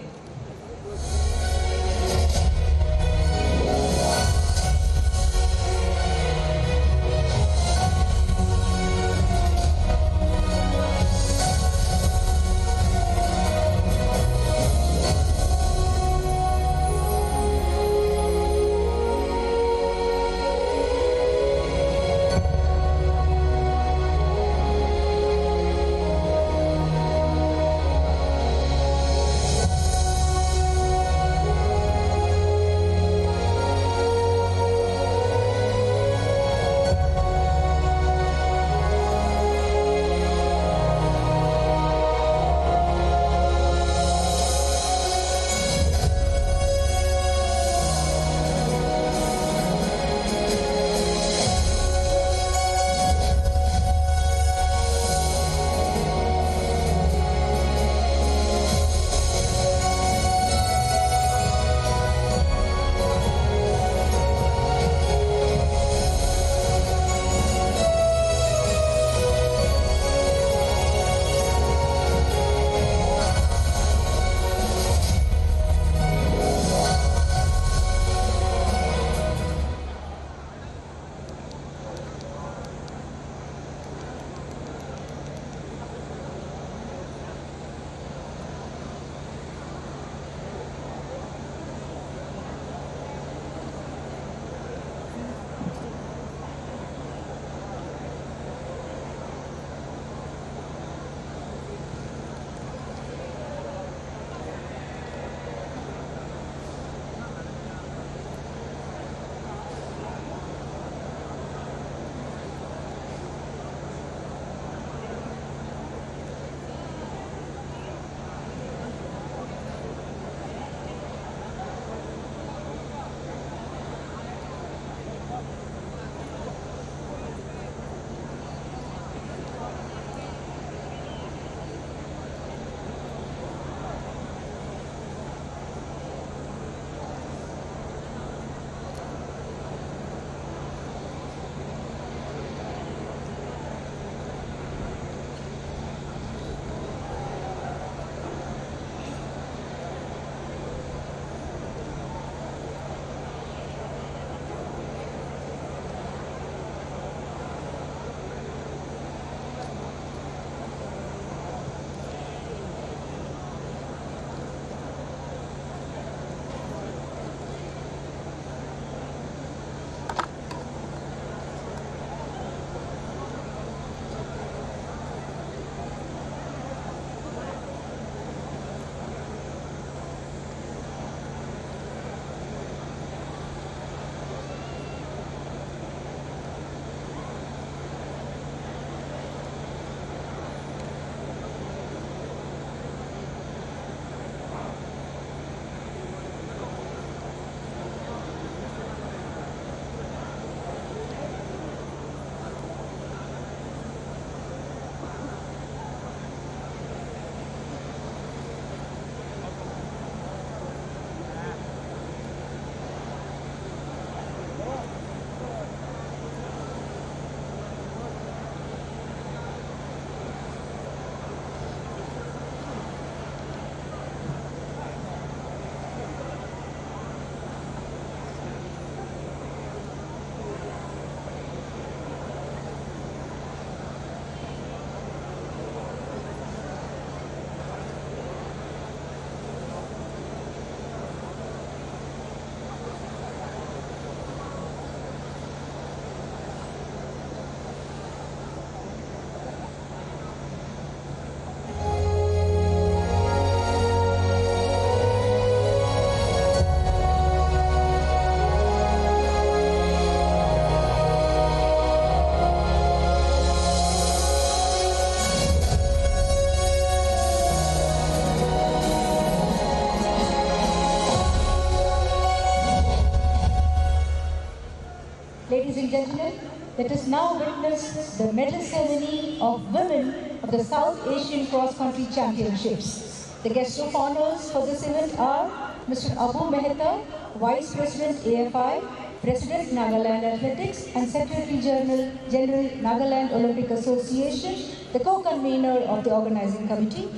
Ladies and gentlemen, let us now witness the medal ceremony of women of the South Asian Cross Country Championships. The guests of honors for this event are Mr. Abu Mehta, Vice President AFI, President Nagaland Athletics and Secretary General Nagaland Olympic Association, the co-convener of the organizing committee.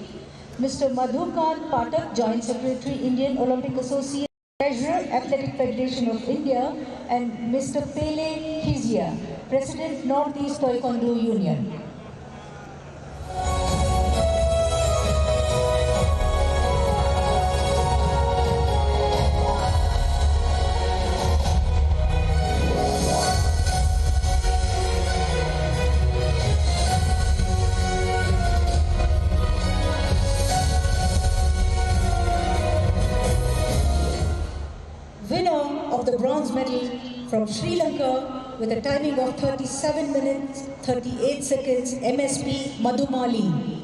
Mr. Madhukant Patak, Joint Secretary, Indian Olympic Association, Treasurer, Athletic Federation of India, and Mr. Pele Khizia, President, Northeast Taekwondo Union. Winner of the bronze medal from Sri Lanka with a timing of 37 minutes 38 seconds, MSP Madhumali.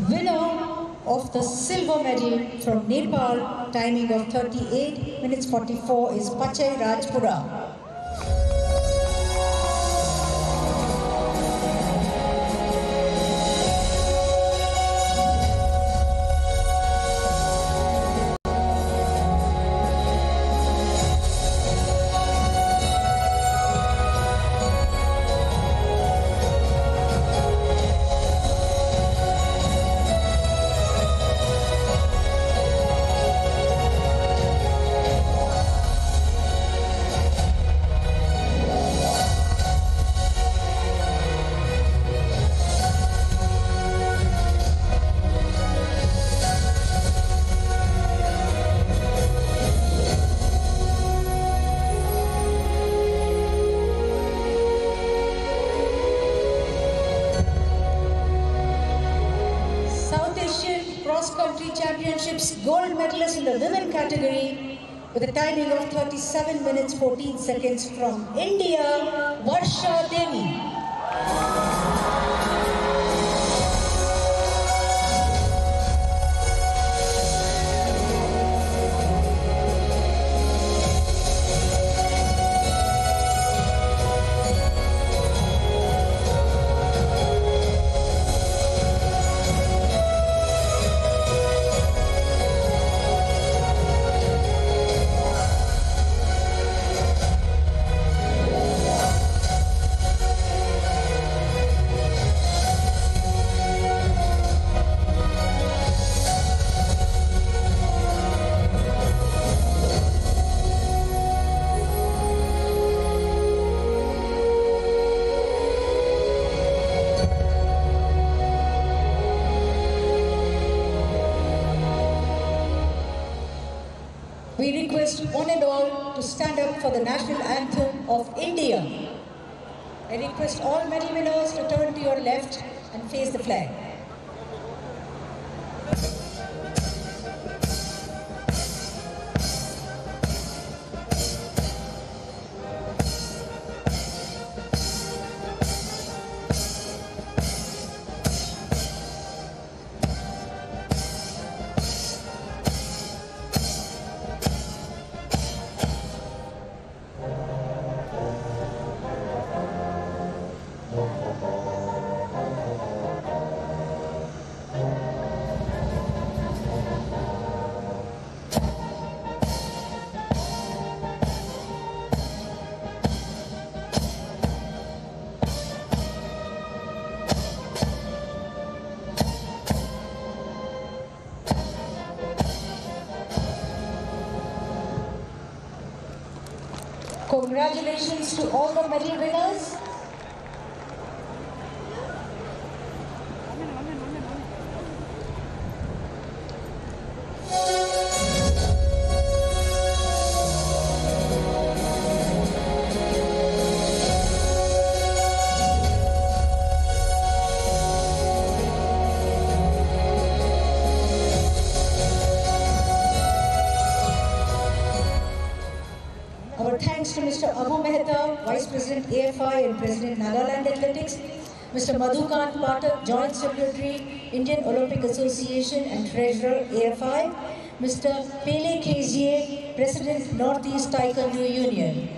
Winner of the silver medal from Nepal, timing of 38 minutes 44 is Pachai Rajpura. Cross-country championships gold medalist in the women category with a timing of 37 minutes 14 seconds from India, Varsha Devi. We request one and all to stand up for the national anthem of India. I request all medal winners to turn to your left and face the flag. Congratulations to all the medal winners. request to Mr. Abu Mehta, Vice President AFI and President Nagaland Athletics, Mr. Madhukant Patak, Joint Secretary, Indian Olympic Association and Treasurer AFI, Mr. Pele Kezier, President Northeast Taekwondo Union.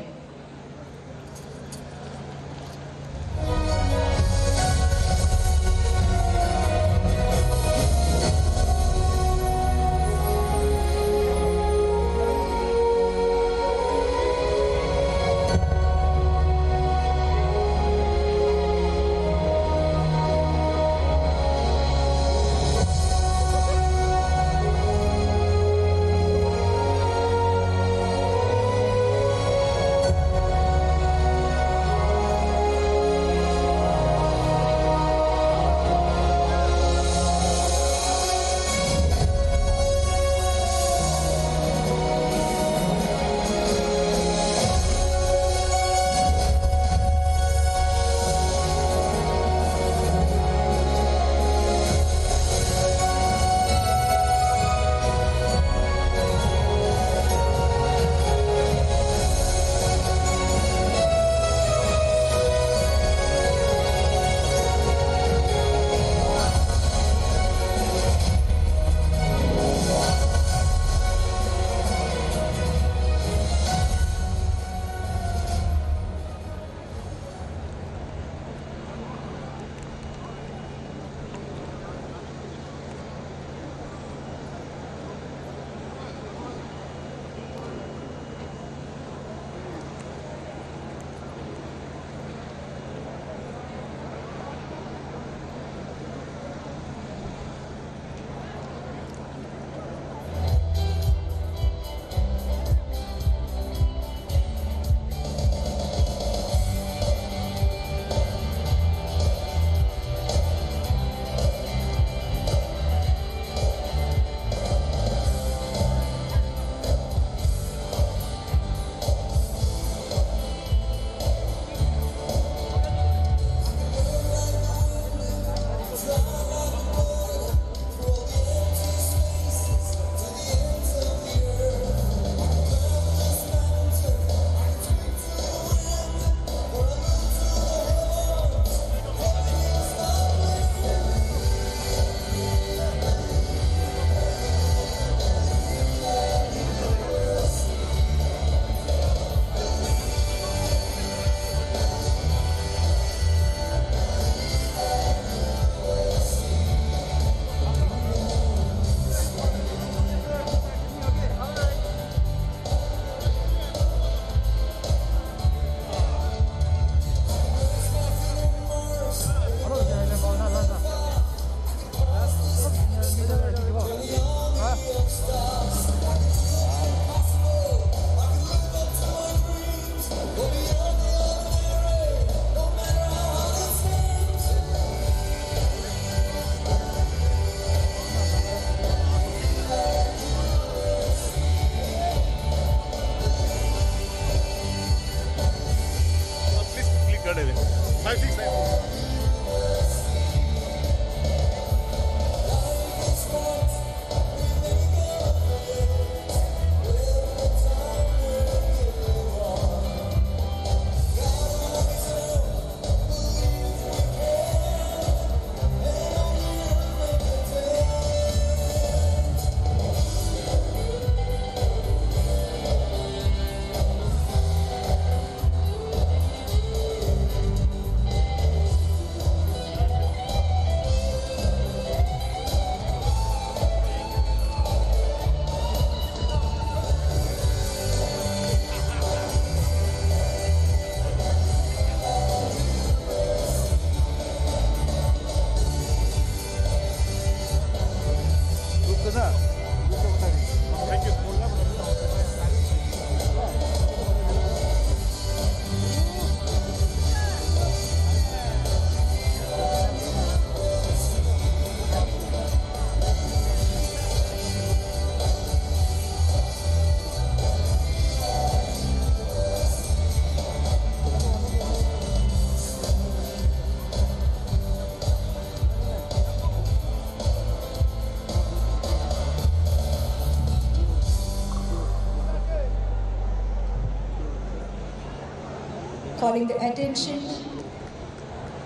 calling the attention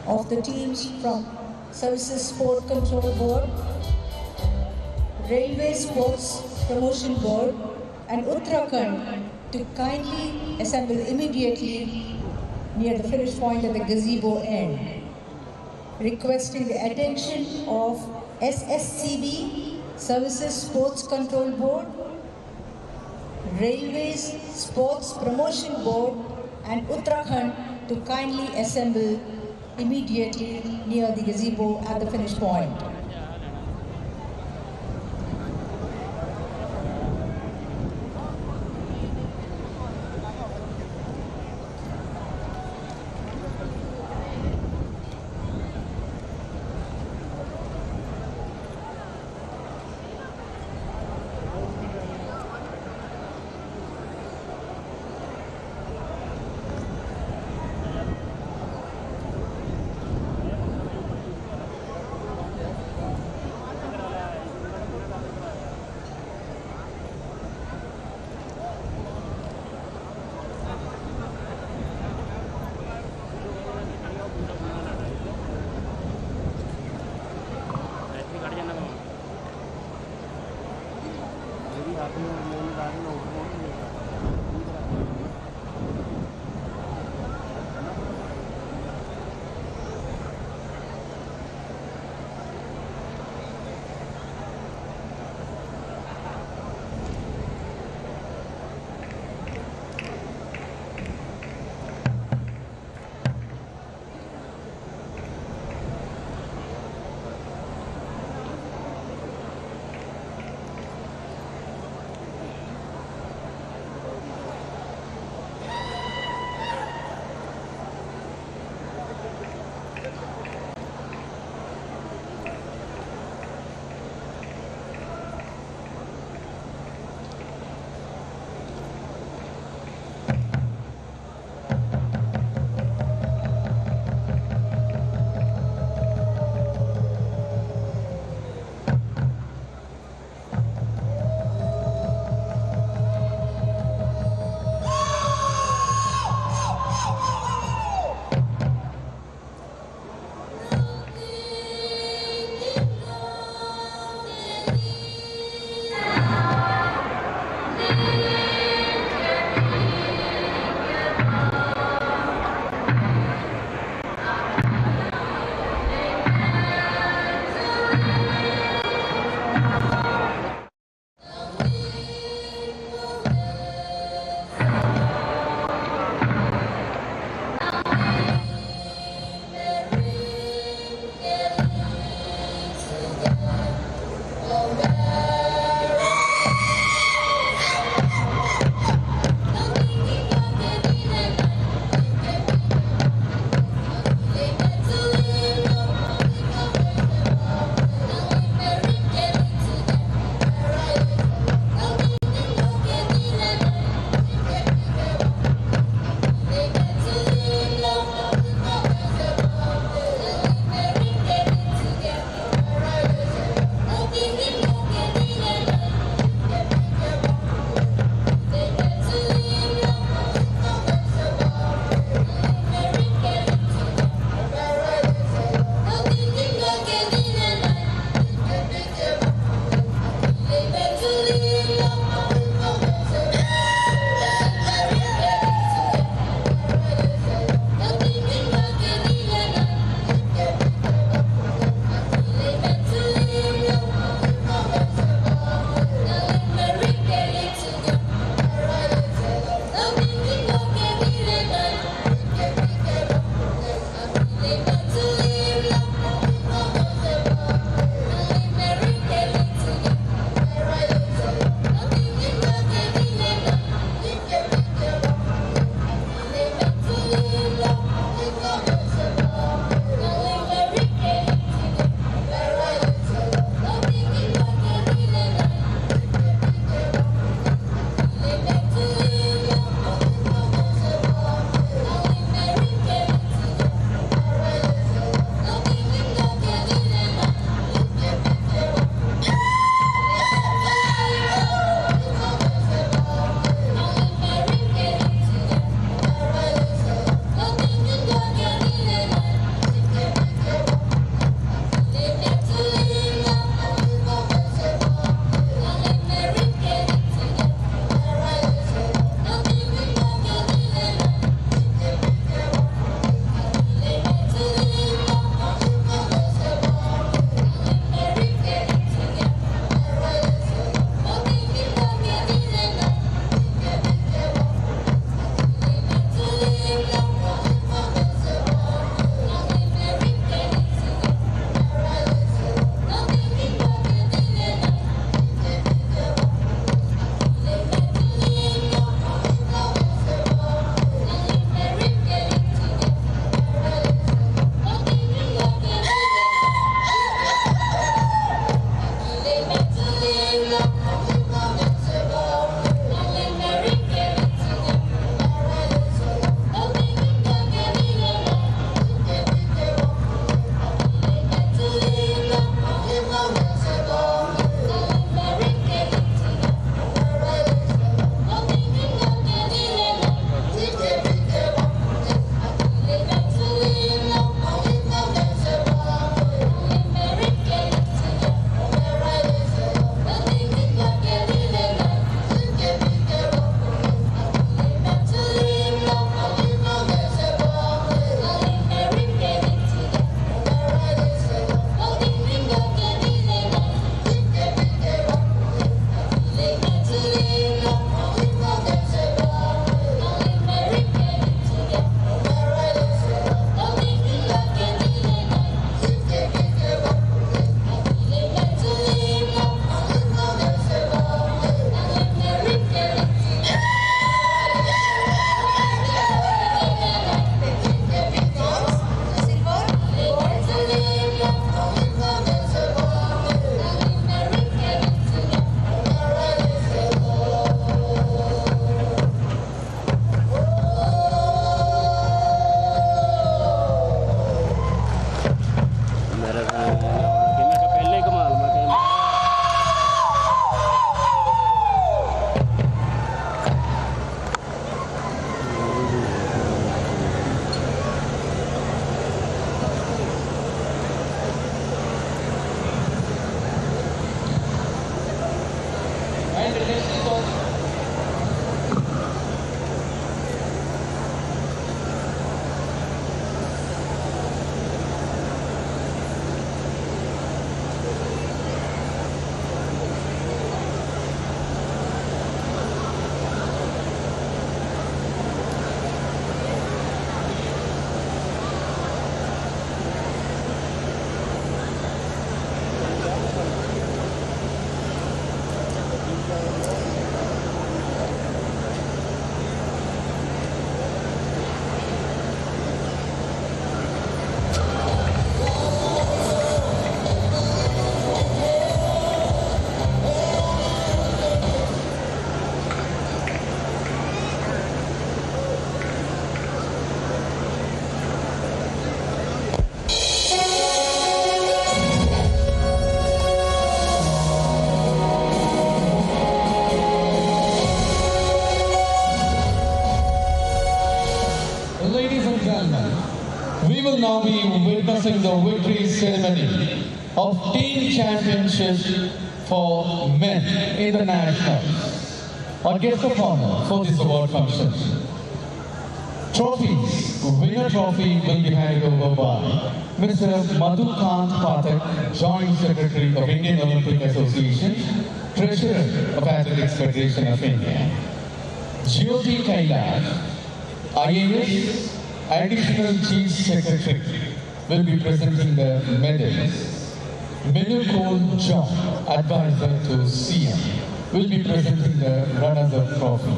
of the teams from Services Sport Control Board, Railway Sports Promotion Board and Uttarakhand to kindly assemble immediately near the finish point at the gazebo end. Requesting the attention of SSCB, Services Sports Control Board, Railways Sports Promotion Board and Uttarakhand to kindly assemble immediately near the gazebo at the finish point. victory ceremony of team championship for men in the nationals. Our guest of honor for this award function. Trophies, winner trophy will be handed over by Mr. Madhukant Pathak, Joint Secretary of Indian Olympic Association, Treasurer of Athletics Federation of India. Jyoti Kailash, IAS, Additional Chief Secretary, will be presenting the medals. Menukol John, Advisor to CM, will be presenting the runners-up trophy.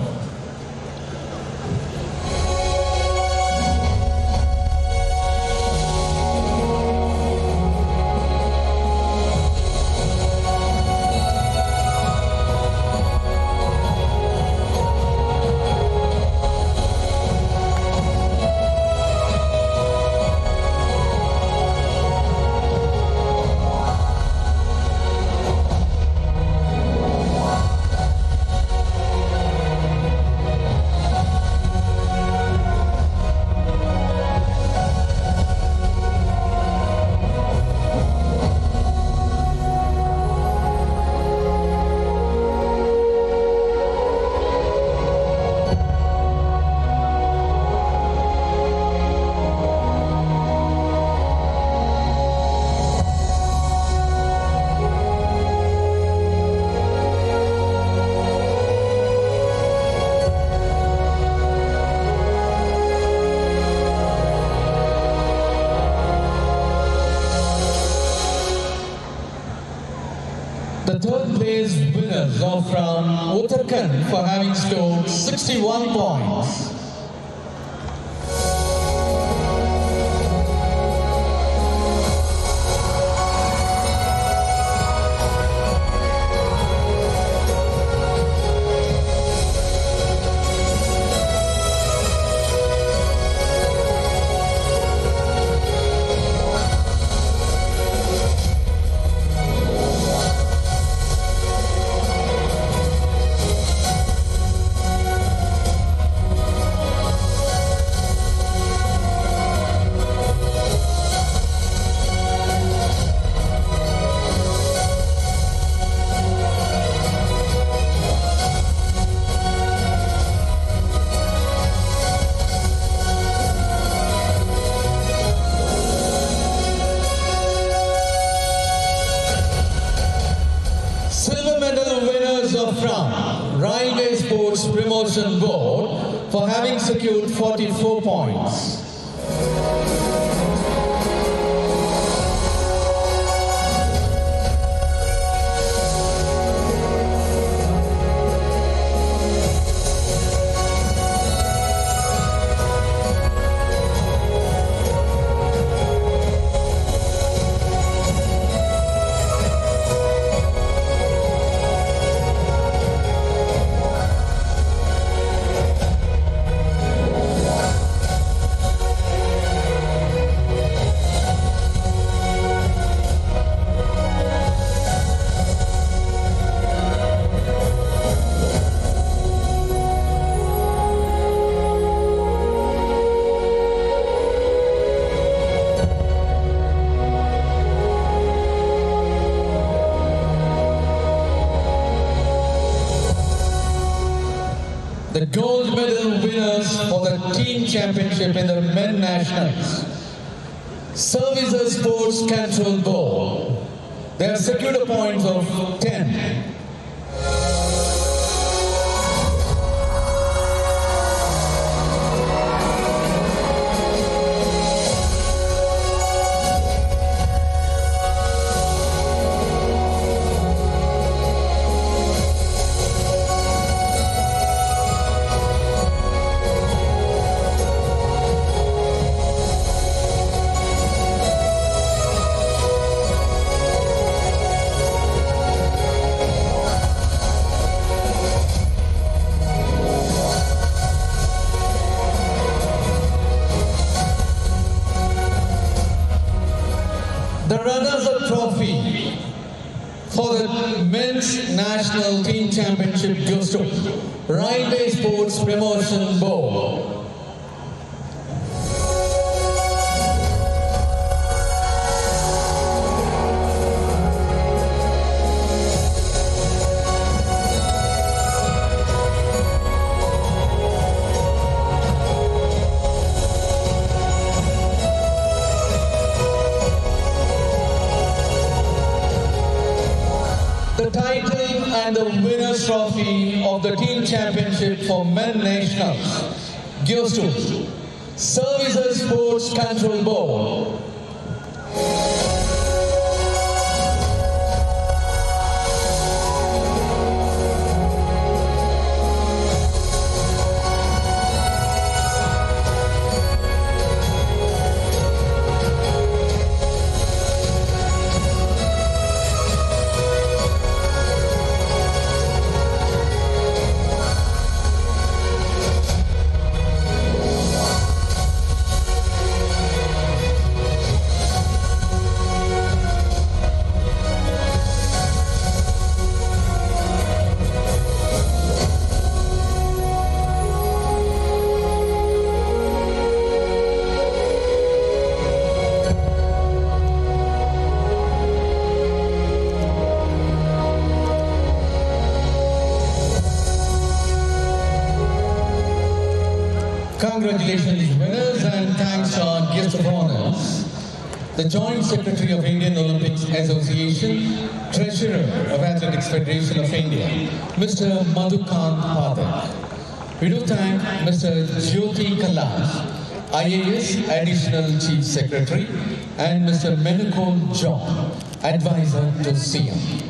The third place winners are from Uttarakhand for having scored 61 points. Silver medal winners are from Railway Sports Promotion Board for having secured 44 points. The gold medal winners for the team championship in the men nationals. Services Sports Control Board. They have secured a point of 10. The runners-up trophy for the men's national team championship goes to Railway Sports Promotion Board. The title and the winner's trophy of the team championship for men nationals goes to Services Sports Control Board. Congratulations winners and thanks to our guest of honors, the Joint Secretary of Indian Olympics Association, Treasurer of Athletics Federation of India, Mr. Madhukant Pathak. We do thank Mr. Jyoti Kailash, IAS Additional Chief Secretary, and Mr. Menukol John, Advisor to CM.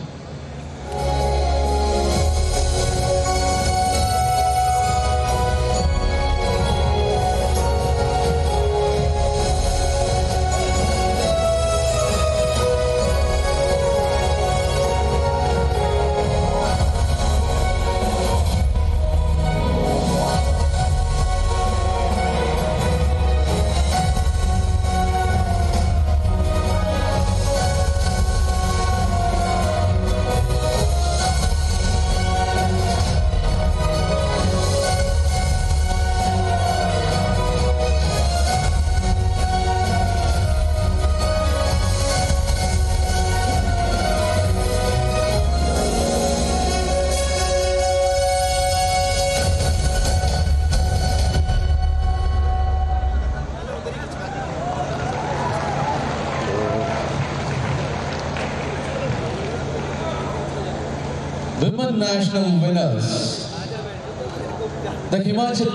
Women national winners, the Himachal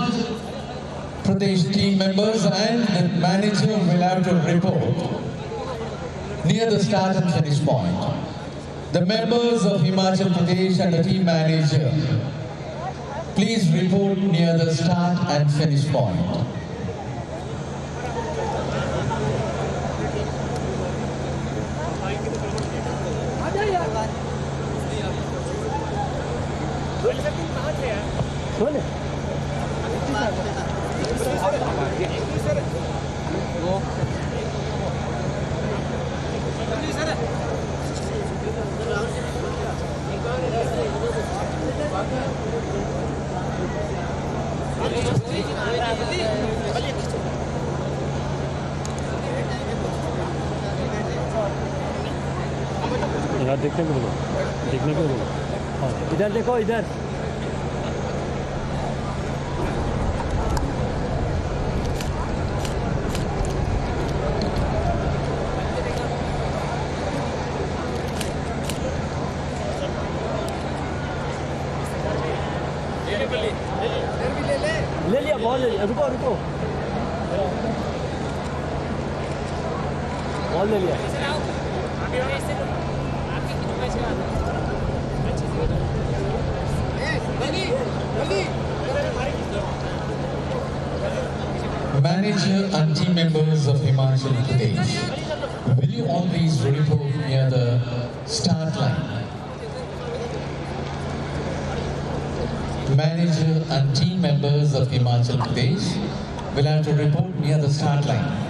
Pradesh team members and the manager will have to report near the start and finish point. The members of Himachal Pradesh and the team manager, please report near the start and finish point. यार देखने को बोलो, देखने को बोलो। हाँ, इधर देखो इधर। ले लिया बॉल ले लिया, रुको रुको, बॉल ले लिया। Manager and team members of Himachal Pradesh, will you all please report near the start line? Manager and team members of Himachal Pradesh will have to report near the start line.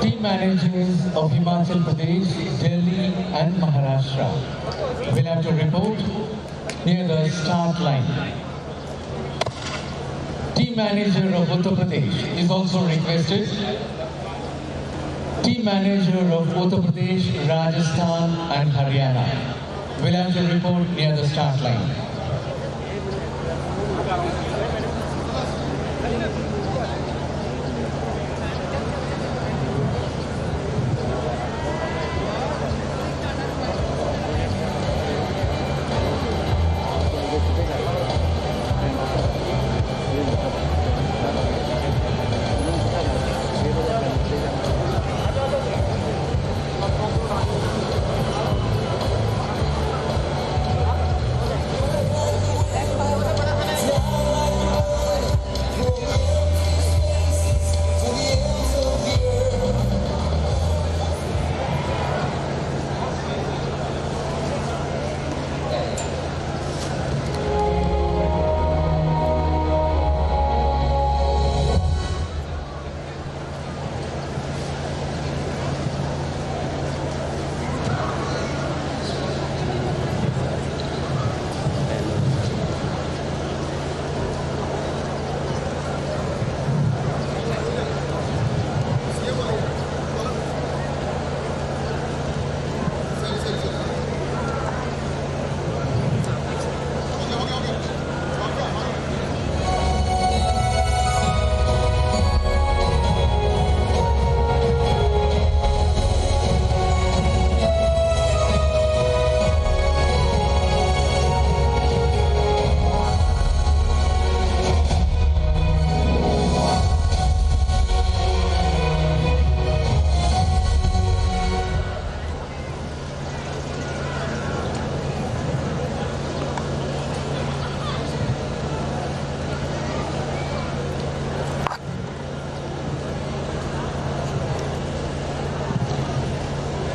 Team managers of Himachal Pradesh, Delhi and Maharashtra will have to report near the start line. Team manager of Uttar Pradesh is also requested. Team manager of Uttar Pradesh, Rajasthan and Haryana will have to report near the start line. Yeah.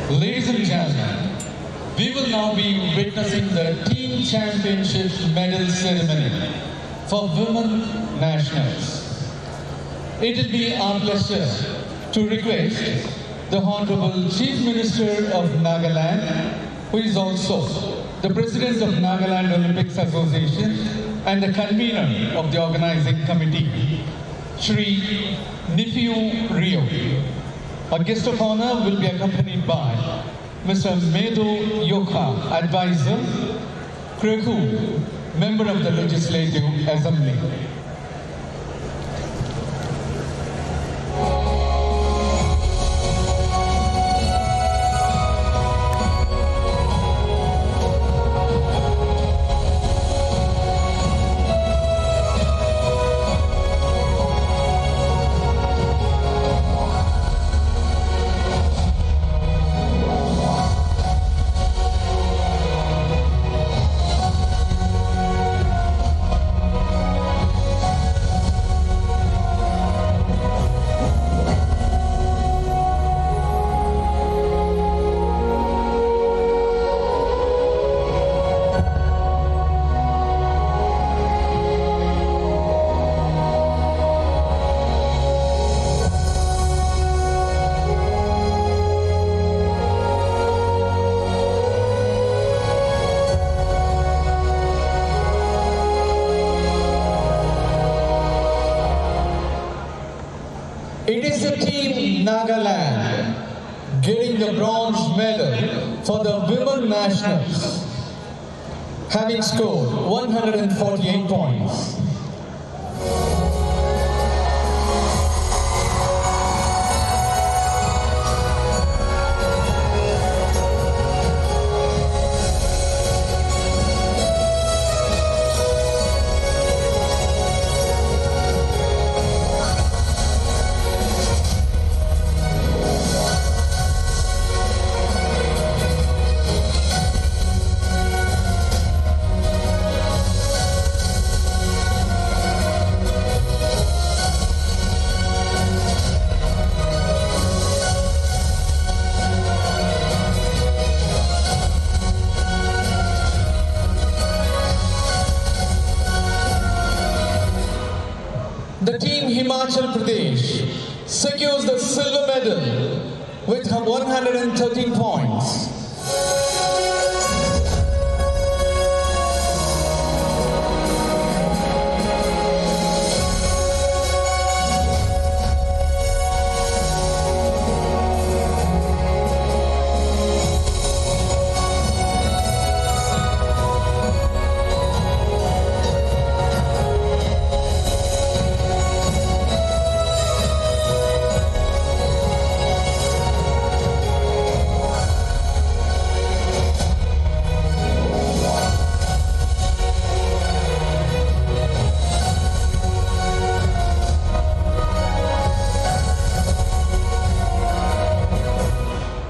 Ladies and gentlemen, we will now be witnessing the Team Championship Medal Ceremony for Women Nationals. It will be our pleasure to request the Honorable Chief Minister of Nagaland, who is also the President of Nagaland Olympics Association and the convener of the organizing committee, Shri Nifiu Rio. Our guest of honor will be accompanied by Mr. Medo Yoka, Advisor, Kreku, Member of the Legislative Assembly. It is the team Nagaland getting the bronze medal for the Women Nationals, having scored 148 points. The team Himachal Pradesh secures the silver medal with 113 points.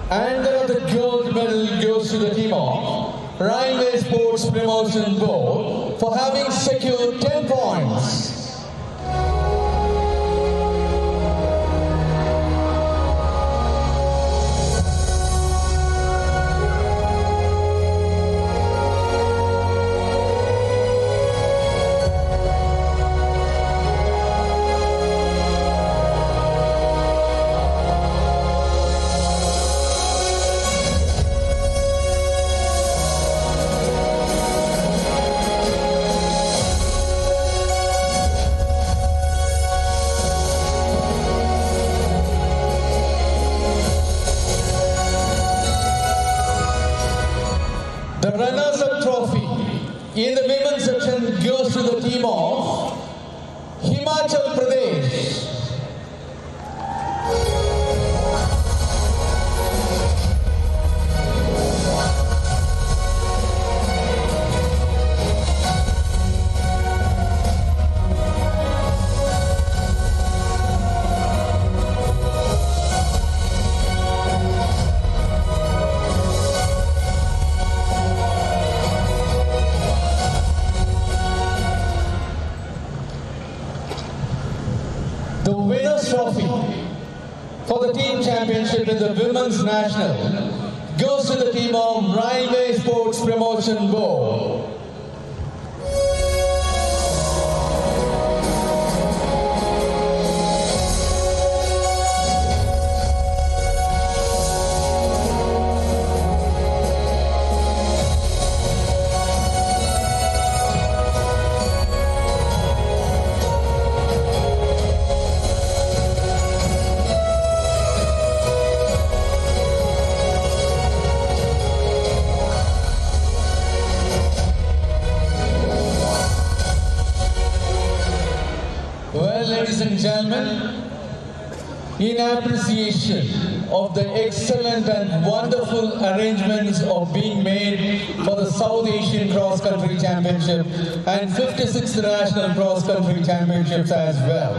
And the gold medal goes to the team of Railway Sports Promotion Board for having secured 10 points. The runners-up trophy in the women's section goes to the team of Himachal Pradesh. The winners' trophy for the team championship in the women's national goes to the team of Railway Sports Promotion Board. Ladies and gentlemen, in appreciation of the excellent and wonderful arrangements of being made for the South Asian Cross Country Championship and 56th National Cross Country Championships as well,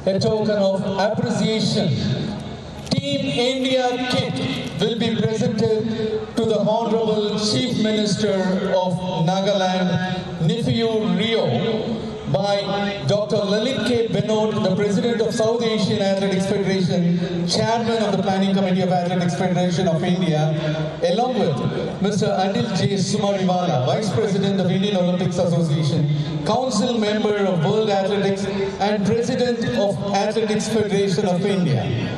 a token of appreciation, Team India kit will be presented to the Honorable Chief Minister of Nagaland, Nephew Rio, by Dr. Lalit K. Benod, the President of South Asian Athletics Federation, Chairman of the Planning Committee of Athletics Federation of India, along with Mr. Anil J. Sumariwala, Vice President of Indian Olympics Association, Council Member of World Athletics, and President of Athletics Federation of India.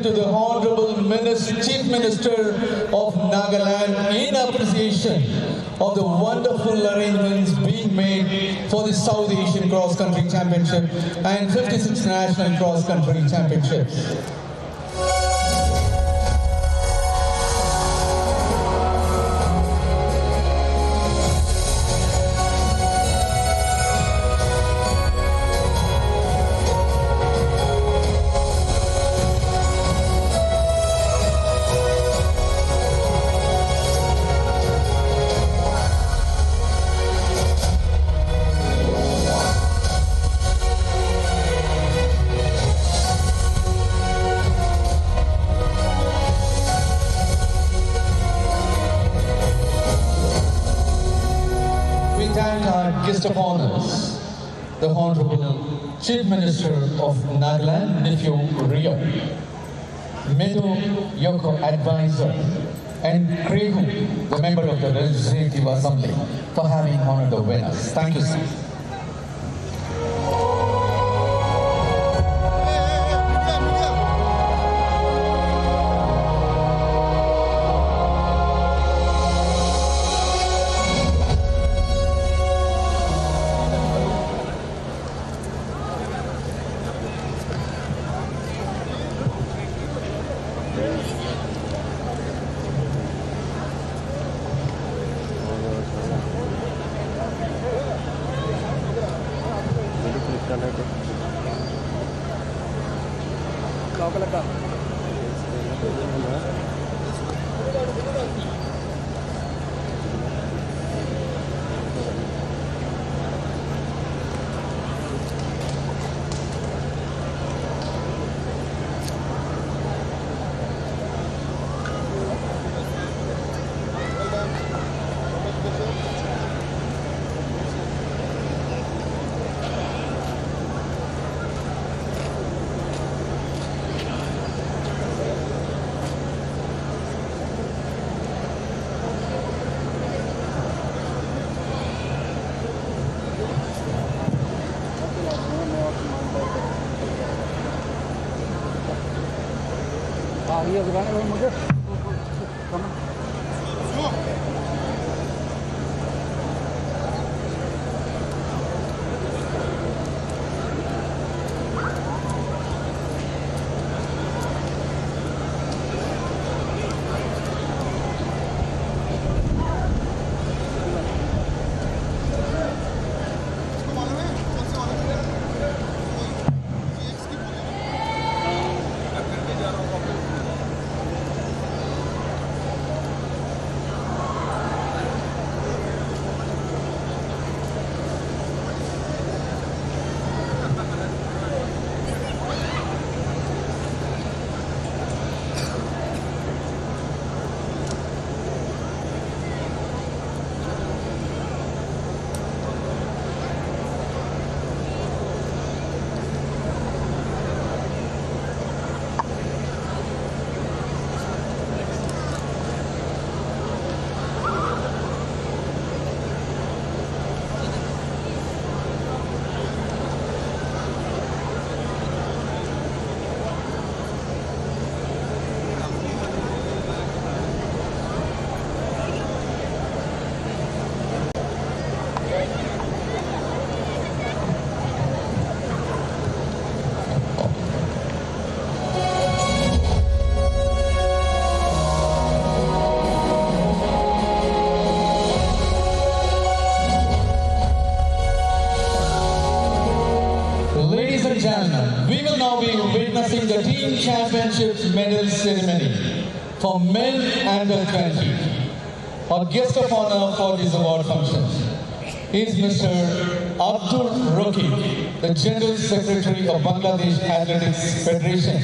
To the Honorable Chief Minister of Nagaland in appreciation of the wonderful arrangements being made for the South Asian Cross Country Championship and 56th National Cross Country Championships. Guest of honors, the Honorable Chief Minister of Nagaland, Nephew Rio, Medu Yoko Advisor, and Krehu, the member of the Legislative Assembly, for having honored the winners. Thank you, sir. witnessing the team championship medal ceremony for men under 20. Our guest of honor for this award function is Mr. Abdul Roki, the General Secretary of Bangladesh Athletics Federation,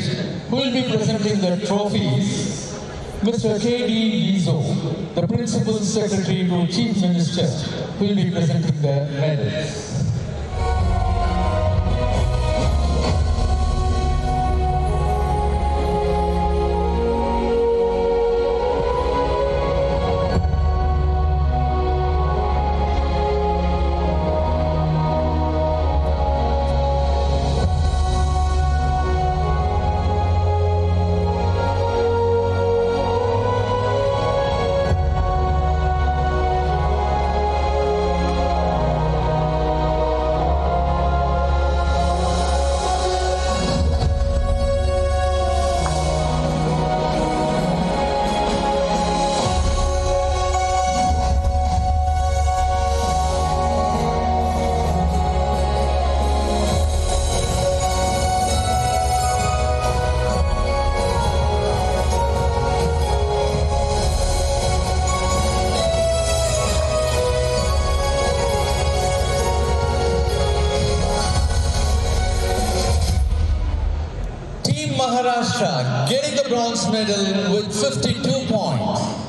who will be presenting the trophies. Mr. K.D. Lizo, the Principal Secretary to Chief Minister, who will be presenting the medals. Maharashtra getting the bronze medal with 52 points.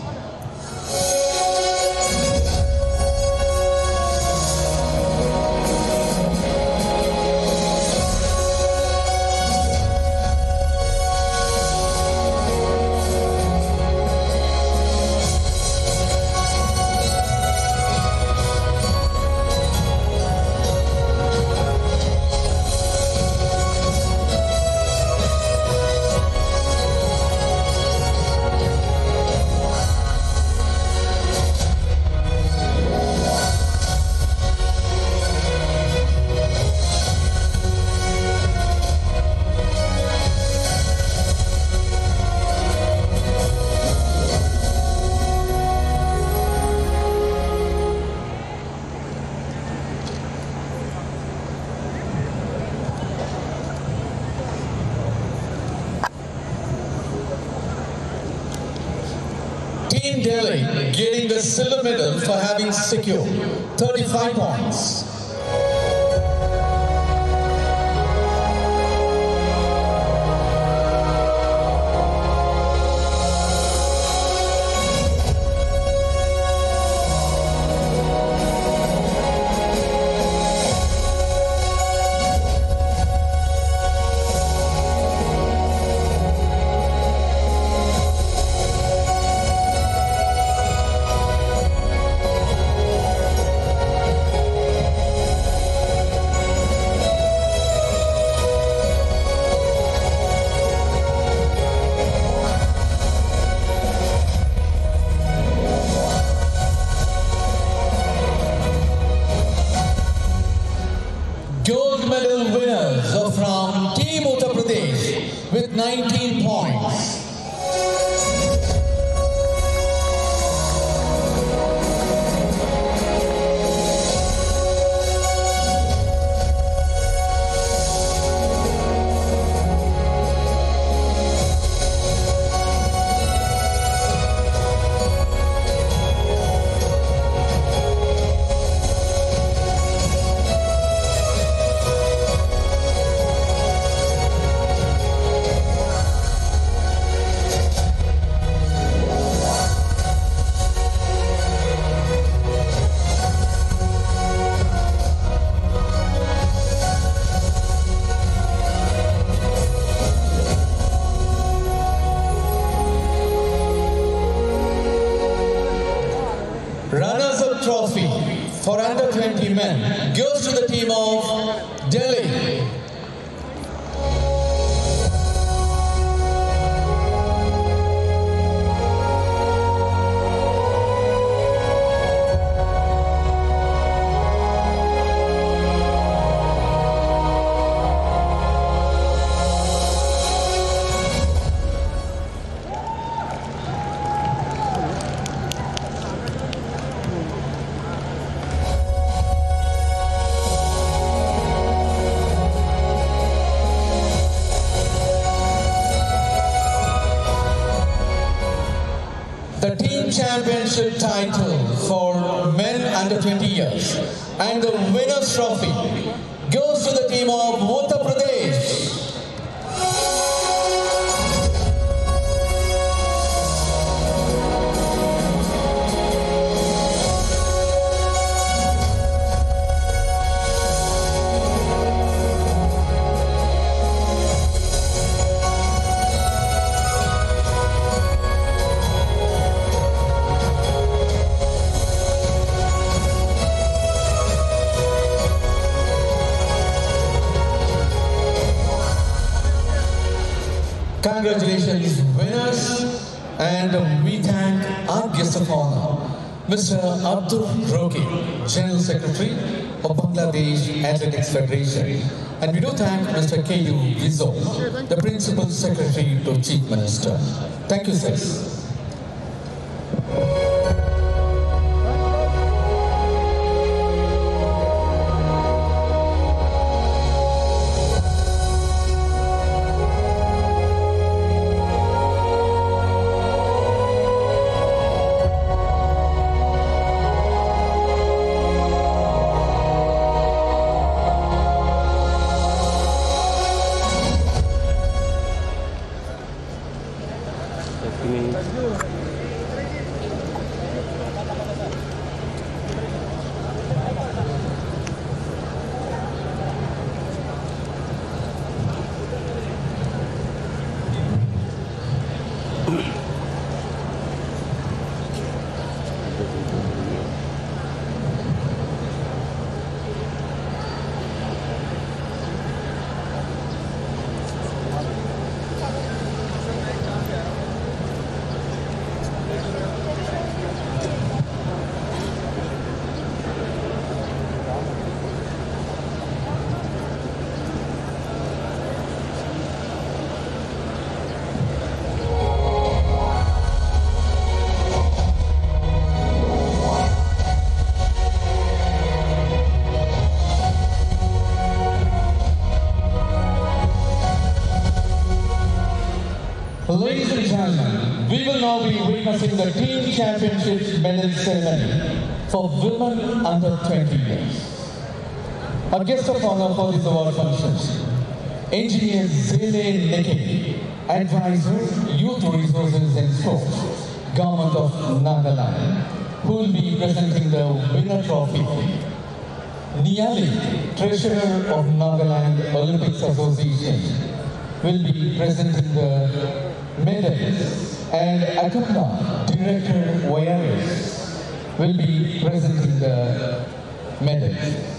Team Delhi getting the silver medal for having secured 35 points. Gold medal winners are from Team Uttar Pradesh with 19 points. Runners-up trophy for under 20 men goes to the team of Delhi. the team championship title for men under 20 years and the winner's trophy goes to the team of Uttar Pradesh. Congratulations, winners, and we thank our guest of honor, Mr. Abdul Roki, General Secretary of Bangladesh Athletics Federation, and we do thank Mr. K.U. Vizo, the Principal Secretary to Chief Minister. Thank you, sirs. Ladies and gentlemen, we will now be witnessing the team championship medal ceremony for women under 20 years. Our guest of honor for this award functions, Engineer Zele Neke, Advisor, Youth Resources and Sports, Government of Nagaland, who will be presenting the winner trophy. Niali, Treasurer of Nagaland Olympics Association, will be presenting the medals, and Akamba, Director YRS, will be presenting the medals.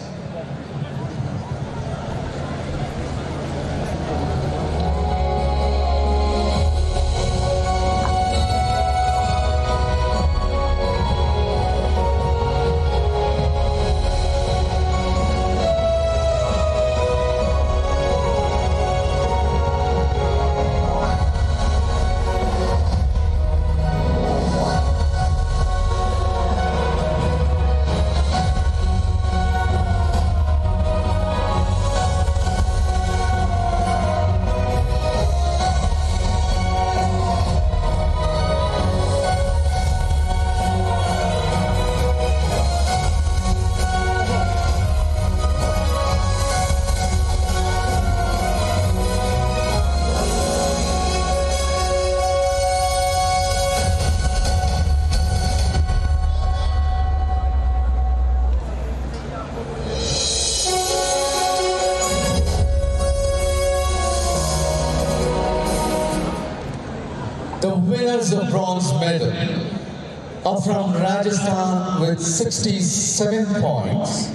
The winners of bronze medal are from Rajasthan with 67 points.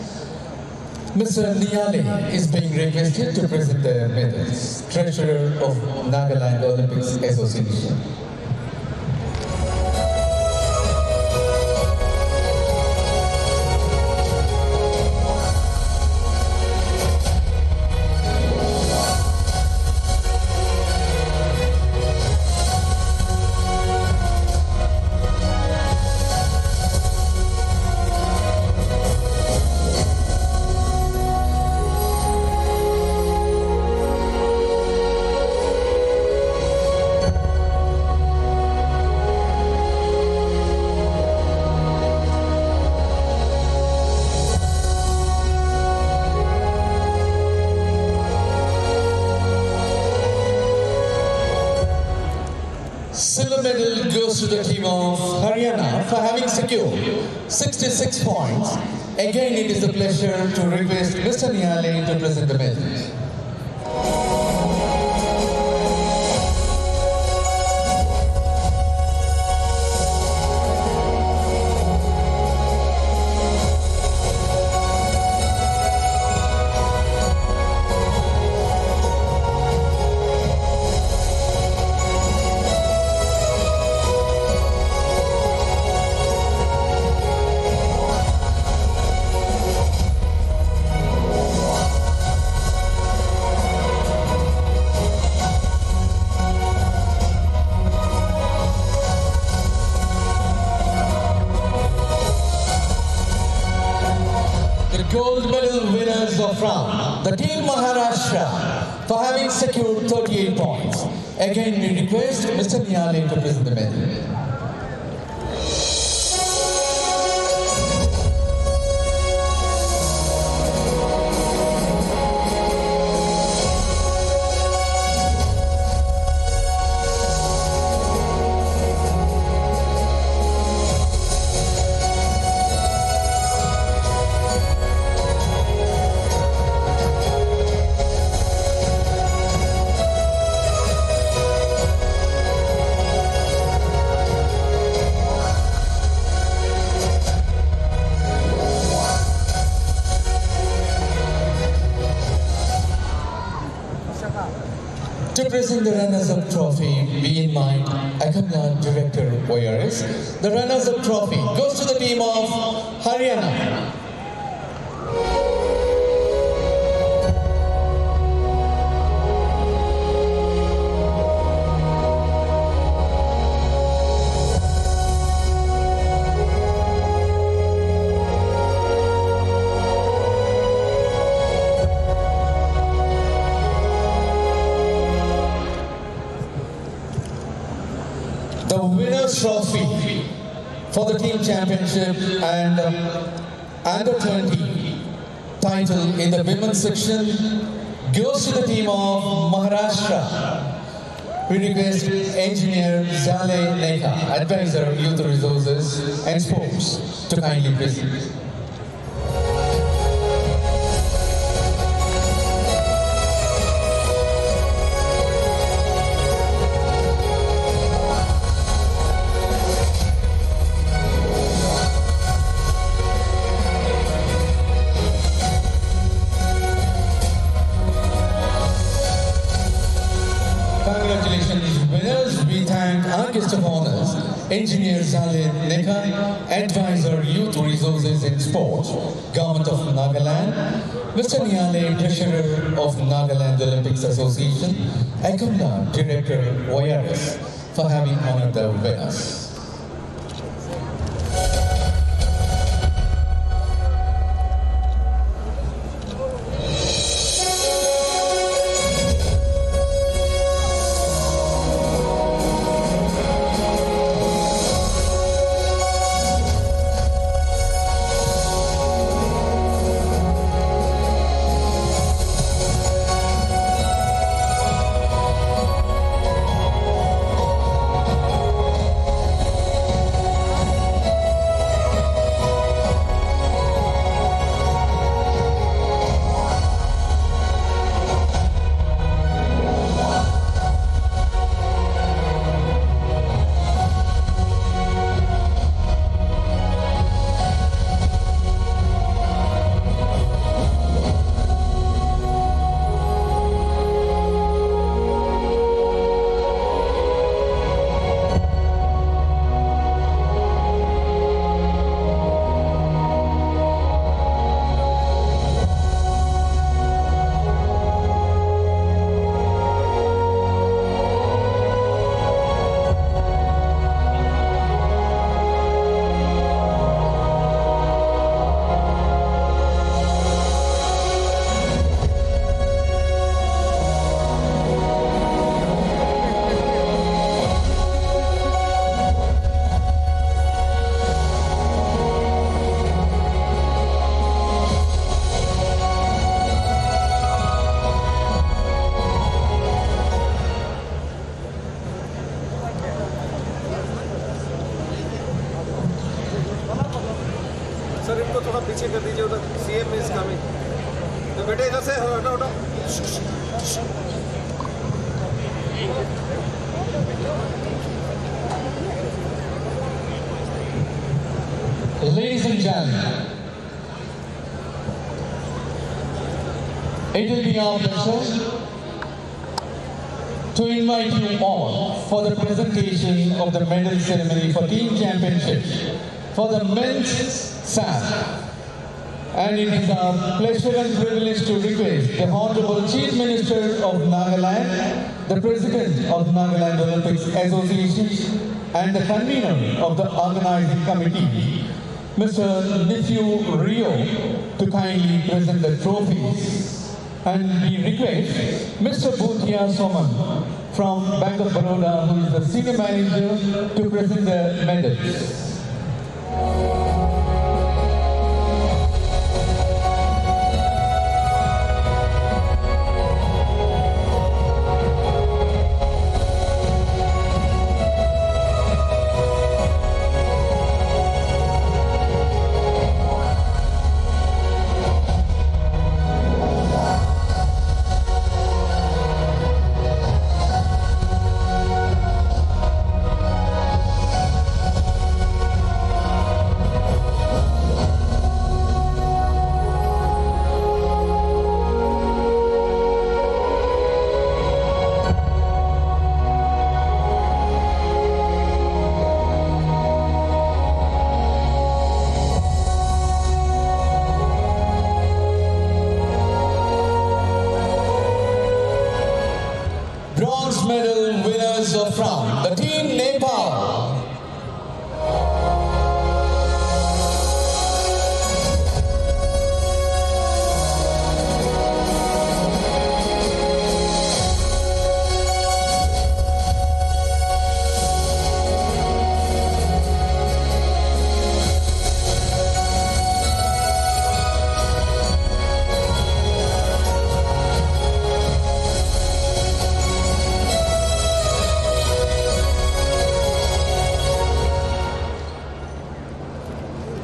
Mr. Niale is being requested to present their medals, Treasurer of Nagaland Olympics Association. Silver medal goes to the team of Haryana for having secured 66 points. Again, it is a pleasure to request Mr. Niyale to present the medals. Gold medal winners of round, the team Maharashtra, for having secured 38 points. Again, we request Mr. Niyale to present the medal. To present the runners-up trophy, be in mind, Nagaland Director ORS. The runners-up trophy goes to the team of Haryana. The winner's trophy for the team championship and under 20 title in the women's section goes to the team of Maharashtra. We request Engineer Zale Nekha, Advisor Youth Resources and Sports, to kindly present. Congratulations, winners. We thank our guest of honors, Engineer Zale Nekha, Advisor Youth Resources and Sports, Government of Nagaland, Mr. Niyale, Treasurer of Nagaland Olympics Association, Akamla, Director ORS, for having honored the winners. थोड़ा पीछे कर दीजिए उधर CM is coming तो बेटे इधर से हटो हटो Ladies and gentlemen, it will be our pleasure to invite you all for the presentation of the medal ceremony for team championship for the men's SAAF. And it is our pleasure and privilege to request the Honorable Chief Minister of Nagaland, the President of Nagaland Olympics Association, and the convener of the organizing committee, Mr. Nephew Rio, to kindly present the trophies. And we request Mr. Bhutia Soman from Bank of Baroda, who is the senior manager, to present the medals. Bronze medal winners are from the team Nepal.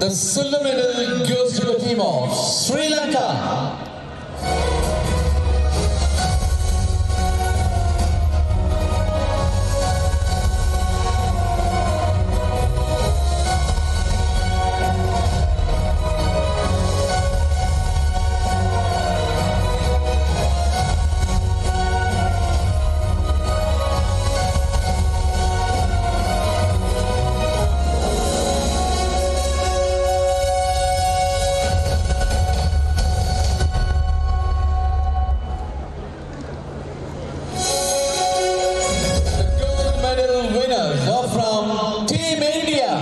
The silver medal goes to the team of Sri Lanka. Winners are from Team India.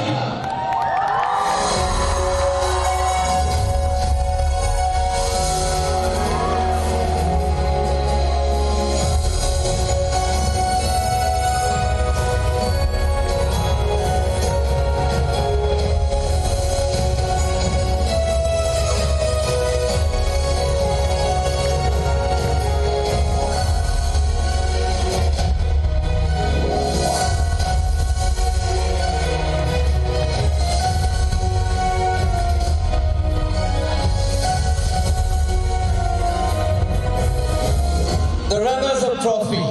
The runners-up trophy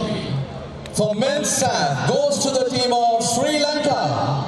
for men's SAAF goes to the team of Sri Lanka.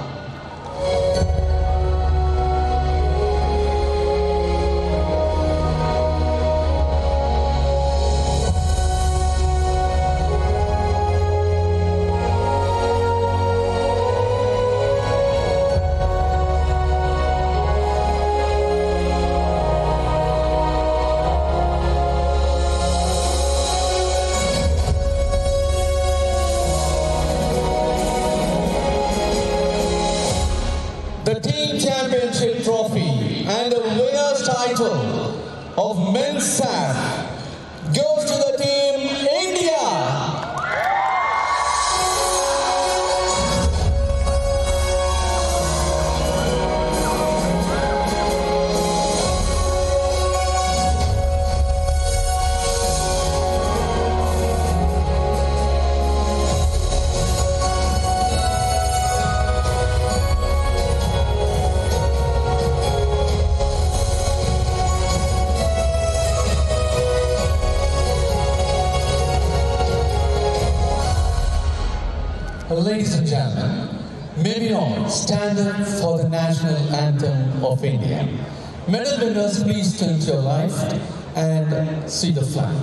The team championship trophy and the winner's title of men's SAAF goes to the team India. Ladies and gentlemen, may we all stand up for the national anthem of India. Medal winners, please turn to your left and see the flag.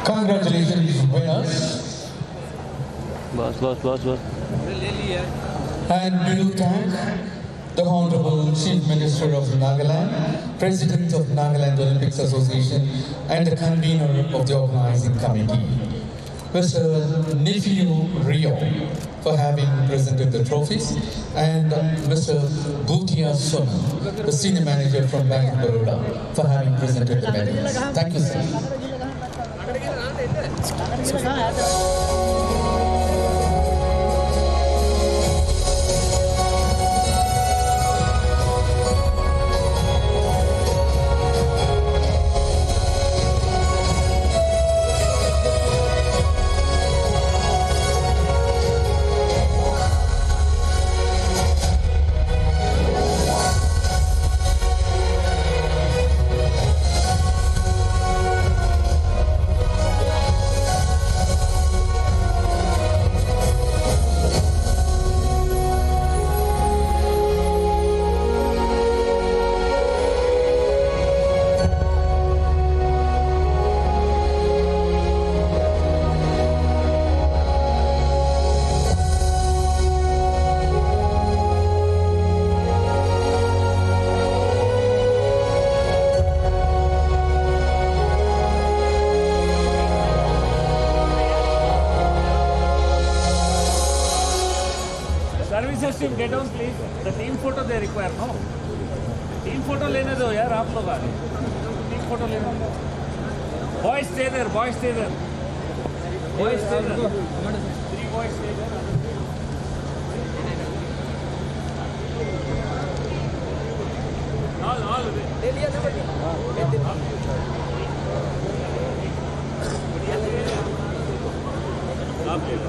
Congratulations, winners. And we will thank the Honorable Chief Minister of Nagaland, President of Nagaland Olympics Association, and the convener of the organizing committee, Mr. Nephew Rio, for having presented the trophies, and Mr. Bhutia Sonal, the senior manager from Bank of Baroda, for having presented the medals. Thank you, sir. Services team, get down please. The team photo they require, no? Team photo लेने दो यार आप लोग आ team photo लेने दो. Boys stay there, boys stay there. Boys stay there. 3 boys stay there. All ले लिया था आप ले लो.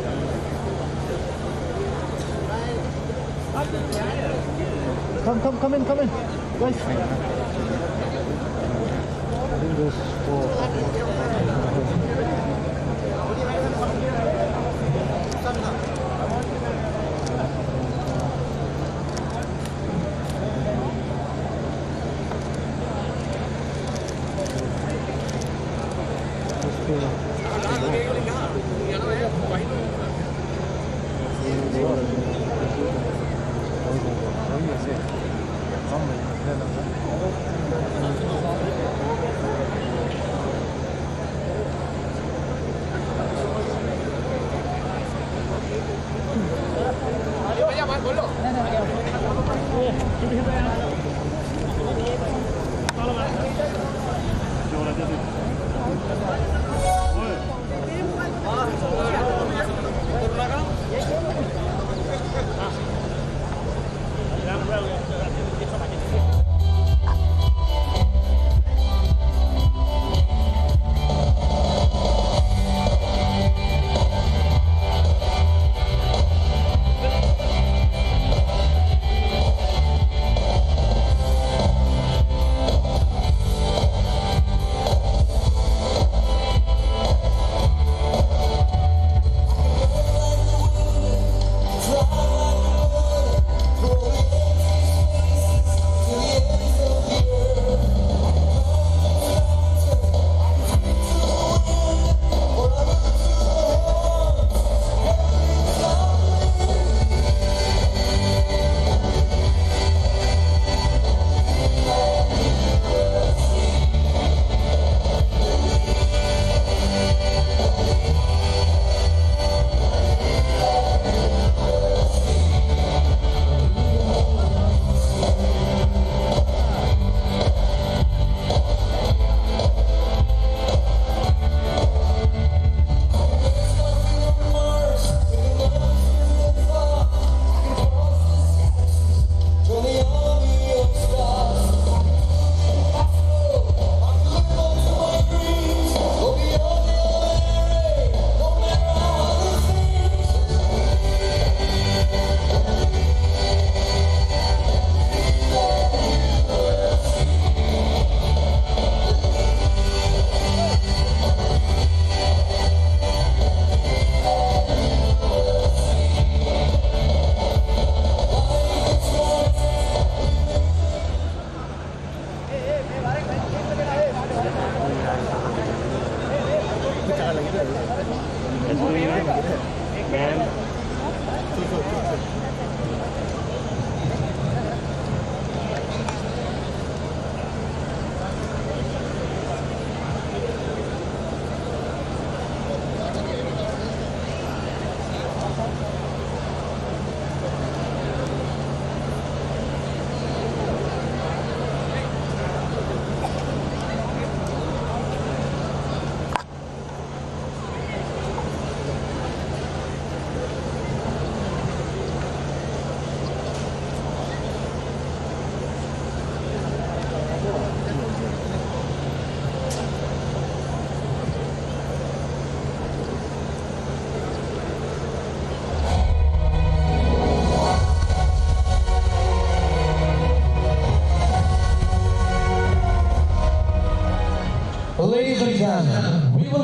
Come in, guys. I think there's 4.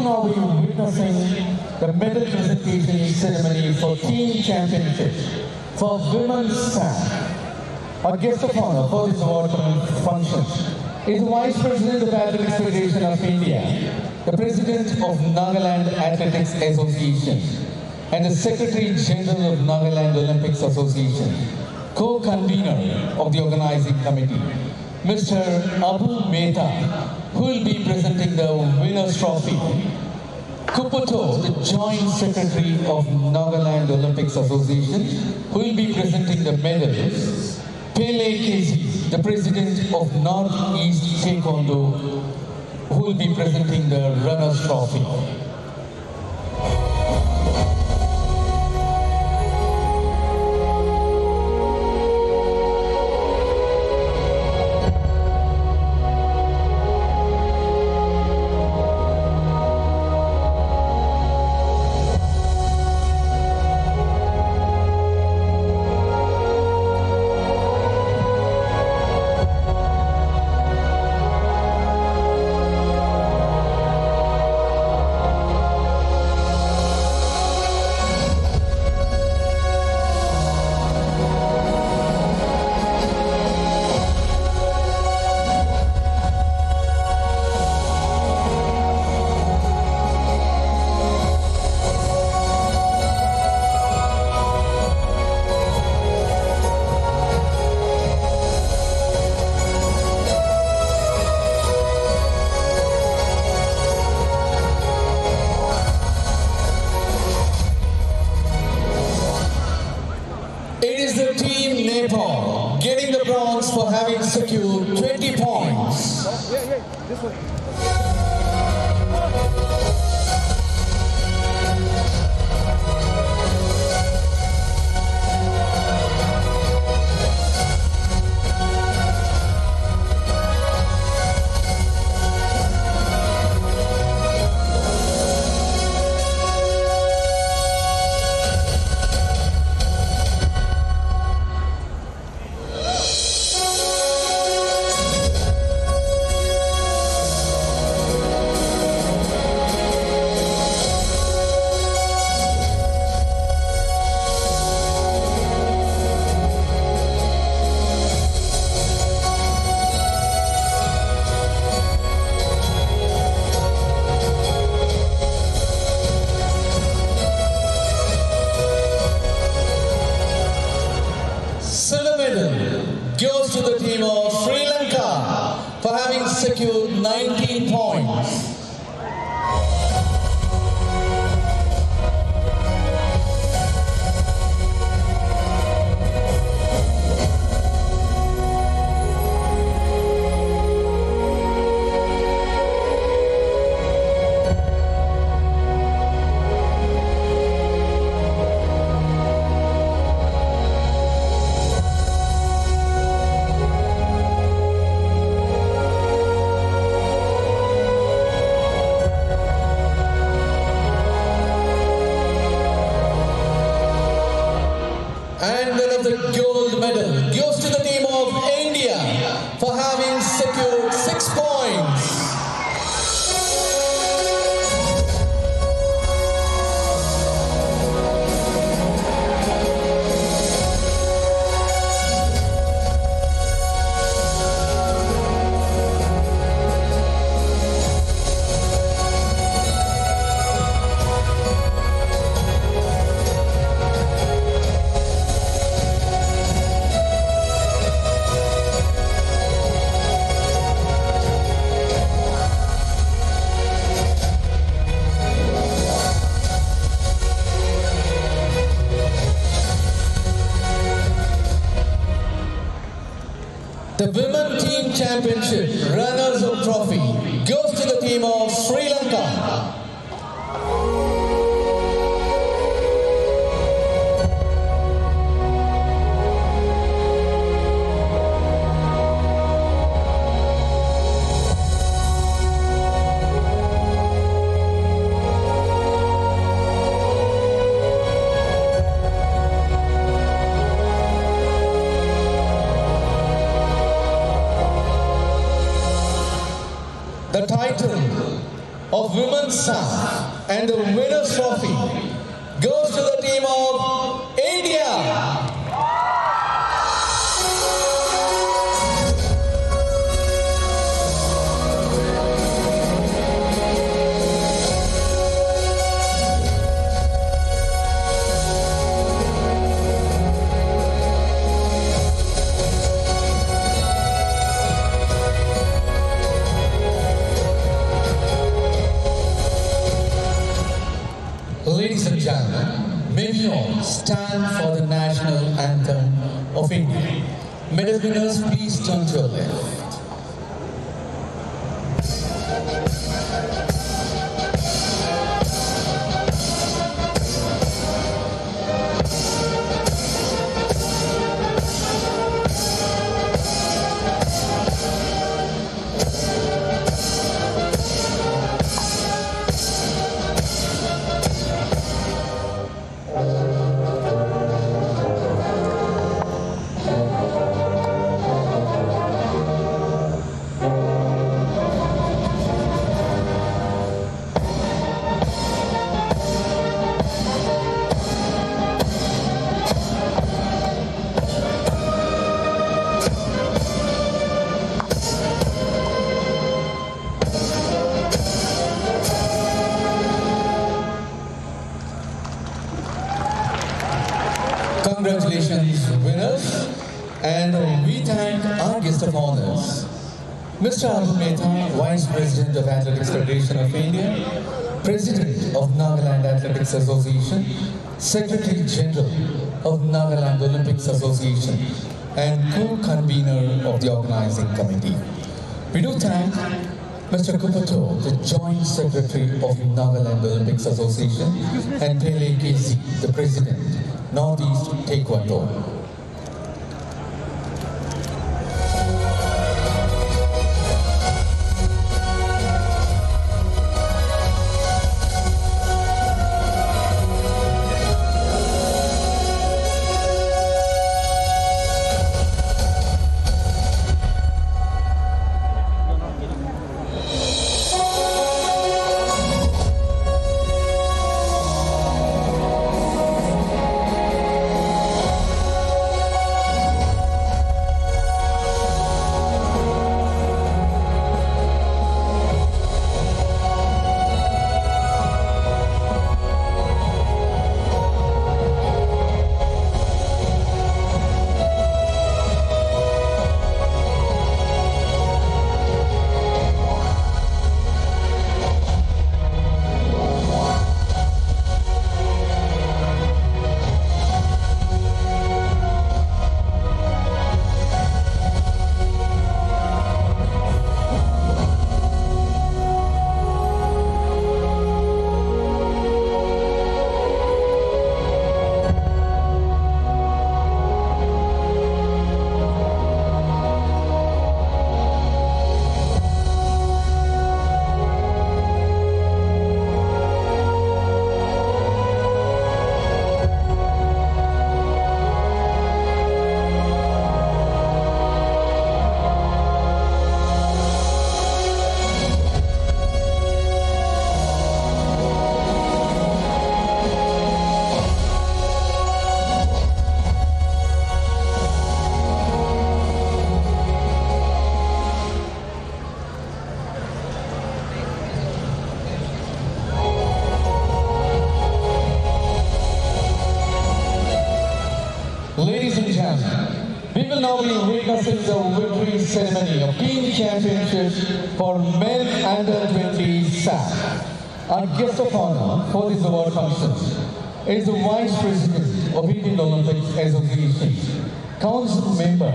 will now be witnessing the medal presentation ceremony for team championship for women's SAAF. Our guest of honor for this award function is the Vice President of Athletics Federation of India, the President of Nagaland Athletics Association, and the Secretary General of Nagaland Olympics Association, co-convener of the organizing committee, Mr. Abu Mehta, who will be presenting the winner's trophy. Kuputo, the Joint Secretary of Nagaland Olympics Association, who will be presenting the medals. Pele Kezi, the President of Northeast Taekwondo, who will be presenting the runner's trophy. Getting the bronze for having secured 20 points. This one. Goes to the team of Sri Lanka for having secured 19 points. And then of the gold medal goes to the team of India for having secured 6 points. The Women Team Championship Runners-Up Trophy goes to the team of Sri Lanka. The title of Women's SAAF and the winner's trophy goes to the team of India. Ladies and gentlemen, may we all stand for the national anthem of India. Medal winners, please turn to your left. Congratulations, winners, and we thank our guest of honors, Mr. Arun Mehta, Vice President of Athletics Federation of India, President of Nagaland Athletics Association, Secretary General of Nagaland Olympics Association, and co-convener of the organizing committee. We do thank Mr. Kupato, the Joint Secretary of Nagaland Olympics Association, and Pele Casey, the President, Northeast Taekwondo. Ladies and gentlemen, we will now be witnessing the victory ceremony of Team Championship for Men Under 20 SAAF. Our guest of honor for this award function is the Vice President of Indian Olympics Association, Council Member,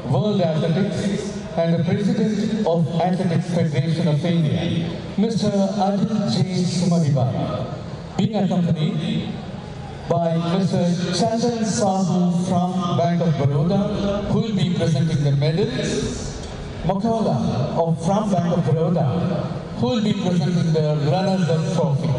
World Athletics, and the President of Athletics Federation of India, Mr. Adil J. Sumadiwala, being accompanied by Mr. Chandan Sahu from Bank of Baroda, who will be presenting the medals, Makala from Bank of Baroda, who will be presenting the runners-up trophy.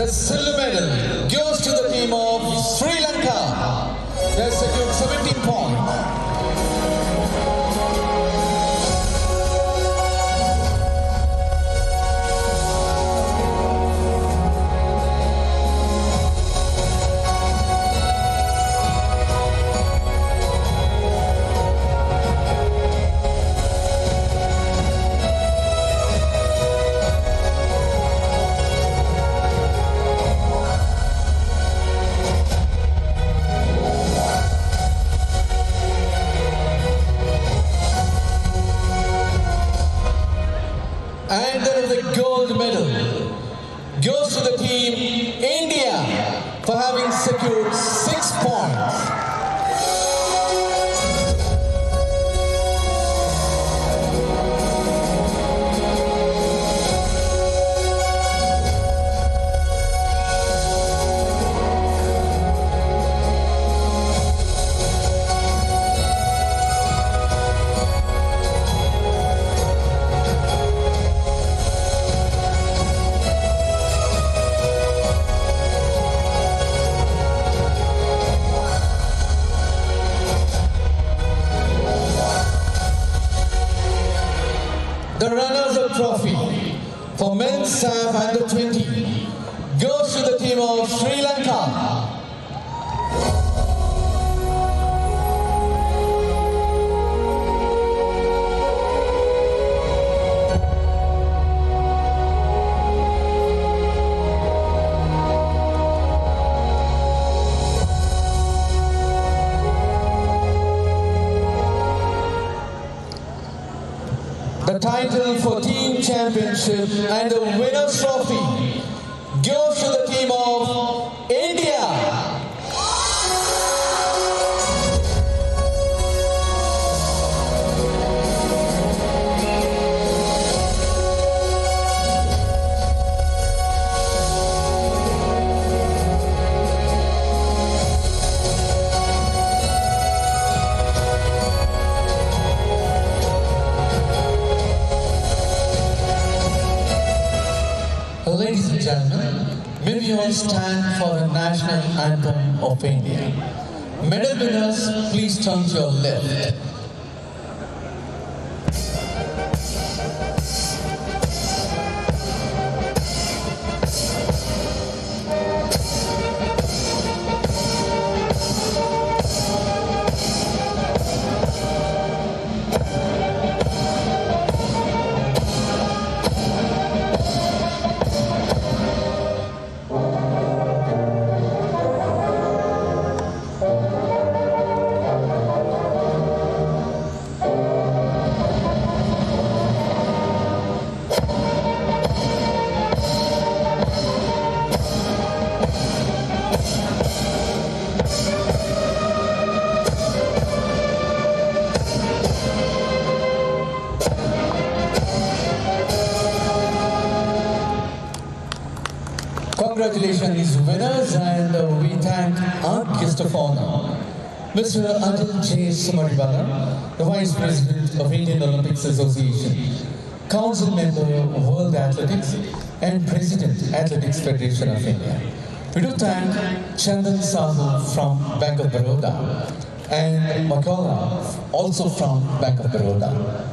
The silver medal goes to the team of Sri Lanka. They secured 17 points. And then the gold medal goes to the team India for having secured 6 points. The runners-up trophy for men's SAAF under 20 goes to the team of Sri Lanka. The title for team championship and the winner's trophy goes to the team of India. Ladies and gentlemen, may we all stand for the national anthem of India. Medal winners, please turn to your left. Congratulations winners, and we thank our guest of honor, Mr. Atul J. Sumaribala, the Vice President of Indian Olympics Association, Council Member of World Athletics, and President Athletics Federation of India. We do thank Chandan Sahu from Bank of Baroda and Makola, also from Bank of Baroda.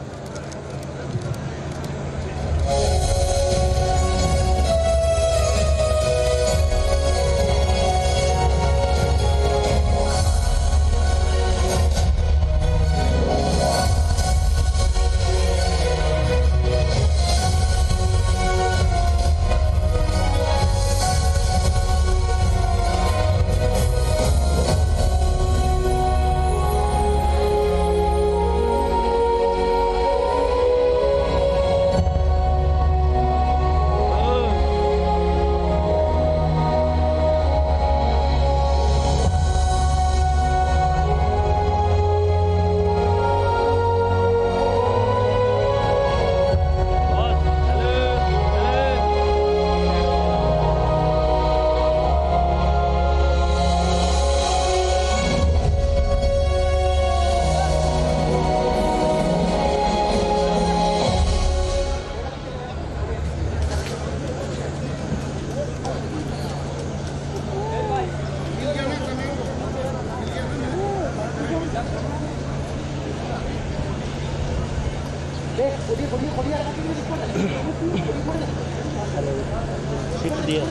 Sikh दिया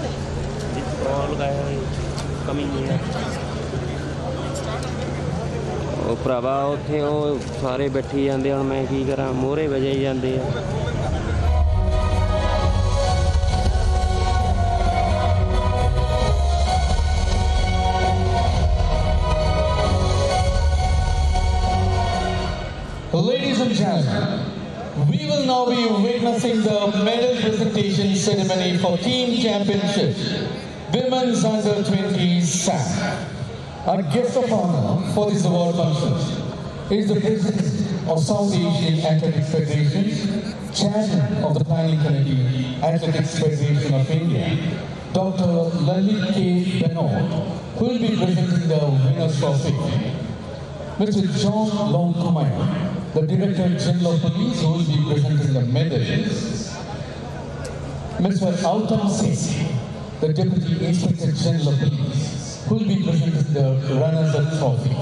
और लगाया कमी नहीं है ਉਹ ਭਰਾਵਾ ਉੱਥੇ ਉਹ ਸਾਰੇ ਬੈਠੀ ਜਾਂਦੇ ਹੁਣ ਮੈਂ ਕੀ ਕਰਾਂ ਮੋਹਰੇ ਵਜਾਈ ਜਾਂਦੇ ਆ Ladies and gentlemen, we will now be witnessing the medal presentation ceremony for Team Championship Women's Under 20 SAAF. Our guest of honor for this award function is the President of South Asian Athletics Federation, Chairman of the Planning Committee, Athletics Federation of India, Dr. Lalit K. Benod, who will be presenting the winner's trophy. Mr. John Long Kumar, the Director General of Police, who will be presenting the medals. Mr. Autam Singh, the Deputy Inspector General of Police, who will be presenting the runners-up trophy.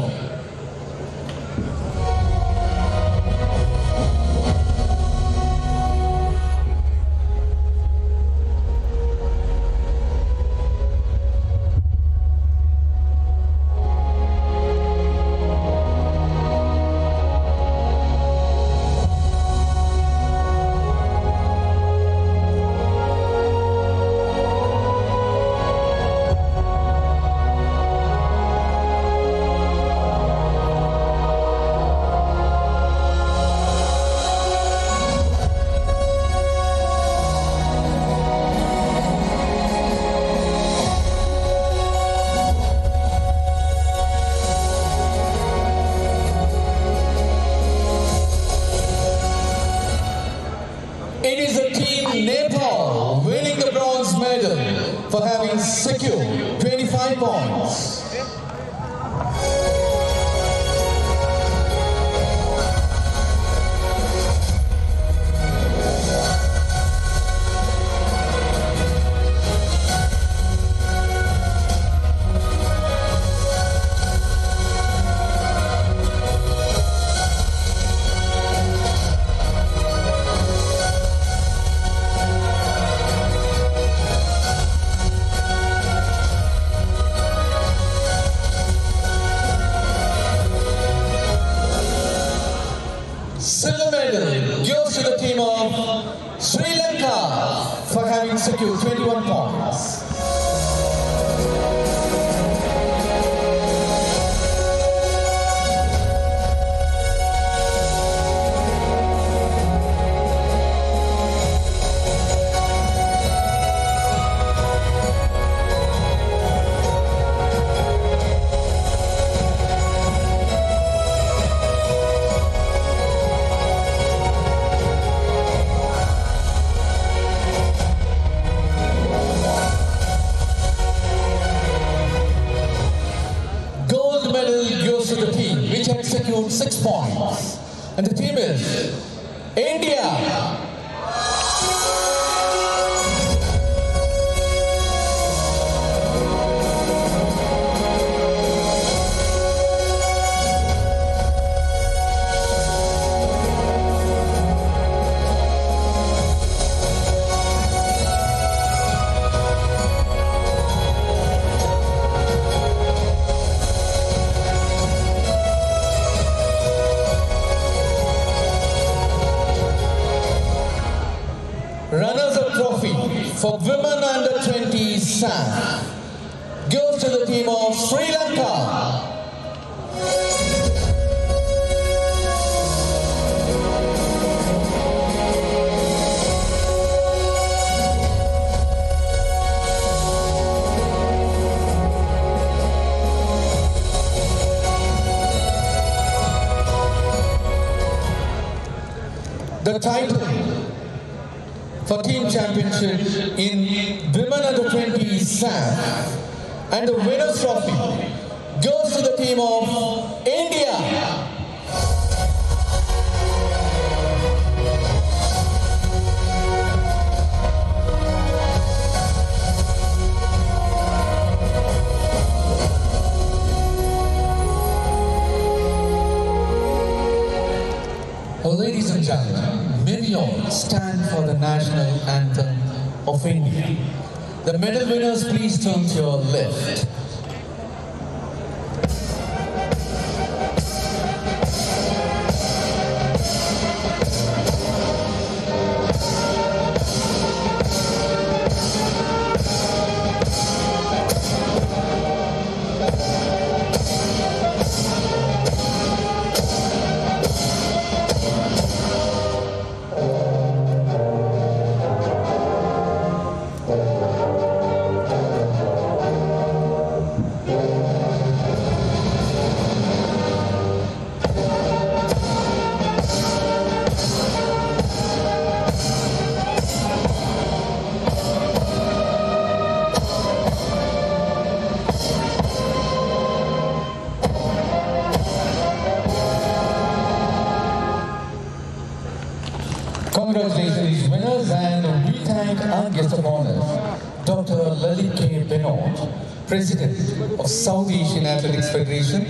It is the team Nepal winning the bronze medal for having secured 25 points. Silver medal goes to the team of Sri Lanka for having secured 21 points. Gold medal goes to the team which had secured 6 points. And the team is India. Runners-up trophy for women under 20 SAAF goes to the team of Sri Lanka. The title for team championship in women under 20 SAAF and the winner's trophy goes to the team of India. Ladies and gentlemen, may we all stand for the national anthem of India. The medal winners, please turn to your left. Congratulations, winners, and we thank our guest of honor, Dr. Lalit K. Benot, President of South Asian Athletics Federation,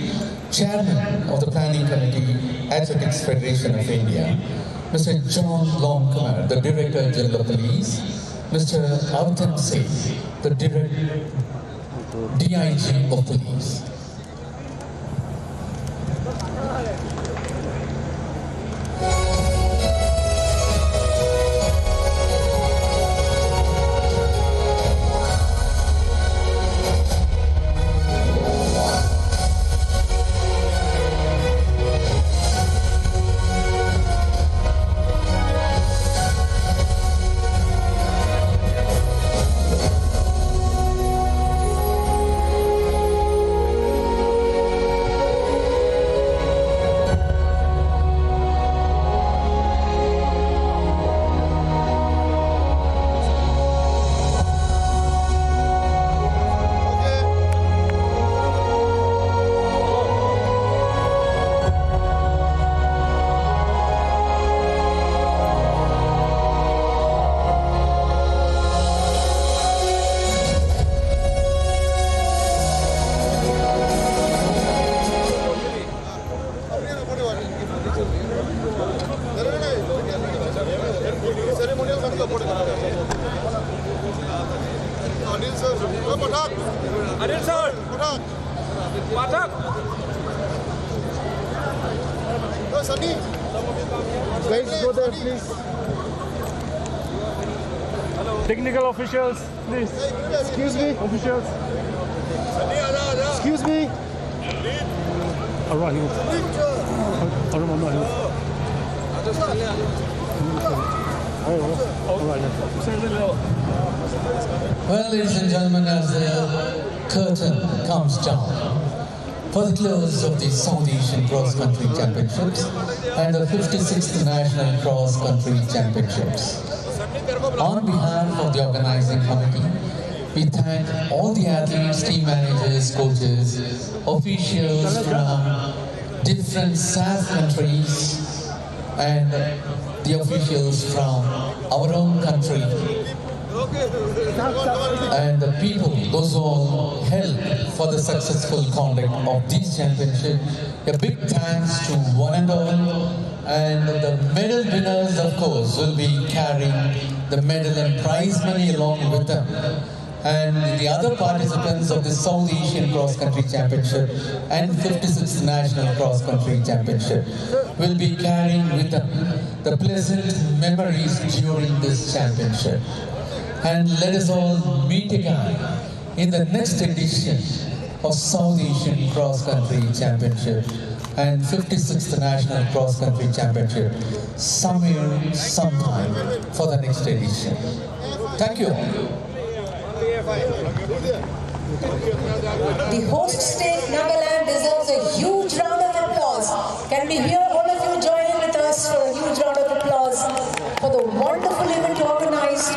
Chairman of the Planning Committee, Athletics Federation of India, Mr. John Longcomber, the Director General of Police, Mr. Avatan Singh, the DIG of Police. Anil sir, Pathak. Oh, Sunny. Guys, go there, please. Technical officials, please. Excuse me, officials. Excuse me. All right. Well, ladies and gentlemen, as the curtain comes down for the close of the South Asian Cross Country Championships and the 56th National Cross Country Championships, on behalf of the organizing committee, we thank all the athletes, team managers, coaches, officials from different SAAF countries and the officials from our own country and the people, those who all helped for the successful conduct of these championships. A big thanks to one and all, and the medal winners, of course, will be carrying the medal and prize money along with them. And the other participants of the South Asian Cross Country Championship and 56th National Cross Country Championship will be carrying with them the pleasant memories during this championship. And let us all meet again in the next edition of South Asian Cross Country Championship and 56th National Cross Country Championship somewhere, sometime for the next edition. Thank you all. The host state, Nagaland, deserves a huge round of applause. Can we hear all of you join in with us for a huge round of applause for the wonderful event organized?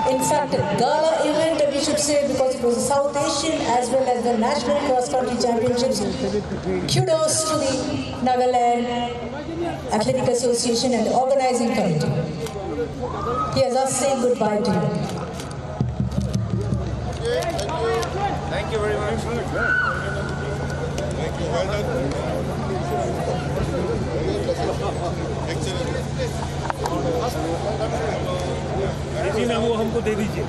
In fact, a gala event, we should say, because it was the South Asian as well as the National Cross Country Championships. Kudos to the Nagaland Athletic Association and the organizing committee. Here's us saying goodbye to you. Thank you very much. Thank you. Well done. Excellent. दे दीजिए।